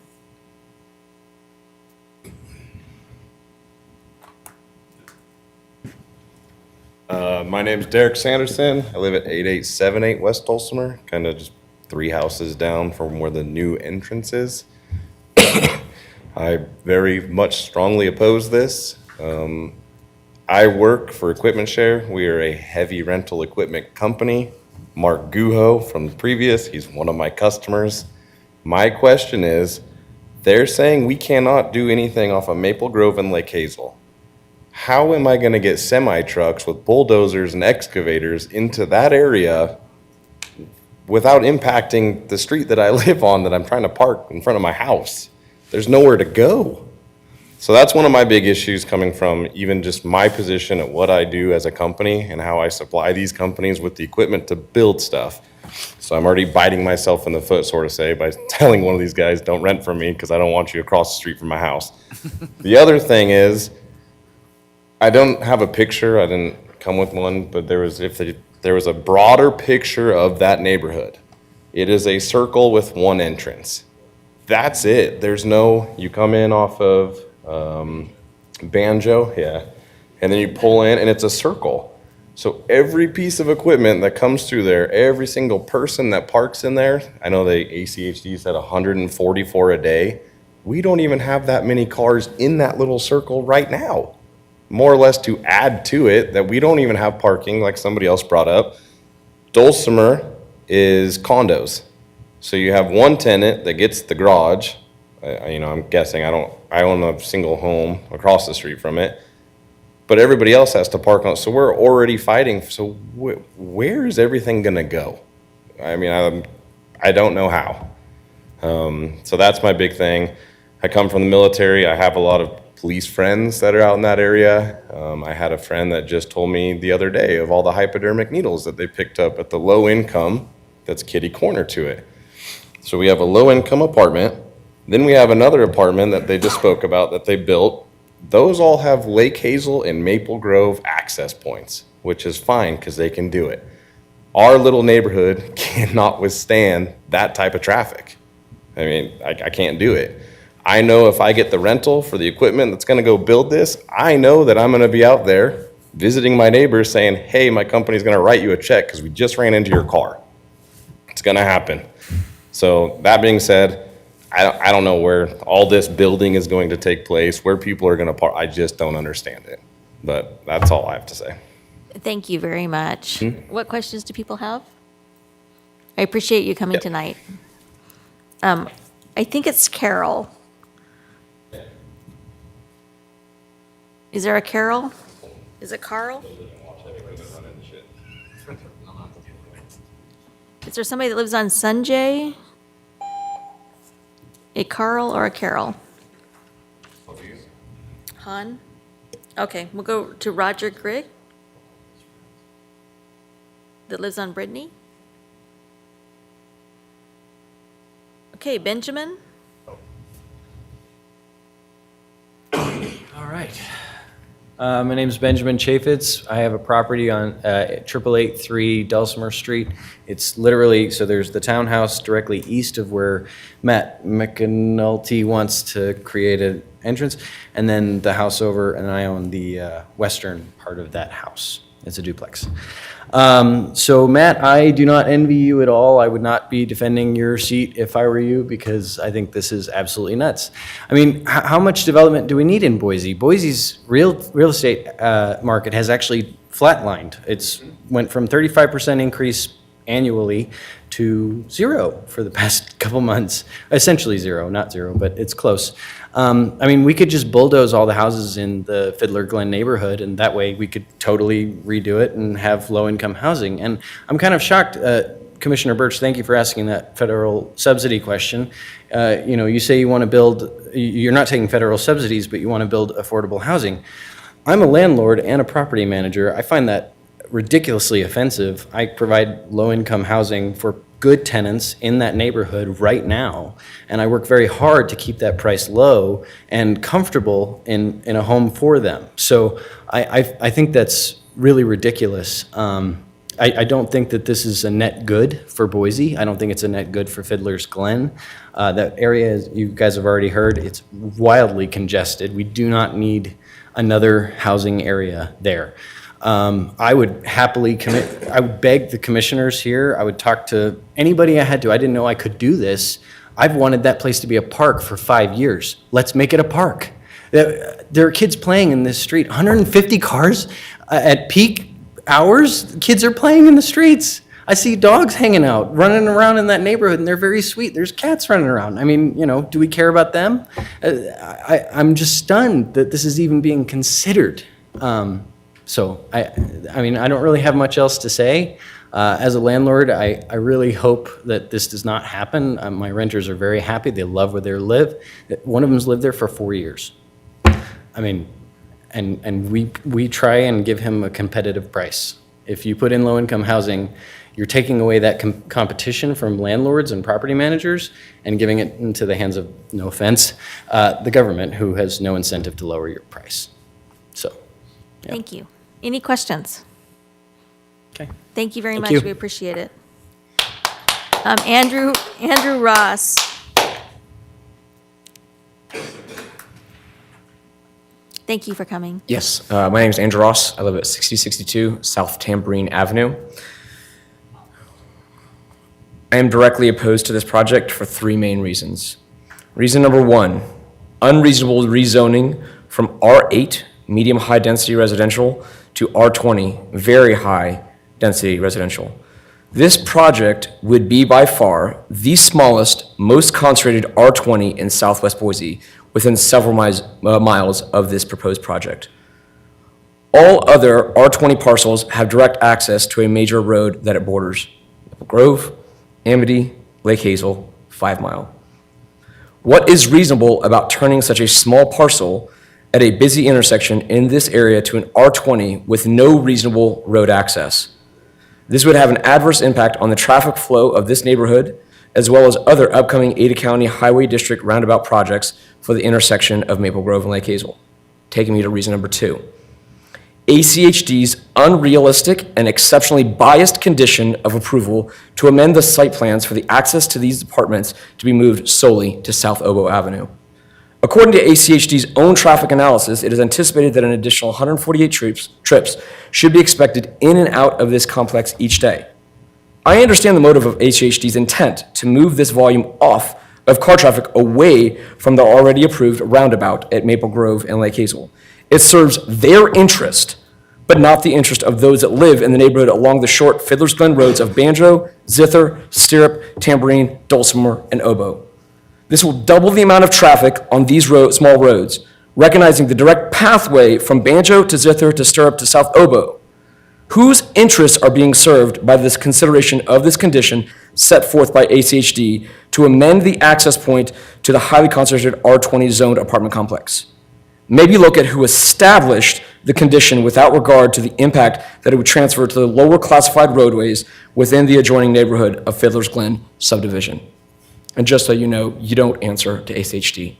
My name's Derek Sanderson. I live at 8878 West Dulcimer, kind of just 3 houses down from where the new entrance is. I very much strongly oppose this. I work for Equipment Share. We are a heavy rental equipment company. Mark Guho from the previous, he's one of my customers. My question is, they're saying we cannot do anything off of Maple Grove and Lake Hazel. How am I going to get semi-trucks with bulldozers and excavators into that area without impacting the street that I live on that I'm trying to park in front of my house? There's nowhere to go. So that's one of my big issues coming from even just my position at what I do as a company and how I supply these companies with the equipment to build stuff. So I'm already biting myself in the foot, sort of say, by telling one of these guys, don't rent from me because I don't want you across the street from my house. The other thing is, I don't have a picture, I didn't come with one, but there was a broader picture of that neighborhood. It is a circle with one entrance. That's it. There's no, you come in off of Banjo, yeah, and then you pull in and it's a circle. So every piece of equipment that comes through there, every single person that parks in there, I know the ACHD said 144 a day. We don't even have that many cars in that little circle right now. More or less to add to it that we don't even have parking like somebody else brought up. Dulcimer is condos. So you have one tenant that gets the garage. I'm guessing, I own a single home across the street from it, but everybody else has to park on. So we're already fighting. So where is everything going to go? I mean, I don't know how. So that's my big thing. I come from the military. I have a lot of police friends that are out in that area. I had a friend that just told me the other day of all the hypodermic needles that they picked up at the low income that's kitty corner to it. So we have a low income apartment. Then we have another apartment that they just spoke about that they built. Those all have Lake Hazel and Maple Grove access points, which is fine because they can do it. Our little neighborhood cannot withstand that type of traffic. I mean, I can't do it. I know if I get the rental for the equipment that's going to go build this, I know that I'm going to be out there visiting my neighbors saying, hey, my company's going to write you a check because we just ran into your car. It's going to happen. So that being said, I don't know where all this building is going to take place, where people are going to park. I just don't understand it. But that's all I have to say. Thank you very much. What questions do people have? I appreciate you coming tonight. I think it's Carol. Is there a Carol? Is it Carl? Is there somebody that lives on Sunjay? A Carl or a Carol? Han? Okay, we'll go to Roger Grigg that lives on Brittany. Okay, Benjamin? All right. My name is Benjamin Chaffetz. I have a property on 8883 Dulcimer Street. It's literally, so there's the townhouse directly east of where Matt McAnulty wants to create an entrance, and then the house over, and I own the western part of that house. It's a duplex. So Matt, I do not envy you at all. I would not be defending your seat if I were you, because I think this is absolutely nuts. I mean, how much development do we need in Boise? Boise's real estate market has actually flatlined. It's went from 35% increase annually to 0 for the past couple months. Essentially 0, not 0, but it's close. I mean, we could just bulldoze all the houses in the Fiddler Glen neighborhood, and that way we could totally redo it and have low-income housing. And I'm kind of shocked, Commissioner Birch, thank you for asking that federal subsidy question. You know, you say you want to build, you're not taking federal subsidies, but you want to build affordable housing. I'm a landlord and a property manager. I find that ridiculously offensive. I provide low-income housing for good tenants in that neighborhood right now, and I work very hard to keep that price low and comfortable in a home for them. So I think that's really ridiculous. I don't think that this is a net good for Boise. I don't think it's a net good for Fiddler's Glen. That area, as you guys have already heard, it's wildly congested. We do not need another housing area there. I would happily commit, I would beg the commissioners here, I would talk to anybody I had to. I didn't know I could do this. I've wanted that place to be a park for 5 years. Let's make it a park. There are kids playing in this street, 150 cars at peak hours. Kids are playing in the streets. I see dogs hanging out, running around in that neighborhood, and they're very sweet. There's cats running around. I mean, you know, do we care about them? I'm just stunned that this is even being considered. So, I mean, I don't really have much else to say. As a landlord, I really hope that this does not happen. My renters are very happy. They love where they live. One of them's lived there for 4 years. I mean, and we try and give him a competitive price. If you put in low-income housing, you're taking away that competition from landlords and property managers and giving it into the hands of, no offense, the government, who has no incentive to lower your price. So, yeah. Thank you. Any questions? Okay. Thank you very Thank much. you. We appreciate it. Andrew Ross. Thank you for coming. Yes, my name is Andrew Ross. I live at 6062 South Tambourine Avenue. I am directly opposed to this project for 3 main reasons. Reason number 1, unreasonable rezoning from R8, medium high density residential, to R20, very high density residential. This project would be by far the smallest, most concentrated R20 in Southwest Boise, within several miles of this proposed project. All other R20 parcels have direct access to a major road that it borders: Maple Grove, Amity, Lake Hazel, 5 Mile. What is reasonable about turning such a small parcel at a busy intersection in this area to an R20 with no reasonable road access? This would have an adverse impact on the traffic flow of this neighborhood, as well as other upcoming Ada County Highway District roundabout projects for the intersection of Maple Grove and Lake Hazel. Taking me to reason number 2. ACHD's unrealistic and exceptionally biased condition of approval to amend the site plans for the access to these apartments to be moved solely to South Oboe Avenue. According to ACHD's own traffic analysis, it is anticipated that an additional 148 trips should be expected in and out of this complex each day. I understand the motive of ACHD's intent to move this volume off of car traffic away from the already approved roundabout at Maple Grove and Lake Hazel. It serves their interest, but not the interest of those that live in the neighborhood along the short Fiddler's Glen roads of Banjo, Zither, Stirrup, Tambourine, Dulcimer, and Oboe. This will double the amount of traffic on these small roads, recognizing the direct pathway from Banjo to Zither to Stirrup to South Oboe. Whose interests are being served by this consideration of this condition set forth by ACHD to amend the access point to the highly concentrated R20 zoned apartment complex? Maybe look at who established the condition without regard to the impact that it would transfer to the lower classified roadways within the adjoining neighborhood of Fiddler's Glen subdivision. And just so you know, you don't answer to ACHD.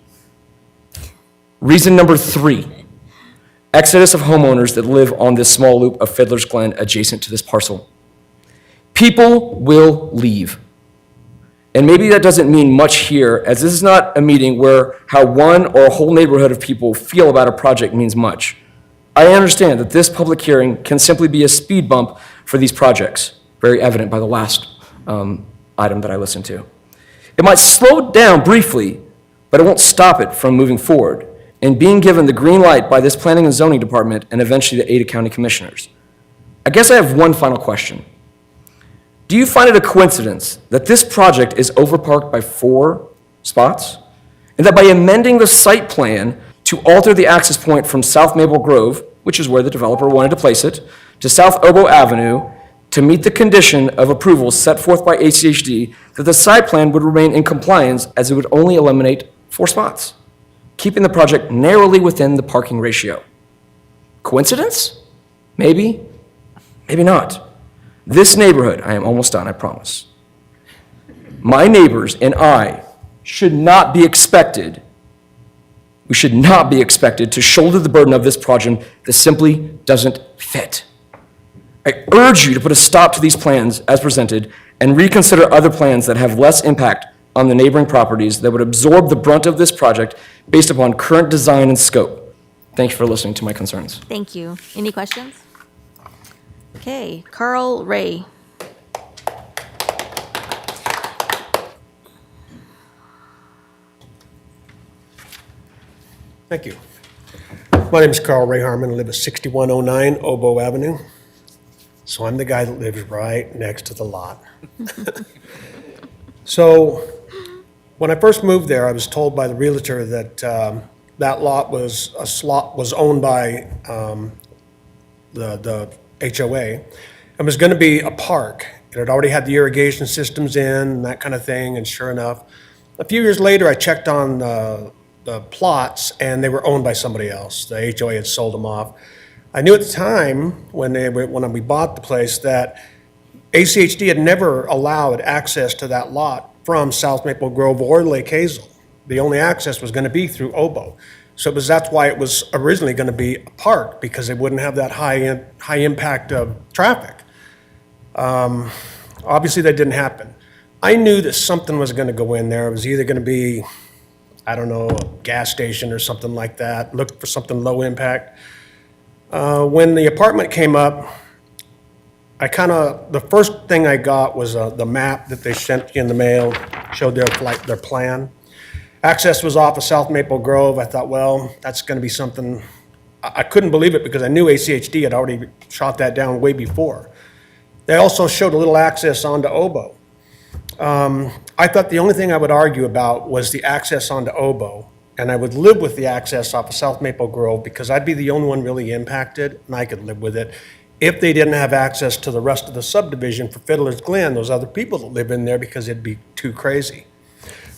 Reason number 3, exodus of homeowners that live on this small loop of Fiddler's Glen adjacent to this parcel. People will leave. And maybe that doesn't mean much here, as this is not a meeting where how one or a whole neighborhood of people feel about a project means much. I understand that this public hearing can simply be a speed bump for these projects, very evident by the last item that I listened to. It might slow it down briefly, but it won't stop it from moving forward and being given the green light by this Planning and Zoning Department and eventually the Ada County Commissioners. I guess I have one final question. Do you find it a coincidence that this project is overparked by 4 spots? And that by amending the site plan to alter the access point from South Maple Grove, which is where the developer wanted to place it, to South Oboe Avenue, to meet the condition of approval set forth by ACHD, that the site plan would remain in compliance as it would only eliminate 4 spots, keeping the project narrowly within the parking ratio? Coincidence? Maybe, maybe not. This neighborhood, I am almost done, I promise. My neighbors and I should not be expected, we should not be expected to shoulder the burden of this project that simply doesn't fit. I urge you to put a stop to these plans as presented and reconsider other plans that have less impact on the neighboring properties that would absorb the brunt of this project based upon current design and scope. Thank you for listening to my concerns. Thank you. Any questions? Okay, Carl Ray. Thank you. My name is Carl Ray Harmon. I live at 6109 Oboe Avenue. So I'm the guy that lives right next to the lot. So when I first moved there, I was told by the realtor that that lot was owned by the HOA and was going to be a park. It had already had the irrigation systems in and that kind of thing, and sure enough, a few years later, I checked on the plots, and they were owned by somebody else. The HOA had sold them off. I knew at the time, when we bought the place, that ACHD had never allowed access to that lot from South Maple Grove or Lake Hazel. The only access was going to be through Oboe. So that's why it was originally going to be a park, because they wouldn't have that high impact of traffic. Obviously, that didn't happen. I knew that something was going to go in there. It was either going to be, I don't know, a gas station or something like that. Looked for something low impact. When the apartment came up, the first thing I got was the map that they sent in the mail, showed their plan. Access was off of South Maple Grove. I thought, well, that's going to be something. I couldn't believe it because I knew ACHD had already shot that down way before. They also showed a little access onto Oboe. I thought the only thing I would argue about was the access onto Oboe, and I would live with the access off of South Maple Grove because I'd be the only one really impacted, and I could live with it if they didn't have access to the rest of the subdivision for Fiddler's Glen, those other people that live in there, because it'd be too crazy.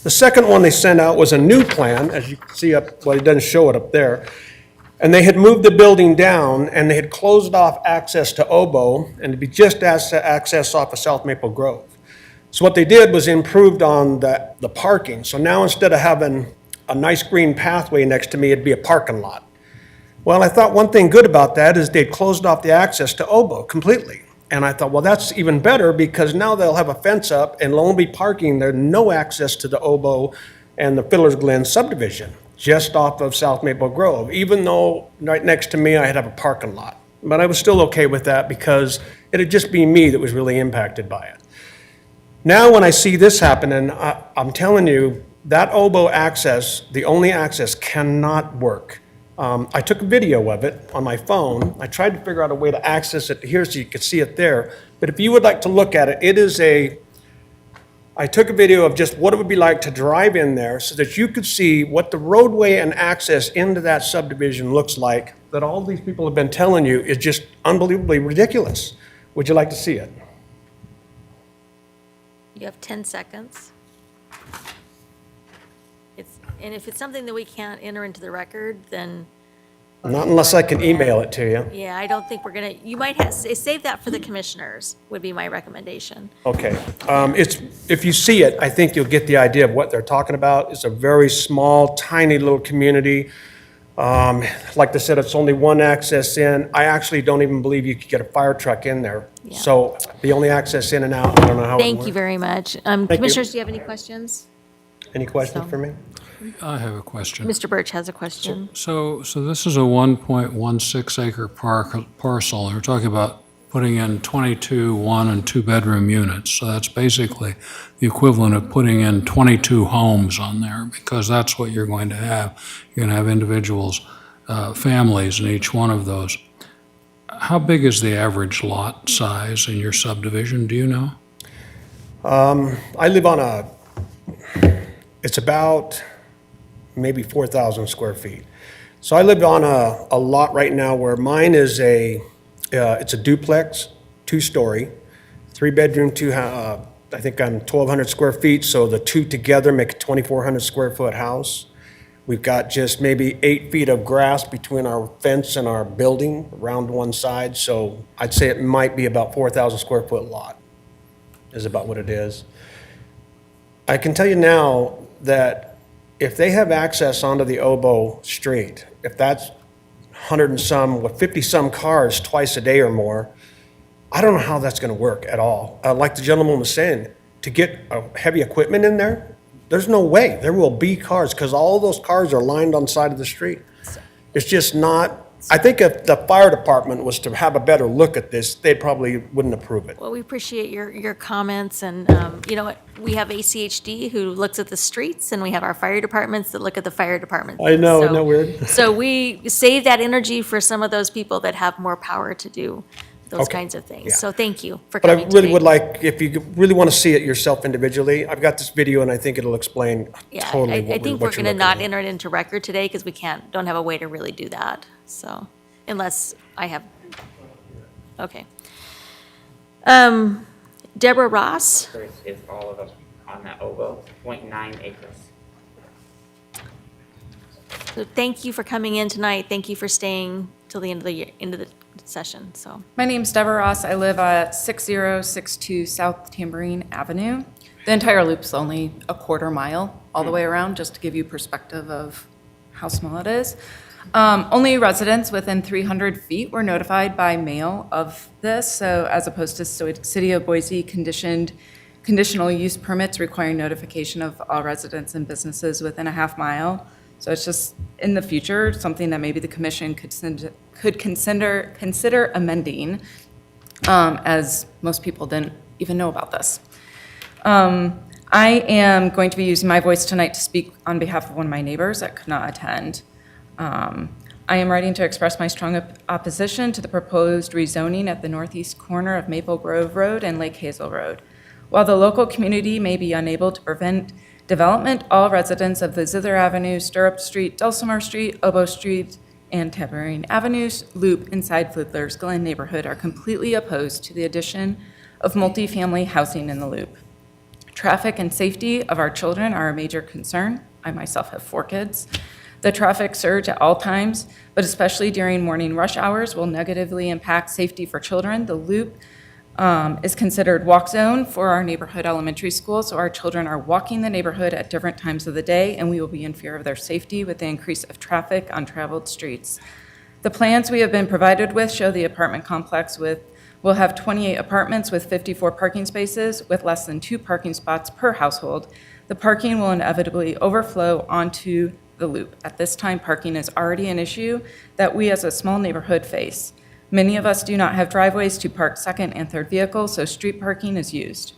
The second one they sent out was a new plan, as you can see up, well, it doesn't show it up there. And they had moved the building down, and they had closed off access to Oboe, and to be just access off of South Maple Grove. So what they did was improved on the parking. So now instead of having a nice green pathway next to me, it'd be a parking lot. Well, I thought one thing good about that is they'd closed off the access to Oboe completely. And I thought, well, that's even better because now they'll have a fence up and there'll only be parking. There's no access to the Oboe and the Fiddler's Glen subdivision, just off of South Maple Grove, even though right next to me I had a parking lot. But I was still okay with that because it'd just be me that was really impacted by it. Now when I see this happen, and I'm telling you, that Oboe access, the only access, cannot work. I took a video of it on my phone. I tried to figure out a way to access it here so you could see it there. But if you would like to look at it, I took a video of just what it would be like to drive in there so that you could see what the roadway and access into that subdivision looks like, that all these people have been telling you is just unbelievably ridiculous. Would you like to see it? You have 10 seconds. And if it's something that we can't enter into the record, then. Not unless I can email it to you. Yeah, I don't think we're gonna, you might save that for the commissioners, would be my recommendation. Okay. If you see it, I think you'll get the idea of what they're talking about. It's a very small, tiny little community. Like I said, it's only one access in. I actually don't even believe you could get a fire truck in there. Yeah. So the only access in and out, I don't know how it Thank works. you very much. you. Commissioners, do you have any questions? Any questions So- for me? I have a question. Mr. Birch has a question. So this is a 1.16 acre parcel. You're talking about putting in 22 one and two bedroom units. So that's basically the equivalent of putting in 22 homes on there, because that's what you're going to have. You're going to have individuals, families in each one of those. How big is the average lot size in your subdivision? Do you know? I live on it's about maybe 4,000 square feet. So I live on a lot right now where mine is it's a duplex, 2-story, 3-bedroom, I think I'm 1,200 square feet, so the two together make a 2,400 square foot house. We've got just maybe 8 feet of grass between our fence and our building around one side, so I'd say it might be about 4,000 square foot lot, is about what it is. I can tell you now that if they have access onto the Oboe Street, if that's 100 and some, with 50 some cars twice a day or more, I don't know how that's going to work at all. Like the gentleman was saying, to get heavy equipment in there, there's no way. There will be cars because all those cars are lined on the side of the street. It's just not, I think if the fire department was to have a better look at this, they probably wouldn't approve it. Well, we appreciate your comments, and you know what? We have ACHD who looks at the streets, and we have our fire departments that look at the fire departments. I know, So- isn't that weird? So we save that energy for some of those people that have more power to do those Okay, kinds of things. yeah. So thank you for But I coming really today. would like, if you really want to see it yourself individually, I've got this video and I think it'll explain Yeah, totally I what think we're what you're going to looking not at. enter it into record today because we don't have a way to really do that. So, unless I have, okay. Deborah Ross? Is all of them on that Oboe, 0.9 acres. So thank you for coming in tonight. Thank you for staying till the end of the session, so. My name's Deborah Ross. I live at 6062 South Tambourine Avenue. The entire loop's only a quarter mile all the way around, just to give you perspective of how small it is. Only residents within 300 feet were notified by mail of this, so as opposed to City of Boise conditional use permits requiring notification of all residents and businesses within a half mile. So it's just, in the future, something that maybe the commission could consider amending, as most people didn't even know about this. I am going to be using my voice tonight to speak on behalf of one of my neighbors that could not attend. I am writing to express my strong opposition to the proposed rezoning at the northeast corner of Maple Grove Road and Lake Hazel Road. While the local community may be unable to prevent development, all residents of the Zither Avenue, Stirrup Street, Dulcimer Street, Oboe Street, and Tambourine Avenues loop inside Fiddler's Glen neighborhood are completely opposed to the addition of multifamily housing in the loop. Traffic and safety of our children are a major concern. I myself have 4 kids. The traffic surge at all times, but especially during morning rush hours, will negatively impact safety for children. The loop is considered walk zone for our neighborhood elementary school, so our children are walking the neighborhood at different times of the day, and we will be in fear of their safety with the increase of traffic on traveled streets. The plans we have been provided with show the apartment complex will have 28 apartments with 54 parking spaces with less than 2 parking spots per household. The parking will inevitably overflow onto the loop. At this time, parking is already an issue that we as a small neighborhood face. Many of us do not have driveways to park second and third vehicles, so street parking is used.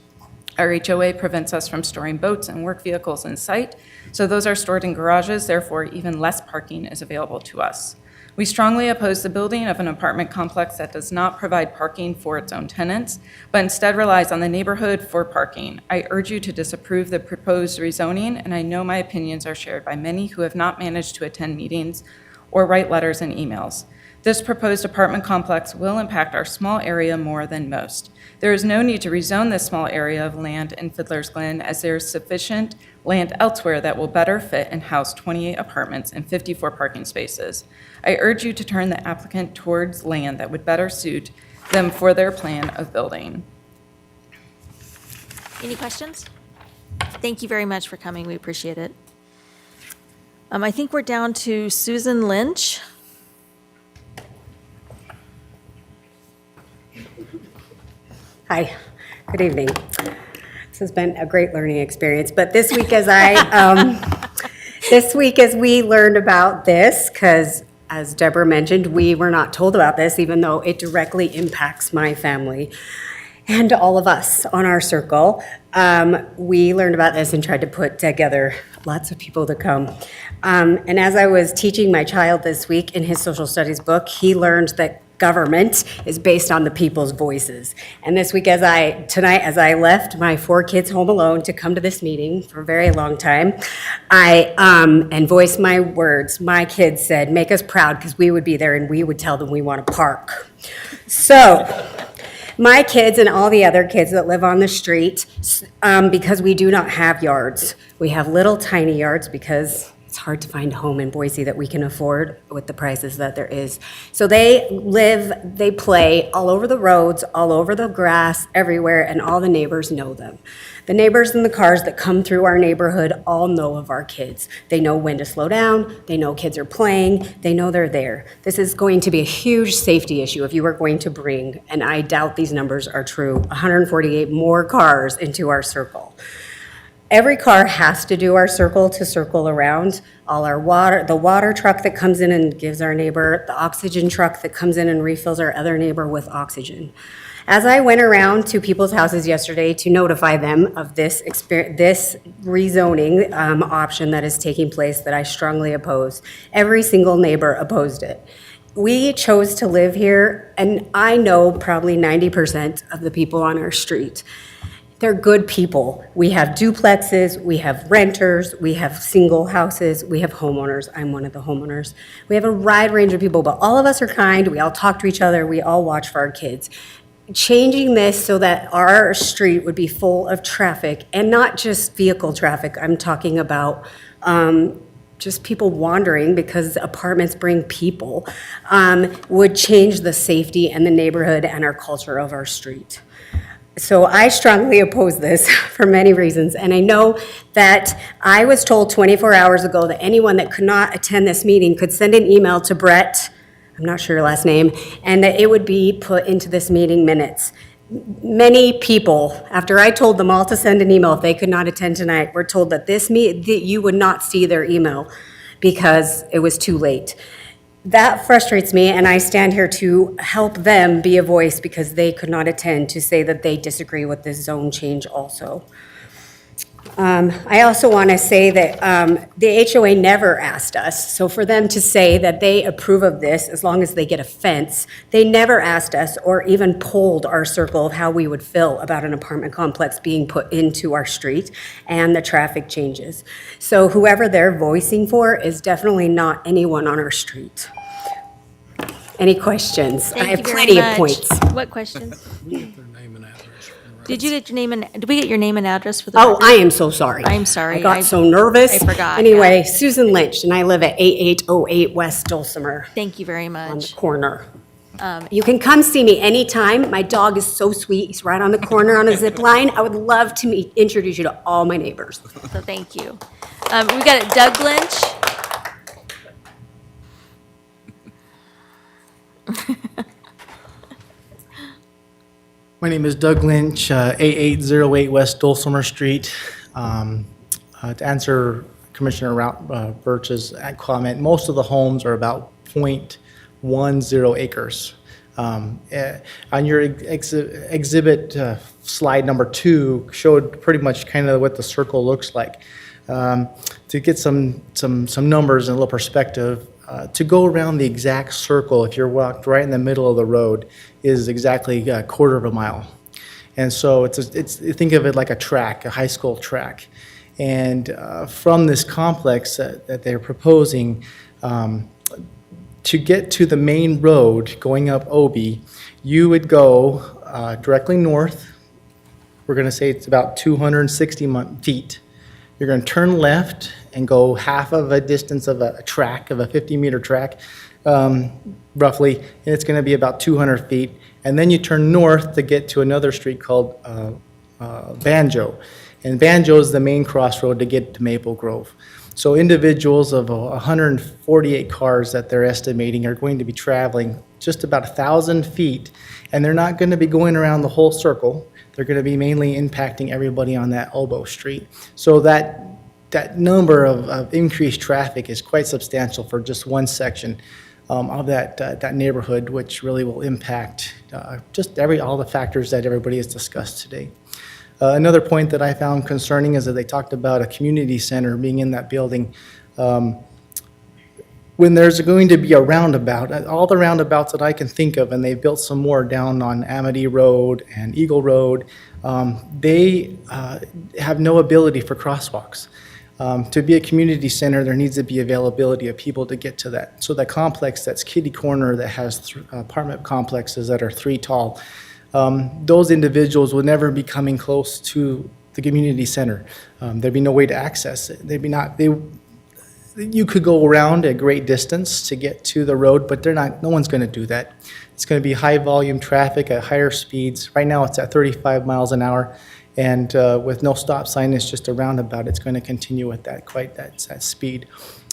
Our HOA prevents us from storing boats and work vehicles in sight, so those are stored in garages, therefore even less parking is available to us. We strongly oppose the building of an apartment complex that does not provide parking for its own tenants, but instead relies on the neighborhood for parking. I urge you to disapprove the proposed rezoning, and I know my opinions are shared by many who have not managed to attend meetings or write letters and emails. This proposed apartment complex will impact our small area more than most. There is no need to rezone this small area of land in Fiddler's Glen, as there is sufficient land elsewhere that will better fit and house 28 apartments and 54 parking spaces. I urge you to turn the applicant towards land that would better suit them for their plan of building. Any questions? Thank you very much for coming. We appreciate it. I think we're down to Susan Lynch. Hi, good evening. This has been a great learning experience, but this week as we learned about this, because as Deborah mentioned, we were not told about this, even though it directly impacts my family and all of us on our circle. We learned about this and tried to put together lots of people to come. And as I was teaching my child this week in his social studies book, he learned that government is based on the people's voices. And this week, tonight, as I left my 4 kids home alone to come to this meeting for a very long time, and voiced my words, my kids said, make us proud, because we would be there and we would tell them we want to park. So, my kids and all the other kids that live on the street, because we do not have yards. We have little tiny yards because it's hard to find a home in Boise that we can afford with the prices that there is. So they play all over the roads, all over the grass, everywhere, and all the neighbors know them. The neighbors and the cars that come through our neighborhood all know of our kids. They know when to slow down, they know kids are playing, they know they're there. This is going to be a huge safety issue if you are going to bring, and I doubt these numbers are true, 148 more cars into our circle. Every car has to do our circle to circle around. All our water, the water truck that comes in and gives our neighbor, the oxygen truck that comes in and refills our other neighbor with oxygen. As I went around to people's houses yesterday to notify them of this rezoning option that is taking place that I strongly oppose, every single neighbor opposed it. We chose to live here, and I know probably 90% of the people on our street. They're good people. We have duplexes, we have renters, we have single houses, we have homeowners. I'm one of the homeowners. We have a wide range of people, but all of us are kind. We all talk to each other. We all watch for our kids. Changing this so that our street would be full of traffic, and not just vehicle traffic. I'm talking about just people wandering because apartments bring people, would change the safety and the neighborhood and our culture of our street. So I strongly oppose this for many reasons, and I know that I was told 24 hours ago that anyone that could not attend this meeting could send an email to Brett, I'm not sure your last name, and that it would be put into this meeting minutes. Many people, after I told them all to send an email if they could not attend tonight, were told that that you would not see their email because it was too late. That frustrates me, and I stand here to help them be a voice because they could not attend, to say that they disagree with this zone change also. I also want to say that the HOA never asked us, so for them to say that they approve of this as long as they get a fence, they never asked us or even polled our circle of how we would feel about an apartment complex being put into our street and the traffic changes. So whoever they're voicing for is definitely not anyone on our street. Any questions? I have plenty of points. What questions? Did you get your name and, did we get your name and address for the Oh, record? I am so sorry. I'm sorry. I got so nervous. I forgot. Anyway, Susan Lynch, and I live at 8808 West Dulcimer. Thank you very On the much. corner. You can come see me anytime. My dog is so sweet. He's right on the corner on a zip line. I would love to introduce you to all my neighbors. So thank you. We got Doug Lynch. My name is Doug Lynch, 8808 West Dulcimer Street. To answer Commissioner Birch's comment, most of the homes are about 0.10 acres. On your exhibit slide number 2 showed pretty much kind of what the circle looks like. To get some numbers and a little perspective, to go around the exact circle, if you're walked right in the middle of the road, is exactly a quarter of a mile. And so think of it like a track, a high school track. And from this complex that they're proposing, to get to the main road going up Obie, you would go directly north. We're going to say it's about 260 feet. You're going to turn left and go half of a distance of a track, of a 50-meter track, roughly, and it's going to be about 200 feet. And then you turn north to get to another street called Banjo. And Banjo is the main crossroad to get to Maple Grove. So individuals of 148 cars that they're estimating are going to be traveling just about 1,000 feet, and they're not going to be going around the whole circle. They're going to be mainly impacting everybody on that elbow street. So that number of increased traffic is quite substantial for just one section of that neighborhood, which really will impact just all the factors that everybody has discussed today. Another point that I found concerning is that they talked about a community center being in that building. When there's going to be a roundabout, all the roundabouts that I can think of, and they've built some more down on Amity Road and Eagle Road, they have no ability for crosswalks. To be a community center, there needs to be availability of people to get to that. So the complex that's kitty corner that has apartment complexes that are 3 tall, those individuals would never be coming close to the community center. There'd be no way to access it. You could go around a great distance to get to the road, but no one's going to do that. It's going to be high volume traffic at higher speeds. Right now it's at 35 miles an hour, and with no stop sign, it's just a roundabout. It's going to continue at that speed.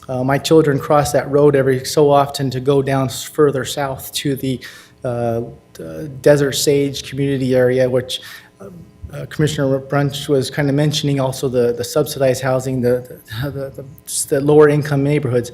My children cross that road every so often to go down further south to the Desert Sage community area, which Commissioner Brunch was kind of mentioning, also the subsidized housing, the lower income neighborhoods.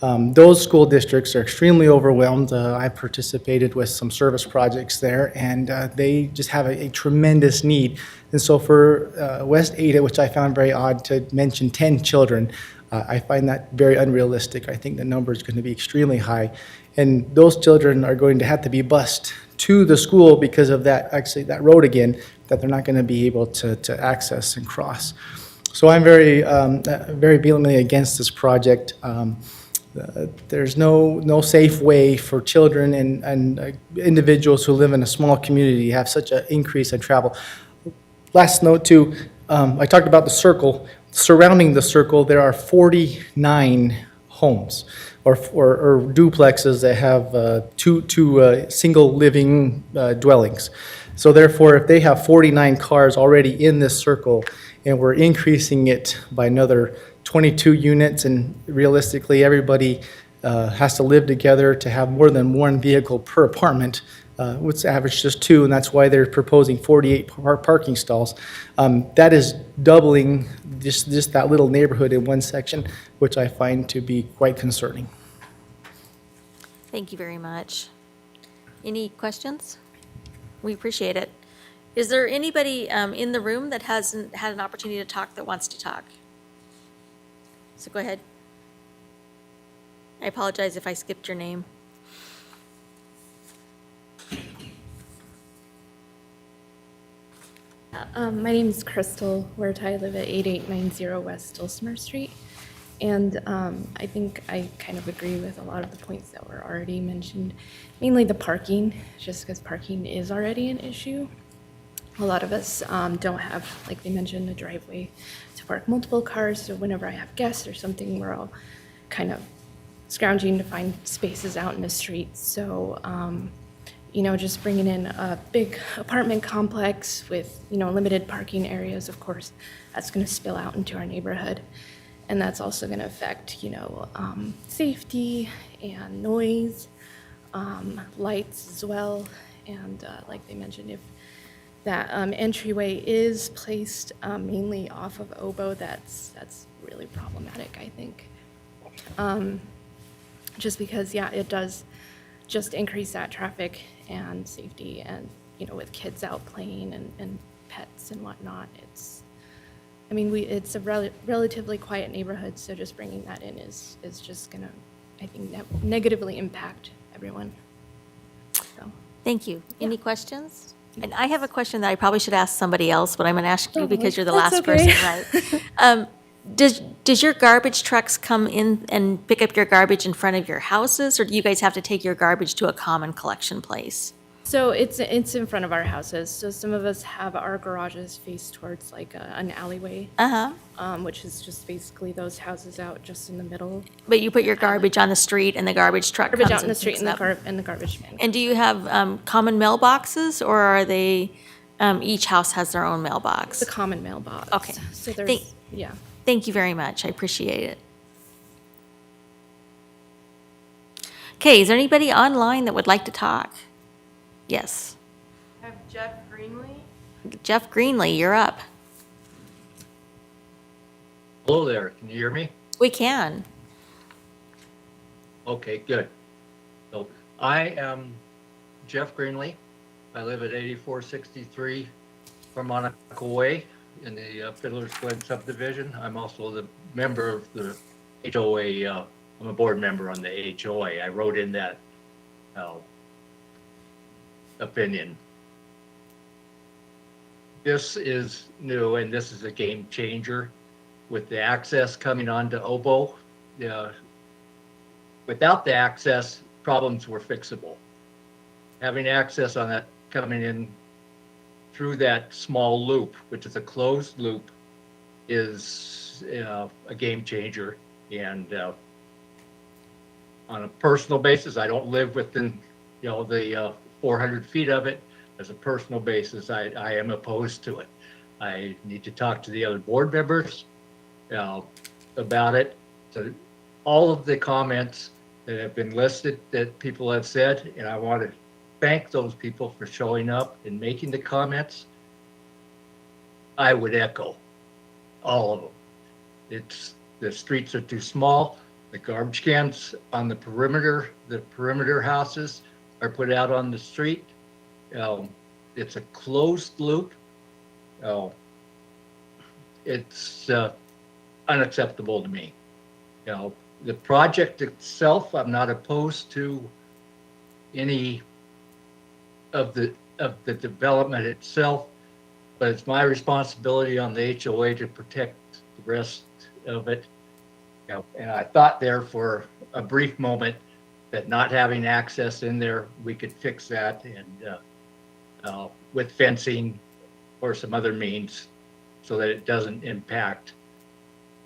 Those school districts are extremely overwhelmed. I participated with some service projects there, and they just have a tremendous need. And so for West Ada, which I found very odd to mention 10 children, I find that very unrealistic. I think the number is going to be extremely high. And those children are going to have to be bused to the school because of that road again, that they're not going to be able to access and cross. So I'm very vehemently against this project. There's no safe way for children and individuals who live in a small community to have such an increase in travel. Last note too, I talked about the circle. Surrounding the circle, there are 49 homes or duplexes that have two single living dwellings. So therefore, if they have 49 cars already in this circle, and we're increasing it by another 22 units, and realistically, everybody has to live together to have more than one vehicle per apartment, which average just 2, and that's why they're proposing 48 parking stalls. That is doubling just that little neighborhood in one section, which I find to be quite concerning. Thank you very much. Any questions? We appreciate it. Is there anybody in the room that hasn't had an opportunity to talk that wants to talk? So go ahead. I apologize if I skipped your name. My name is Crystal Huerta. I live at 8890 West Dulcimer Street. And I think I kind of agree with a lot of the points that were already mentioned, mainly the parking, just because parking is already an issue. A lot of us don't have, like they mentioned, a driveway to park multiple cars. So whenever I have guests or something, we're all kind of scrounging to find spaces out in the street. So, just bringing in a big apartment complex with, limited parking areas, of course, that's going to spill out into our neighborhood. And that's also going to affect, safety and noise, lights as well. And like they mentioned, if that entryway is placed mainly off of Oboe, that's really problematic, I think. Just because, it does just increase that traffic and safety, and, with kids out playing and pets and whatnot, it's a relatively quiet neighborhood, so just bringing that in is just gonna, I think, negatively impact everyone. So. Thank you. Any questions? And I have a question that I probably should ask somebody else, but I'm going to ask you because you're the That's last okay. person, right? Does your garbage trucks come in and pick up your garbage in front of your houses, or do you guys have to take your garbage to a common collection place? So it's in front of our houses. So some of us have our garages faced towards like an alleyway, which is just basically those houses out just in the middle. But you put your garbage on the street and the garbage truck comes Garbage out in the and street picks and it up? the garbage man. And do you have common mailboxes, or are they, each house has their own mailbox? It's a common mailbox. Okay. So there's, Thank you very much. I appreciate it. Okay, is there anybody online that would like to talk? Yes. I have Jeff Greenlee. Jeff Greenlee, you're up. Hello there, can you hear me? We can. Okay, good. So I am Jeff Greenlee. I live at 8463 Harmonica Way in the Fiddler's Glen subdivision. I'm also the member of the HOA. I'm a board member on the HOA. I wrote in that opinion. This is new and this is a game changer with the access coming onto Obo. Without the access, problems were fixable. Having access on that coming in through that small loop, which is a closed loop, is a game changer. And on a personal basis, I don't live within, the 400 feet of it. As a personal basis, I am opposed to it. I need to talk to the other board members about it. So all of the comments that have been listed that people have said, and I want to thank those people for showing up and making the comments. I would echo all of them. The streets are too small. The garbage cans on the perimeter houses are put out on the street. It's a closed loop. It's unacceptable to me. The project itself, I'm not opposed to any of the development itself, but it's my responsibility on the HOA to protect the rest of it. And I thought there for a brief moment that not having access in there, we could fix that and with fencing or some other means so that it doesn't impact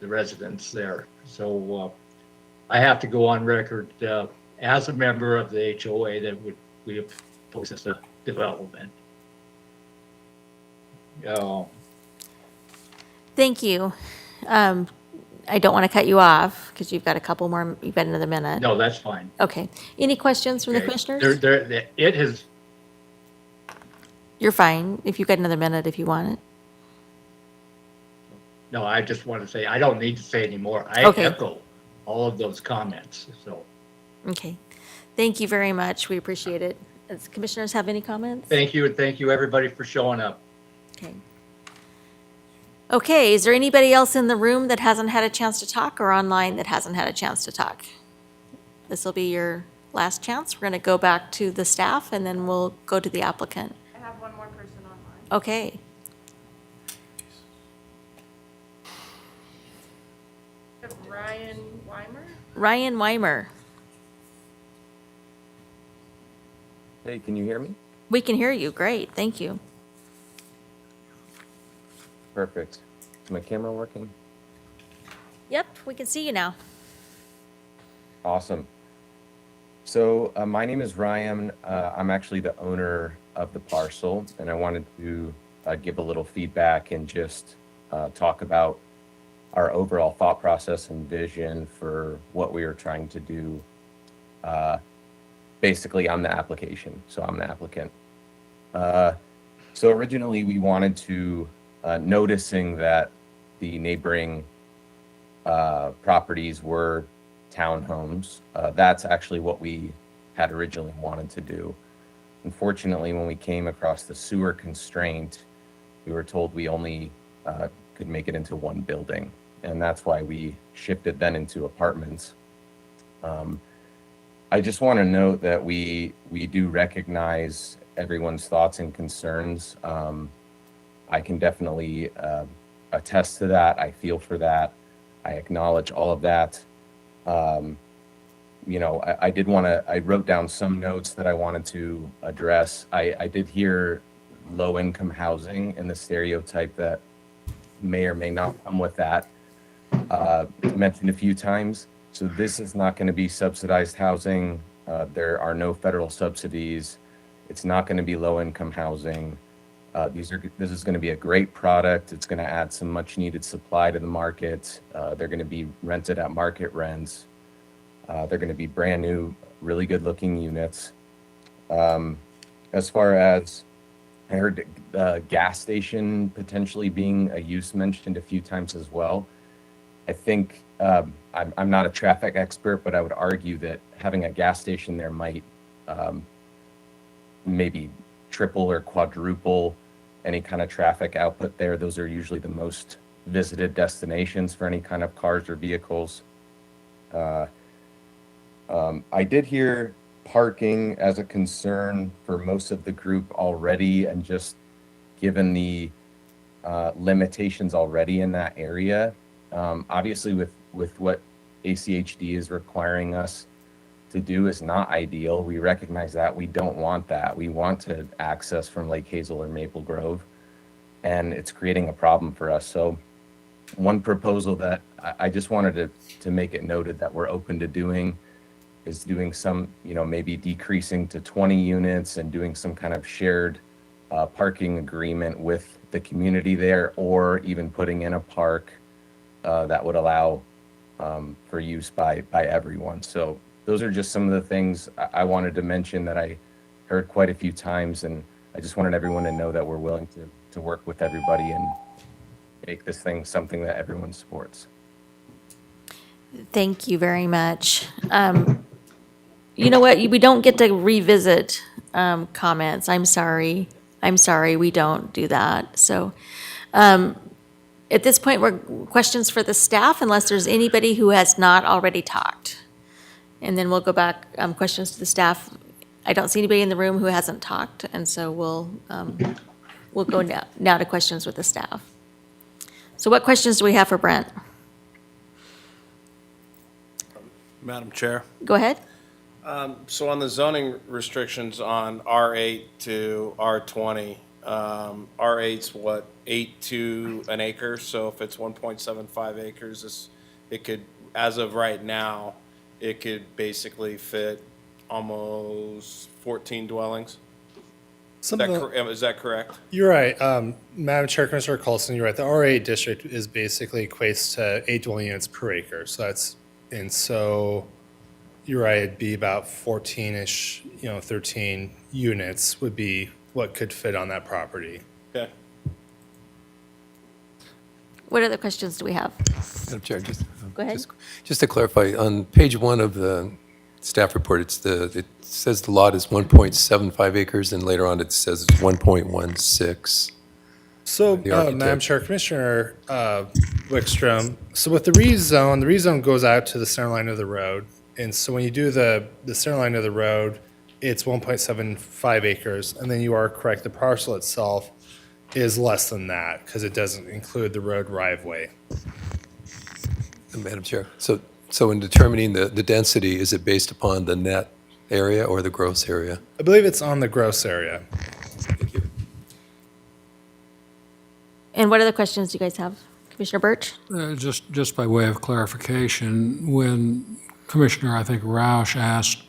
the residents there. So I have to go on record as a member of the HOA that we oppose this development. Thank you. I don't want to cut you off because you've got a couple more, you've got another minute. No, that's fine. Okay. Any questions from the Okay. commissioners? It has, You're fine if you've got another minute if you want it. no, I just want to say, I don't need to say anymore. I Okay. echo all of those comments, so. Okay. Thank you very much. We appreciate it. Does commissioners have any comments? Thank you, and thank you, everybody, for showing up. Okay. Okay, is there anybody else in the room that hasn't had a chance to talk or online that hasn't had a chance to talk? This will be your last chance. We're going to go back to the staff and then we'll go to the applicant. I have one more person online. Okay. I have Ryan Weimer. Ryan Weimer. Hey, can you hear me? We can hear you. Great. Thank you. Perfect. Is my camera working? Yep, we can see you now. Awesome. So my name is Ryan. I'm actually the owner of the parcel, and I wanted to give a little feedback and just talk about our overall thought process and vision for what we are trying to do. Basically, I'm the application, so I'm the applicant. So originally, we wanted to, noticing that the neighboring properties were townhomes, that's actually what we had originally wanted to do. Unfortunately, when we came across the sewer constraint, we were told we only could make it into one building, and that's why we shifted then into apartments. I just want to note that we do recognize everyone's thoughts and concerns. I can definitely attest to that. I feel for that. I acknowledge all of that. You know, I wrote down some notes that I wanted to address. I did hear low-income housing and the stereotype that may or may not come with that, mentioned a few times. So this is not going to be subsidized housing. There are no federal subsidies. It's not going to be low-income housing. This is going to be a great product. It's going to add some much-needed supply to the market. They're going to be rented at market rents. They're going to be brand new really good-looking units. As far as, I heard the gas station potentially being a use mentioned a few times as well. I think, I'm not a traffic expert, but I would argue that having a gas station there might maybe triple or quadruple any kind of traffic output there. Those are usually the most visited destinations for any kind of cars or vehicles. I did hear parking as a concern for most of the group already, and just given the limitations already in that area. Obviously with what ACHD is requiring us to do is not ideal. We recognize that. We don't want that. We want to access from Lake Hazel or Maple Grove, and it's creating a problem for us. So one proposal that I just wanted to make it noted that we're open to doing is doing some, maybe decreasing to 20 units and doing some kind of shared parking agreement with the community there, or even putting in a park that would allow for use by everyone. So those are just some of the things I wanted to mention that I heard quite a few times, and I just wanted everyone to know that we're willing to work with everybody and make this thing something that everyone supports. Thank you very much. You know what? We don't get to revisit comments. I'm sorry. We don't do that. So at this point, we're questions for the staff, unless there's anybody who has not already talked. And then we'll go back, questions to the staff. I don't see anybody in the room who hasn't talked, and so we'll go now to questions with the staff. So what questions do we have for Brent? Madam Chair. Go ahead. So on the zoning restrictions on R8 to R20, R8's what, 8 to an acre? So if it's 1.75 acres, it could, as of right now, it could basically fit almost 14 dwellings. Is that correct? You're right. Madam Chair, Commissioner Colson, you're right. The R8 district is basically equates to 8 dwelling units per acre. So you're right, it'd be about 14-ish, 13 units would be what could fit on that property. Okay. What other questions do we have? Madam Chair, Go ahead. Just to clarify, on page 1 of the staff report, it says the lot is 1.75 acres, and later on it says it's 1.16. So, Madam Chair, Commissioner Wickstrom, so with the rezone goes out to the center line of the road. And so when you do the center line of the road, it's 1.75 acres. And then you are correct, the parcel itself is less than that because it doesn't include the road right-of-way. Madam Chair, so in determining the density, is it based upon the net area or the gross area? I believe it's on the gross area. And what other questions do you guys have? Commissioner Birch? Just by way of clarification, when Commissioner, I think, Roush asked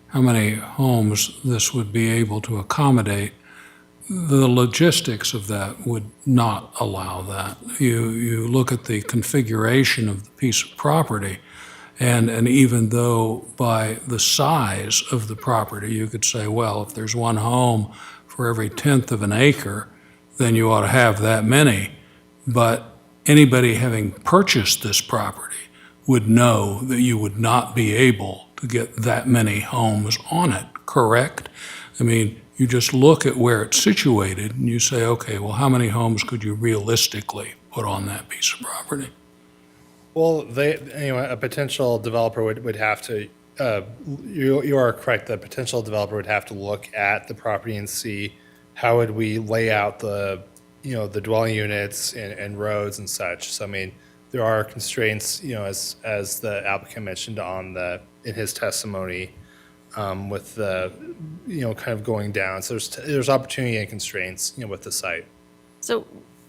how many homes this would be able to accommodate, the logistics of that would not allow that. You look at the configuration of the piece of property, and even though by the size of the property, you could say, well, if there's one home for every 1/10 of an acre, then you ought to have that many. But anybody having purchased this property would know that you would not be able to get that many homes on it, correct? I mean, you just look at where it's situated and you say, okay, well, how many homes could you realistically put on that piece of property? Well, a potential developer would have to, you are correct, the potential developer would have to look at the property and see how would we lay out the dwelling units and roads and such. So, I mean, there are constraints, as the applicant mentioned in his testimony, with the, kind of going down. So there's opportunity and constraints, with the site. So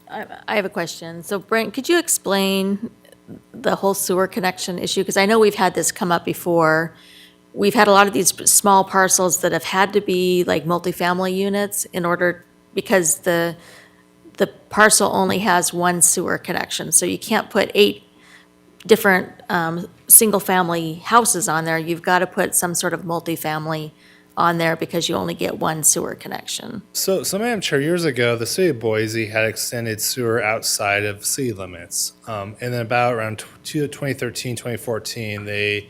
I have a question. So Brent, could you explain the whole sewer connection issue? Because I know we've had this come up before. We've had a lot of these small parcels that have had to be like multifamily units because the parcel only has one sewer connection. So you can't put 8 different single-family houses on there, you've got to put some sort of multifamily on there because you only get one sewer connection. So Madam Chair, years ago, the city of Boise had extended sewer outside of city limits. And then about around 2013, 2014, they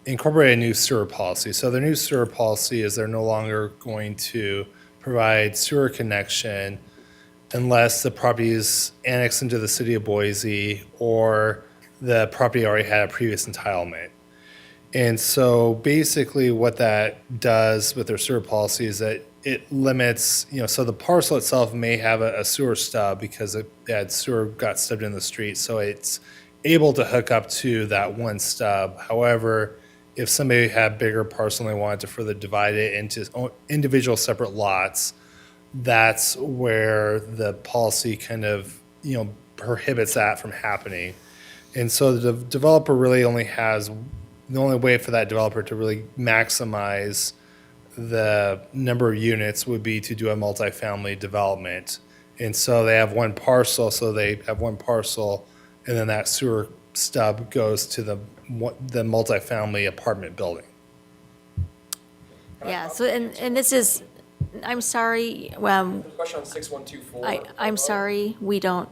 incorporated a new sewer policy. So their new sewer policy is they're no longer going to provide sewer connection unless the property is annexed into the city of Boise or the property already had a previous entitlement. And so basically what that does with their sewer policy is that it limits, so the parcel itself may have a sewer stub because it had sewer got stubbed in the street. So it's able to hook up to that one stub. However, if somebody had a bigger parcel and they wanted to further divide it into individual separate lots, that's where the policy kind of, prohibits that from happening. And so the developer really only has, the only way for that developer to really maximize the number of units would be to do a multifamily development. And so they have one parcel, and then that sewer stub goes to the multifamily apartment building. Yeah, so, and this is, I'm sorry, Question on 6124. I'm sorry, we don't,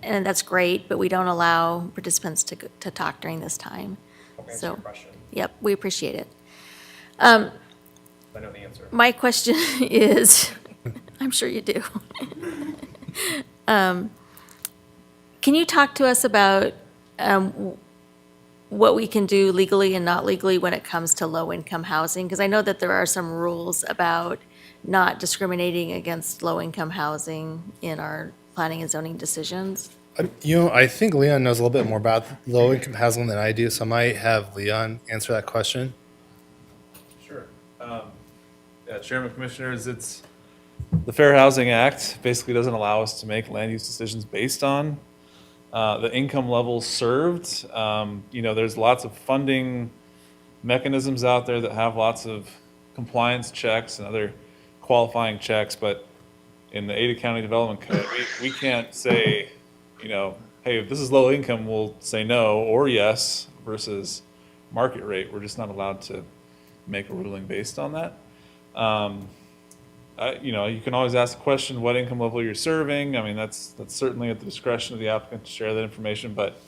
and that's great, but we don't allow participants to talk during this time. So, question. yep, we appreciate it. I know the answer. My question is, I'm sure you do. Can you talk to us about what we can do legally and not legally when it comes to low-income housing? Because I know that there are some rules about not discriminating against low-income housing in our planning and zoning decisions. I think Leon knows a little bit more about low-income housing than I do, so I might have Leon answer that question. Sure. Yeah, Chairman, Commissioners, it's, the Fair Housing Act basically doesn't allow us to make land use decisions based on the income levels served. There's lots of funding mechanisms out there that have lots of compliance checks and other qualifying checks, but in the Ada County Development Code, we can't say, hey, if this is low income, we'll say no or yes versus market rate. We're just not allowed to make a ruling based on that. You can always ask the question, what income level you're serving. I mean, that's certainly at the discretion of the applicant to share that information, but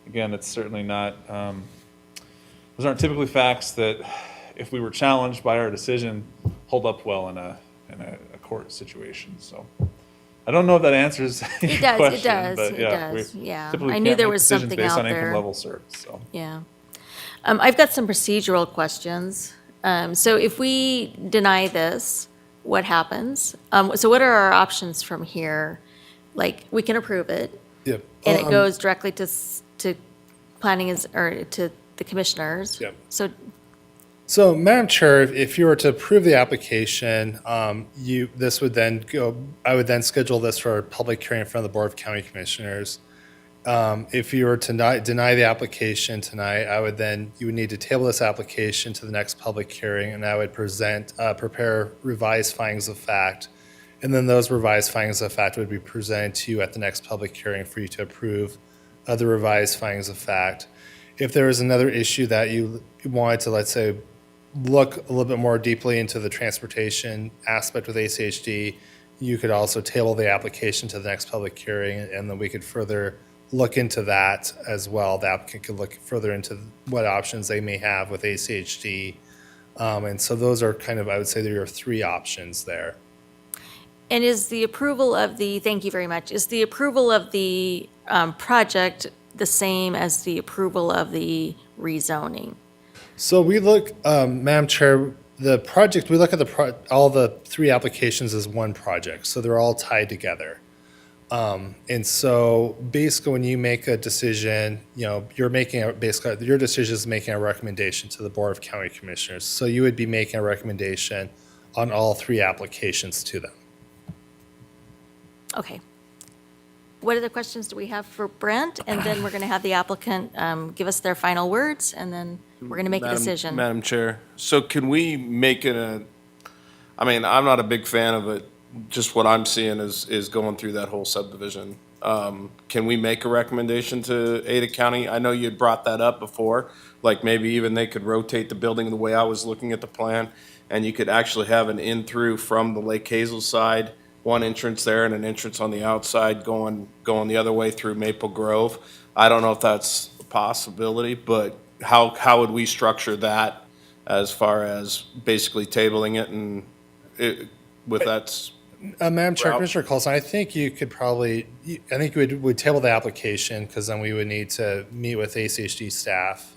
again, it's certainly not, those aren't typically facts that if we were challenged by our decision, hold up well in a court situation. So I don't know if that answers your question. But yeah, we typically I knew can't there make was decisions something based out on income there. level served, so. Yeah. I've got some procedural questions. So if we deny this, what happens? So what are our options from here? Like, we can approve it, Yep. and it goes directly to planning or to the commissioners. Yep. So, Madam Chair, if you were to approve the application, this would then I would then schedule this for a public hearing in front of the Board of County Commissioners. If you were to deny the application tonight, you would need to table this application to the next public hearing, and I would prepare revised findings of fact. And then those revised findings of fact would be presented to you at the next public hearing for you to approve the revised findings of fact. If there is another issue that you wanted to, let's say, look a little bit more deeply into the transportation aspect with ACHD, you could also table the application to the next public hearing, and then we could further look into that as well. The applicant could look further into what options they may have with ACHD. And so those are kind of, I would say there are three options there. and is the approval of thank you very much, is the approval of the project the same as the approval of the rezoning? So we look, Madam Chair, we look at all the three applications as one project, so they're all tied together. And so basically when you make a decision, your decision is making a recommendation to the Board of County Commissioners. So you would be making a recommendation on all three applications to them. Okay. What other questions do we have for Brent? And then we're going to have the applicant give us their final words, and then we're going to make a decision. Madam Chair, so can we make it I'm not a big fan of it. Just what I'm seeing is going through that whole subdivision Can we make a recommendation to Ada County? I know you'd brought that up before, like maybe even they could rotate the building the way I was looking at the plan, and you could actually have an in-through from the Lake Hazel side, one entrance there and an entrance on the outside going the other way through Maple Grove. I don't know if that's a possibility, but how would we structure that as far as basically tabling it and with that? Madam Chair, Route. Commissioner Colson, I think you could probably, I think we'd table the application because then we would need to meet with ACHD staff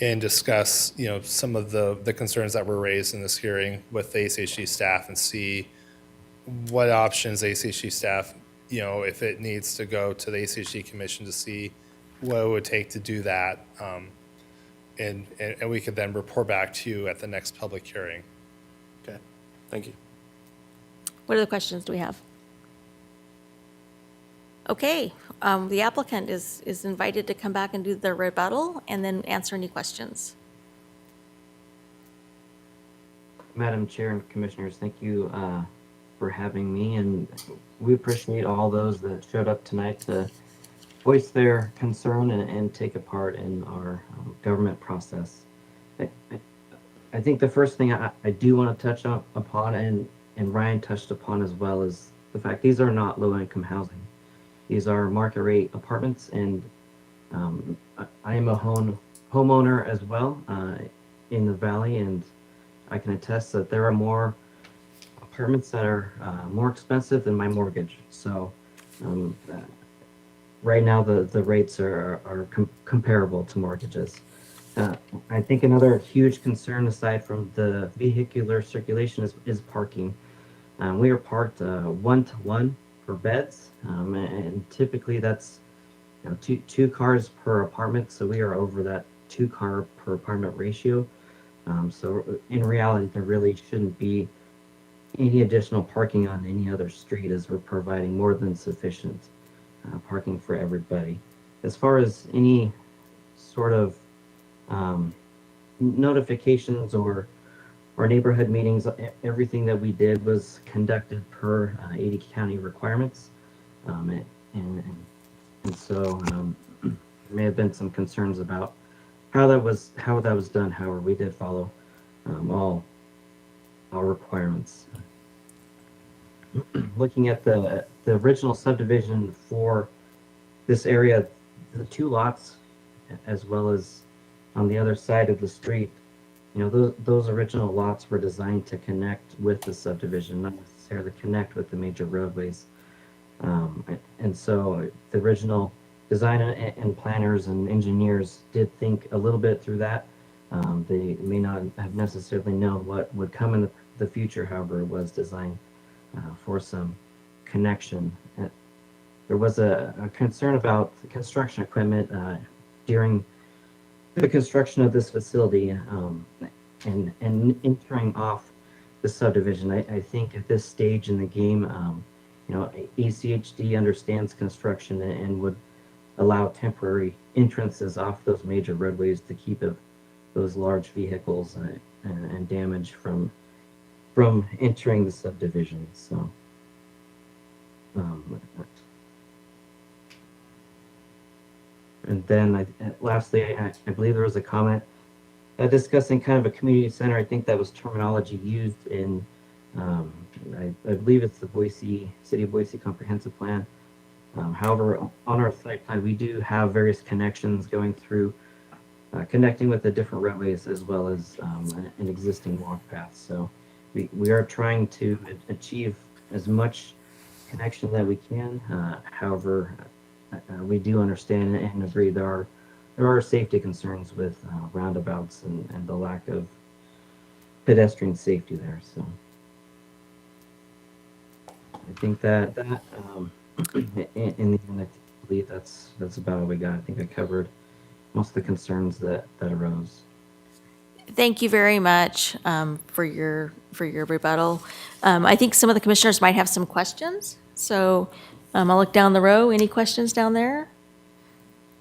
and discuss, some of the concerns that were raised in this hearing with the ACHD staff and see what options ACHD staff, if it needs to go to the ACHD commission to see what it would take to do that. And we could then report back to you at the next public hearing. Okay, thank you. What other questions do we have? Okay, the applicant is invited to come back and do the rebuttal and then answer any questions. Madam Chair and Commissioners, thank you for having me, and we appreciate all those that showed up tonight to voice their concern and take a part in our government process. I think the first thing I do want to touch upon, and Ryan touched upon as well, is the fact these are not low-income housing. These are market rate apartments, and I am a homeowner as well in the valley, and I can attest that there are more apartments that are more expensive than my mortgage. So right now the rates are comparable to mortgages. I think another huge concern aside from the vehicular circulation is parking. We are parked 1-to-1 for beds, and typically that's two cars per apartment, so we are over that 2-car per apartment ratio. So in reality, there really shouldn't be any additional parking on any other street, as we're providing more than sufficient parking for everybody. As far as any sort of notifications or neighborhood meetings, everything that we did was conducted per Ada County requirements. And so there may have been some concerns about how that was done. However, we did follow all requirements. Looking at the original subdivision for this area, the 2 lots, as well as on the other side of the street, those original lots were designed to connect with the subdivision, not necessarily connect with the major roadways. And so the original design and planners and engineers did think a little bit through that. They may not have necessarily known what would come in the future. However, it was designed for some connection. There was a concern about construction equipment during the construction of this facility and entering off the subdivision. I think at this stage in the game, ACHD understands construction and would allow temporary entrances off those major roadways to keep those large vehicles and damage from entering the subdivision. So and then lastly, I believe there was a comment discussing kind of a community center. I think that was terminology used in, I believe it's the City of Boise Comprehensive Plan. However, on our site plan, we do have various connections going through, connecting with the different roadways as well as an existing walk path. So we are trying to achieve as much connection that we can. However, we do understand and agree there are safety concerns with roundabouts and the lack of pedestrian safety there. So I think that in the end, I believe that's about all we got. I think I covered most of the concerns that arose. Thank you very much for your rebuttal. I think some of the commissioners might have some questions. So I'll look down the row. Any questions down there?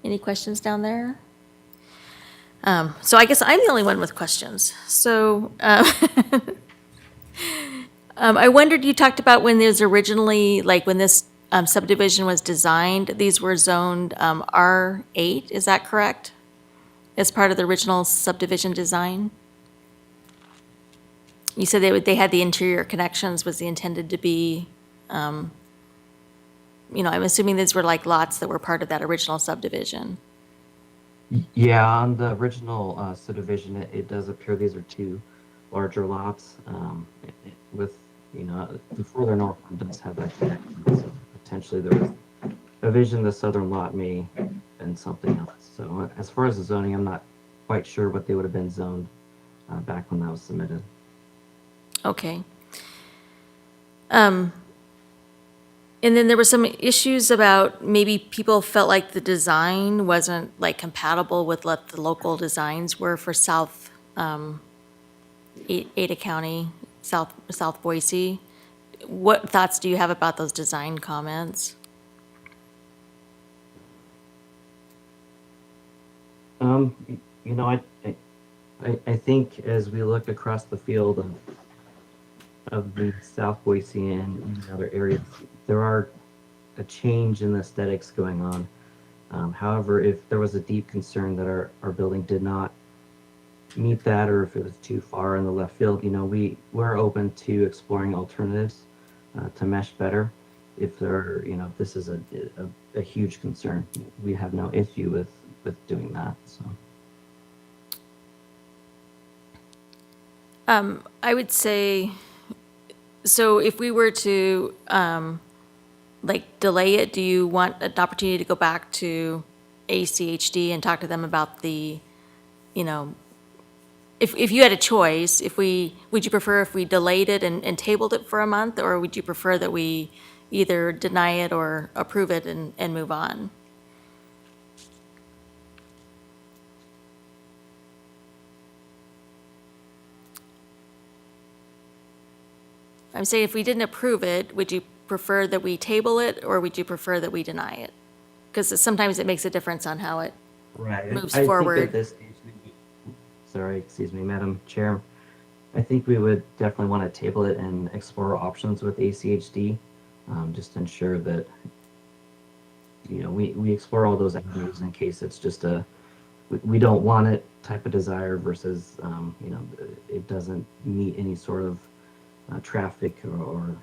Any questions down there? So I guess I'm the only one with questions. So I wondered, you talked about when there's originally, like when this subdivision was designed, these were zoned R8, is that correct? As part of the original subdivision design? You said they had the interior connections, was the intended to be, I'm assuming these were like lots that were part of that original subdivision. Yeah, on the original subdivision, it does appear these are two larger lots. With, the further north one does have that connection. So potentially there was a vision the southern lot may have been something else. So as far as the zoning, I'm not quite sure what they would have been zoned back when that was submitted. Okay. And then there were some issues about maybe people felt like the design wasn't like compatible with what the local designs were for South Ada County, South Boise. What thoughts do you have about those design comments? I think as we look across the field of the South Boise and other areas, there are a change in the aesthetics going on. However, if there was a deep concern that our building did not meet that, or if it was too far in the left field, we're open to exploring alternatives to mesh better. If if this is a huge concern, we have no issue with doing that. So. I would say, so if we were to, delay it, do you want an opportunity to go back to ACHD and talk to them about the, if you had a choice, would you prefer if we delayed it and tabled it for a month, or would you prefer that we either deny it or approve it and move on? I'm saying if we didn't approve it, would you prefer that we table it, or would you prefer that we deny it? Because sometimes it makes a difference on how it moves forward. Think at this stage, excuse me, Madam Chair. I think we would definitely want to table it and explore options with ACHD, just to ensure that, we explore all those avenues in case it's just we don't want it type of desire versus, it doesn't meet any sort of traffic or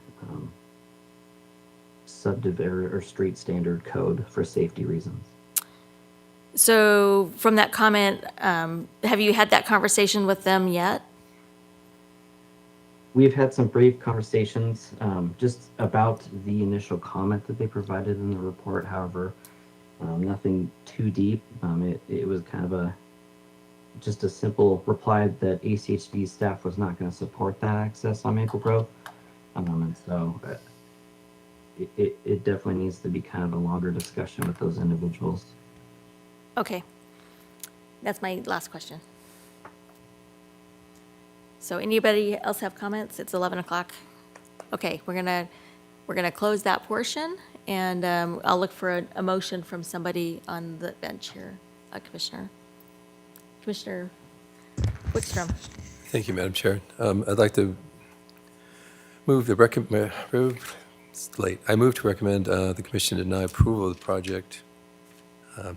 subdivision or street standard code for safety reasons. So from that comment, have you had that conversation with them yet? We've had some brief conversations just about the initial comment that they provided in the report. However, nothing too deep. It was kind of just a simple reply that ACHD staff was not going to support that access on Maple Grove. And so it definitely needs to be kind of a longer discussion with those individuals. Okay. That's my last question. So anybody else have comments? It's 11 o'clock. Okay, we're gonna close that portion, and I'll look for a motion from somebody on the bench here, Commissioner Wickstrom. Thank you, Madam Chair. I'd like to move it's late. I move to recommend the commission deny approval of the project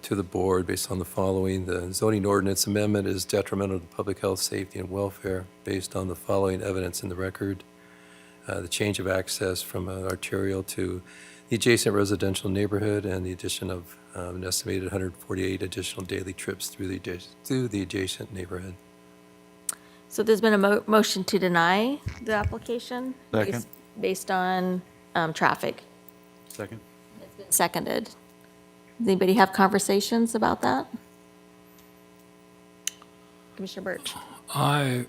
to the board based on the following. The zoning ordinance amendment is detrimental to public health, safety, and welfare based on the following evidence in the record. The change of access from an arterial to the adjacent residential neighborhood and the addition of an estimated 148 additional daily trips through the adjacent neighborhood. So there's been a motion to deny the application? Second. Based on traffic. Second. It's been seconded. Does anybody have conversations about that? Commissioner Birch. I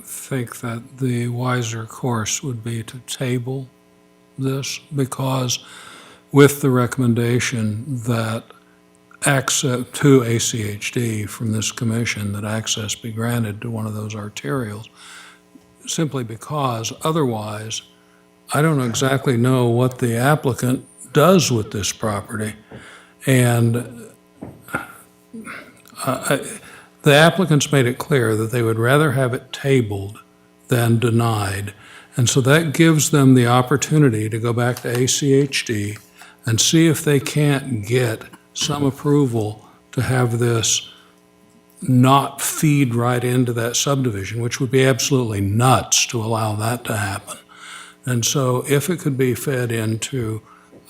think that the wiser course would be to table this, because with the recommendation that access to ACHD from this commission, that access be granted to one of those arterials, simply because otherwise, I don't exactly know what the applicant does with this property. And the applicants made it clear that they would rather have it tabled than denied. And so that gives them the opportunity to go back to ACHD and see if they can't get some approval to have this not feed right into that subdivision, which would be absolutely nuts to allow that to happen. And so if it could be fed into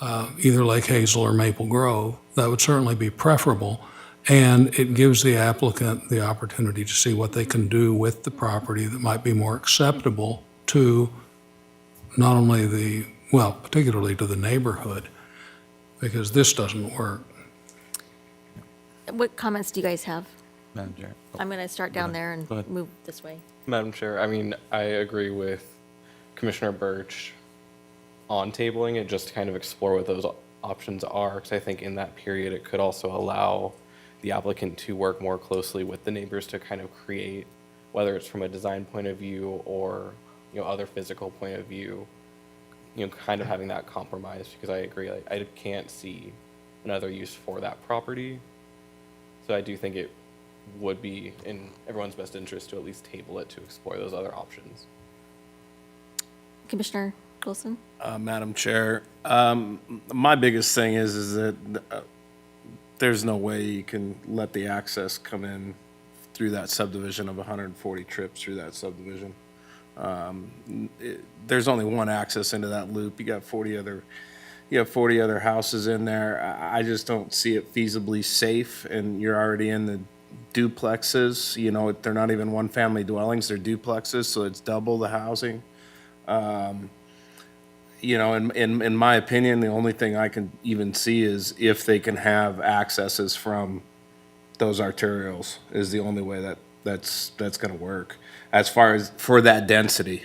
either Lake Hazel or Maple Grove, that would certainly be preferable. And it gives the applicant the opportunity to see what they can do with the property that might be more acceptable to not only particularly to the neighborhood, because this doesn't work. What comments do you guys have? Madam Chair. I'm going to start down there and Go ahead. move this way. Madam Chair, I mean, I agree with Commissioner Birch on tabling it, just to kind of explore what those options are, because I think in that period, it could also allow the applicant to work more closely with the neighbors to kind of create, whether it's from a design point of view or, other physical point of view, kind of having that compromise, because I agree, I can't see another use for that property. So I do think it would be in everyone's best interest to at least table it to explore those other options. Commissioner Coulson? Madam Chair, my biggest thing is that there's no way you can let the access come in through that subdivision of 140 trips through that subdivision. There's only one access into that loop. You have 40 other houses in there. I just don't see it feasibly safe, and you're already in the duplexes. They're not even one-family dwellings, they're duplexes, so it's double the housing. In my opinion, the only thing I can even see is if they can have accesses from those arterials is the only way that's going to work. As far as for that density,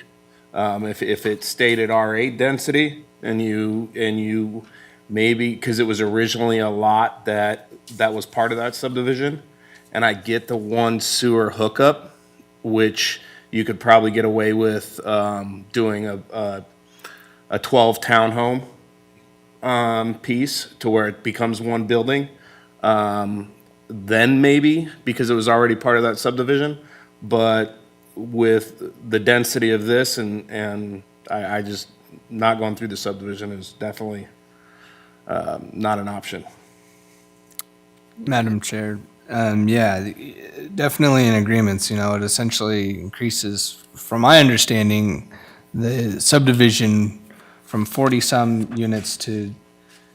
if it's stated R8 density and you maybe, because it was originally a lot that was part of that subdivision, and I get the one sewer hookup, which you could probably get away with doing a 12 townhome piece to where it becomes one building, then maybe, because it was already part of that subdivision. But with the density of this and I just, not going through the subdivision is definitely not an option. Madam Chair, yeah, definitely in agreements. It essentially increases, from my understanding, the subdivision from 40-some units to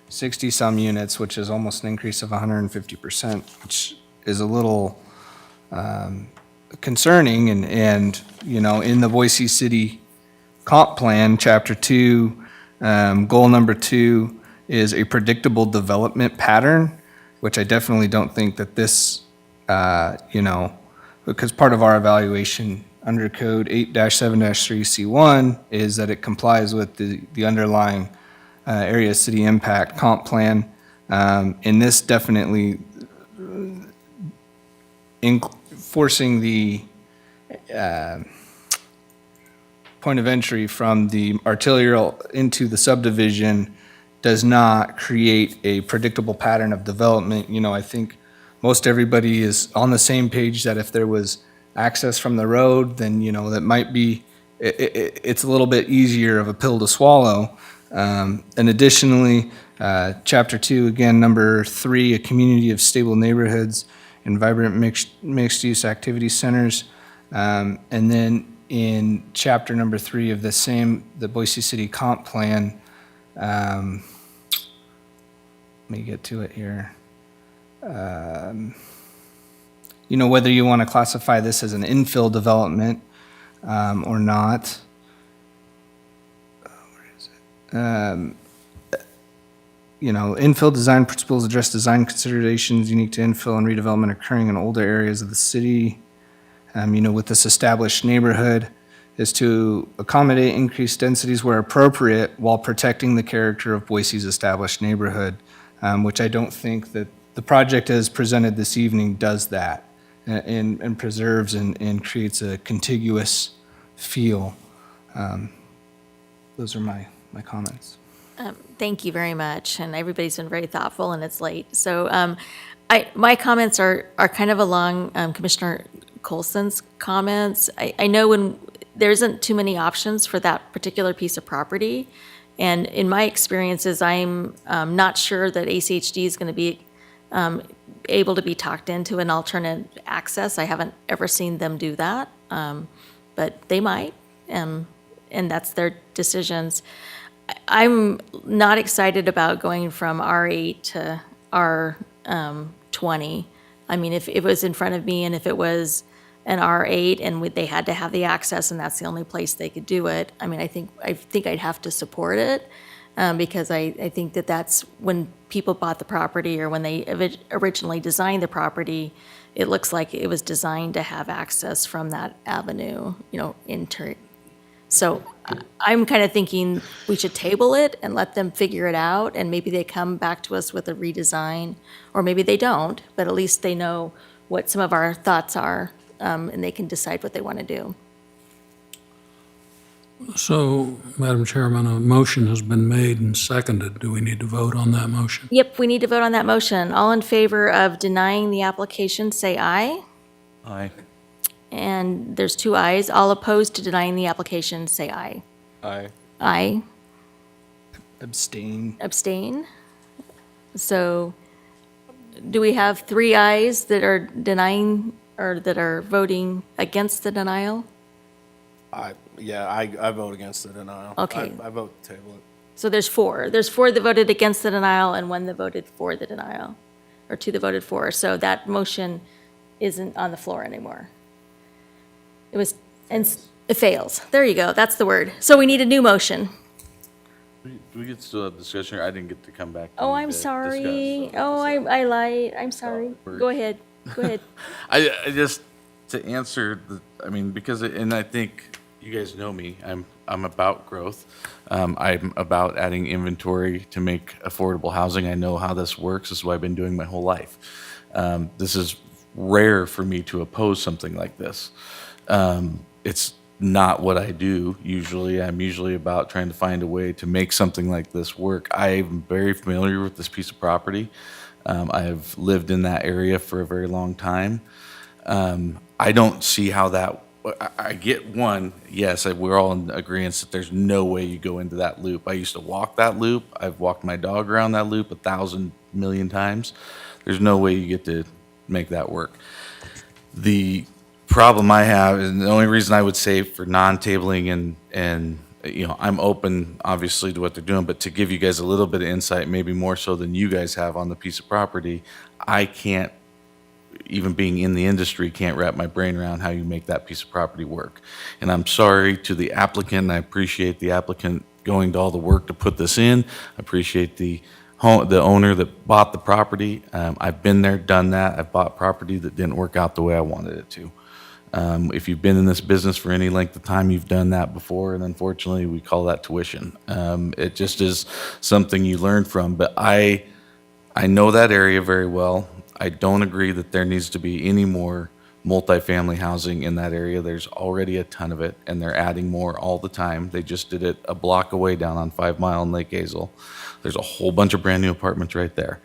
60-some units, which is almost an increase of 150%, which is a little concerning. And in the Boise City Comp Plan, Chapter 2, Goal number 2 is a predictable development pattern, which I definitely don't think that this, because part of our evaluation under Code 8-7-3C1 is that it complies with the underlying area city impact comp plan. And this definitely forcing the point of entry from the arterial into the subdivision does not create a predictable pattern of development. I think most everybody is on the same page that if there was access from the road, then, that might be, it's a little bit easier of a pill to swallow. And additionally, Chapter 2, again, number 3, a community of stable neighborhoods and vibrant mixed-use activity centers. And then in Chapter number 3 of the Boise City Comp Plan, let me get to it here. Whether you want to classify this as an infill development or not. Where is it? Infill design principles address design considerations unique to infill and redevelopment occurring in older areas of the city. With this established neighborhood is to accommodate increased densities where appropriate while protecting the character of Boise's established neighborhood, which I don't think that the project as presented this evening does that and preserves and creates a contiguous feel. Those are my comments. Thank you very much, and everybody's been very thoughtful, and it's late. So my comments are kind of along Commissioner Coulson's comments. I know when there isn't too many options for that particular piece of property, And in my experiences, I'm not sure that ACHD is going to be able to be talked into an alternate access. I haven't ever seen them do that, but they might, and that's their decisions. I'm not excited about going from R8 to R20. I mean, if it was in front of me and if it was an R8 and they had to have the access and that's the only place they could do it, I mean, I think I'd have to support it because I think that that's when people bought the property or when they originally designed the property, it looks like it was designed to have access from that avenue, into. So I'm kind of thinking we should table it and let them figure it out, and maybe they come back to us with a redesign, or maybe they don't, but at least they know what some of our thoughts are, and they can decide what they want to do. So, Madam Chairman, a motion has been made and seconded. Do we need to vote on that motion? Yep, we need to vote on that motion. All in favor of denying the application, say aye. Aye. And there's 2 ayes. All opposed to denying the application, say aye. Aye. Aye. Abstain. Abstain. So do we have 3 ayes that are denying or that are voting against the denial? I vote against the denial. Okay. I vote to table it. So there's 4. There's 4 that voted against the denial and 1 that voted for the denial, or 2 that voted for. So that motion isn't on the floor anymore. It fails. There you go. That's the word. So we need a new motion. We could still have discussion here. I didn't get to come back. Oh, I'm sorry. Oh, I lied. I'm sorry. Go ahead. Go ahead. I just, to answer because, and I think you guys know me, I'm about growth. I'm about adding inventory to make affordable housing. I know how this works. This is what I've been doing my whole life. This is rare for me to oppose something like this. It's not what I do usually. I'm usually about trying to find a way to make something like this work. I'm very familiar with this piece of property. I've lived in that area for a very long time. I don't see how that, I get one, yes, we're all in agreement that there's no way you go into that loop. I used to walk that loop. I've walked my dog around that loop 1,000 million times. There's no way you get to make that work. The problem I have, and the only reason I would say for non-tabling and I'm open obviously to what they're doing, but to give you guys a little bit of insight, maybe more so than you guys have on the piece of property, I can't, even being in the industry, can't wrap my brain around how you make that piece of property work. And I'm sorry to the applicant, and I appreciate the applicant going to all the work to put this in. I appreciate the owner that bought the property. I've been there, done that. I've bought property that didn't work out the way I wanted it to. If you've been in this business for any length of time, you've done that before, and unfortunately, we call that tuition. It just is something you learn from, but I know that area very well. I don't agree that there needs to be any more multifamily housing in that area. There's already a ton of it, and they're adding more all the time. They just did it a block away down on 5 Mile in Lake Hazel. There's a whole bunch of brand new apartments right there.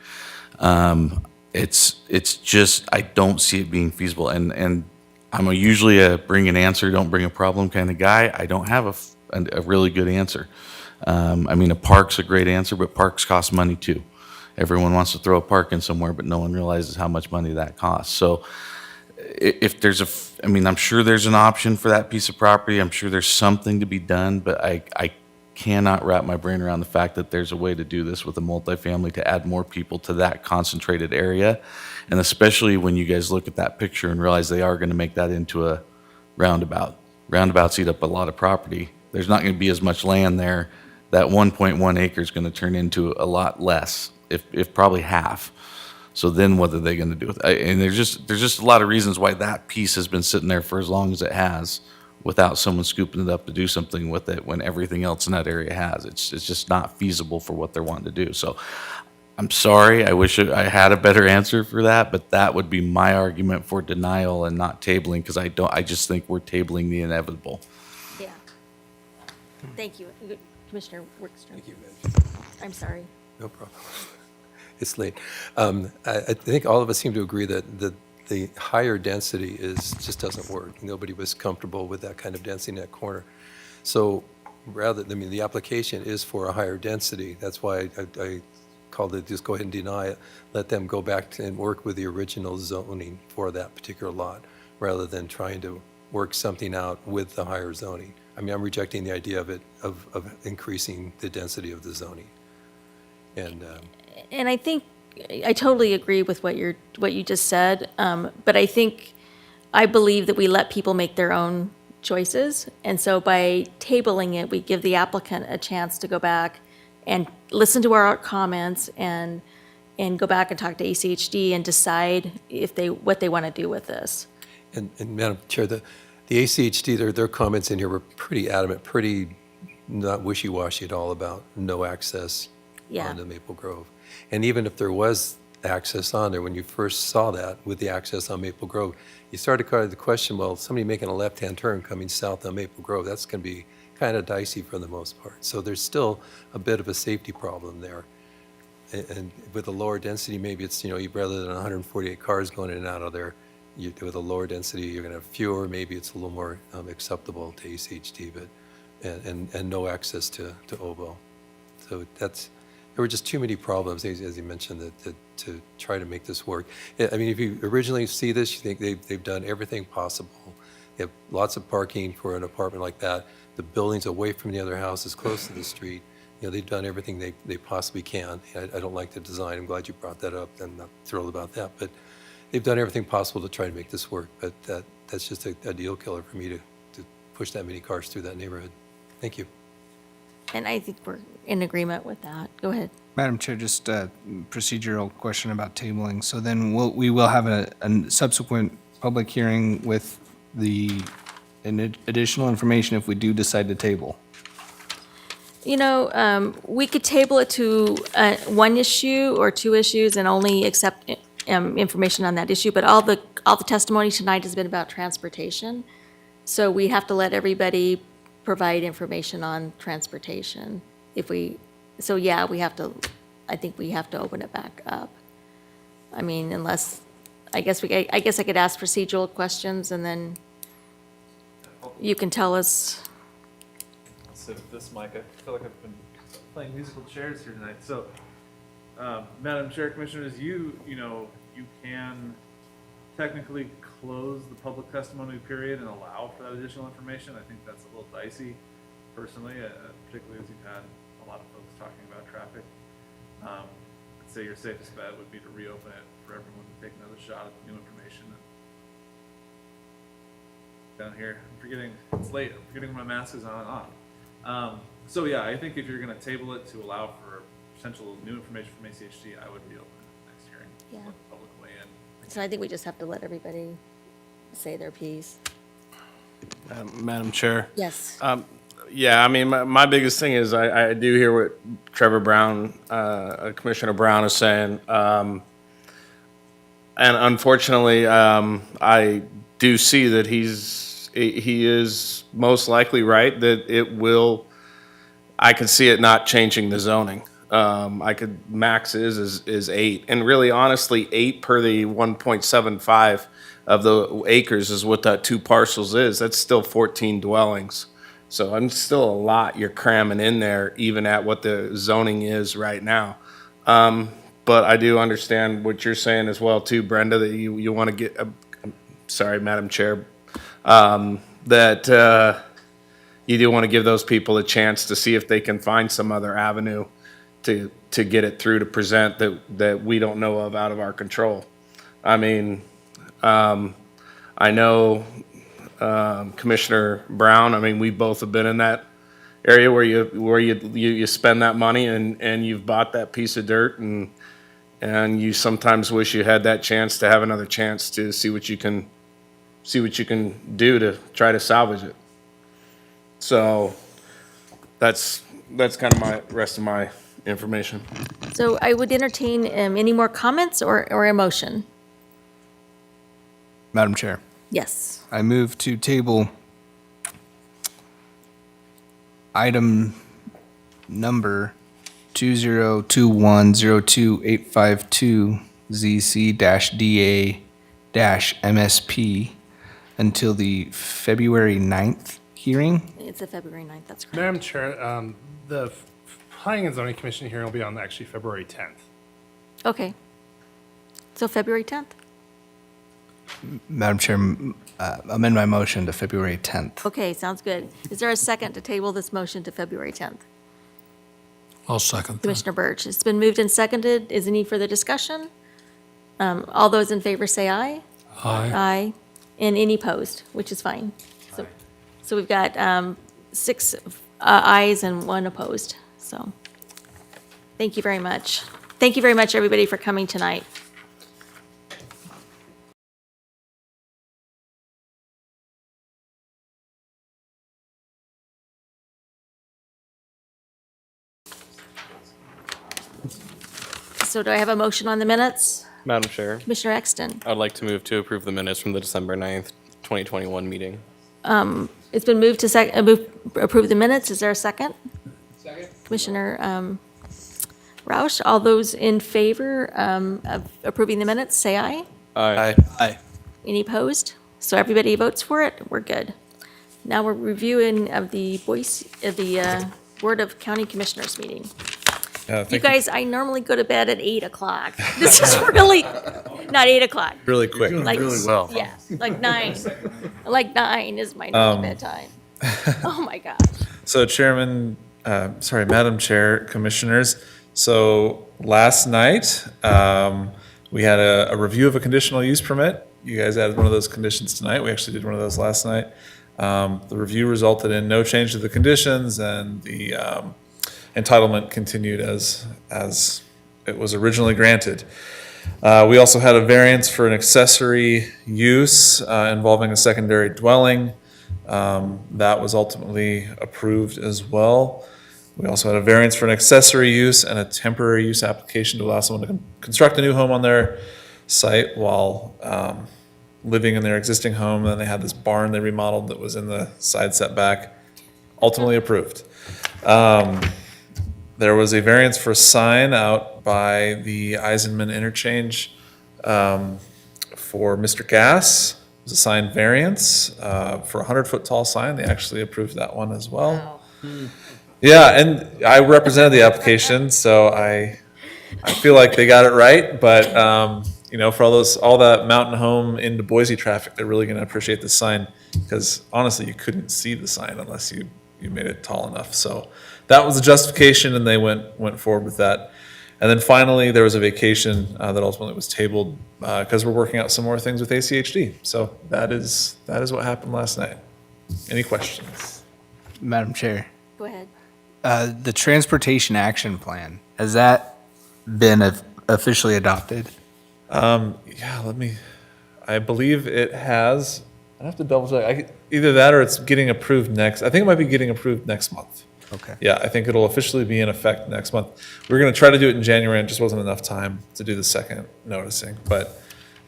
It's just, I don't see it being feasible, and I'm usually a bring an answer, don't bring a problem kind of guy. I don't have a really good answer. A park's a great answer, but parks cost money too. Everyone wants to throw a park in somewhere, but no one realizes how much money that costs. So if there's I'm sure there's an option for that piece of property. I'm sure there's something to be done, but I cannot wrap my brain around the fact that there's a way to do this with a multifamily to add more people to that concentrated area. And especially when you guys look at that picture and realize they are going to make that into a roundabout. Roundabouts eat up a lot of property. There's not going to be as much land there. That 1.1 acre is going to turn into a lot less, if probably half. So then what are they going to do with it? And there's just a lot of reasons why that piece has been sitting there for as long as it has without someone scooping it up to do something with it when everything else in that area has. It's just not feasible for what they're wanting to do. So I'm sorry, I wish I had a better answer for that, but that would be my argument for denial and not tabling, because I just think we're tabling the inevitable. Yeah. Thank you. Commissioner Wickstrom. Thank you, I'm sorry. No problem. It's late. I think all of us seem to agree that the higher density just doesn't work. Nobody was comfortable with that kind of density in that corner. So rather, I mean, the application is for a higher density. That's why I called it, just go ahead and deny it. Let them go back and work with the original zoning for that particular lot, rather than trying to work something out with the higher zoning. I mean, I'm rejecting the idea of it, of increasing the density of the zoning. And I think, I totally agree with what you just said, but I believe that we let people make their own choices, and so by tabling it, we give the applicant a chance to go back and listen to our comments and go back and talk to ACHD and decide what they want to do with this. And Madam Chair, the ACHD, their comments in here were pretty adamant, pretty not wishy-washy at all about no access Yeah. onto Maple Grove. And even if there was access on there, when you first saw that with the access on Maple Grove, you started to the question, well, somebody making a left-hand turn coming south on Maple Grove, that's going to be kind of dicey for the most part. So there's still a bit of a safety problem there. And with a lower density, maybe it's, rather than 148 cars going in and out of there, with a lower density, you're going to have fewer, maybe it's a little more acceptable to ACHD, but, and no access to OVO. So there were just too many problems, as you mentioned, that to try to make this work. I mean, if you originally see this, you think they've done everything possible. They have lots of parking for an apartment like that. The building's away from the other houses, close to the street. They've done everything they possibly can. I don't like the design. I'm glad you brought that up. I'm not thrilled about that, but they've done everything possible to try to make this work. But that's just a deal killer for me to push that many cars through that neighborhood. Thank you. And I think we're in agreement with that. Go ahead. Madam Chair, just a procedural question about tabling. So then we will have a subsequent public hearing with the additional information if we do decide to table. We could table it to one issue or two issues and only accept information on that issue, but all the testimony tonight has been about transportation. So we have to let everybody provide information on transportation. I think we have to open it back up. I mean, unless, I guess I could ask procedural questions and then you can tell us. Sit with this mic. I feel like I've been playing musical chairs here tonight. So, Madam Chair, Commissioners, you can technically close the public testimony period and allow for that additional information. I think that's a little dicey, personally, particularly as you've had a lot of folks talking about traffic. I'd say your safest bet would be to reopen it for everyone to take another shot at the new information. Down here, I'm forgetting, it's late, I'm forgetting my mask is on and off. So yeah, I think if you're going to table it to allow for potential new information from ACHD, I would reopen it next hearing. Yeah. Let the public weigh in. So I think we just have to let everybody say their piece. Madam Chair? Yes. Yeah, I mean, my biggest thing is I do hear what Trevor Brown, Commissioner Brown is saying. And unfortunately, I do see that he is most likely right, that I could see it not changing the zoning. Max is 8. And really, honestly, 8 per the 1.75 of the acres is what that 2 parcels is. That's still 14 dwellings. So I'm still a lot you're cramming in there, even at what the zoning is right now. But I do understand what you're saying as well, too, Brenda, that you want to get, sorry, Madam Chair, that you do want to give those people a chance to see if they can find some other avenue to get it through, to present that we don't know of, out of our control. I mean, I know Commissioner Brown, I mean, we both have been in that area where you spend that money and you've bought that piece of dirt, and you sometimes wish you had that chance to have another chance to see what you can do to try to salvage it. So that's kind of my rest of my information. So I would entertain any more comments or a motion. Madam Chair, Yes. I move to table item number 2021028852 ZC-DA-MSP until the February 9th hearing? It's a February 9th, that's correct. Madam Chair, the Planning and Zoning Commission hearing will be on actually February 10th. Okay. So February 10th? Madam Chair, amend my motion to February 10th. Okay, sounds good. Is there a second to table this motion to February 10th? I'll second that. Commissioner Birch, it's been moved and seconded. Is any further discussion? All those in favor say aye. Aye. Aye. And any opposed, which is fine. So we've got 6 ayes and 1 opposed. So thank you very much. Thank you very much, everybody, for coming tonight. So do I have a motion on the minutes? Madam Chair, Commissioner Exton? I'd like to move to approve the minutes from the December 9th, 2021 meeting. It's been moved to approve the minutes. Is there a second? Second. Commissioner Roush, all those in favor of approving the minutes, say aye. Aye. Aye. Any opposed? So everybody votes for it? We're good. Now we're reviewing of the Board of County Commissioners meeting. You guys, I normally go to bed at 8 o'clock. This is really, not 8 o'clock. Really quick. Like, yeah, like 9. Like 9 is my normal bedtime. Oh, my gosh. So Madam Chair, Commissioners, so last night, we had a review of a conditional use permit. You guys added one of those conditions tonight. We actually did one of those last night. The review resulted in no change to the conditions, and the entitlement continued as it was originally granted. We also had a variance for an accessory use involving a secondary dwelling. That was ultimately approved as well. We also had a variance for an accessory use and a temporary use application to allow someone to construct a new home on their site while living in their existing home. And then they had this barn they remodeled that was in the side setback, ultimately approved. There was a variance for a sign out by the Eisenman interchange for Mr. Gas. It was a sign variance for a 100-foot tall sign. They actually approved that one as well. Wow. Yeah, and I represented the application, so I feel like they got it right. But for all that mountain home into Boise traffic, they're really going to appreciate the sign, because honestly, you couldn't see the sign unless you made it tall enough. So that was the justification, and they went forward with that. And then finally, there was a vacation that ultimately was tabled because we're working out some more things with ACHD. So that is what happened last night. Any questions? Madam Chair, Go ahead. the Transportation Action Plan, has that been officially adopted? I believe it has. I have to double check. Either that or it's getting approved next. I think it might be getting approved next month. Okay. Yeah, I think it'll officially be in effect next month. We were going to try to do it in January, and it just wasn't enough time to do the second noticing. But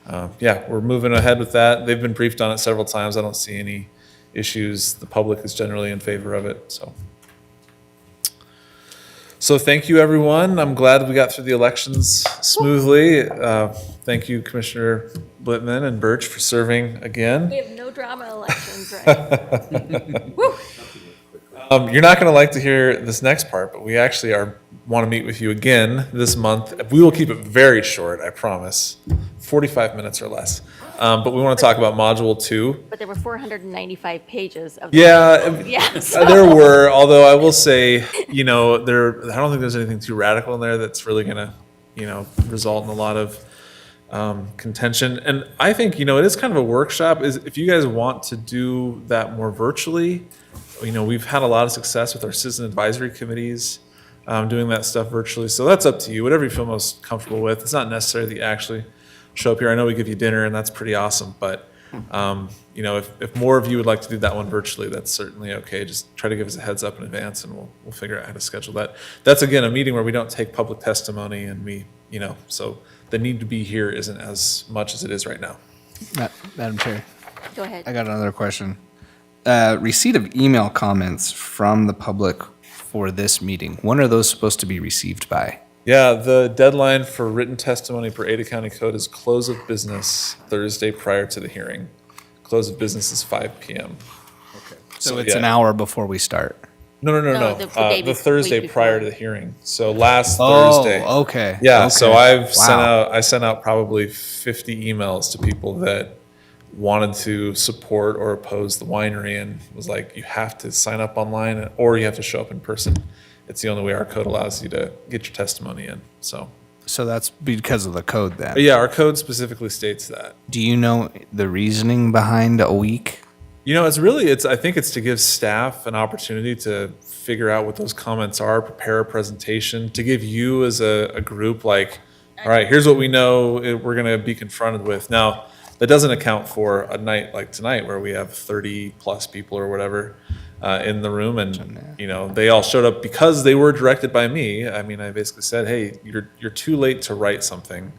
we're moving ahead with that. They've been briefed on it several times. I don't see any issues. The public is generally in favor of it. So thank you, everyone. I'm glad we got through the elections smoothly. Thank you, Commissioner Blitman and Birch, for serving again. We have no drama elections, right? Woo. You're not going to like to hear this next part, but we actually want to meet with you again this month. We will keep it very short, I promise, 45 minutes or less. But we want to talk about Module 2. But there were 495 pages of. There were, although I will say, I don't think there's anything too radical in there that's really going to, result in a lot of contention. And I think, it is kind of a workshop. If you guys want to do that more virtually, we've had a lot of success with our citizen advisory committees doing that stuff virtually. So that's up to you, whatever you feel most comfortable with. It's not necessary that you actually show up here. I know we give you dinner, and that's pretty awesome. But, if more of you would like to do that one virtually, that's certainly okay. Just try to give us a heads up in advance, and we'll figure out how to schedule that. That's, again, a meeting where we don't take public testimony, and so the need to be here isn't as much as it is right now. Madam Chair. Go ahead. I got another question. Receipt of email comments from the public for this meeting. When are those supposed to be received by? Yeah, the deadline for written testimony per Ada County Code is close of business Thursday prior to the hearing. Close of business is 5 p.m. Okay. So it's an hour before we start. No. No, the day The week Thursday prior to before. the hearing. So last Oh, Thursday. okay. Yeah, so Okay. I sent out probably 50 emails to people that wanted to support or oppose the winery and was like, you have to sign up online or you have to show up in person. It's the only way our code allows you to get your testimony in, so. So that's because of the code then. But yeah, our code specifically states that. Do you know the reasoning behind a week? You know, I think it's to give staff an opportunity to figure out what those comments are, prepare a presentation, to give you as a group, like, all right, here's what we know we're gonna be confronted with. Now, that doesn't account for a night like tonight where we have 30 plus people or whatever in the room, and you know, they all showed up because they were directed by me. I mean, I basically said, hey, you're too late to write something.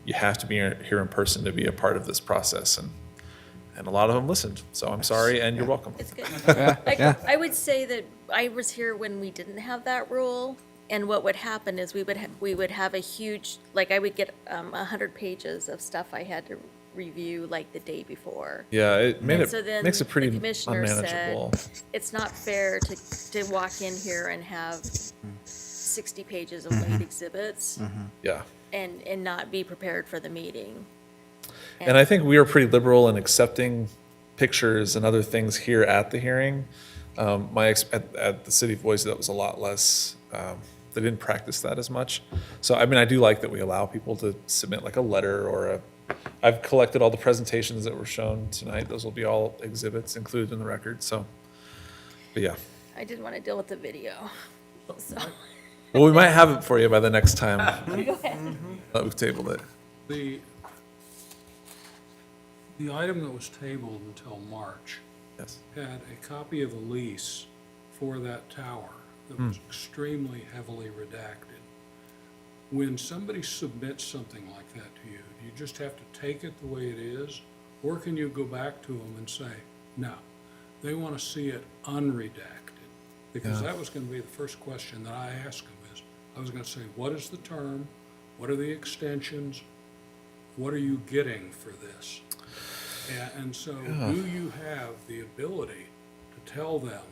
You have to be here in person to be a part of this process, and a lot of them listened. So I'm sorry, and you're welcome. It's good. Yeah. I would say that I was here when we didn't have that rule, and what would happen is we would have a huge, like, I would get 100 pages of stuff I had to review like the day before. Yeah, it And so then makes it pretty the commissioner said, unmanageable. it's not fair to walk in here and have 60 pages of late exhibits Yeah. and not be prepared for the meeting. And I think we were pretty liberal in accepting pictures and other things here at the hearing. At the City of Boise, that was a lot less, they didn't practice that as much. So, I mean, I do like that we allow people to submit like a letter or I've collected all the presentations that were shown tonight. Those will be all exhibits included in the record, so, but yeah. I didn't want to deal with the video, so. Well, we might have it for you by the next time Go ahead. that we've tabled it. The item that was tabled until March Yes. had a copy of a lease for that tower that was extremely heavily redacted. When somebody submits something like that to you, do you just have to take it the way it is? Or can you go back to them and say, no, they want to see it unredacted? Because that was going to be the first question that I asked them is, I was going to say, what is the term? What are the extensions? What are you getting for this? And so do you have the ability to tell them,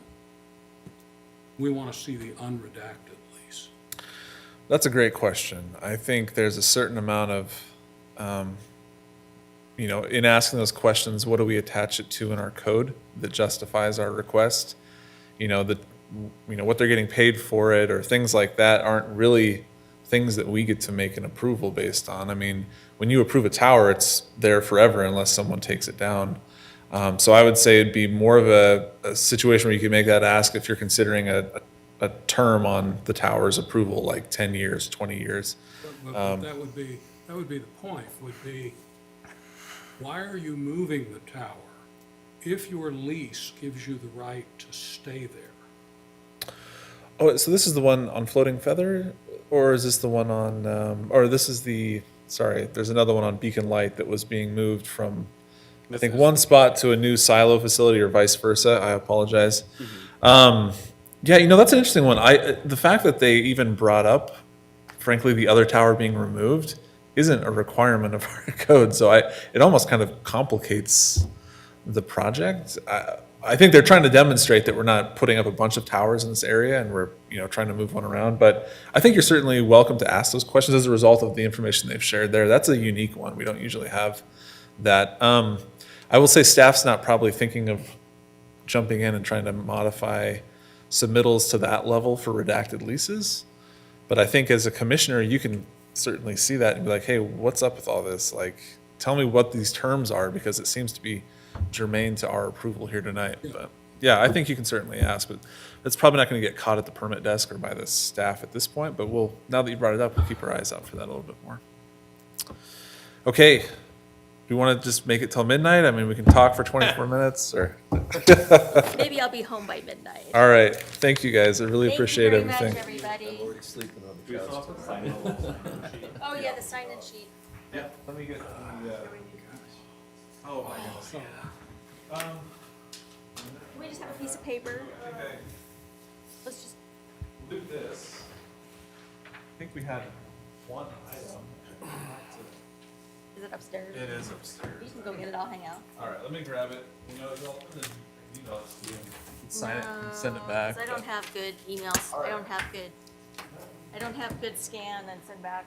we want to see the unredacted lease? That's a great question. I think there's a certain amount of, in asking those questions, what do we attach it to in our code that justifies our request? What they're getting paid for it or things like that aren't really things that we get to make an approval based on. I mean, when you approve a tower, it's there forever unless someone takes it down. So I would say it'd be more of a situation where you could make that ask if you're considering a term on the tower's approval, like 10 years, 20 years. But that would be the point, would be, why are you moving the tower if your lease gives you the right to stay there? Oh, so this is the one on Floating Feather? Or is this the one on, there's another one on Beacon Light that was being moved from, I think, one spot to a new silo facility or vice versa. I apologize. Yeah, that's an interesting one. The fact that they even brought up, frankly, the other tower being removed isn't a requirement of our code. So it almost kind of complicates the project. I think they're trying to demonstrate that we're not putting up a bunch of towers in this area and we're, trying to move one around. But I think you're certainly welcome to ask those questions as a result of the information they've shared there. That's a unique one. We don't usually have that. I will say staff's not probably thinking of jumping in and trying to modify submittals to that level for redacted leases. But I think as a commissioner, you can certainly see that and be like, hey, what's up with all this? Like, tell me what these terms are, because it seems to be germane to our approval here tonight. But yeah, I think you can certainly ask, but it's probably not going to get caught at the permit desk or by the staff at this point. But now that you brought it up, we'll keep our eyes out for that a little bit more. Okay. Do we want to just make it till midnight? I mean, we can talk for 24 minutes or. Maybe I'll be home by midnight. All right. Thank you guys. I really appreciate everything. Thank you very much, everybody. Oh, yeah, the sign-in sheet. Yeah, let me get oh my goodness. Can we just have a piece of paper? Okay. Let's just, We'll do this. I think we had one item. is it upstairs? It is upstairs. You can go get it, I'll hang out. All right, let me grab it. Y'all, email it to you, sign it and send it back. I don't have good emails. I don't have good scan and send back.